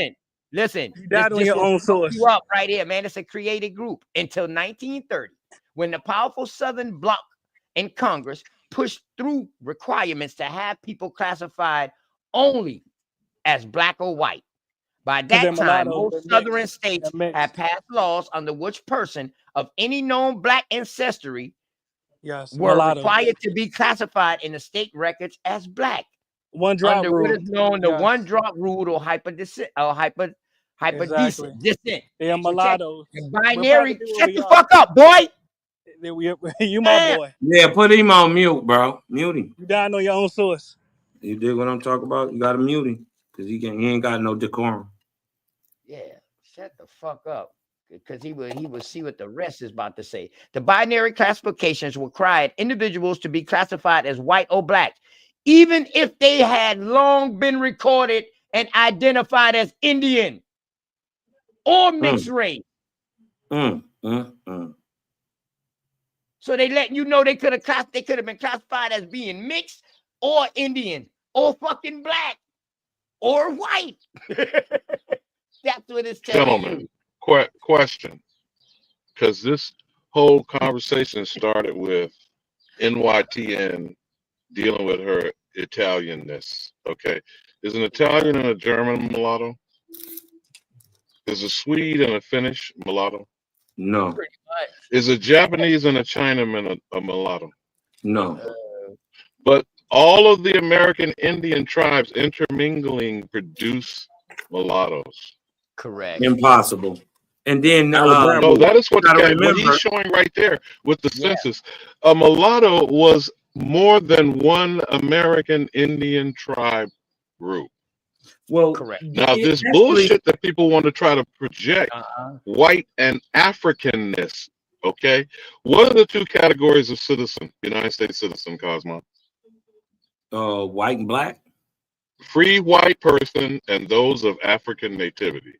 listen, You this died on your will own fuck you source. up right here, man. It's a created group until 1930, when the powerful Southern Bloc in Congress pushed through requirements to have people classified only as black or white. By Because they're that time, mulattoes. They're most southern mixed. states They're mixed. had passed laws under which person of any known black ancestry Yes. were Mulattoes. required to be classified in the state records as black One drop under what rule. is known the Yes. one drop rule or hyper Exactly. descent. They are So check mulattoes. the We're proud to binary. be what Shut we the are. fuck up, boy. You my Damn. boy. Yeah, put him on mute, bro. Mute him. You died on your own source. You dig what I'm talking about? You gotta mute him. Because he ain't got no decorum. Yeah, shut the fuck up. Because he would see what the rest is about to say. The binary classifications required individuals to be classified as white or black, even if they had long been recorded and identified as Indian or mixed race. So they letting you know they could have been classified as being mixed or Indian or fucking black or white. That's what it's telling Gentlemen, you. question. Because this whole conversation started with NYTN dealing with her Italianness. Okay. Is an Italian and a German mulatto? Is a Swede and a Finnish mulatto? No. Is a Japanese and a Chinaman a mulatto? No. But all of the American Indian tribes intermingling produce mulattoes. Correct. Impossible. And then no, that is what remember. he's showing right there with the census. A mulatto was more than one American Indian tribe group. Well, correct. Now, this bullshit that people want to try to project white and Africanness, okay? What are the two categories of citizen, United States citizen, Cosmo? White and black? Free white person and those of African nativity.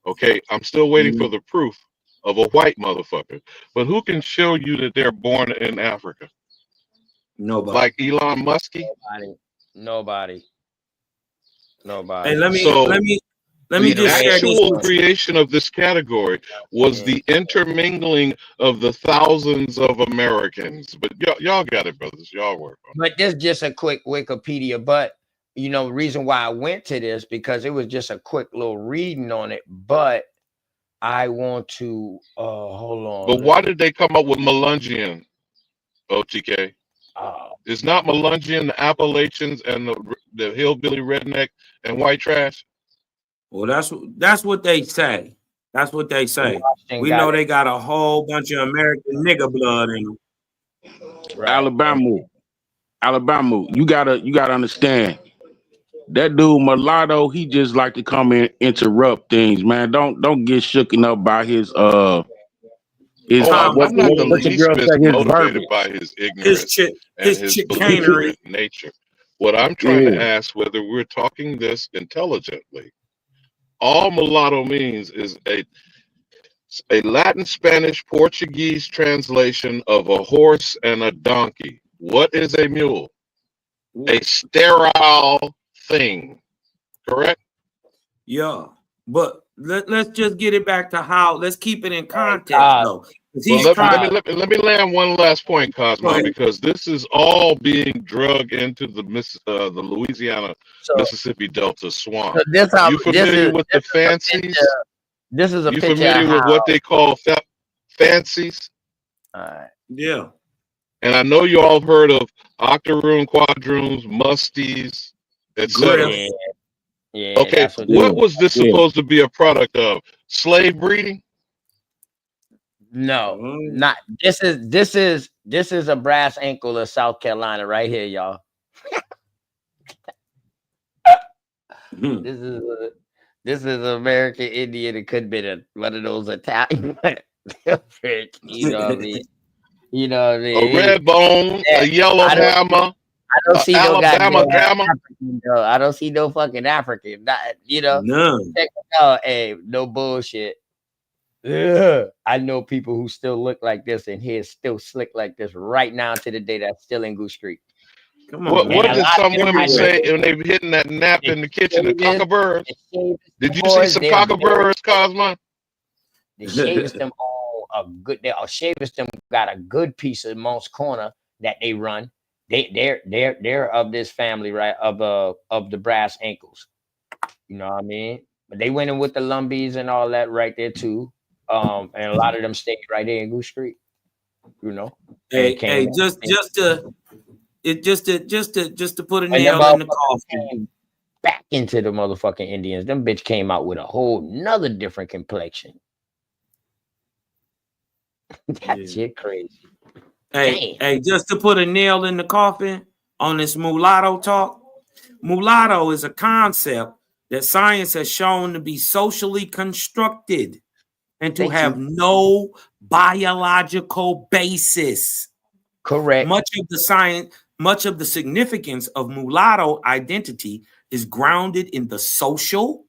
Okay, I'm still waiting for the proof of a white motherfucker. But who can show you that they're born in Africa? Nobody. Like Elon Musk? Nobody. Hey, let me The just share this. actual creation of this category was the intermingling of the thousands of Americans. But y'all got it, brothers. Y'all work on it. But this just a quick Wikipedia. But you know, the reason why I went to this because it was just a quick little reading on it. But I want to hold on. But why did they come up with Melungian, OTK? It's not Melungian, the Appalachians, and the hillbilly redneck and white trash. Well, that's what they say. That's what they say. We know they got a whole bunch of American nigger blood in them. Right. Alabama, you gotta understand. That dude Mulatto, he just like to come in interrupt things, man. Don't get shooken up by his I'm not the least bit motivated by his ignorance and his belligerent nature. What I'm trying to ask whether we're talking this intelligently. All mulatto means is a Latin, Spanish, Portuguese translation of a horse and a donkey. What is a mule? A sterile thing, correct? Yeah, but let's just get it back to how. Let's keep it in context, though. Well, let me land one last point, Cosmo, because this is all being drug into the Louisiana Mississippi Delta swamp. So you familiar with the fancies? This is a you picture familiar with what they call fancies? Yeah. And I know you all have heard of octoroon, quadroons, musties, etc. Yeah. Okay, what was this supposed to be a product of? Slave breeding? No, not this is a brass ankle of South Carolina right here, y'all. This is American Indian. It could be one of those Italian. You know what I mean? You know what I mean? A red bone, a yellow hammer. I don't see no Alabama grammar. African, though. I don't see no fucking African. Not, you know, none. Check it out. Hey, no bullshit. Yeah, I know people who still look like this and hair still slick like this right now to the day that's still in Goose Street. Come on, what did some women say when they were hitting that nap in the kitchen? The cockaburs. Did you see some cockaburs, Cosmo? The shavers them all a good. They shavers them got a good piece of Monk's Corner that they run. They're of this family, right? Of the brass ankles. You know what I mean? But they went in with the Lumbies and all that right there too. And a lot of them stayed right there in Goose Street. You know. Hey, just to put a nail in the coffin. Back into the motherfucking Indians. Them bitch came out with a whole nother different complexion. That shit crazy. Hey, just to put a nail in the coffin on this mulatto talk. Mulatto is a concept that science has shown to be socially constructed and to have no biological basis. Correct. Much of the significance of mulatto identity is grounded in the social,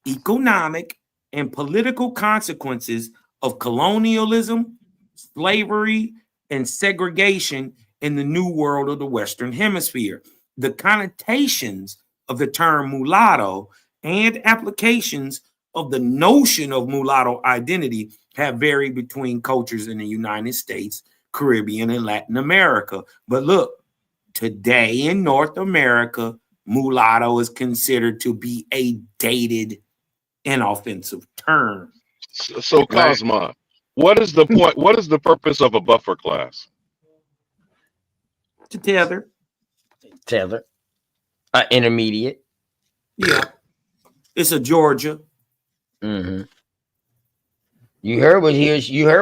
economic, and political consequences of colonialism, slavery, and segregation in the New World of the Western Hemisphere. The connotations of the term mulatto and applications of the notion of mulatto identity have varied between cultures in the United States, Caribbean, and Latin America. But look, today in North America, mulatto is considered to be a dated and offensive term. So Cosmo, what is the point? What is the purpose of a buffer class? To tether. Intermediate. Yeah. It's a Georgia. Mm-hmm. You heard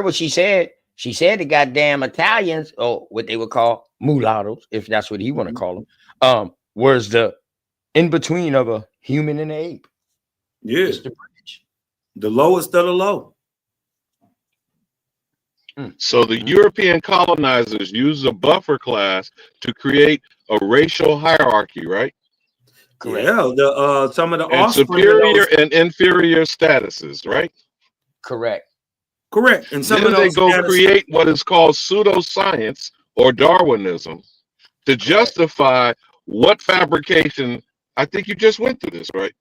what she said. She said the goddamn Italians, or what they would call mulattoes, if that's what he want to call them, was the in between of a human and an ape. Yeah. The lowest of the low. So the European colonizers used a buffer class to create a racial hierarchy, right? Correct. Yeah, some of the and superior and inferior statuses, right? Correct. Correct. And some Then of they those go data create what is called pseudoscience or Darwinism to justify what fabrication. I think you just went through this, right?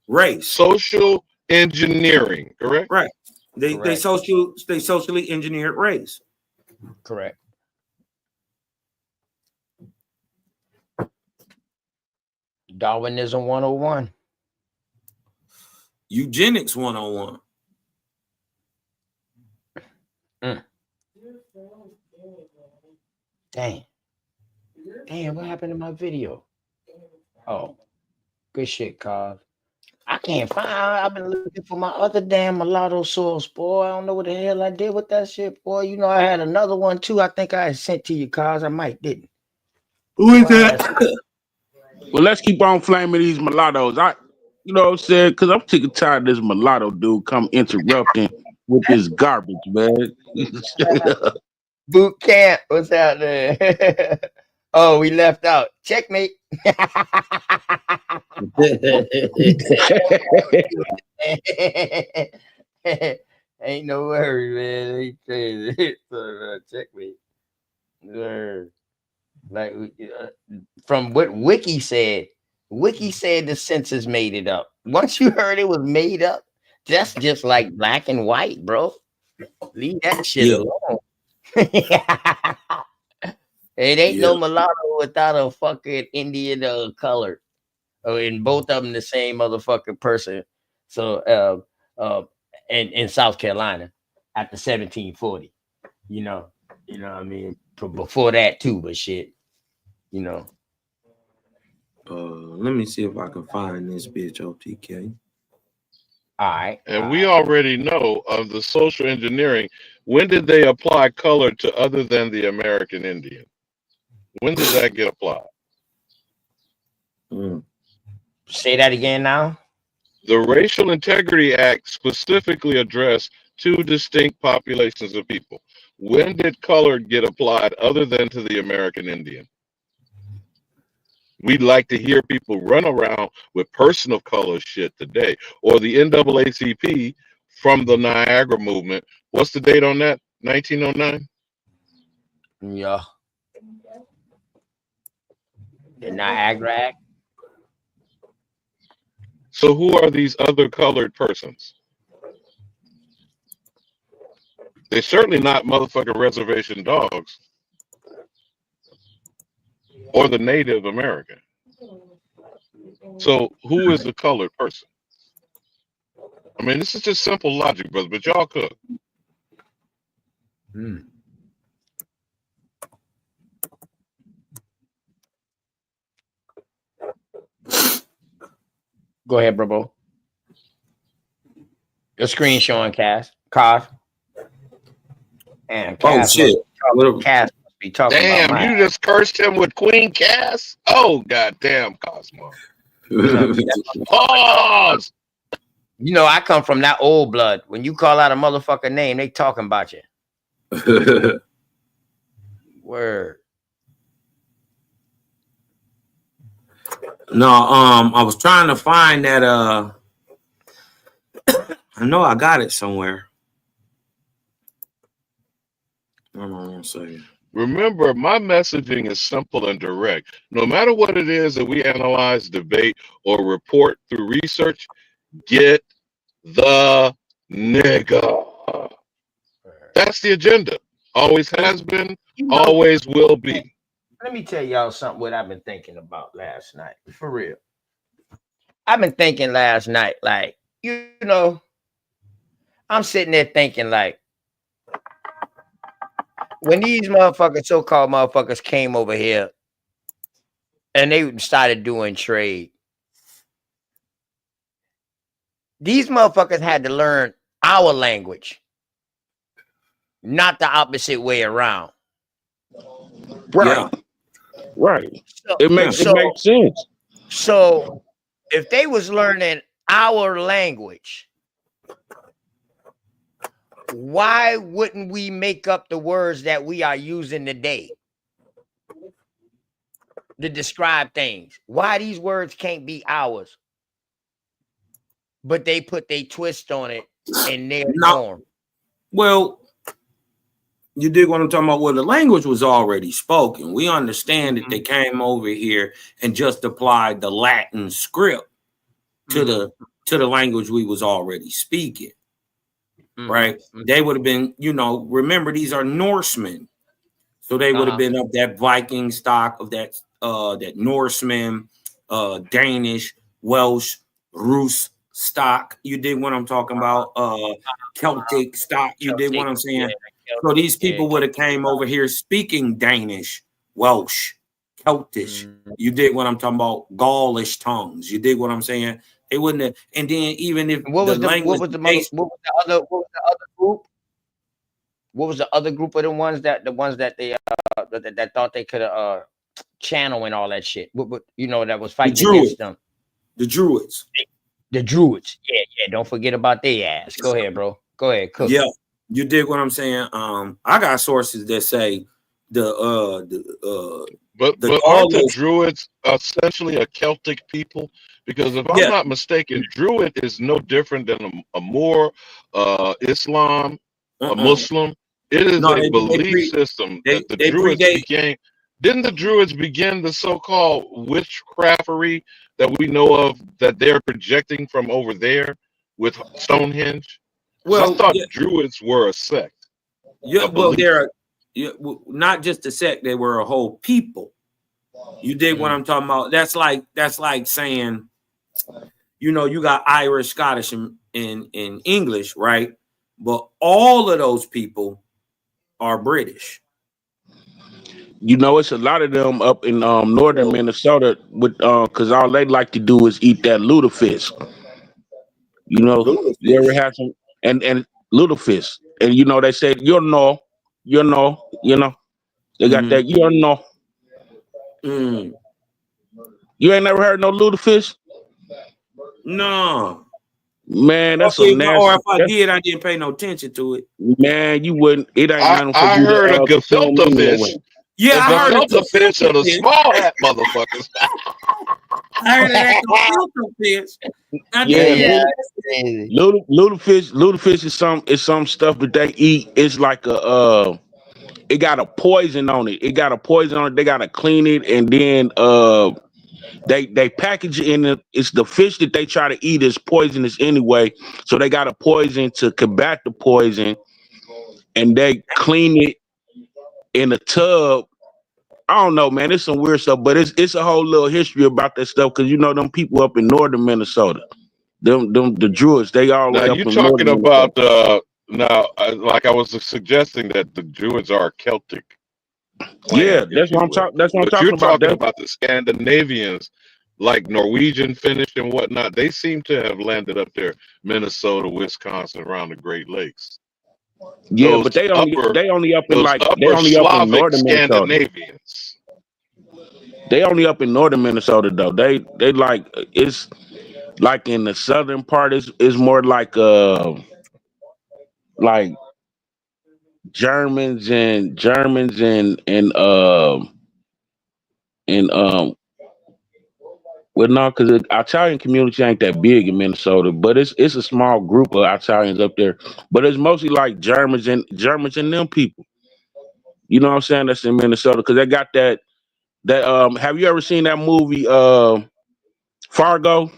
race. Social engineering, correct? Right. They Correct. socially engineered race. Correct. Darwinism 101. Eugenics 101. Damn, what happened to my video? Oh, good shit, Cos. I can't find. I've been looking for my other damn mulatto source, boy. I don't know what the hell I did with that shit, boy. You know, I had another one too. I think I had sent to you, Cos. I might didn't. Who is that? Well, let's keep on flaming these mulattoes. You know what I'm saying? Because I'm sick and tired of this mulatto dude come interrupting with this garbage, man. Boot camp. What's out there? Oh, we left out. Checkmate. Ain't no worry, man. Ain't crazy. Checkmate. Like from what Wiki said the census made it up. Once you heard it was made up, that's just like black and white, bro. Leave that shit alone. It ain't no mulatto without a fucking Indian color. Oh, and both of them the same motherfucking person. So in South Carolina after 1740, you know what I mean? Before that too, but shit, you know. Let me see if I can find this bitch OTK. All right. And we already know of the social engineering. When did they apply color to other than the American Indian? When did that get applied? Say that again now. The Racial Integrity Act specifically addressed two distinct populations of people. When did color get applied other than to the American Indian? We'd like to hear people run around with personal color shit today. Or the NAACP from the Niagara movement. What's the date on that? 1909? Yeah. The Niagara Act. So who are these other colored persons? They're certainly not motherfucking reservation dogs or the Native American. So who is the colored person? I mean, this is just simple logic, brother, but y'all cook. Go ahead, bro. Your screen showing Cass. And Cass shit. Cass must be talking Damn, about you just cursed him with Queen Cass? Oh, goddamn, Cosmo. Pause. You know, I come from that old blood. When you call out a motherfucker name, they talking about you. Word. No, I was trying to find that. I know I got it somewhere. Hold on one second. Remember, my messaging is simple and direct. No matter what it is that we analyze, debate, or report through research, get the nigga. That's the agenda. Always has been, always will be. Let me tell y'all something what I've been thinking about last night. For real. I've been thinking last night, like, you know, I'm sitting there thinking, like, when these motherfuckers, so-called motherfuckers came over here and they started doing trade, these motherfuckers had to learn our language, not the opposite way around. Right. Yeah. Right. It makes sense. So if they was learning our language, why wouldn't we make up the words that we are using today to describe things? Why these words can't be ours, but they put their twist on it in their form? Well, you dig what I'm talking about? Well, the language was already spoken. We understand that they came over here and just applied the Latin script to the language we was already speaking. Right? They would have been, remember, these are Norsemen. So they would have been of that Viking stock, of that Norseman, Danish, Welsh, Rus stock. You dig what I'm talking about? Celtic stock. You dig what I'm saying? So these people would have came over here speaking Danish, Welsh, Celtish. You dig what I'm talking about? Gaulish tongues. You dig what I'm saying? They wouldn't have. And then even if what was the other group? What was the other group of the ones that they that thought they could channel and all that shit? What that was fighting against them? The Druids. The Druids. Yeah. Don't forget about their ass. Go ahead, bro. Go ahead, cook. Yeah, you dig what I'm saying? I got sources that say but aren't the Druids essentially a Celtic people? Because if I'm not mistaken, Druid is no different than a Moor, Islam, a Muslim. It is a belief system that the Druids began. Didn't the Druids begin the so-called witchcraftery that we know of that they're projecting from over there with Stonehenge? Well, I thought Druids were a sect. Yeah, well, they're not just a sect; they were a whole people. You dig what I'm talking about? That's like saying, you got Irish, Scottish, and English, right? But all of those people are British. It's a lot of them up in northern Minnesota with because all they like to do is eat that lutefisk. You ever had some and lutefisk, and they said they got that You ain't never heard no lutefisk? No. Man, that's a nasty. Or if I did, I didn't pay no attention to it. Man, you wouldn't. It ain't nothing for I you heard to a gefilte fish. Yeah, I heard a fish are the small hat motherfuckers. I heard that gefilte fish. Lutefisk is some stuff that they eat. It's like it got a poison on it. They gotta clean it, and then they package it in it's the fish that they try to eat is poisonous anyway. So they got a poison to combat the poison, and they clean it in a tub. I don't know, man. It's some weird stuff, but it's a whole little history about that stuff because them people up in northern Minnesota, the Druids, they all now up you in talking northern about like I was suggesting that the Druids are Celtic. Yeah, that's what I'm talking. That's what I'm talking about. You're talking about the Scandinavians, like Norwegian, Finnish, and whatnot. They seem to have landed up there, Minnesota, Wisconsin, around the Great Lakes. Yeah, but they only up in northern Scandinavians. Minnesota. They only up in northern Minnesota though. They like it's like in the southern part is more like Germans and well, no, because the Italian community ain't that big in Minnesota, but it's a small group of Italians up there. But it's mostly like Germans and them people. You know what I'm saying? That's in Minnesota because they got that. Have you ever seen that movie Fargo?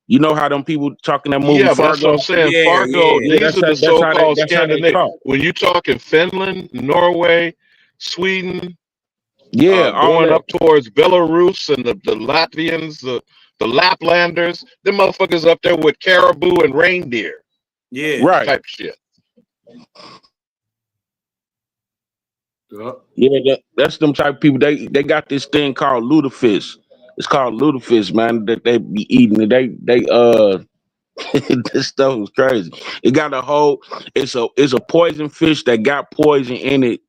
You know how them people talking that movie Fargo? That's what I'm saying. Fargo. These are the so-called Scandinavians. When you talking Finland, Norway, Sweden. Yeah, going up towards Belarus and the Latvians, the Laplanders, them motherfuckers up there with caribou and reindeer. Yeah, right. Type shit. Yeah, that's them type of people. They got this thing called lutefisk. It's called lutefisk, man. That they be eating. They this stuff is crazy. It got a whole. It's a poison fish that got poison in it,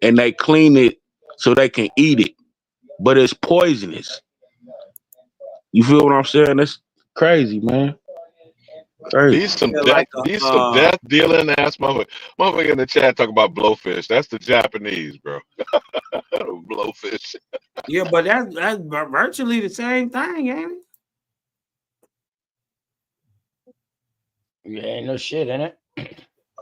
and they clean it so they can eat it. But it's poisonous. You feel what I'm saying? That's crazy, man. Crazy. These some death dealing ass motherfucker in the chat talk about blowfish. That's the Japanese, bro. Blowfish. Yeah, but that's virtually the same thing, ain't it? Yeah, ain't no shit in it.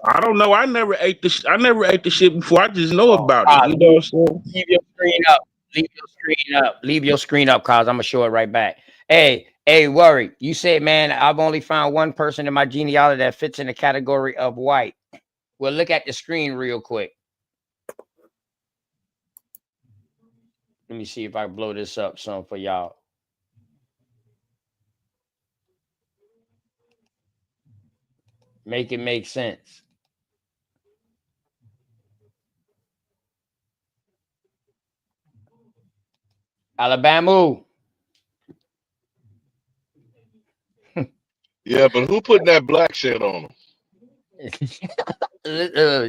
I don't know. I never ate the shit before. I just know Oh, about it. You know what I'm saying? leave your screen up. Leave your screen up. Leave your screen up, cause I'm gonna show it right back. Hey, Worry. You said, man, I've only found one person in my genealogy that fits in the category of white. Well, look at the screen real quick. Let me see if I blow this up some for y'all. Make it make sense. Alabama. Yeah, but who putting that black shit on them?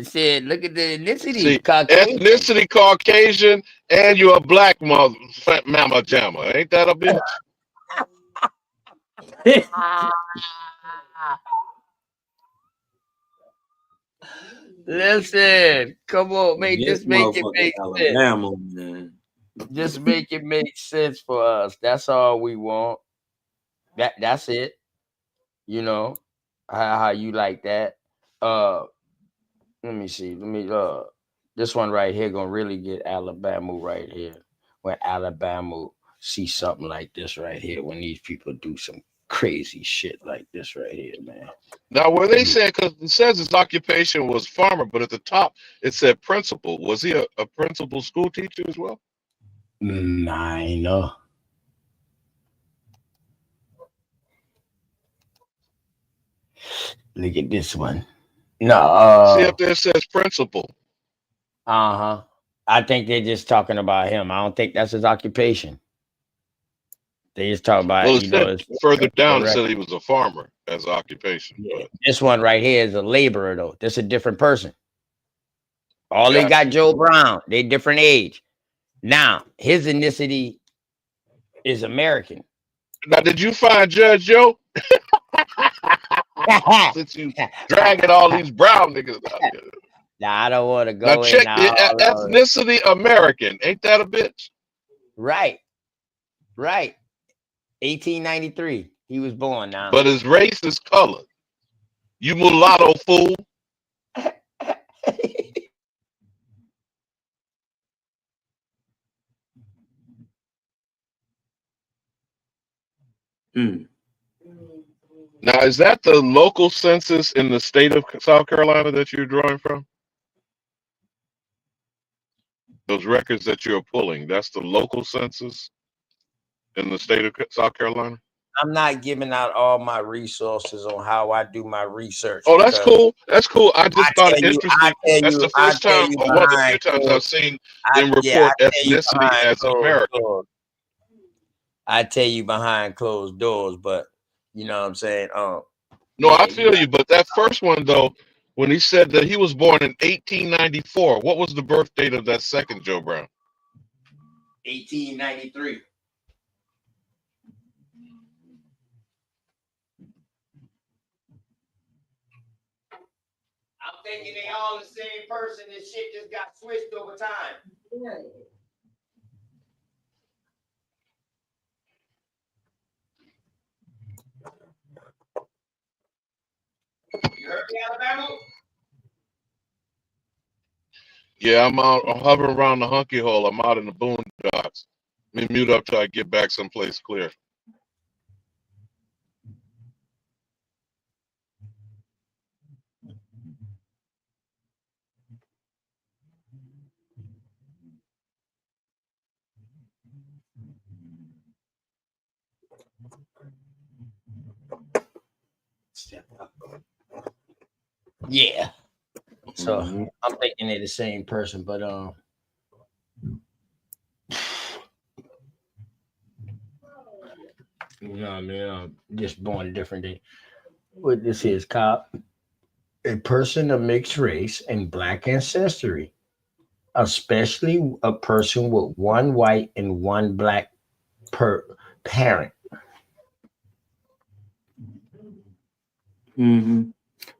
Said, look at the ethnicity. See, Caucasian. ethnicity Caucasian, and you're a black mama jamma. Ain't that a bitch? Listen, come on, This just make it motherfucker make sense. Alabama, man. Just make it make sense for us. That's all we want. That's it. You know how you like that. Let me see. This one right here gonna really get Alabama right here. When Alabama see something like this right here, when these people do some crazy shit like this right here, man. Now, were they saying, because it says his occupation was farmer, but at the top it said principal. Was he a principal school teacher as well? I know. Look at this one. No. See up there it says principal. I think they're just talking about him. I don't think that's his occupation. They just talk about, Well, it said further down, it said he was a farmer as occupation. Yeah. But This one right here is a laborer, though. This is a different person. All they Gotcha. got Joe Brown. They different age. Now, his ethnicity is American. Now, did you find Judge Joe? Since you dragging all these brown niggas out here. Now, I don't want to go Now, check in the ethnicity American. Ain't that a bitch? Right. 1893. He was born now. But his race is colored. You mulatto fool. Now, is that the local census in the state of South Carolina that you're drawing from? Those records that you're pulling, that's the local census in the state of South Carolina? I'm not giving out all my resources on how I do my research. Oh, that's cool. That's cool. I just thought it interesting. That's the first time, or one of the few times I've seen them report ethnicity as American. I tell you behind closed doors, but you know what I'm saying? No, I feel you, but that first one though, when he said that he was born in 1894, what was the birth date of that second Joe Brown? 1893. I'm thinking they all the same person. This shit just got switched over time. You heard me, Alabama? Yeah, I'm hovering around the hunky hole. I'm out in the boondocks. Let me mute up till I get back someplace clear. Yeah. So I'm thinking they're the same person, but you know what I mean? Just born a different day. What this is, cop? A person of mixed race and black ancestry, especially a person with one white and one black parent.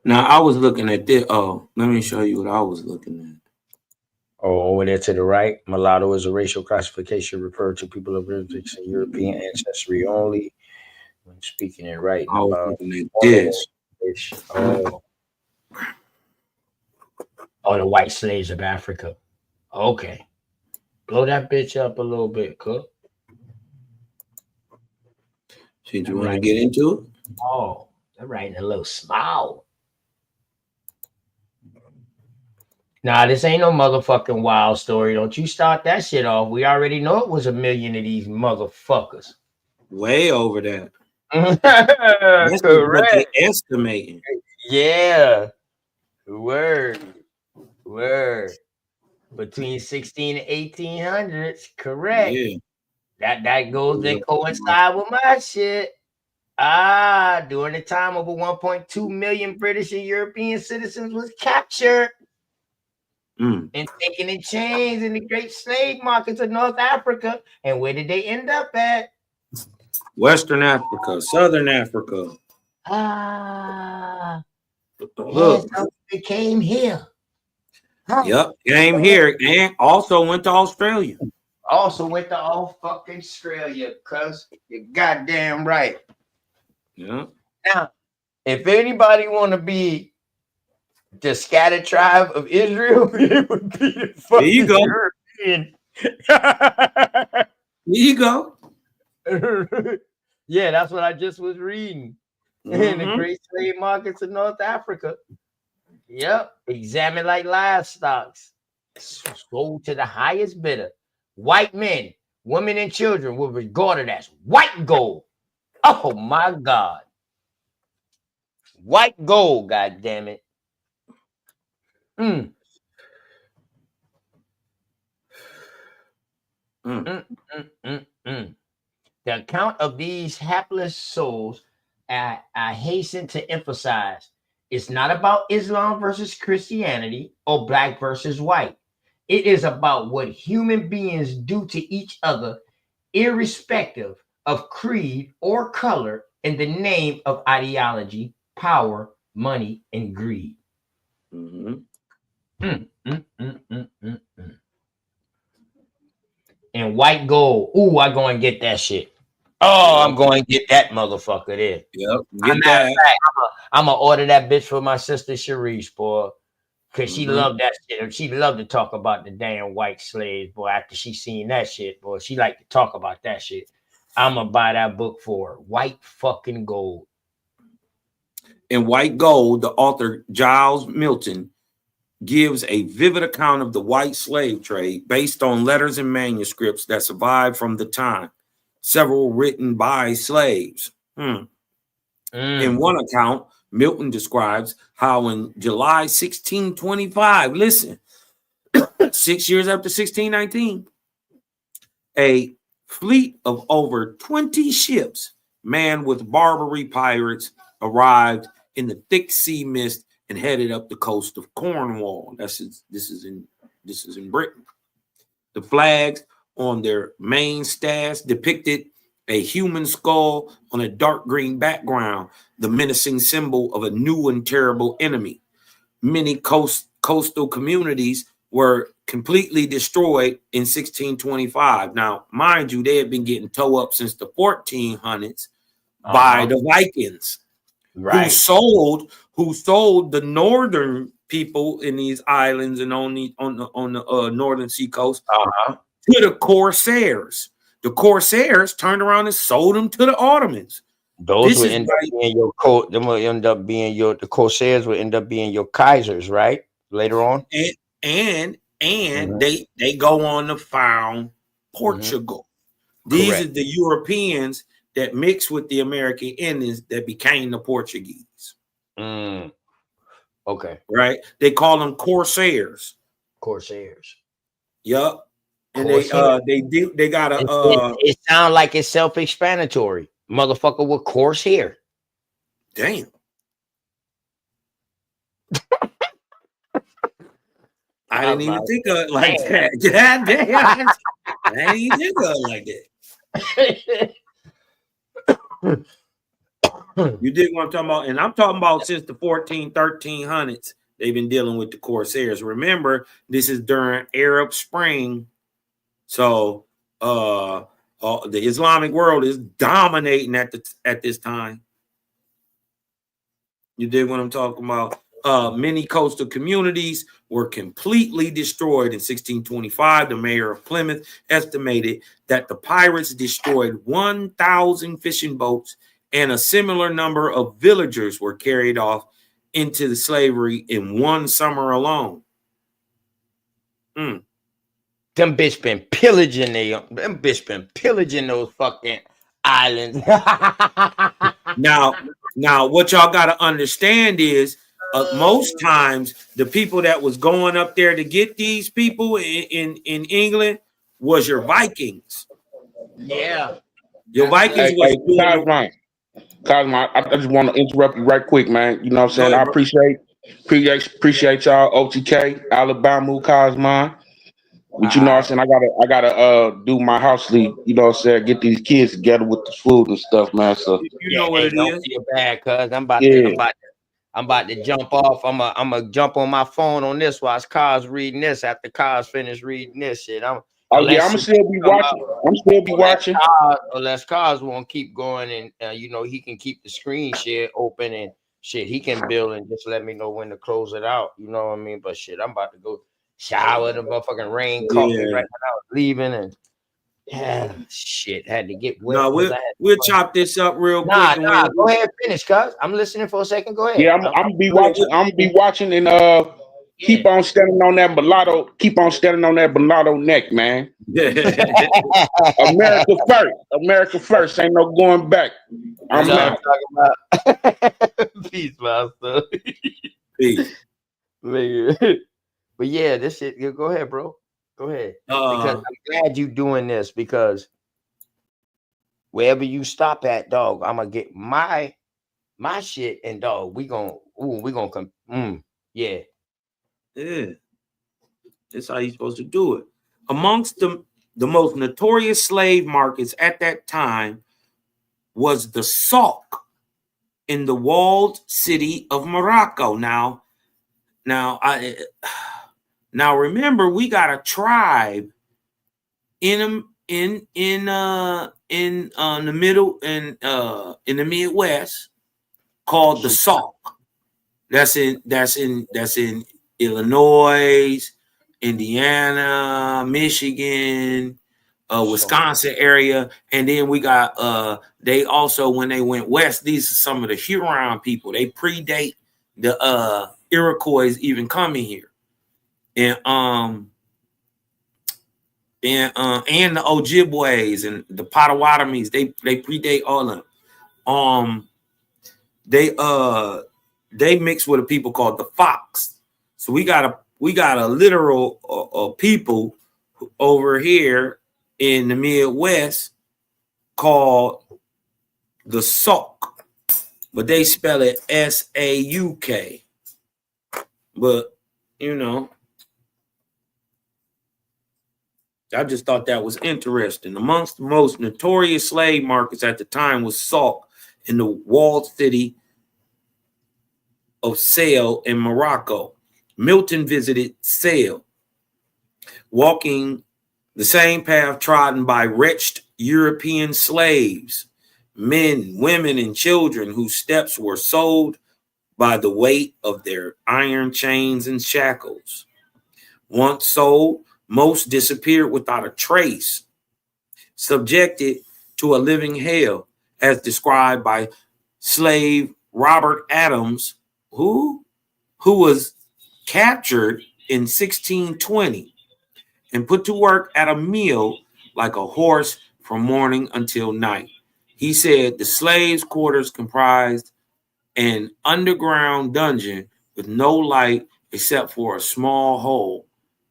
Now I was looking at this. Oh, let me show you what I was looking at. Oh, over there to the right, mulatto is a racial classification referred to people of British and European ancestry only. When speaking and writing about this. Oh. Oh, the white slaves of Africa. Okay. Blow that bitch up a little bit, cook. Did you want to get into it? Oh, they're writing a little small. Nah, this ain't no motherfucking wild story. Don't you start that shit off. We already know it was a million of these motherfuckers. Way over that. That's what they estimating. Yeah. Word. Between 16 and 1800s. Correct. Yeah. That goes that coincide with my shit. During the time over 1.2 million British and European citizens was captured and taken in chains in the great slave markets of North Africa. And where did they end up at? Western Africa, Southern Africa. Yes, they came here. Yep, came here and also went to Australia. Also went to all fucking Australia, cuz you're goddamn right. Yeah. Now, if anybody want to be the scattered tribe of Israel, it would be the fucking There you go. European. There you go. Yeah, that's what I just was reading. In the great slave markets of North Africa. Yep. Examined like livestock. Sold to the highest bidder. White men, women, and children were regarded as white gold. Oh my God. White gold, god damn it. The account of these hapless souls, I hasten to emphasize, it's not about Islam versus Christianity or black versus white. It is about what human beings do to each other, irrespective of creed or color, in the name of ideology, power, money, and greed. And white gold. Ooh, I go and get that shit. Oh, I'm going to get that motherfucker there. Yep. Matter of fact, I'm going to order that bitch for my sister Sharice, boy. Because she loved that shit. She loved to talk about the damn white slaves, boy. After she seen that shit, boy, she liked to talk about that shit. I'm going to buy that book for her. White fucking gold. In White Gold, the author Giles Milton gives a vivid account of the white slave trade based on letters and manuscripts that survived from the time, several written by slaves. In one account, Milton describes how in July 1625, listen, 6 years after 1619, a fleet of over 20 ships manned with Barbary pirates arrived in the thick sea mist and headed up the coast of Cornwall. This is in Britain. The flags on their main staffs depicted a human skull on a dark green background, the menacing symbol of a new and terrible enemy. Many coastal communities were completely destroyed in 1625. Now, mind you, they had been getting towed up since the 1400s by the Vikings, who sold the northern people in these islands and on the northern seacoast to the Corsairs. The Corsairs turned around and sold them to the Ottomans. Those would end up being your the Corsairs would end up being your Kaisers, right? Later on. And they go on to found Portugal. These are the Europeans that mixed with the American Indians that became the Portuguese. Okay. Right? They call them Corsairs. Corsairs. Yup. And Corsairs. they got a it sounds like it's self-explanatory. Motherfucker with coarse hair. Damn. I didn't even think of it like that. God damn. I didn't even think of it like that. You dig what I'm talking about? And I'm talking about since the 1300s, they've been dealing with the Corsairs. Remember, this is during Arab Spring. So the Islamic world is dominating at this time. You dig what I'm talking about? Many coastal communities were completely destroyed in 1625. The mayor of Plymouth estimated that the pirates destroyed 1,000 fishing boats, and a similar number of villagers were carried off into the slavery in one summer alone. Them bitch been pillaging those fucking islands. Now, what y'all got to understand is most times the people that was going up there to get these people in England was your Vikings. Yeah. Your Vikings was doing Cosmo, I just want to interrupt you right quick, man. You know what I'm saying? ahead, I bro. appreciate y'all, OTK, Alabama, Cosmo. But you know what I'm saying? I gotta do my house sleep, you know what I'm saying, get these kids together with the food and stuff, man. So You know what it don't is. feel bad, cuz I'm about to jump off. I'm gonna jump on my phone on this while Cars reading this. After Cars finish reading this shit, I'm gonna still be watching. I'm still be watching. Unless Cars won't keep going, and you know, he can keep the screen share open and shit. He can build and just let me know when to close it out. You know what I mean? But shit, I'm about to go shower. The motherfucking rain caught me right when I was leaving, and yeah, shit, had to get wet. No, we'll chop this up real quick. Nah, go ahead, finish, cuz I'm listening for a second. Go ahead. Yeah, I'm gonna be watching. I'm gonna be watching and keep on standing on that mulatto. Keep on standing on that mulatto neck, man. America first. America first. Ain't no going back. I'm talking about. Peace, master. Peace. But yeah, this shit. Go ahead, bro. Go ahead. Because I'm glad you doing this, because wherever you stop at, dog, I'm gonna get my shit, and dog, we gonna come. Yeah. Yeah. That's how you're supposed to do it. Amongst the most notorious slave markets at that time was the souk in the walled city of Morocco. Now remember, we got a tribe in the middle in the Midwest called the souk. That's in Illinois, Indiana, Michigan, Wisconsin area. And then we got they also, when they went west, these are some of the Huron people. They predate the Iroquois even coming here. And the Ojibways and the Potawatomis, they predate all of them. They mix with a people called the Fox. So we got a literal people over here in the Midwest called the Sauk, but they spell it S-A-U-K. But you know, I just thought that was interesting. Amongst the most notorious slave markets at the time was Sauk in the walled city of Sale in Morocco. Milton visited Sale, walking the same path trodden by wretched European slaves, men, women, and children whose steps were sold by the weight of their iron chains and shackles. Once sold, most disappeared without a trace, subjected to a living hell, as described by slave Robert Adams, who was captured in 1620 and put to work at a mill like a horse from morning until night. He said the slaves' quarters comprised an underground dungeon with no light except for a small hole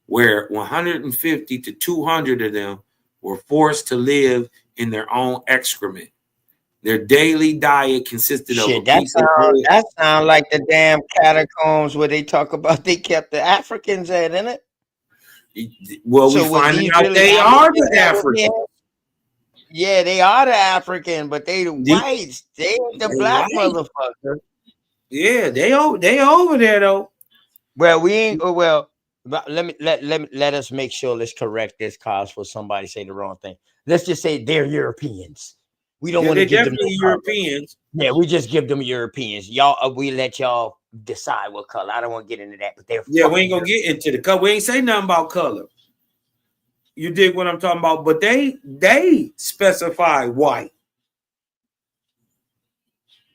where 150 to 200 of them were forced to live in their own excrement. Their daily diet consisted of a piece of bread. That sound like the damn catacombs where they talk about they kept the Africans at, isn't it? Well, we finding out they are the Africans. Yeah, they are the African, but they the whites. They ain't the black motherfucker. Yeah, they over there though. Well, we ain't. Well, let us make sure. Let's correct this, cause for somebody say the wrong thing. Let's just say they're Europeans. We don't want to give them Europeans. Yeah, we just give them Europeans. Y'all, we let y'all decide what color. I don't want to get into that, but they're Yeah, we ain't fucking gonna get into the color. We ain't say nothing about color. You dig what I'm talking about? But they specify white.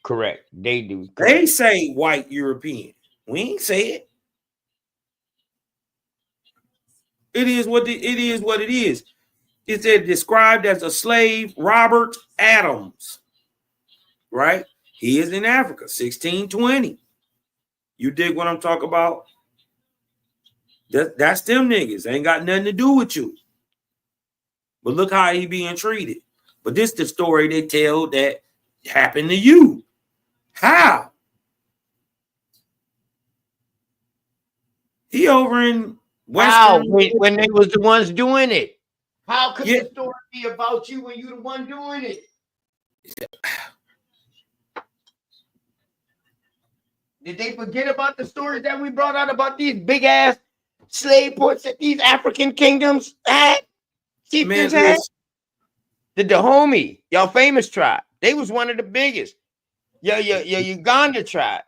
correct. They do. They Correct. say white European. We ain't say it. It is what it is. It said described as a slave, Robert Adams. Right? He is in Africa, 1620. You dig what I'm talking about? That's them niggas. Ain't got nothing to do with you. But look how he being treated. But this the story they tell that happened to you. How? He over in How? Western. When they was the ones doing it. How could Yeah. the story be about you when you the one doing it? Did they forget about the stories that we brought out about these big ass slave ports that these African kingdoms had? Chieftains had? The Dahomey, y'all famous tribe. They was one of the biggest. Your Uganda tribe.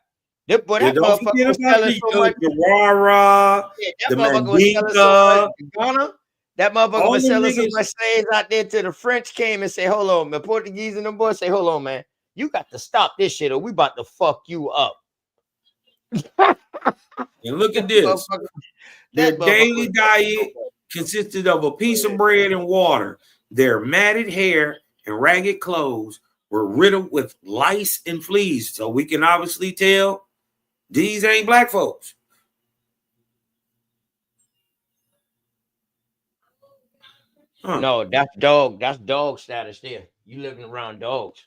That Yeah, don't motherfucker forget was about selling so much. the Wara, Yeah, the that motherfucker was selling so much. Mandinka. Ghana. That motherfucker All was them selling so niggas. much slaves out there till the French came and say, hold on, the Portuguese and them boys say, hold on, man. You got to stop this shit or we about to fuck you up. And look at this. Their daily diet consisted of a piece of bread and water. Their matted hair and ragged clothes were riddled with lice and fleas. So we can obviously tell these ain't black folks. Huh. No, that's dog. That's dog status there. You living around dogs.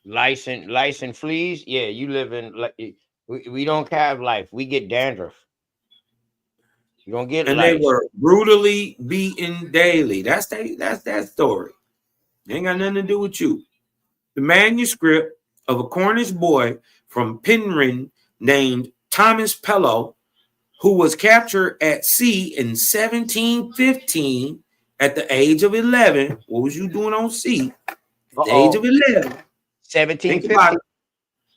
Lice and fleas. Yeah, you live in like we don't have life. We get dandruff. You don't get And lice. they were brutally beaten daily. That's that story. Ain't got nothing to do with you. The manuscript of a Cornish boy from Penryn named Thomas Pellow, who was captured at sea in 1715 at the age of 11. What was you doing on sea? At the age of 11. 1750.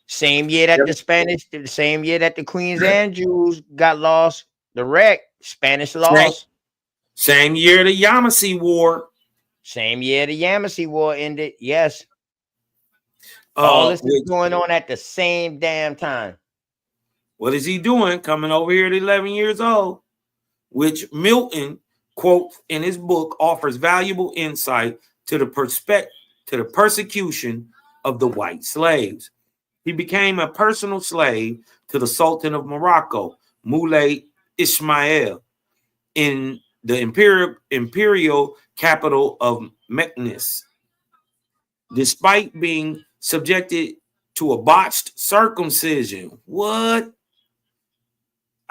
Same year that the same year that the Queens and Jews got lost, the wreck, Spanish lost. Same year the Yamasee War. Same year the Yamasee War ended. Yes. All this is going on at the same damn time. What is he doing? Coming over here at 11 years old, which Milton quotes in his book offers valuable insight to the persecution of the white slaves. He became a personal slave to the Sultan of Morocco, Moulay Ismail, in the imperial capital of Meknes. Despite being subjected to a botched circumcision, what?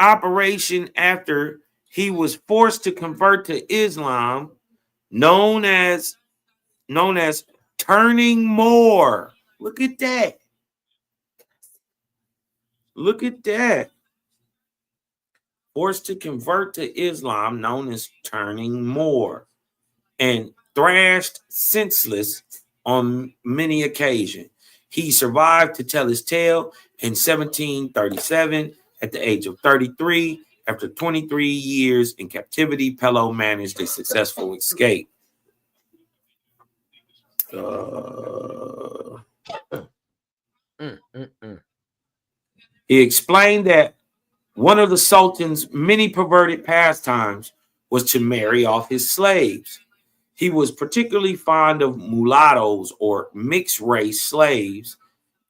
Operation after he was forced to convert to Islam, known as turning Moor. Look at that. Look at that. Forced to convert to Islam, known as turning Moor, and thrashed senseless on many occasions. He survived to tell his tale in 1737 at the age of 33. After 23 years in captivity, Pellow managed a successful escape. He explained that one of the Sultan's many perverted pastimes was to marry off his slaves. He was particularly fond of mulattoes or mixed race slaves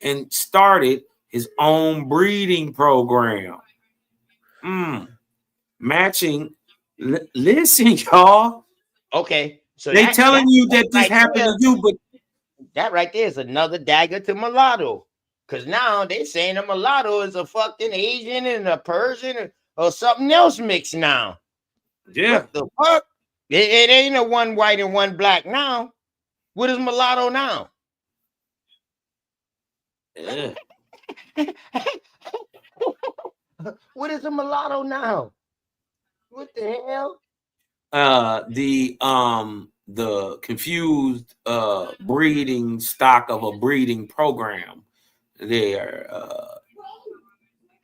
and started his own breeding program. Matching. Listen, y'all. Okay. So they telling you that this happened to you, but that right there is another dagger to mulatto. Because now they saying a mulatto is a fucking Asian and a Persian or something else mixed now. Yeah. What the fuck? It ain't a one white and one black now. What is mulatto now? Yeah. What is a mulatto now? What the hell? The confused breeding stock of a breeding program. There,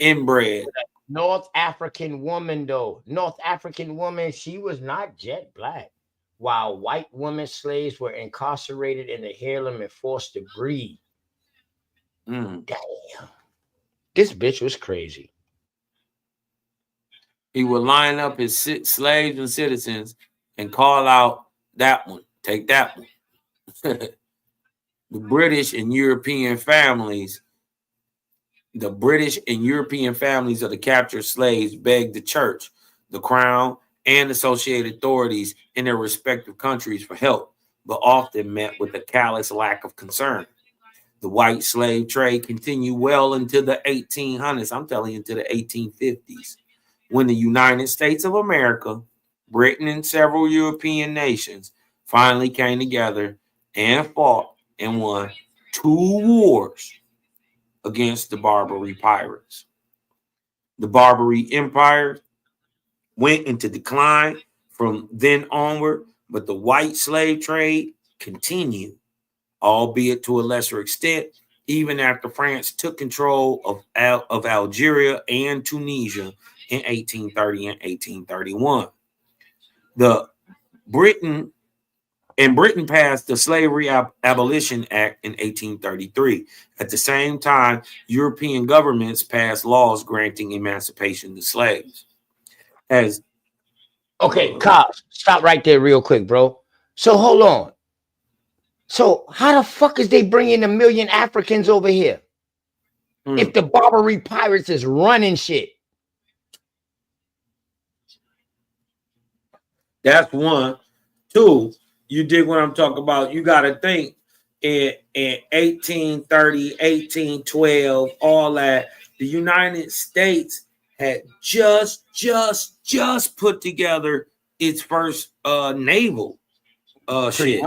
inbred. North African woman, though. North African woman, she was not jet black. While white women slaves were incarcerated in the harem and forced to breed. Damn. This bitch was crazy. He would line up his slaves and citizens and call out that one, take that one. The British and European families of the captured slaves begged the church, the crown, and associated authorities in their respective countries for help, but often met with a callous lack of concern. The white slave trade continued well into the 1800s. I'm telling you, into the 1850s, when the United States of America, Britain, and several European nations finally came together and fought and won 2 wars against the Barbary pirates. The Barbary Empire went into decline from then onward, but the white slave trade continued, albeit to a lesser extent, even after France took control of Algeria and Tunisia in 1830 and 1831. Britain passed the Slavery Abolition Act in 1833. At the same time, European governments passed laws granting emancipation to slaves. Okay, cops, stop right there real quick, bro. So hold on. So how the fuck is they bringing 1 million Africans over here? If the Barbary pirates is running shit. That's one. 2, you dig what I'm talking about? You got to think in 1830, 1812, all that, the United States had just put together its first naval shit.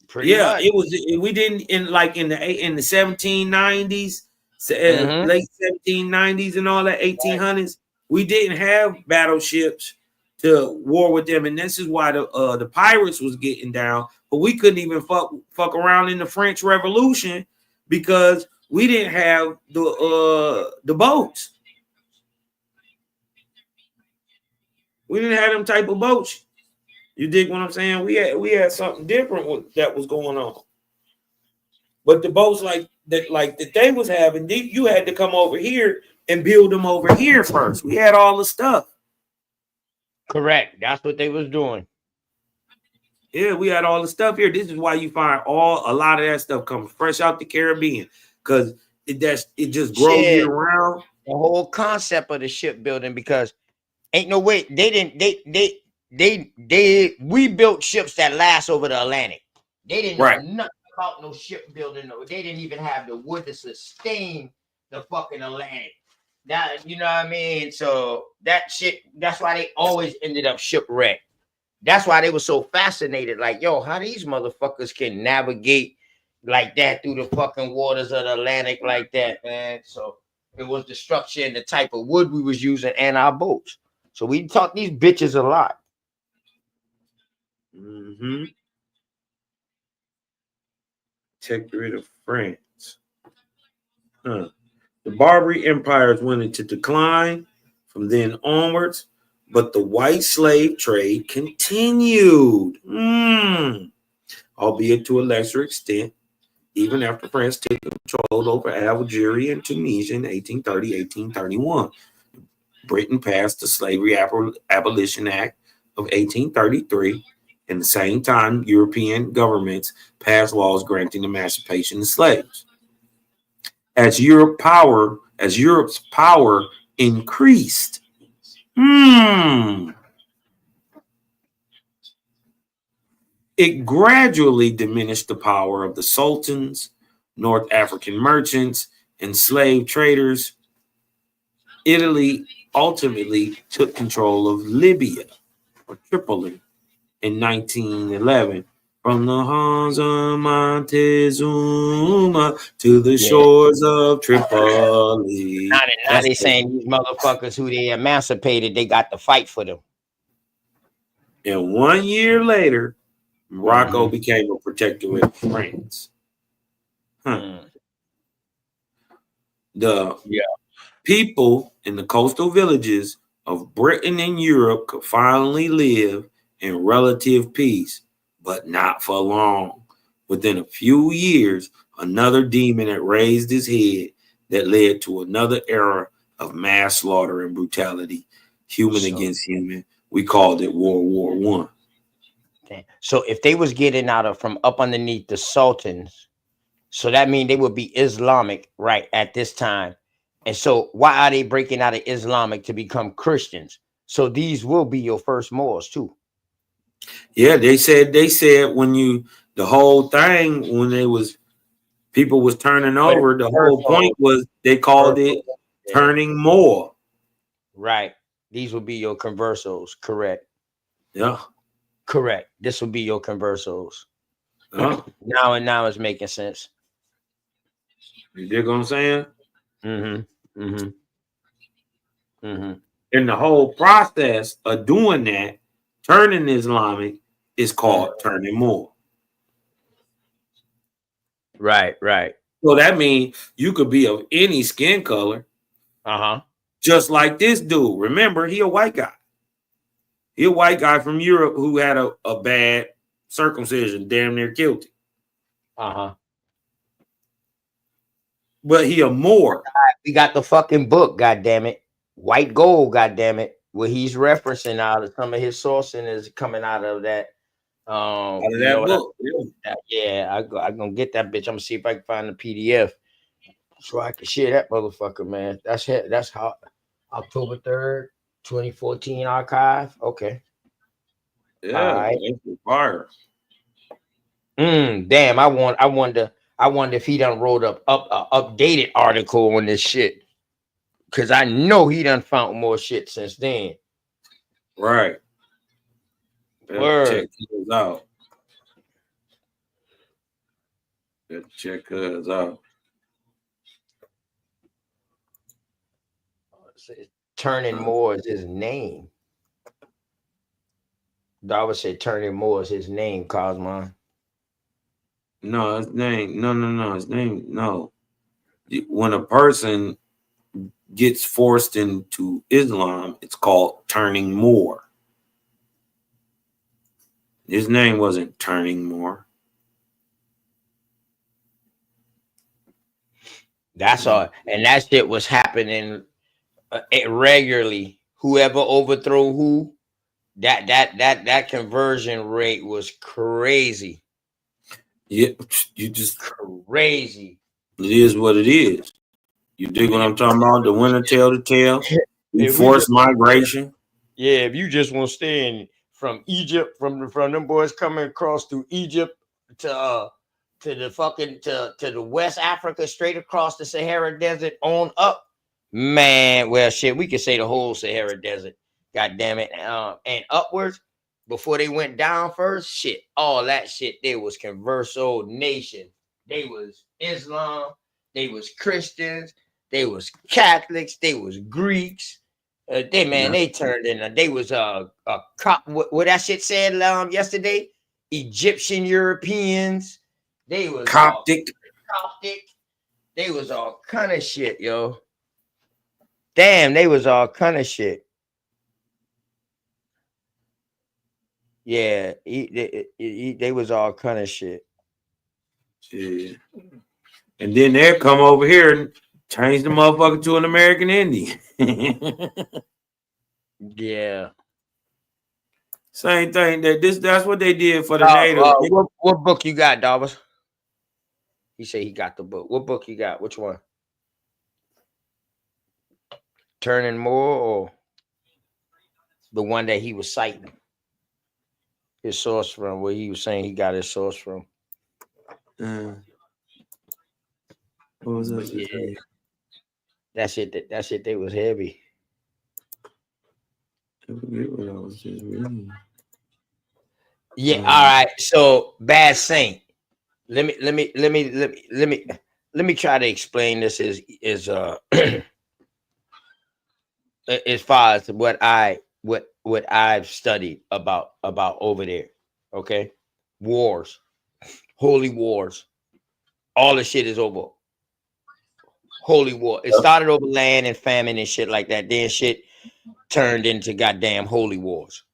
Pretty much. It was. We didn't in the 1790s, late 1790s, and all that 1800s. We didn't have battleships to war with them, and this is why the pirates was getting down. But we couldn't even fuck around in the French Revolution because we didn't have the boats. We didn't have them type of boats. You dig what I'm saying? We had something different that was going on. But the boats like that they was having, you had to come over here and build them over here first. We had all the stuff. Correct. That's what they was doing. Yeah, we had all the stuff here. This is why you find a lot of that stuff coming fresh out the Caribbean, because it just grows year round. The whole concept of the shipbuilding, because ain't no way we built ships that last over the Atlantic. They didn't know nothing about no shipbuilding. No, they didn't even have the wood to sustain the fucking Atlantic. That, you know what I mean? So that shit, that's why they always ended up shipwrecked. That's why they were so fascinated. Like, yo, how these motherfuckers can navigate like that through the fucking waters of the Atlantic like that, man. So it was the structure and the type of wood we was using and our boats. So we taught these bitches a lot. Protectorate of France. The Barbary empires went into decline from then onwards, but the white slave trade continued, albeit to a lesser extent, even after France took control over Algeria and Tunisia in 1830, 1831. Britain passed the Slavery Abolition Act of 1833. At the same time, European governments passed laws granting emancipation to slaves. As Europe's power increased, it gradually diminished the power of the sultans, North African merchants, and slave traders. Italy ultimately took control of Libya, or Tripoli, in 1911. From the halls of Montezuma to the shores of Tripoli. Now they saying these motherfuckers who they emancipated, they got to fight for them. And 1 year later, Morocco became a protectorate of France. people in the coastal villages of Britain and Europe could finally live in relative peace, but not for long. Within a few years, another demon had raised his head that led to another era of mass slaughter and brutality, human against human. We called it World War One. So if they was getting out of from up underneath the sultans, so that means they would be Islamic right at this time. And so why are they breaking out of Islamic to become Christians? So these will be your first Moors too. Yeah, they said when you the whole thing when they was people was turning over, the whole point was they called it turning more. Right. These will be your conversos, correct? Yeah. Correct. This will be your conversos. Yeah. Now it's making sense. You dig what I'm saying? Mm-hmm. Mm-hmm. Mm-hmm. And the whole process of doing that, turning Islamic, is called turning more. Right, right. So that means you could be of any skin color. Uh-huh. Just like this dude. Remember, he a white guy. He a white guy from Europe who had a bad circumcision, damn near killed him. Uh-huh. But he a Moor. We got the fucking book, goddammit. White Gold, goddammit. Where he's referencing out of some of his sourcing is coming out of that. Out of that book. I'm gonna get that bitch. I'm gonna see if I can find the PDF so I can share that motherfucker, man. That's how October 3rd, 2014 archive. Okay. Yeah, All right. that's fire. Damn, I wonder if he done wrote up updated article on this shit. Cause I know he done found more shit since then. Right. Word. Check his out. Check his out. Turning Moore is his name. Darwin said Turning Moore is his name, Cosmon. No, his name. No. His name. No. When a person gets forced into Islam, it's called turning Moor. His name wasn't Turning Moor. That's all. And that shit was happening regularly. Whoever overthrew who, that conversion rate was crazy. Yeah, you just crazy. It is what it is. You dig what I'm talking about? The winner tell the tale. Forced migration. Yeah, if you just want to stay in from Egypt, from them boys coming across through Egypt to the West Africa, straight across the Sahara Desert on up, man. Well, shit, we could say the whole Sahara Desert. God damn it, and upwards before they went down first. Shit, all that shit. There was converso nation. They was Islam. They was Christians. They was Catholics. They was Greeks. They turned in. They was what that shit said yesterday. Egyptian Europeans. They was Coptic. They was all kind of shit, yo. Damn, they was all kind of shit. Yeah, they was all kind of shit. Yeah. And then they'll come over here and change the motherfucker to an American Indian. Yeah. Same thing. That's what they did for the native. What book you got, Dawes? He said he got the book. What book you got? Which one? Turning More or the one that he was citing his source from, where he was saying he got his source from? What was that? Yeah. That's it. They was heavy. Yeah. All right. So Bad Saint. Let me try to explain this as as far as what I've studied about over there. Okay. Wars, holy wars. All the shit is over Holy war. It started over land and famine and shit like that. Then shit turned into goddamn holy wars.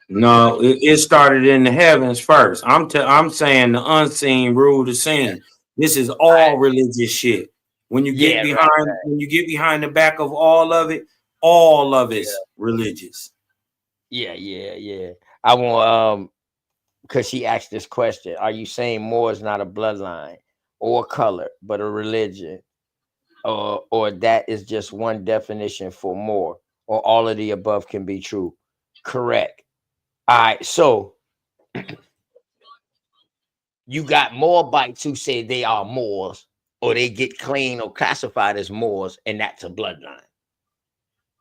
No, it started in the heavens first. I'm saying the unseen rule the scene. This is all religious shit. When you get when you get behind the back of all of it's religious. Yeah. I want because she asked this question: are you saying Moor is not a bloodline or color, but a religion, or that is just one definition for Moor, or all of the above can be true? Correct. All right, so you got Moabites who say they are Moors, or they get claimed or classified as Moors, and that's a bloodline.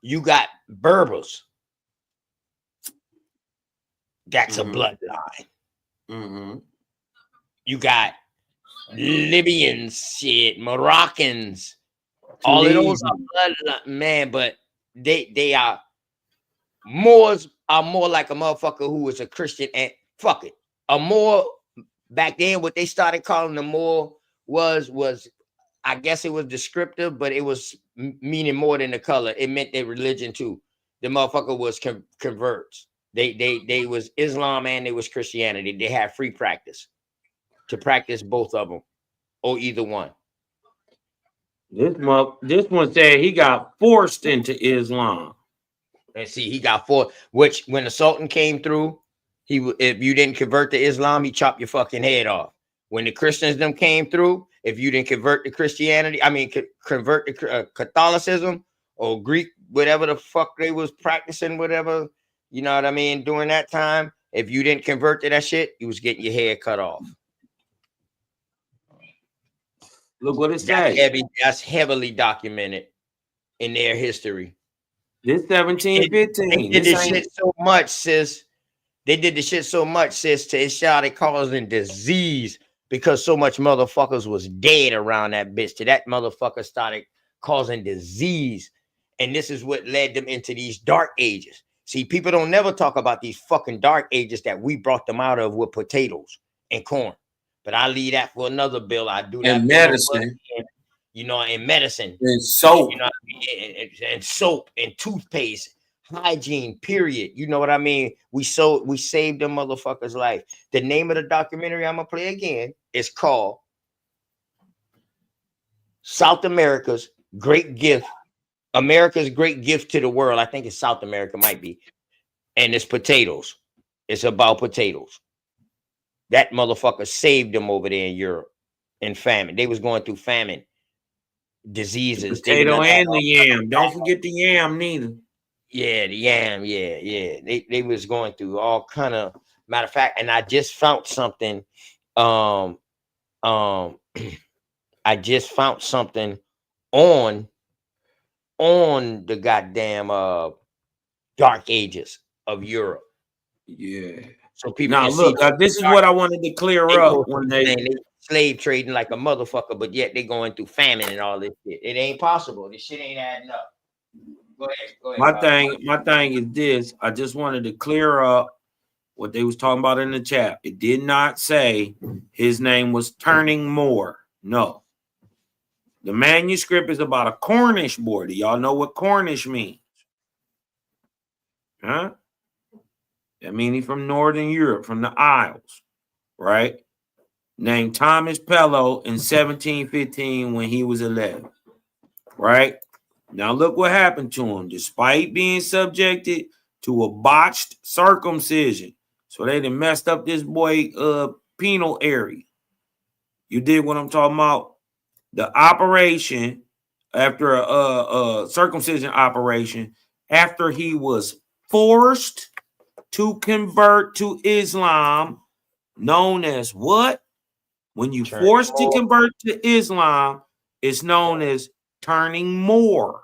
You got Berbers. That's a bloodline. You got Libyans, shit, Moroccans. All of those are bloodline, man, but they are Moors are more like a motherfucker who is a Christian and fuck it. A Moor back then, what they started calling the Moor was I guess it was descriptive, but it was meaning more than the color. It meant their religion too. The motherfucker was converts. They was Islam and they was Christianity. They had free practice to practice both of them or either one. This one said he got forced into Islam. And see, he got forced. Which when the Sultan came through, if you didn't convert to Islam, he chopped your fucking head off. When the Christians them came through, if you didn't convert to Christianity, convert to Catholicism or Greek, whatever the fuck they was practicing, whatever, you know what I mean, during that time, if you didn't convert to that shit, you was getting your head cut off. Look what it says. That's heavily documented in their history. This 1715. They did this shit so much, sis. They did the shit so much, sis, to it started causing disease because so much motherfuckers was dead around that bitch. To that motherfucker started causing disease. And this is what led them into these dark ages. See, people don't never talk about these fucking dark ages that we brought them out of with potatoes and corn. But I leave that for another bill. I do that. And medicine. You know, and medicine. And soap. You know, and soap and toothpaste. Hygiene, period. You know what I mean? We saved them motherfuckers' life. The name of the documentary I'm gonna play again is called South America's Great Gift. America's Great Gift to the World. I think it's South America, might be. And it's potatoes. It's about potatoes. That motherfucker saved them over there in Europe in famine. They was going through famine, diseases. The potato and the yam. Don't forget the yam neither. Yeah, the yam. Yeah. They was going through all kind of, matter of fact, and I just found something. I just found something on the goddamn dark ages of Europe. Yeah. So people now look, this is what I wanted to clear up when they slave trading like a motherfucker, but yet they going through famine and all this shit. It ain't possible. This shit ain't adding up. Go ahead. My thing is this. I just wanted to clear up what they was talking about in the chat. It did not say his name was Turning Moor. No. The manuscript is about a Cornish boy. Do y'all know what Cornish means? Huh? That means he's from Northern Europe, from the Isles, right? Named Thomas Pellow in 1715 when he was 11, right? Now look what happened to him. Despite being subjected to a botched circumcision, so they done messed up this boy penal area. You did what I'm talking about? The operation after a circumcision operation, after he was forced to convert to Islam, known as what? When you forced to convert to Islam, it's known as turning Moor.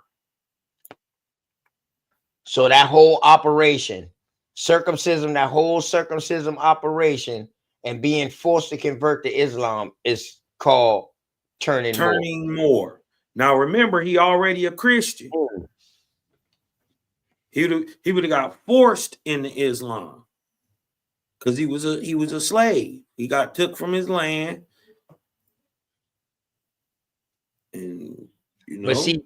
So that whole operation, that whole circumcision operation, and being forced to convert to Islam is called turning Moor. Now remember, he already a Christian. He would have got forced into Islam because he was a slave. He got took from his land. And You But know, see,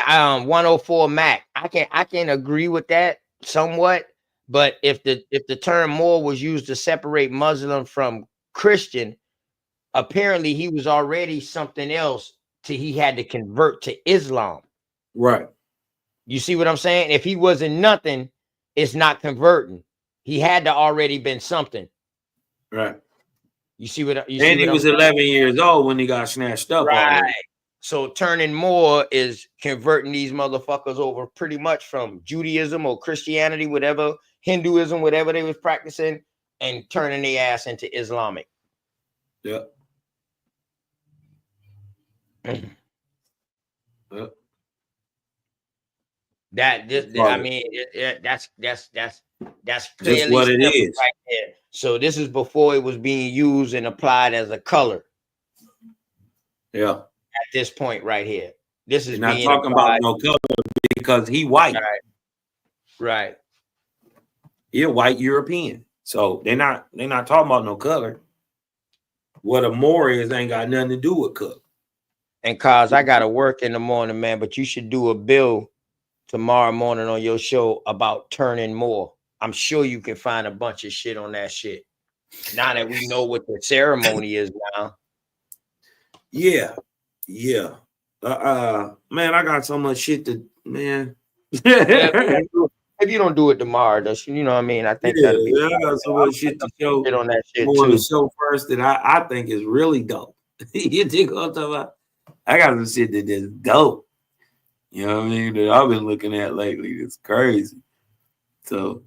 104 Mac, I can agree with that somewhat. But if the term Moor was used to separate Muslim from Christian, apparently he was already something else till he had to convert to Islam. right? You see what I'm saying? If he wasn't nothing, it's not converting. He had to already been something. Right. You see what And he I'm was saying? 11 years old when he got snatched up already. Right. So turning Moor is converting these motherfuckers over pretty much from Judaism or Christianity, whatever, Hinduism, whatever they was practicing, and turning their ass into Islamic. Yeah. Yeah. I mean, that's Just clearly what it simple is. right there. So this is before it was being used and applied as a color. Yeah. At this point right here, this is They're not being talking about applied. no color because he white. Right. He a white European. So they're not talking about no color. What a Moor is ain't got nothing to do with color. And cause I gotta work in the morning, man, but you should do a bill tomorrow morning on your show about turning Moor. I'm sure you can find a bunch of shit on that shit. Now that we know what the ceremony is now. Yeah. Yeah. Man, I got so much shit to, man. If you don't do it tomorrow, you know what I mean? I think that'll be I got so much shit to show on that shit on the too. show first that I think is really dope. You think what I'm talking about? I got some shit that is dope. You know what I mean? That I've been looking at lately. It's crazy. So,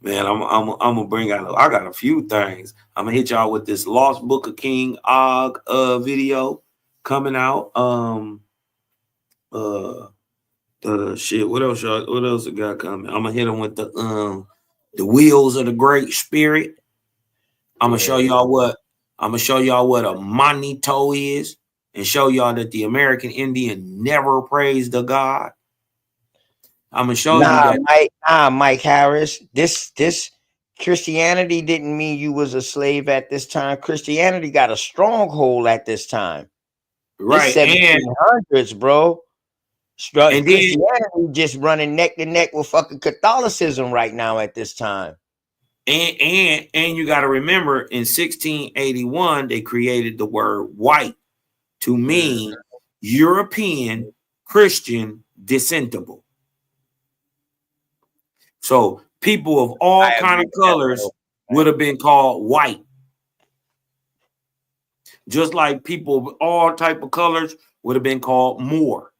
man, I'm gonna bring out. I got a few things. I'm gonna hit y'all with this Lost Book of King Og video coming out. Shit. What else? What else I got coming? I'm gonna hit them with the wheels of the Great Spirit. I'm gonna show y'all what. I'm gonna show y'all what a manito is, and show y'all that the American Indian never praised the God. I'm gonna show you that. Mike Harris. This Christianity didn't mean you was a slave at this time. Christianity got a stronghold at this time. Right. This 1700s, bro. And Christianity just running neck to neck with fucking Catholicism right now at this time. And you got to remember, in 1681 they created the word white to mean European Christian descendable. So people of all kind of colors would have been called white. Just like people of all type of colors would have been called Moor.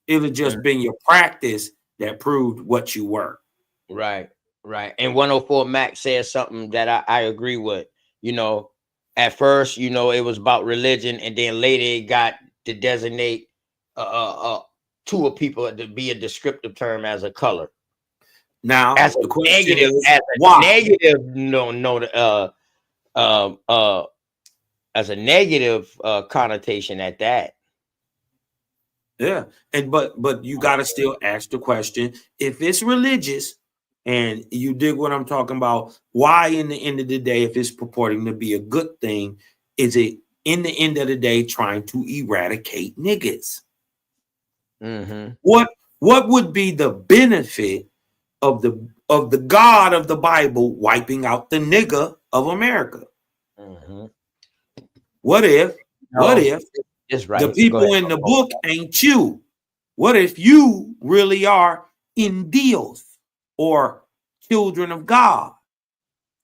It would just been your practice that proved what you were. Right. And 104 Mac says something that I agree with. You know, at first, you know, it was about religion, and then later it got to designate to a people to be a descriptive term as a color. Now, as the a question negative, is, as a why? negative, as a negative connotation at that. Yeah, and but you got to still ask the question: if it's religious, and you dig what I'm talking about, why in the end of the day, if it's purporting to be a good thing, is it in the end of the day trying to eradicate niggas? What would be the benefit of the God of the Bible wiping out the nigga of America? What if the people in the book ain't you? What if you really are in Dios or children of God?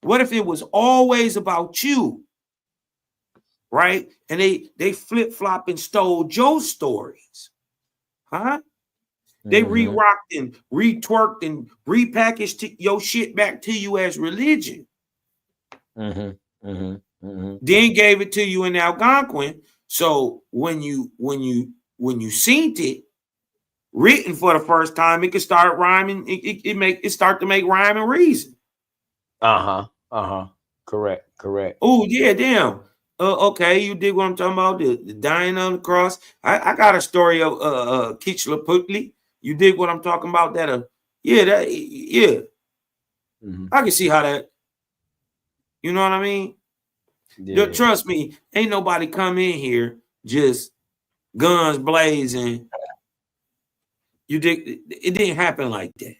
What if it was always about you? Right? And they flip-flop and stole Joe's stories. Huh? They re-rocked and retwerked and repackaged your shit back to you as religion. Then gave it to you in Algonquin. So when you seen it written for the first time, it could start rhyming. It start to make rhyme and reason. Correct. Oh yeah, damn. Okay, you dig what I'm talking about? The dying on the cross. I got a story of Kichla. You dig what I'm talking about? I can see how that. You know what I mean? Yeah. Trust me, ain't nobody come in here just guns blazing. It didn't happen like that.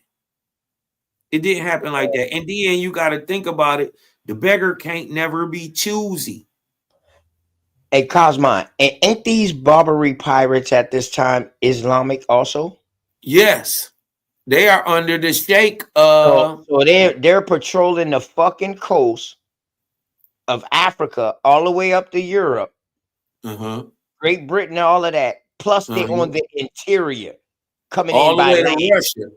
It didn't happen like that. And then you got to think about it. The beggar can't never be choosy. Hey, Cosmo, ain't these Barbary pirates at this time Islamic also? Yes, they are under the Sheikh. So they're patrolling the fucking coast of Africa all the way up to Europe, Great Britain, all of that. Plus, they're on the interior, coming all in the by way land. to Russia,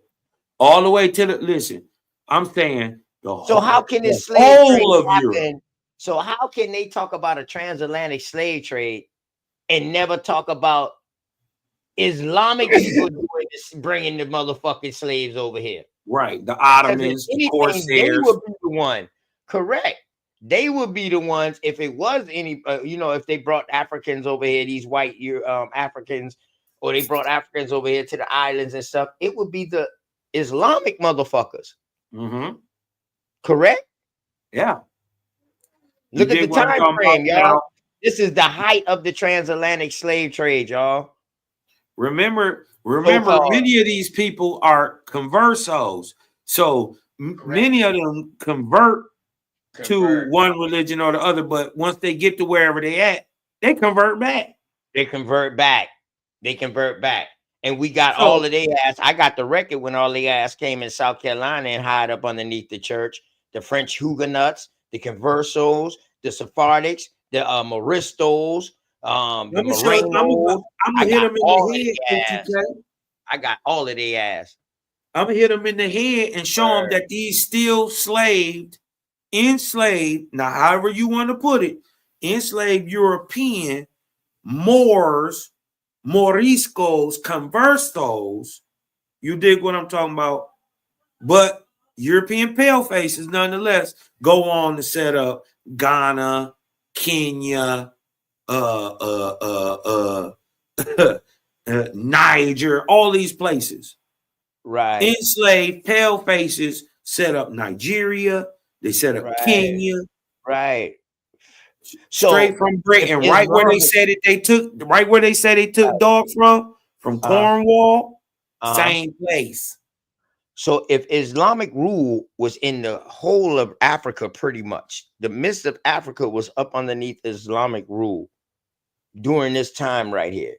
all the way to the. Listen, I'm saying So how can the this slave trade whole of happen? Europe. So how can they talk about a transatlantic slave trade and never talk about Islamic people doing this, bringing the motherfucking slaves over here? Right, the Because if Ottomans, the anything, they Corsairs. would be the one. Correct. They would be the ones if it was any, if they brought Africans over here, these white Africans, or they brought Africans over here to the islands and stuff. It would be the Islamic motherfuckers. Correct. Yeah. Look at the time frame, y'all. This is the height of the transatlantic slave trade, y'all. Remember, many of these people are conversos. So many of them convert to one religion or the other, but once they get to wherever they at, they convert back. They convert back. And we got all of their ass. I got the record when all their ass came in South Carolina and hid up underneath the church. The French Huguenots, the Conversos, the Sephardics, the Moristos, the Morenos. I'm gonna hit them in the head. I got all of their ass. I'm gonna hit them in the head and show them that these still enslaved, now however you want to put it, enslaved European Moors, Moriscos, Conversos. You dig what I'm talking about? But European pale faces nonetheless go on to set up Ghana, Kenya, Niger, all these places. Right. Enslaved pale faces set up Nigeria. They set up Kenya. Right. Straight from Britain, right where they said they took dogs from Cornwall, same place. So if Islamic rule was in the whole of Africa, pretty much, the midst of Africa was up underneath Islamic rule during this time right here.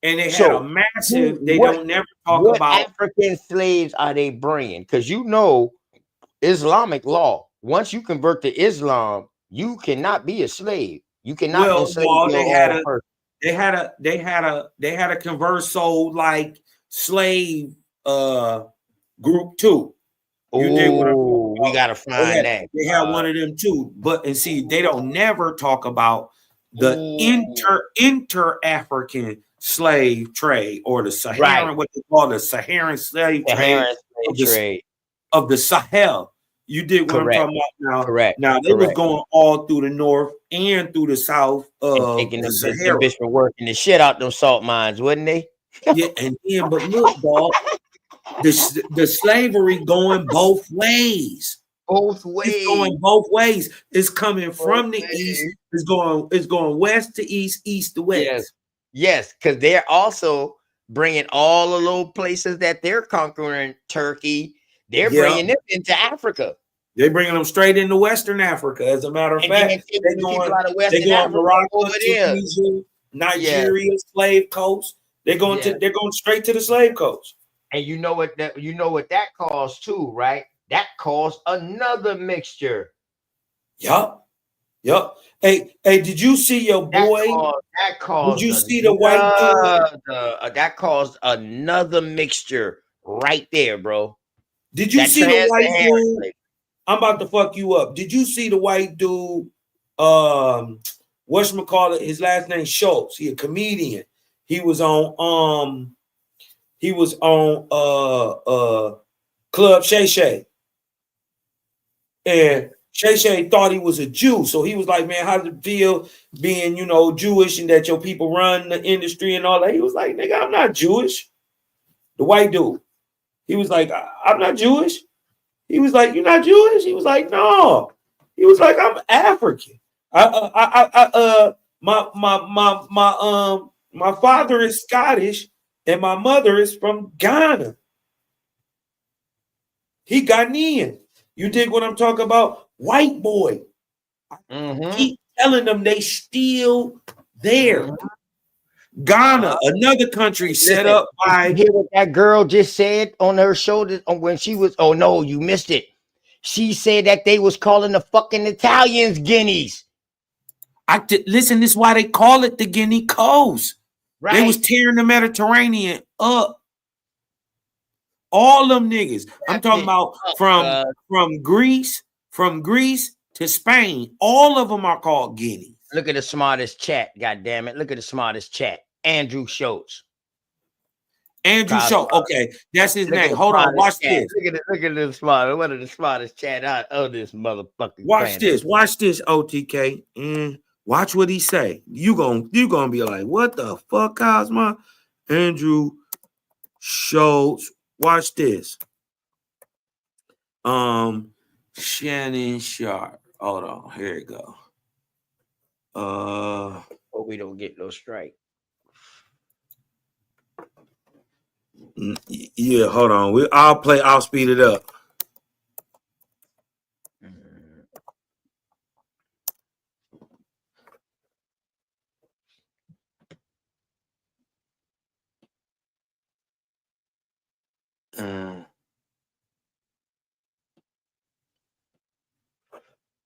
And they had a massive, don't never talk what about African slaves are they bringing? Because Islamic law, once you convert to Islam, you cannot be a slave. You cannot enslave your own person. They had a converso like slave group too. We gotta find that. They had one of them too. But and see, they don't never talk about the inter-African slave trade or the Saharan, what they call the Saharan slave trade of the Sahel. You did what I'm talking about now. Correct. Now they was going all through the north and through the south of taking the the Sahara. bitch for working the shit out them salt mines, wouldn't they? Yeah, and then but look, dog, the slavery going both ways. It's going both ways. It's coming from the east. It's going west to east, east to west. Yes, because they're also bringing all the little places that they're conquering. Turkey, they're bringing them into Africa. They're bringing them straight into Western Africa. As a matter of fact, they're going Morocco, Tunisia, Nigeria, slave coast. They're going straight to the slave coast. And you know what that caused too, right? That caused another mixture. Yup. Hey, did you see your boy? That caused. Did you see the white dude? That caused another mixture right there, bro. Did you see the white dude? I'm about to fuck you up. Did you see the white dude? Whatchamacallit? His last name Schultz. He a comedian. He was on Club Shay Shay. And Shay Shay thought he was a Jew. So he was like, man, how does it feel being, Jewish and that your people run the industry and all that? He was like, nigga, I'm not Jewish. The white dude. He was like, I'm not Jewish. He was like, you're not Jewish? He was like, no. He was like, I'm African. My My father is Scottish and my mother is from Ghana. He Ghanaian. You dig what I'm talking about? White boy. Keep telling them they still there. Ghana, another country set up by. You hear what that girl just said on her shoulder when she was? Oh no, you missed it. She said that they was calling the fucking Italians guineas. Listen, this is why they call it the Guinea Coast. Right. They was tearing the Mediterranean up. All them niggas. I'm talking about from Greece to Spain. All of them are called Guineas. Look at the smartest chat, God damn it. Look at the smartest chat. Andrew Schultz. Andrew Schultz. Okay, that's his name. Hold on, watch this. Look at the smartest. One of the smartest chat out of this motherfucking Watch this, OTK. Watch what he say. You gonna be like, what the fuck, Cosmo? Andrew Schultz. Watch this. Shannon Sharp. Hold on. Here you go. Hope we don't get no strike. Yeah, hold on. I'll speed it up.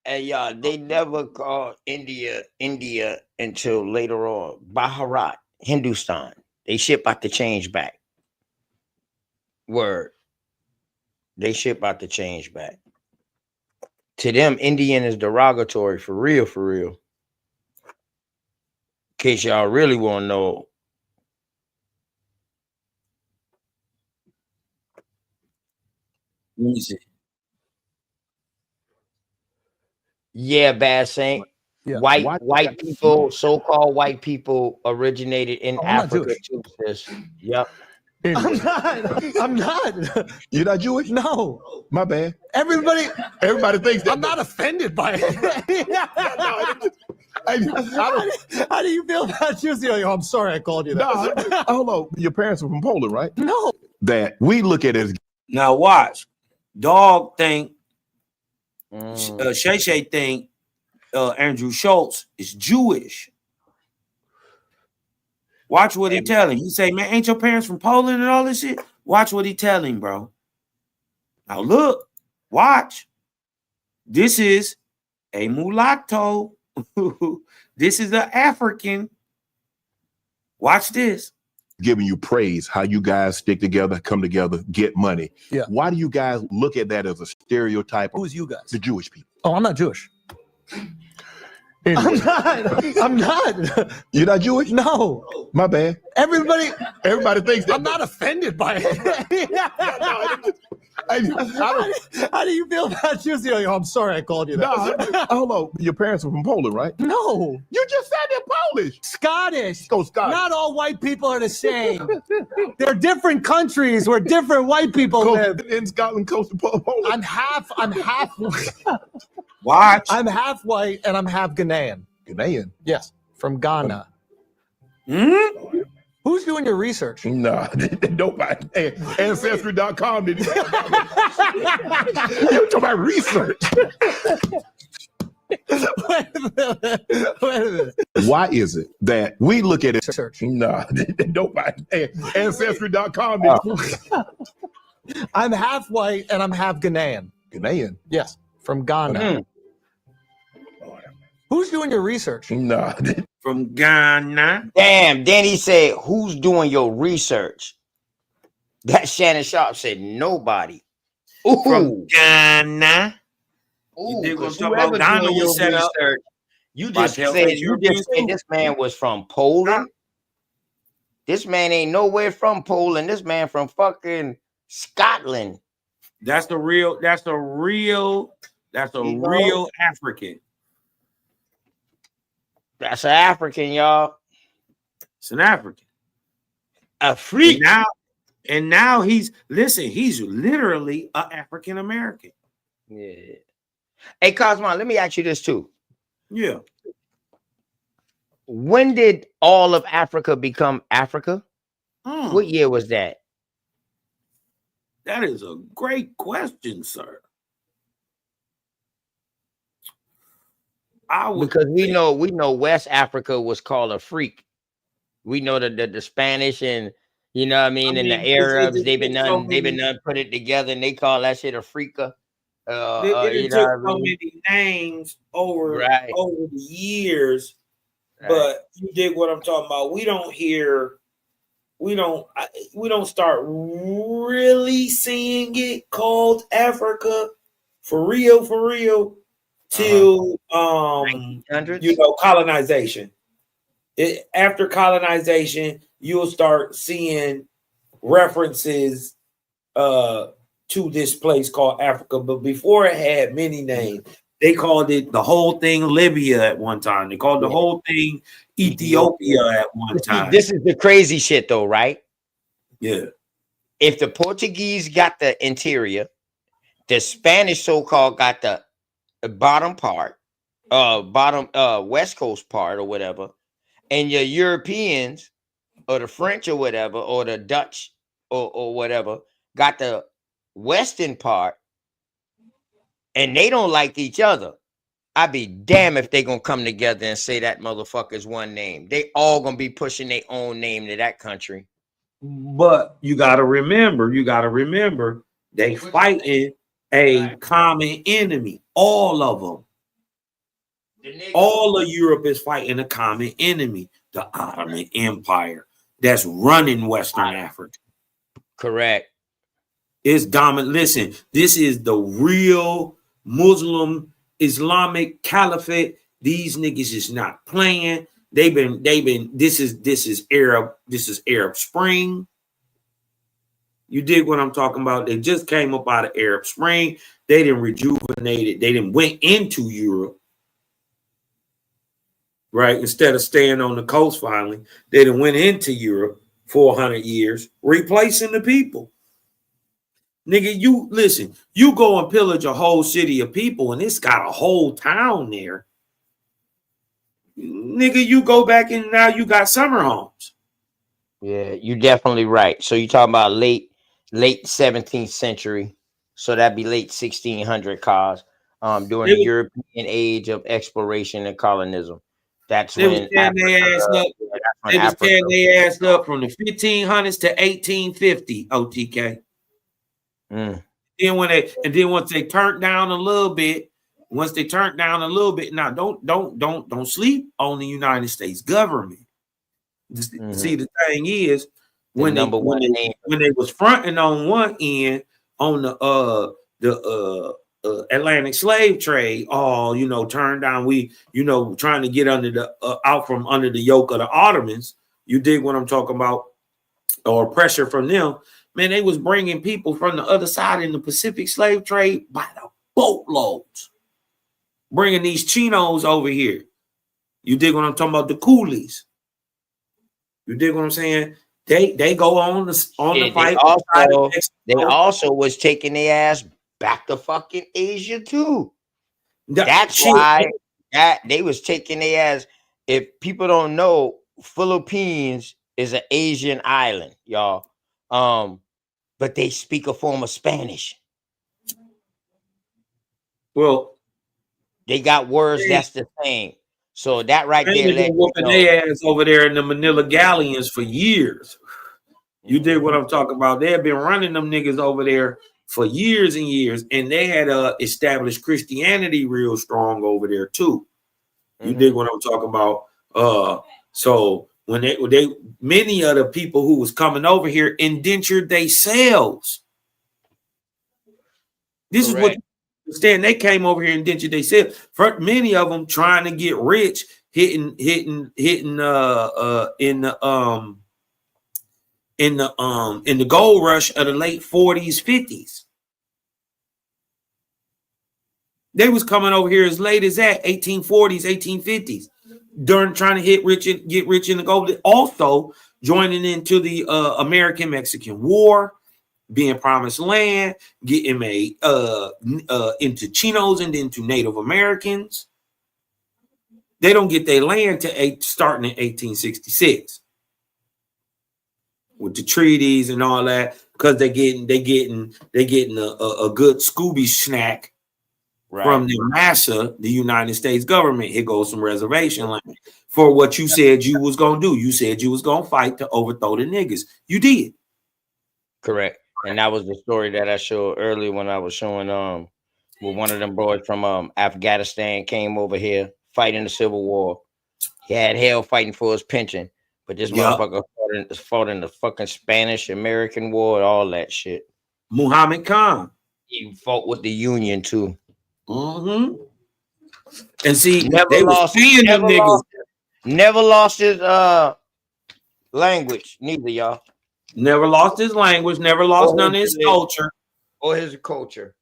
And y'all, they never called India until later on. Bharat, Hindustan. They ship out the change back. Word. They ship out the change back. To them, Indian is derogatory for real, for real. In case y'all really want to know. Let me see. Yeah, Bad Saint. Yeah. White people, so-called white people originated in Africa too, sis. Yep. I'm not. You're not Jewish? No. My bad. Everybody thinks that. I'm not offended by it. How do you feel about Jews? Oh, I'm sorry I called you that. No, hold on. Your parents are from Poland, right? No. That we look at as. Now watch. Dog think, Shay Shay think Andrew Schultz is Jewish. Watch what he tell him. He say, man, ain't your parents from Poland and all this shit? Watch what he tell him, bro. Now look, watch. This is a mulatto. This is an African. Watch this. Giving you praise, how you guys stick together, come together, get money. Yeah. Why do you guys look at that as a stereotype? Who's you guys? The Jewish people. Oh, I'm not Jewish. Anyway. I'm not. You're not Jewish? No. My bad. Everybody thinks that. I'm not offended by it. How do you feel about Jews? Oh, I'm sorry I called you that. No, hold on. Your parents are from Poland, right? No. You just said they're Polish. Scottish. Go Scottish. Not all white people are the same. They're different countries where different white people live. In Scotland, coast of Poland. I'm half Watch. I'm half white and I'm half Ghanaian. Ghanaian? Yes, from Ghana. Who's doing your research? Nah, nobody. Hey, Ancestry.com did you talking about research? Wait a minute. Why is it that we look at it? Search. Nah, nobody. Hey, Ancestry.com did I'm half white and I'm half Ghanaian. Ghanaian? Yes, from Ghana. Who's doing your research? Nah. From Ghana. Damn, Danny said, who's doing your research? That Shannon Sharp said, nobody. Ooh. From Ghana. Ooh, You because talk about whoever Ghana doing your was set up. research, you by just said Europeans too. this man was from Poland. This man ain't nowhere from Poland. This man from fucking Scotland. That's a real African. That's an African, y'all. It's an African. A freak. And now he's literally an African American. Yeah. Hey, Cosmo, let me ask you this too. Yeah. when did all of Africa become Africa? What year was that? That is a great question, sir. Because we know West Africa was called a freak. We know that the Spanish and you know what I mean, and the Arabs, they've been done put it together and they call that shit Africa. It took so many names over the years, but you dig what I'm talking about. We don't start really seeing it called Africa for real till colonization. After colonization, you'll start seeing references to this place called Africa, but before it had many names. They called it the whole thing Libya at one time. They called the whole thing Ethiopia at one time. This is the crazy shit though, right? Yeah. If the Portuguese got the interior, the Spanish so-called got the bottom part, west coast part or whatever, and your Europeans or the French or whatever, or the Dutch or whatever, got the western part, and they don't like each other. I'd be damn if they gonna come together and say that motherfucker's one name. They all gonna be pushing their own name to that country. But you gotta remember, they fighting a common enemy. All of them. All of Europe is fighting a common enemy, the Ottoman Empire that's running Western Africa. Correct. It's dominant. Listen, this is the real Muslim Islamic Caliphate. These niggas is not playing. This is Arab Spring. You dig what I'm talking about? They just came up out of Arab Spring. They didn't rejuvenate it. They didn't went into Europe. Right? Instead of staying on the coast finally, they done went into Europe 400 years, replacing the people. Nigga, you listen, you go and pillage a whole city of people and it's got a whole town there. Nigga, you go back and now you got summer homes. Yeah, you're definitely right. So you're talking about late 17th century. So that'd be late 1600 cars during the European age of exploration and colonism. That's They when was tearing their ass up. They was tearing their ass up from the 1500s to 1850. OTK. Then once they turned down a little bit, now don't sleep on the United States government. See, the thing is, when they was fronting on one end on the Atlantic slave trade, turned down, trying to get under the out from under the yoke of the Ottomans. You dig what I'm talking about? Or pressure from them. Man, they was bringing people from the other side in the Pacific slave trade by the boatloads, bringing these chinos over here. You dig what I'm talking about? The coolies. You dig what I'm saying? They go on the fight. They also was taking their ass back to fucking Asia too. That's why they was taking their ass. If people don't know, Philippines is an Asian island, y'all. But they speak a form of Spanish. Well, they got words that's the same. So that right there, they've been whooping their ass over there in the Manila galleons for years. You dig what I'm talking about? They have been running them niggas over there for years and years, and they had established Christianity real strong over there too. You dig what I'm talking about? So when they many of the people who was coming over here indentured themselves. This is what you understand. They came over here and indentured themselves. For many of them trying to get rich, hitting in the gold rush of the late 40s, 50s. They was coming over here as late as that, 1840s, 1850s, during trying to get rich in the gold. Also joining into the American-Mexican War, being promised land, getting made into Chinos and then to Native Americans. They don't get their land to starting in 1866 with the treaties and all that, because they getting a good Scooby snack from the massa, the United States government. Here goes some reservation land for what you said you was gonna do. You said you was gonna fight to overthrow the niggas. You did. Correct. And that was the story that I showed earlier when I was showing with one of them boys from Afghanistan came over here fighting the Civil War. He had hell fighting for his pension, but this motherfucker fought in the fucking Spanish-American War and all that shit. Muhammad Khan. He fought with the Union too. Mm-hmm. And see, never they lost, was paying them niggas. Never lost his language, neither, y'all. Never lost his language, never lost none of his culture. Or his culture.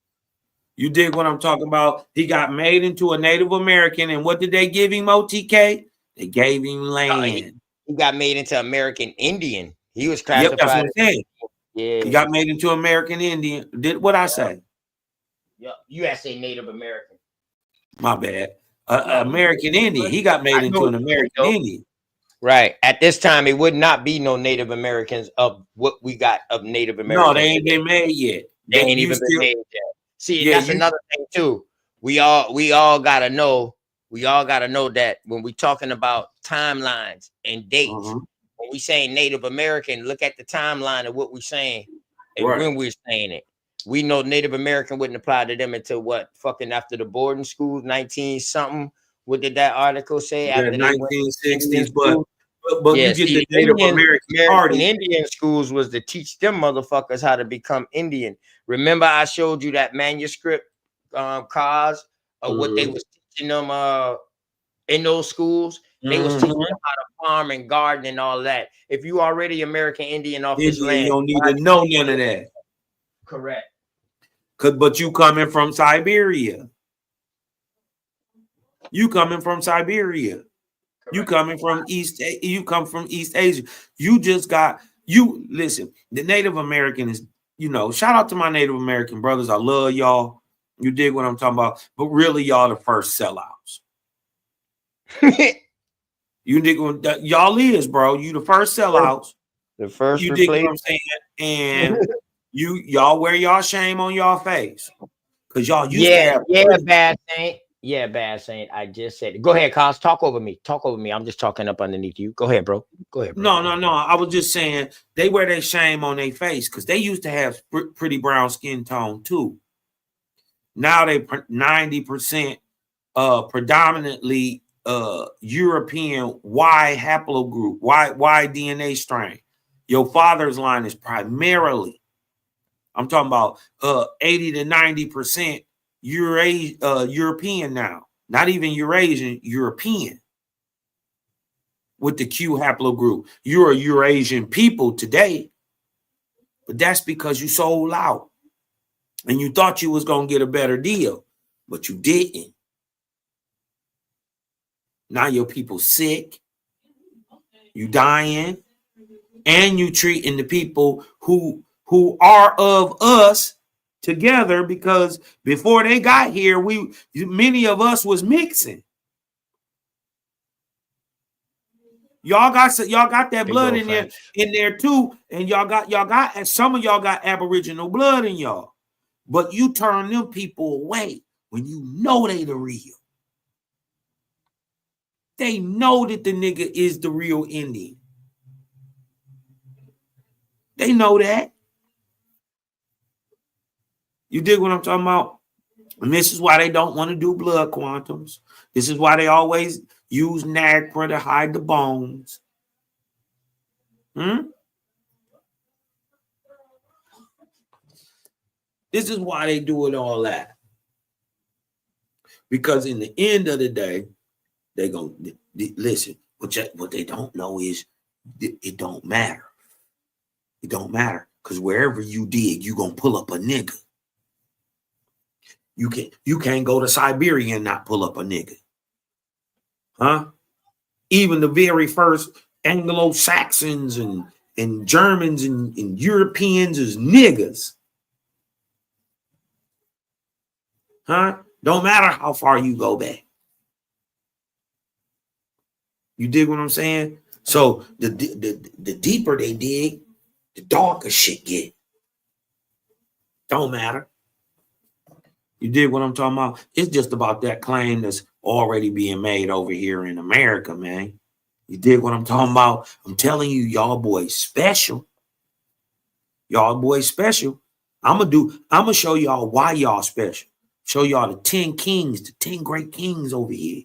You dig what I'm talking about? He got made into a Native American, and what did they give him, OTK? They gave him land. He got made into American Indian. He was classified. Yep, that's what I'm saying. Yeah. He got made into American Indian. Did what I say? Yeah, you had to say Native American. My bad. American Indian. He got made into an American Indian. Right. At this time, it would not be no Native Americans of what we got of Native Americans. No, they ain't been made yet. They ain't even been made yet. See, that's another thing too. We all gotta know. We all gotta know that when we talking about timelines and dates, when we saying Native American, look at the timeline of what we're saying and when we're saying it. We know Native American wouldn't apply to them until what? Fucking after the boarding schools, 19 something. What did that article say? Yeah, after 1960s, but yeah, you get see, the Native American Party. Indian schools was to teach them motherfuckers how to become Indian. Remember, I showed you that manuscript cause of what they was teaching them in those schools. They was teaching them how to farm and garden and all that. If you already American Indian off this land, you don't need to know none of that. Correct. But you coming from Siberia. You coming from Siberia. Correct. You coming from you come from East Asia. You just got listen, the Native American is, shout out to my Native American brothers. I love y'all. You dig what I'm talking about? But really, y'all the first sellouts. You dig what y'all is, bro. You the first sellouts. The first you dig what I'm saying? And y'all wear y'all shame on y'all face. Because y'all used to have bad saint. Yeah, bad saint. I just said it. Go ahead, Cos. Talk over me. I'm just talking up underneath you. Go ahead, bro. Go ahead, bro. No. I was just saying they wear their shame on their face because they used to have pretty brown skin tone too. Now they 90% predominantly European Y haplogroup, Y DNA strain. Your father's line is primarily, I'm talking about 80 to 90% European now, not even Eurasian, European with the Q haplogroup. You're a Eurasian people today, but that's because you sold out and you thought you was going to get a better deal, but you didn't. Now your people sick, you dying, and you treating the people who are of us together, because before they got here, many of us was mixing. Y'all got that blood in there too, and y'all got and some of y'all got Aboriginal blood in y'all, but you turn them people away when you know they the real. They know that the nigga is the real Indian. They know that. You dig what I'm talking about? And this is why they don't want to do blood quantums. This is why they always use NAGPRA to hide the bones. This is why they do it all that. Because in the end of the day, they go, listen, what they don't know is it don't matter. It don't matter. Because wherever you dig, you're going to pull up a nigga. You can't go to Siberia and not pull up a nigga. Huh? Even the very first Anglo-Saxons and Germans and Europeans is niggas. Huh? Don't matter how far you go back. You dig what I'm saying? So the deeper they dig, the darker shit get. Don't matter. You dig what I'm talking about? It's just about that claim that's already being made over here in America, man. You dig what I'm talking about? I'm telling you, y'all boys special. Y'all boys special. I'm gonna show y'all why y'all special. Show y'all the 10 kings, the 10 great kings over here.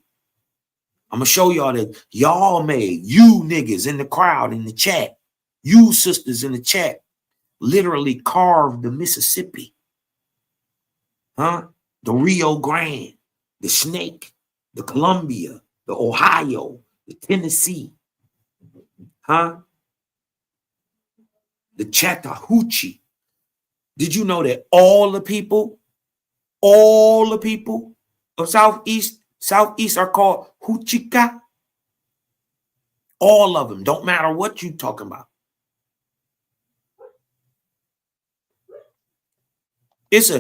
I'm gonna show y'all that y'all made, you niggas in the crowd, in the chat, you sisters in the chat, literally carved the Mississippi. Huh? The Rio Grande, the Snake, the Columbia, the Ohio, the Tennessee. Huh? The Chattahoochee. Did you know that all the people of Southeast are called Huchika? All of them. Don't matter what you talking about. It's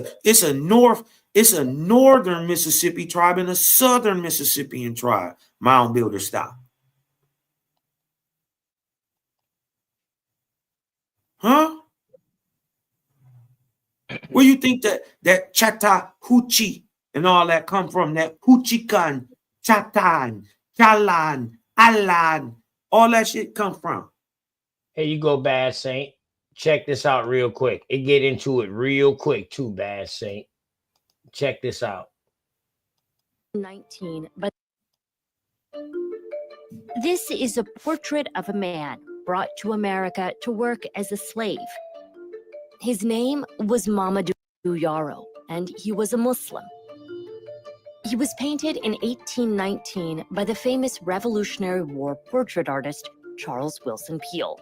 a northern Mississippi tribe and a southern Mississippian tribe. Mound builder style. Huh? Where you think that Chattahoochee and all that come from? That Huchikan, Chatan, Chalan, Alan, all that shit come from. Here you go, Bad Saint. Check this out real quick. It get into it real quick too, Bad Saint. Check this out. 19, but this is a portrait of a man brought to America to work as a slave. His name was Mamadou Yaro, and he was a Muslim. He was painted in 1819 by the famous Revolutionary War portrait artist Charles Wilson Peale.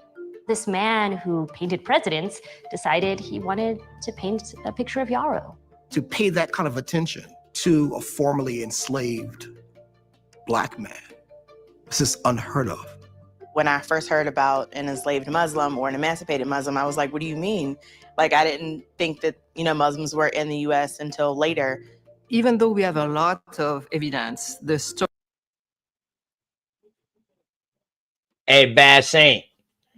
This man who painted presidents decided he wanted to paint a picture of Yaro. To pay that kind of attention to a formerly enslaved Black man, this is unheard of. When I first heard about an enslaved Muslim or an emancipated Muslim, I was like, what do you mean? Like, I didn't think that, Muslims were in the US until later. Even though we have a lot of evidence, the story. Hey, Bad Saint.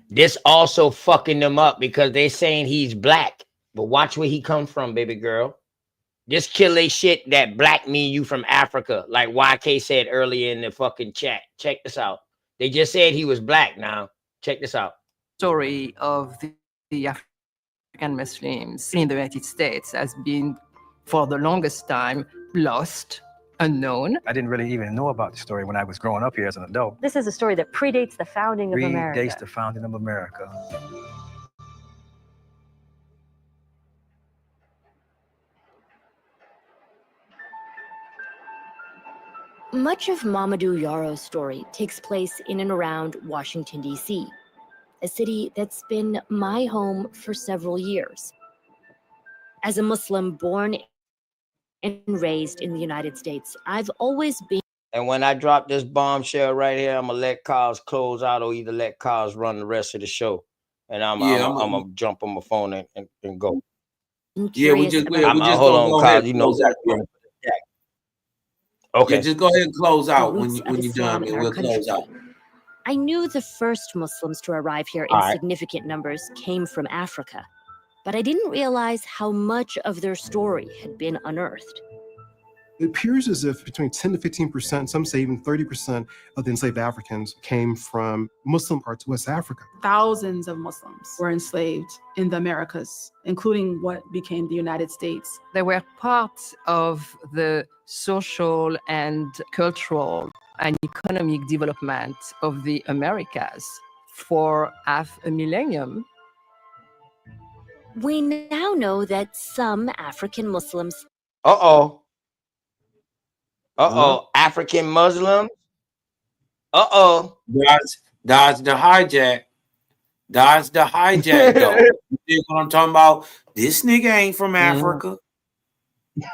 This also fucking them up because they saying he's black. But watch where he come from, baby girl. This kill a shit that black mean you from Africa. Like YK said earlier in the fucking chat. Check this out. They just said he was black now. Check this out. Story of the African Muslims in the United States has been, for the longest time, lost, unknown. I didn't really even know about the story when I was growing up here as an adult. This is a story that predates the founding of America. Predates the founding of America. Much of Mamadou Yaro's story takes place in and around Washington, D.C., a city that's been my home for several years. As a Muslim born and raised in the United States, I've always been. And when I drop this bombshell right here, I'm gonna let Cars close out or either let Cars run the rest of the show. And I'm gonna jump on my phone and go. Yeah, we just hold on, go Cars. ahead and close out. Okay. Yeah, just go ahead and close out when you're done, and we'll close out. I knew the first Muslims to arrive here in significant numbers came from Africa, but I didn't realize how much of their story had been unearthed. It appears as if between 10 to 15%, some say even 30% of the enslaved Africans came from Muslim parts of West Africa. Thousands of Muslims were enslaved in the Americas, including what became the United States. They were part of the social and cultural and economic development of the Americas for half a millennium. We now know that some African Muslims. African Muslims. Dodge the hijack. Dodge the hijack, though. You see what I'm talking about? This nigga ain't from Africa.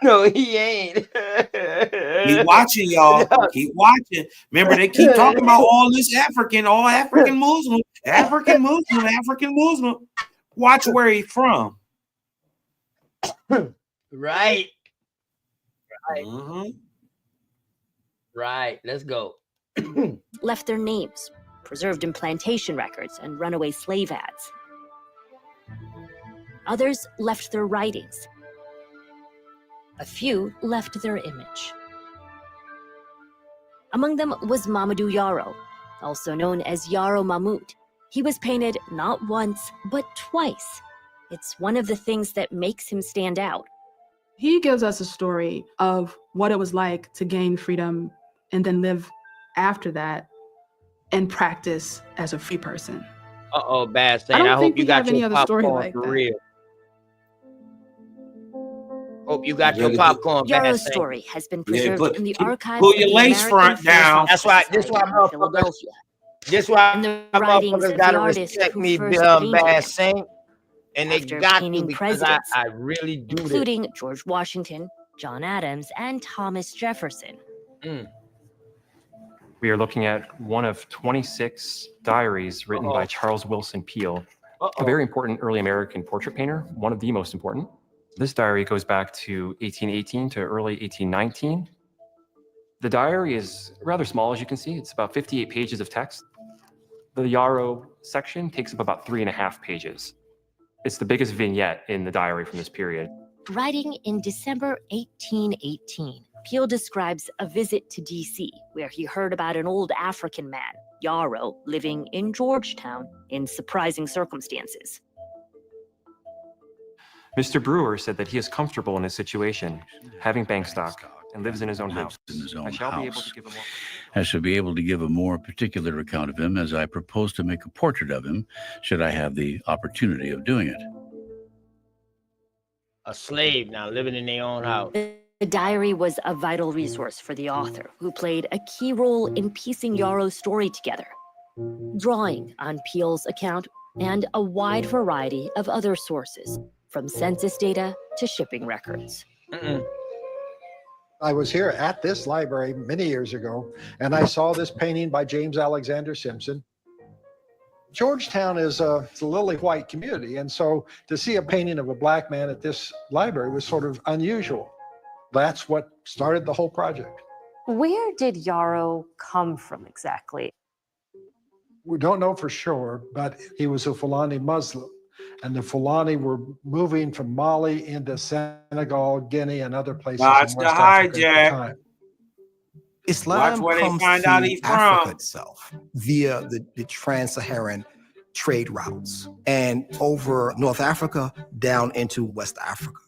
No, he ain't. Keep watching, y'all. Keep watching. Remember, they keep talking about all this African Muslim. Watch where he from. Right. Mm-hmm. Right. Let's go. left their names, preserved in plantation records and runaway slave ads. Others left their writings. A few left their image. Among them was Mamadou Yaro, also known as Yaro Mahmoud. He was painted not once, but twice. It's one of the things that makes him stand out. He gives us a story of what it was like to gain freedom and then live after that and practice as a free person. Uh-oh, Bad I Saint. don't I think hope you we got have any your other story popcorn like for that. real. Hope you got your popcorn, Bad Yaro's Saint. story has been preserved in the archives pull of your the lace American front down. That's why. This Philosophical why Society in motherfuckers. Philadelphia. This why And the writings motherfuckers of gotta the artist respect who me, first painted Bad him. Saint, and they After got to painting because presidents, I really do this. including George Washington, John Adams, and Thomas Jefferson. We are looking at one of 26 diaries written by Charles Wilson Peale, a very important early American portrait painter, one of the most important. This diary goes back to 1818 to early 1819. The diary is rather small, as you can see. It's about 58 pages of text. The Yaro section takes up about 3.5 pages. It's the biggest vignette in the diary from this period. Writing in December 1818, Peale describes a visit to D.C., where he heard about an old African man, Yaro, living in Georgetown in surprising circumstances. Mr. Brewer said that he is comfortable in his situation, having bank stock, and lives in his own house. In his own I shall be able house. to give a more... I shall be able to give a more particular account of him as I propose to make a portrait of him, should I have the opportunity of doing it. A slave now living in their own house. The diary was a vital resource for the author, who played a key role in piecing Yaro's story together, drawing on Peale's account and a wide variety of other sources, from census data to shipping records. I was here at this library many years ago, and I saw this painting by James Alexander Simpson. Georgetown is a lily white community, and so to see a painting of a black man at this library was sort of unusual. That's what started the whole project. Where did Yaro come from exactly? We don't know for sure, but he was a Fulani Muslim, and the Fulani were moving from Mali into Senegal, Guinea, and other places Watch in the West Africa at the hijack. time. Islam Watch where they comes find to out he's Africa from. itself via the trans-Saharan trade routes and over North Africa down into West Africa.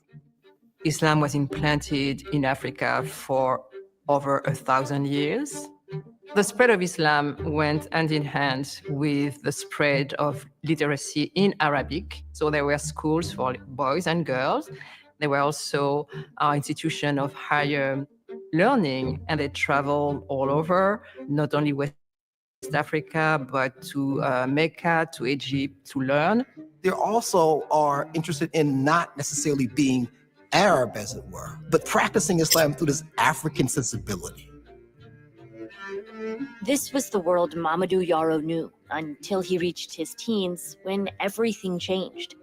Islam was implanted in Africa for over 1,000 years. The spread of Islam went hand in hand with the spread of literacy in Arabic. So there were schools for boys and girls. There were also institutions of higher learning, and they traveled all over, not only West Africa, but to Mecca, to Egypt, to learn. They also are interested in not necessarily being Arab, as it were, but practicing Islam through this African sensibility. This was the world Mamadou Yaro knew until he reached his teens, when everything changed.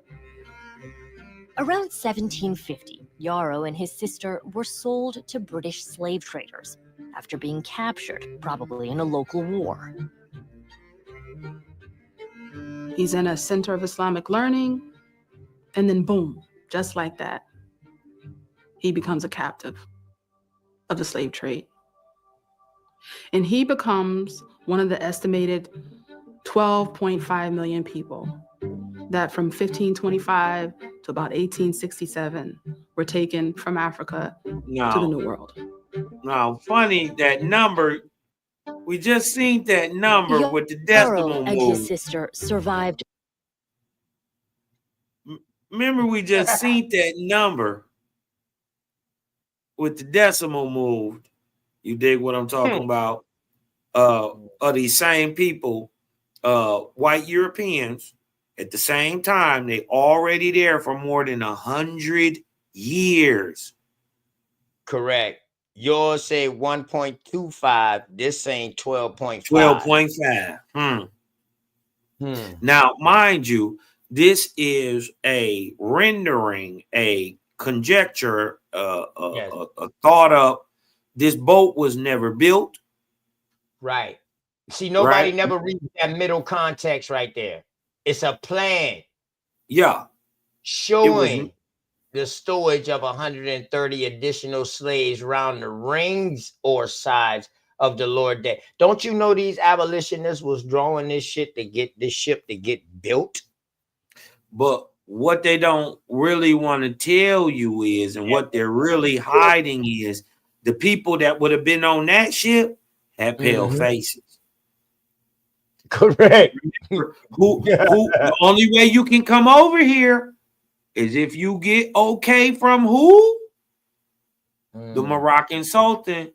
Around 1750, Yaro and his sister were sold to British slave traders after being captured, probably in a local war. He's in a center of Islamic learning, and then boom, just like that, he becomes a captive of the slave trade. And he becomes one of the estimated 12.5 million people that from 1525 to about 1867 were taken from Africa to the New World. Now, funny, that number, we just seen that number with the decimal Yaro and move. his sister survived. Remember, we just seen that number with the decimal moved. You dig what I'm talking about? Of these same people, white Europeans, at the same time, they already there for more than 100 years. Correct. Yours say 1.25. This saying 12.5. 12.5. Now, mind you, this is a rendering, a conjecture, a thought up. This boat was never built. Right. See, nobody right? never reads that middle context right there. It's a plan Yeah, it was. showing the storage of 130 additional slaves around the rings or sides of the Lord Day. Don't you know these abolitionists was drawing this shit to get this ship to get built? But what they don't really want to tell you is, and what they're really hiding is, the people that would have been on that ship had pale faces. Correct. Who the only way you can come over here is if you get okay from who? The Moroccan Sultan.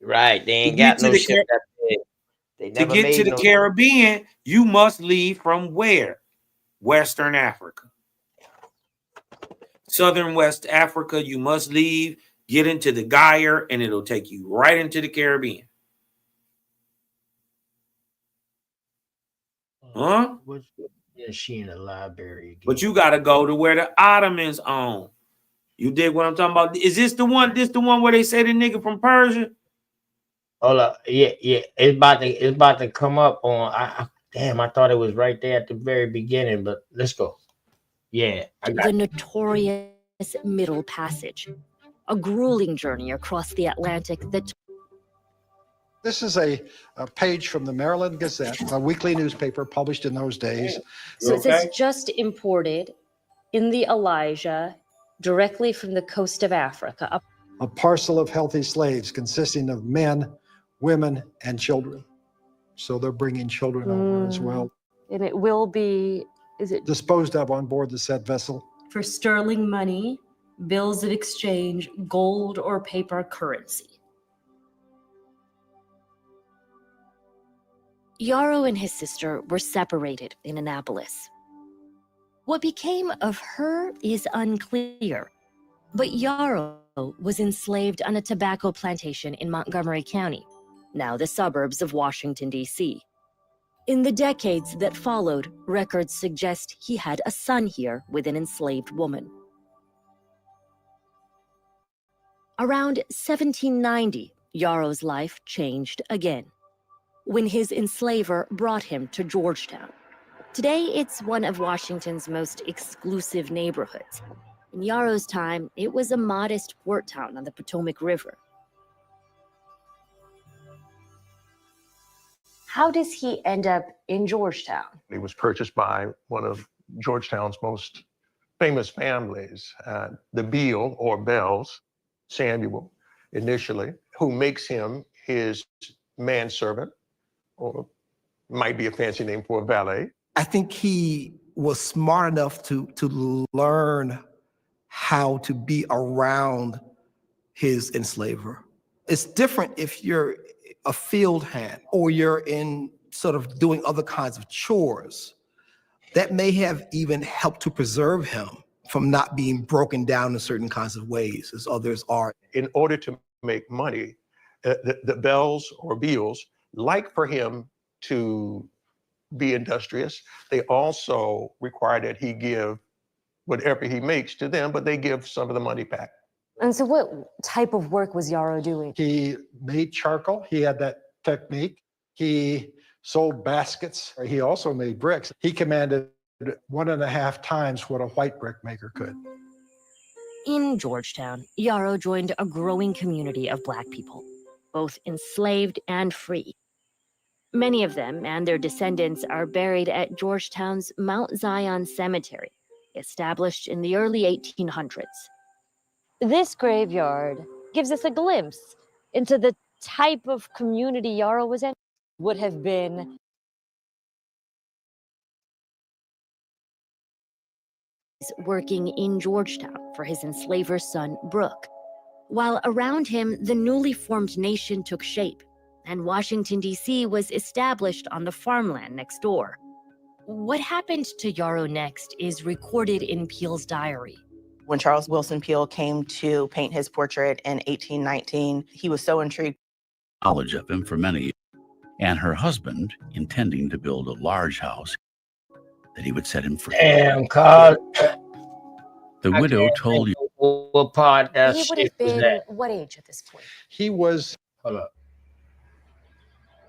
Right. They ain't got no ship that big. They To never get to made the no Caribbean, you must leave from where? Western Africa. Southern West Africa, you must leave, get into the gyre, and it'll take you right into the Caribbean. Huh? Yeah, she in the library again. But you got to go to where the Ottomans own. You dig what I'm talking about? Is this the one? This the one where they say the nigga from Persia? Hold up. Yeah. It's about to come up on. Damn, I thought it was right there at the very beginning, but let's go. Yeah. The notorious Middle Passage, a grueling journey across the Atlantic that. This is a page from the Maryland Gazette, a weekly newspaper published in those days. So it says just imported in the Elijah directly from the coast of Africa. A parcel of healthy slaves consisting of men, women, and children. So they're bringing children over as well. And it will be, is it disposed of on board the said vessel? for sterling money, bills of exchange, gold or paper currency. Yarrow and his sister were separated in Annapolis. What became of her is unclear, but Yarrow was enslaved on a tobacco plantation in Montgomery County, now the suburbs of Washington, D.C. In the decades that followed, records suggest he had a son here with an enslaved woman. Around 1790, Yarrow's life changed again, when his enslaver brought him to Georgetown. Today, it's one of Washington's most exclusive neighborhoods. In Yarrow's time, it was a modest port town on the Potomac River. How does he end up in Georgetown? He was purchased by one of Georgetown's most famous families, the Beale or Bells, Samuel, initially, who makes him his manservant, or might be a fancy name for a valet. I think he was smart enough to learn how to be around his enslaver. It's different if you're a field hand or you're in sort of doing other kinds of chores. That may have even helped to preserve him from not being broken down in certain kinds of ways as others are. In order to make money, the Bells or Beals like for him to be industrious. They also require that he give whatever he makes to them, but they give some of the money back. And so what type of work was Yarrow doing? He made charcoal. He had that technique. He sold baskets. He also made bricks. He commanded 1.5 times what a white brick maker could. In Georgetown, Yarrow joined a growing community of Black people, both enslaved and free. Many of them and their descendants are buried at Georgetown's Mount Zion Cemetery, established in the early 1800s. This graveyard gives us a glimpse into the type of community Yarrow was in. Would have been working in Georgetown for his enslaver's son, Brooke, while around him the newly formed nation took shape, and Washington, D.C. was established on the farmland next door. What happened to Yarrow next is recorded in Peel's diary. When Charles Wilson Peele came to paint his portrait in 1819, he was so intrigued. Knowledge of him for many years, and her husband intending to build a large house that he would set him free. Damn, Carl. The widow told you. What part that he would have shit was been that? what age at this point? He was, Hold up.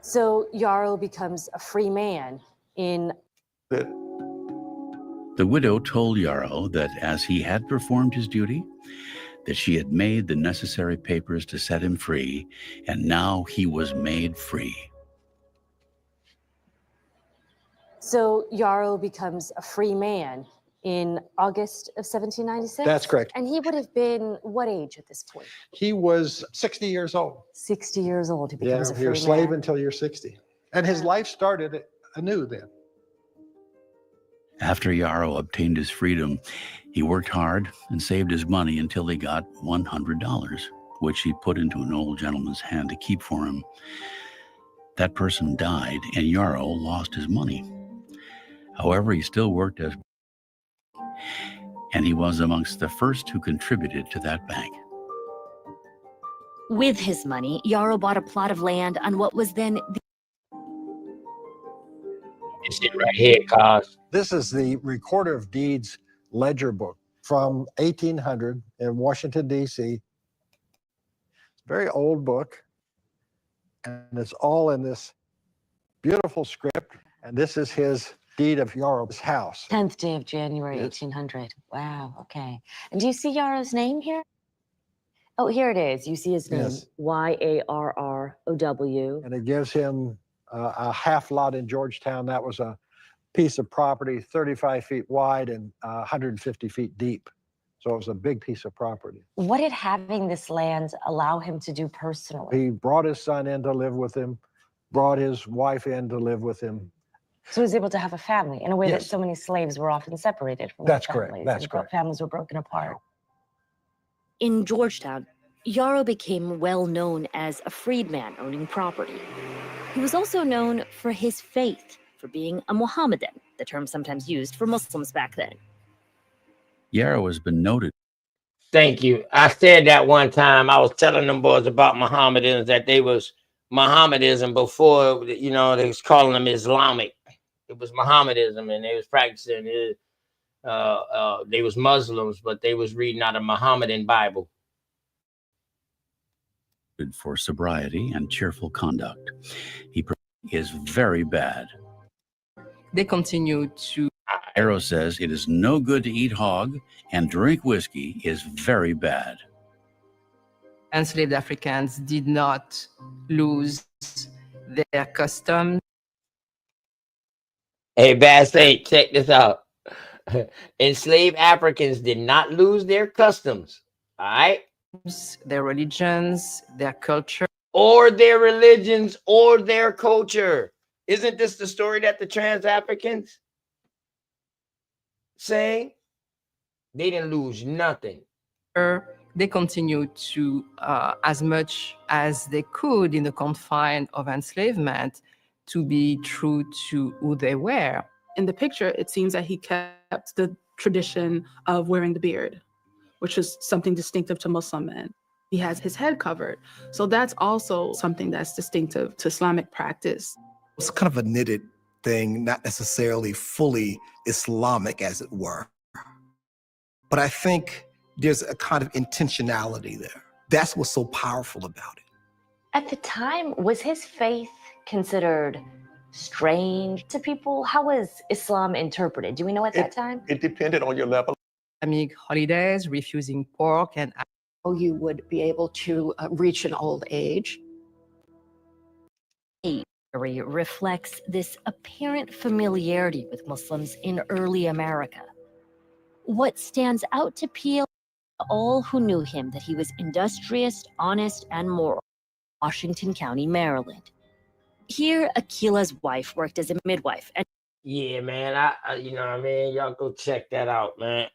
So Yarrow becomes a free man in. The widow told Yarrow that as he had performed his duty, that she had made the necessary papers to set him free, and now he was made free. So Yarrow becomes a free man in August of 1796? That's correct. And he would have been what age at this point? He was 60 years old. 60 years old. He becomes a free You're a slave man. until you're 60. And his life started anew then. After Yarrow obtained his freedom, he worked hard and saved his money until he got $100, which he put into an old gentleman's hand to keep for him. That person died, and Yarrow lost his money. However, he still worked as, and he was amongst the first who contributed to that bank. With his money, Yarrow bought a plot of land on what was then the. This shit right here, cause This is the Recorder of Deeds ledger book from 1800 in Washington, D.C. Very old book. And it's all in this beautiful script. And this is his deed of Yarrow's house. 10th day of January, Yes. 1800. Wow, okay. And do you see Yarrow's name here? Oh, here it is. You see his name, Yes. Yarrow. And it gives him a half lot in Georgetown. That was a piece of property 35 feet wide and 150 feet deep. So it was a big piece of property. What did having this land allow him to do personally? He brought his son in to live with him, brought his wife in to live with him. So he was able to have a family in a way that Yes. so many slaves were often separated from That's their correct. families. That's and correct. Families were broken apart. In Georgetown, Yarrow became well known as a freedman owning property. He was also known for his faith, for being a Mohammedan, the term sometimes used for Muslims back then. Yarrow has been noted. Thank you. I said that one time. I was telling them boys about Mohammedans that they was Mohammedanism before, you know, they was calling them Islamic. It was Mohammedanism, and they was practicing it. They was Muslims, but they was reading out a Mohammedan Bible. For sobriety and cheerful conduct. He is very bad. They continue to. Yarrow says it is no good to eat hog, and drink whiskey is very bad. Enslaved Africans did not lose their customs. Hey, Bass Saint, check this out. Enslaved Africans did not lose their customs. All right. Their religions, their culture. Or their religions or their culture. Isn't this the story that the trans-Africans saying? They didn't lose nothing. They continue to, as much as they could in the confine of enslavement, to be true to who they were. In the picture, it seems that he kept the tradition of wearing the beard, which is something distinctive to Muslim men. He has his head covered. So that's also something that's distinctive to Islamic practice. It's kind of a knitted thing, not necessarily fully Islamic, as it were. But I think there's a kind of intentionality there. That's what's so powerful about it. At the time, was his faith considered strange to people? How was Islam interpreted? Do we know at that time? It depended on your level. Islamic holidays, refusing pork and you would be able to reach an old age. History reflects this apparent familiarity with Muslims in early America. What stands out to Peel, all who knew him, that he was industrious, honest, and moral. Washington County, Maryland. Here, Aquila's wife worked as a midwife. And Yeah, man. I you know what I mean? Y'all go check that out, man.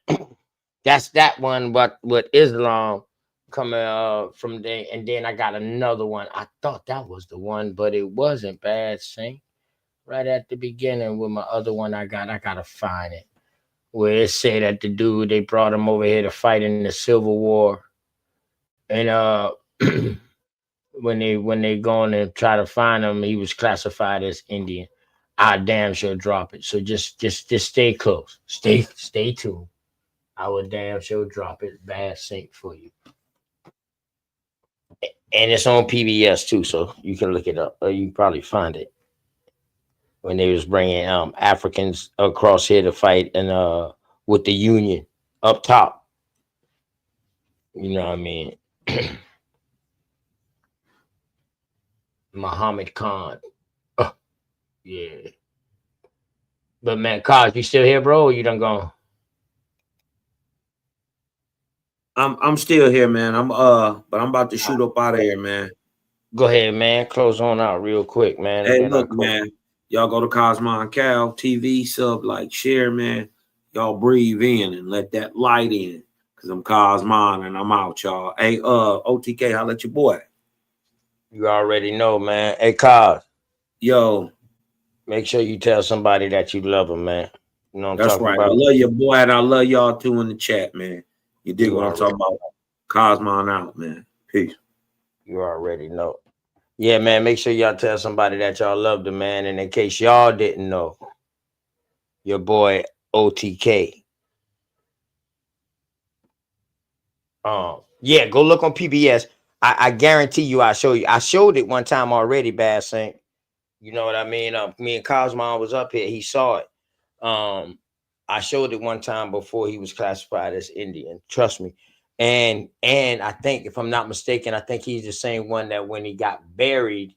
That's that one, but with Islam coming from there. And then I got another one. I thought that was the one, but it wasn't. Bad Saint. Right at the beginning with my other one I gotta find it. Where it said that the dude, they brought him over here to fight in the Civil War. And when they going to try to find him, he was classified as Indian. I damn sure drop it. So just stay close. Stay tuned. I would damn sure drop it. Bad Saint for you. And it's on PBS too, so you can look it up. Or you can probably find it when they was bringing Africans across here to fight and with the Union up top. You know what I mean? Muhammad Khan. Yeah. But man, Cos, you still here, bro? Or you done gone? I'm still here, man. But I'm about to shoot up out of here, man. Go ahead, man. Close on out real quick, man. Hey, look, man. Y'all go to Cosmon Cal TV, sub, like, share, man. Y'all breathe in and let that light in. Cause I'm Cosmon and I'm out, y'all. Hey, OTK, holla at your boy. You already know, man. Hey, Cos. Yo. Make sure you tell somebody that you love them, man. You know what I'm That's talking right. about? I love your boy and I love y'all too in the chat, man. You dig You what I'm already talking about? Cosmon out, man. Peace. You already know. Yeah, man. Make sure y'all tell somebody that y'all love them, man. And in case y'all didn't know, your boy OTK. Yeah, go look on PBS. I guarantee you I show you. I showed it one time already, Bass Sync. You know what I mean? Me and Cosmon was up here. He saw it. I showed it one time before he was classified as Indian. Trust me. And I think, if I'm not mistaken, I think he's the same one that when he got buried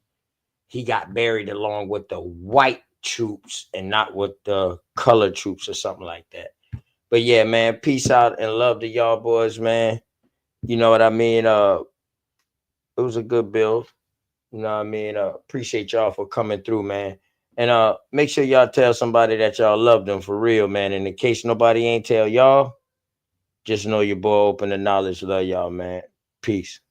along with the white troops and not with the colored troops or something like that. But yeah, man, peace out and love to y'all boys, man. You know what I mean? It was a good build. You know what I mean? Appreciate y'all for coming through, man. And make sure y'all tell somebody that y'all love them for real, man. And in case nobody ain't tell y'all, just know your boy OpenToKnowledge love y'all, man. Peace.